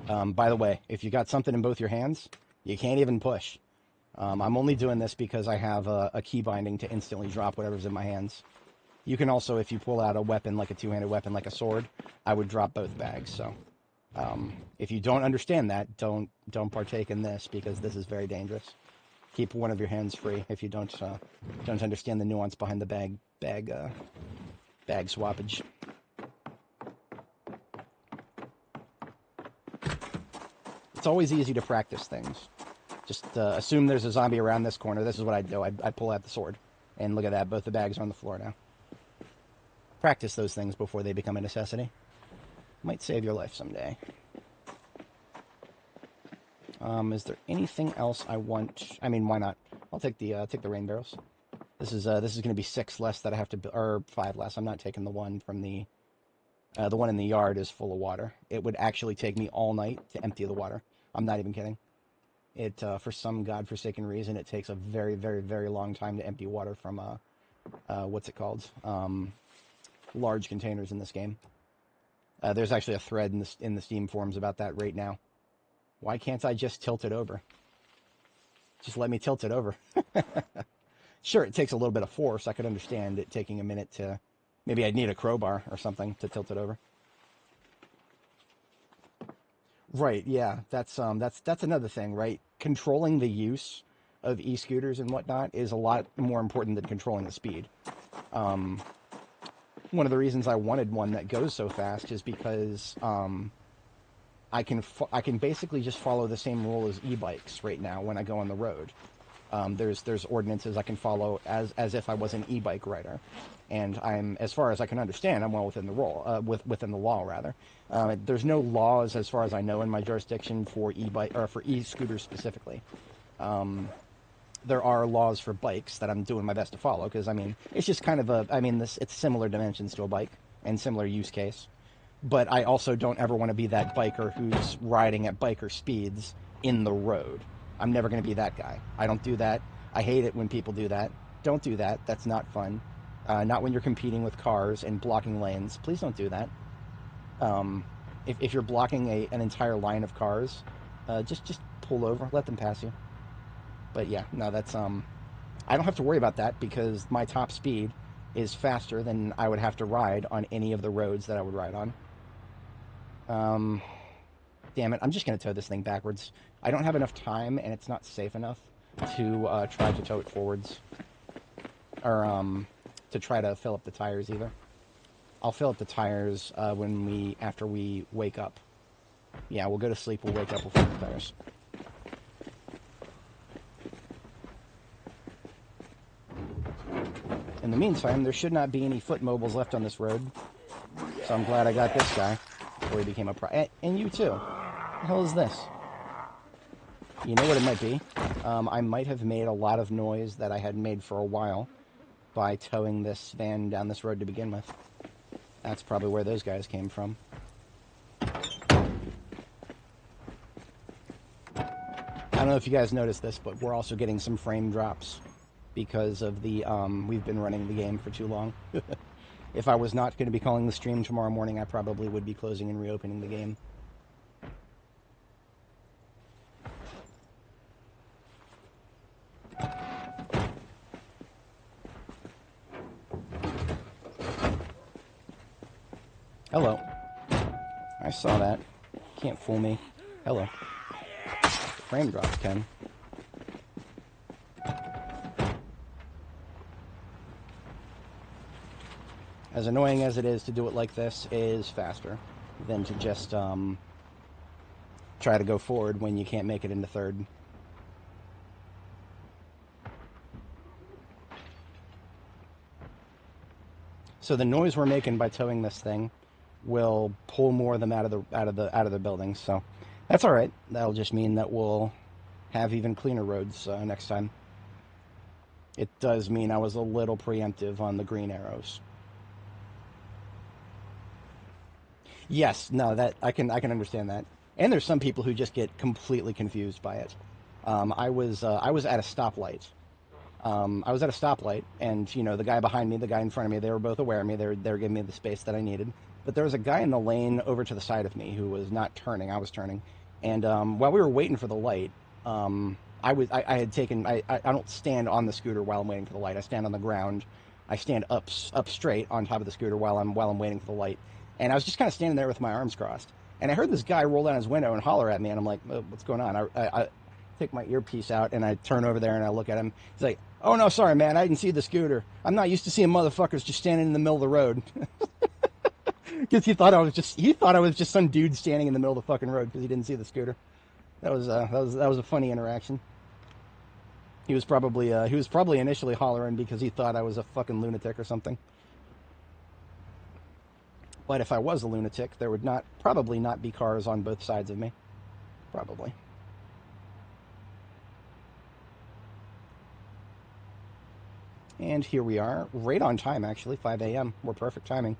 By the way, if you got something in both your hands, you can't even push. I'm only doing this because I have a key binding to instantly drop whatever's in my hands. You can also, if you pull out a weapon, like a two-handed weapon, like a sword, I would drop both bags. So, if you don't understand that, don't partake in this, because this is very dangerous. Keep one of your hands free if you don't understand the nuance behind the bag swappage. It's always easy to practice things. Just assume there's a zombie around this corner. This is what I do. I pull out the sword. And look at that. Both the bags are on the floor now. Practice those things before they become a necessity. Might save your life someday. Is there anything else I want? I mean, why not? I'll take the rain barrels. This is going to be 6 less that I have to, or 5 less. I'm not taking the one from the one in the yard is full of water. It would actually take me all night to empty the water. I'm not even kidding. It, for some godforsaken reason, it takes a very, very, very long time to empty water from, what's it called? Large containers in this game. There's actually a thread in the Steam forums about that right now. Why can't I just tilt it over? Just let me tilt it over. Sure, it takes a little bit of force. I could understand it taking a minute to... Maybe I'd need a crowbar or something to tilt it over. Right, yeah. That's another thing, right? Controlling the use of e-scooters and whatnot is a lot more important than controlling the speed. One of the reasons I wanted one that goes so fast is because I can basically just follow the same rule as e-bikes right now when I go on the road. There's ordinances I can follow as if I was an e-bike rider, and I'm, as far as I can understand, I'm well within the within the law rather. There's no laws as far as I know in my jurisdiction for e-bike or for e-scooters specifically. There are laws for bikes that I'm doing my best to follow because I mean it's just kind of it's similar dimensions to a bike and similar use case. But I also don't ever want to be that biker who's riding at biker speeds in the road. I'm never going to be that guy. I don't do that. I hate it when people do that. Don't do that. That's not fun. Not when you're competing with cars and blocking lanes. Please don't do that. If you're blocking an entire line of cars, just pull over. Let them pass you. But yeah, no, that's... I don't have to worry about that because my top speed is faster than I would have to ride on any of the roads that I would ride on. Damn it, I'm just going to tow this thing backwards. I don't have enough time, and it's not safe enough to try to tow it forwards. Or to try to fill up the tires, either. I'll fill up the tires after we wake up. Yeah, we'll go to sleep, we'll wake up, we'll fill up the tires. In the meantime, there should not be any foot mobiles left on this road. So I'm glad I got this guy before he became a and you too. What the hell is this? You know what it might be? I might have made a lot of noise that I hadn't made for a while by towing this van down this road to begin with. That's probably where those guys came from. I don't know if you guys noticed this, but we're also getting some frame drops because of the, we've been running the game for too long. If I was not going to be calling the stream tomorrow morning, I probably would be closing and reopening the game. Hello. I saw that. Can't fool me. Hello. Frame drops, Ken. As annoying as it is to do it like this, it is faster than to just try to go forward when you can't make it into third. So the noise we're making by towing this thing will pull more of them out of the buildings. So that's all right. That'll just mean that we'll have even cleaner roads next time. It does mean I was a little preemptive on the green arrows. Yes, no, that I can understand that. And there's some people who just get completely confused by it. I was at a stoplight. I was at a stoplight, and you know, the guy behind me, the guy in front of me, they were both aware of me. They were giving me the space that I needed. But there was a guy in the lane over to the side of me who was not turning. I was turning, and while we were waiting for the light, I don't stand on the scooter while I'm waiting for the light. I stand on the ground. I stand up straight on top of the scooter while I'm waiting for the light. And I was just kind of standing there with my arms crossed. And I heard this guy roll down his window and holler at me. And I'm like, oh, what's going on? I take my earpiece out and I turn over there and I look at him. He's like, oh, no, sorry, man. I didn't see the scooter. I'm not used to seeing motherfuckers just standing in the middle of the road. Because he thought I was just some dude standing in the middle of the fucking road because he didn't see the scooter. That was a funny interaction. He was probably initially hollering because he thought I was a fucking lunatic or something. But if I was a lunatic, there would probably not be cars on both sides of me. Probably. And here we are, right on time actually, 5 a.m. We're perfect timing.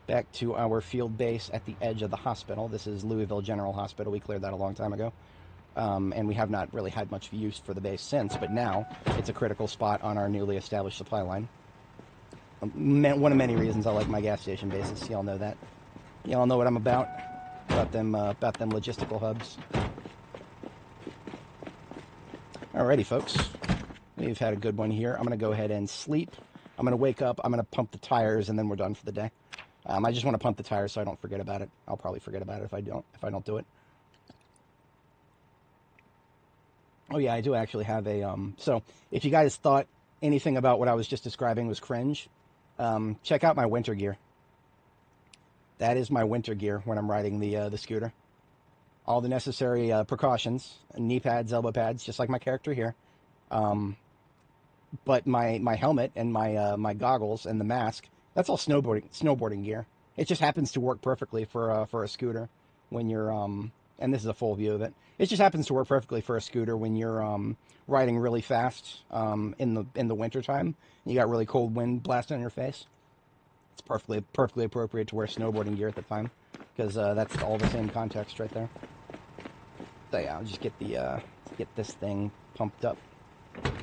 Back to our field base at the edge of the hospital. This is Louisville General Hospital. We cleared that a long time ago. and we have not really had much use for the base since, but now it's a critical spot on our newly established supply line. One of many reasons I like my gas station bases. Y'all know that. Y'all know what I'm about them logistical hubs. Alrighty, folks. We've had a good one here. I'm going to go ahead and sleep. I'm going to wake up. I'm going to pump the tires, and then we're done for the day. I just want to pump the tires so I don't forget about it. I'll probably forget about it if I don't do it. Oh yeah, I do actually have a so if you guys thought anything about what I was just describing was cringe, check out my winter gear. That is my winter gear when I'm riding the scooter. All the necessary precautions, knee pads, elbow pads, just like my character here. But my helmet and my goggles and the mask, that's all snowboarding gear. It just happens to work perfectly for a scooter when you're and this is a full view of it. It just happens to work perfectly for a scooter when you're riding really fast in the winter time. You got really cold wind blasting on your face. It's perfectly appropriate to wear snowboarding gear at the time because that's all the same context right there. So yeah, I'll just get this thing pumped up, and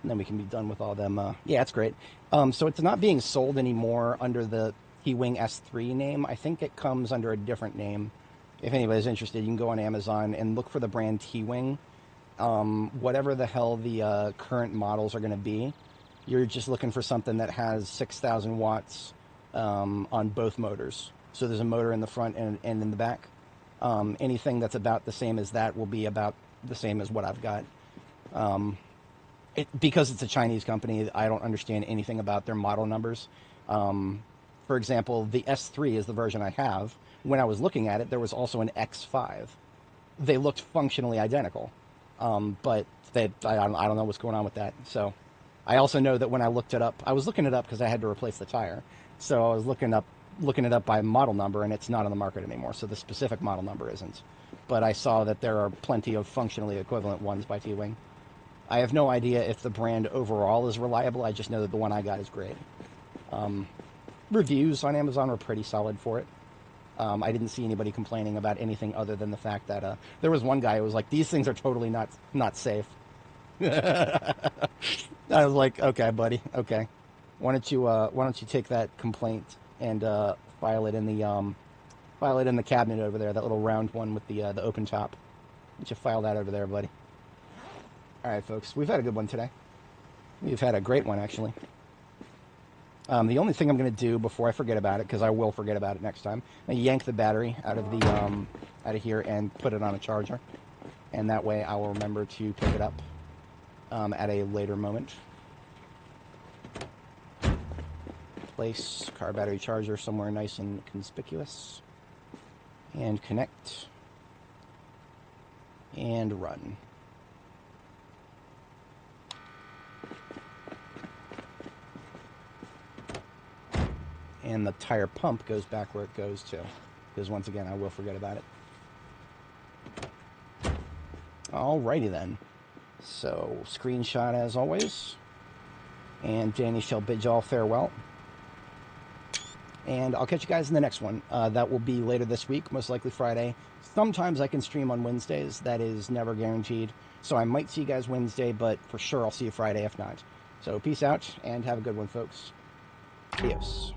then we can be done with all them. Yeah, it's great. So it's not being sold anymore under the T-Wing S3 name. I think it comes under a different name. If anybody's interested, you can go on Amazon and look for the brand T-Wing. Whatever the hell the current models are going to be, you're just looking for something that has 6,000 watts on both motors. So there's a motor in the front and in the back. Anything that's about the same as that will be about the same as what I've got. Because it's a Chinese company, I don't understand anything about their model numbers. For example, the S3 is the version I have. When I was looking at it, there was also an X5. They looked functionally identical, but I don't know what's going on with that. So I also know that when I looked it up, I was looking it up because I had to replace the tire. So I was looking it up by model number, and it's not on the market anymore. So the specific model number isn't. But I saw that there are plenty of functionally equivalent ones by T-Wing. I have no idea if the brand overall is reliable. I just know that the one I got is great. Reviews on Amazon were pretty solid for it. I didn't see anybody complaining about anything other than the fact that there was one guy who was like, "These things are totally not safe." I was like, "Okay, buddy, okay. Why don't you take that complaint and file it in the cabinet over there, that little round one with the open top. Why don't you file that over there, buddy?" All right, folks, we've had a good one today. We've had a great one, actually. The only thing I'm going to do before I forget about it, because I will forget about it next time, I yank the battery out of here and put it on a charger, and that way I will remember to pick it up at a later moment. Place car battery charger somewhere nice and conspicuous, and connect, and run. And the tire pump goes back where it goes to, because once again, I will forget about it. Alrighty then. So, screenshot as always. And Danny shall bid y'all farewell. And I'll catch you guys in the next one. That will be later this week, most likely Friday. Sometimes I can stream on Wednesdays. That is never guaranteed. So I might see you guys Wednesday, but for sure I'll see you Friday if not. So peace out, and have a good one, folks. Adios.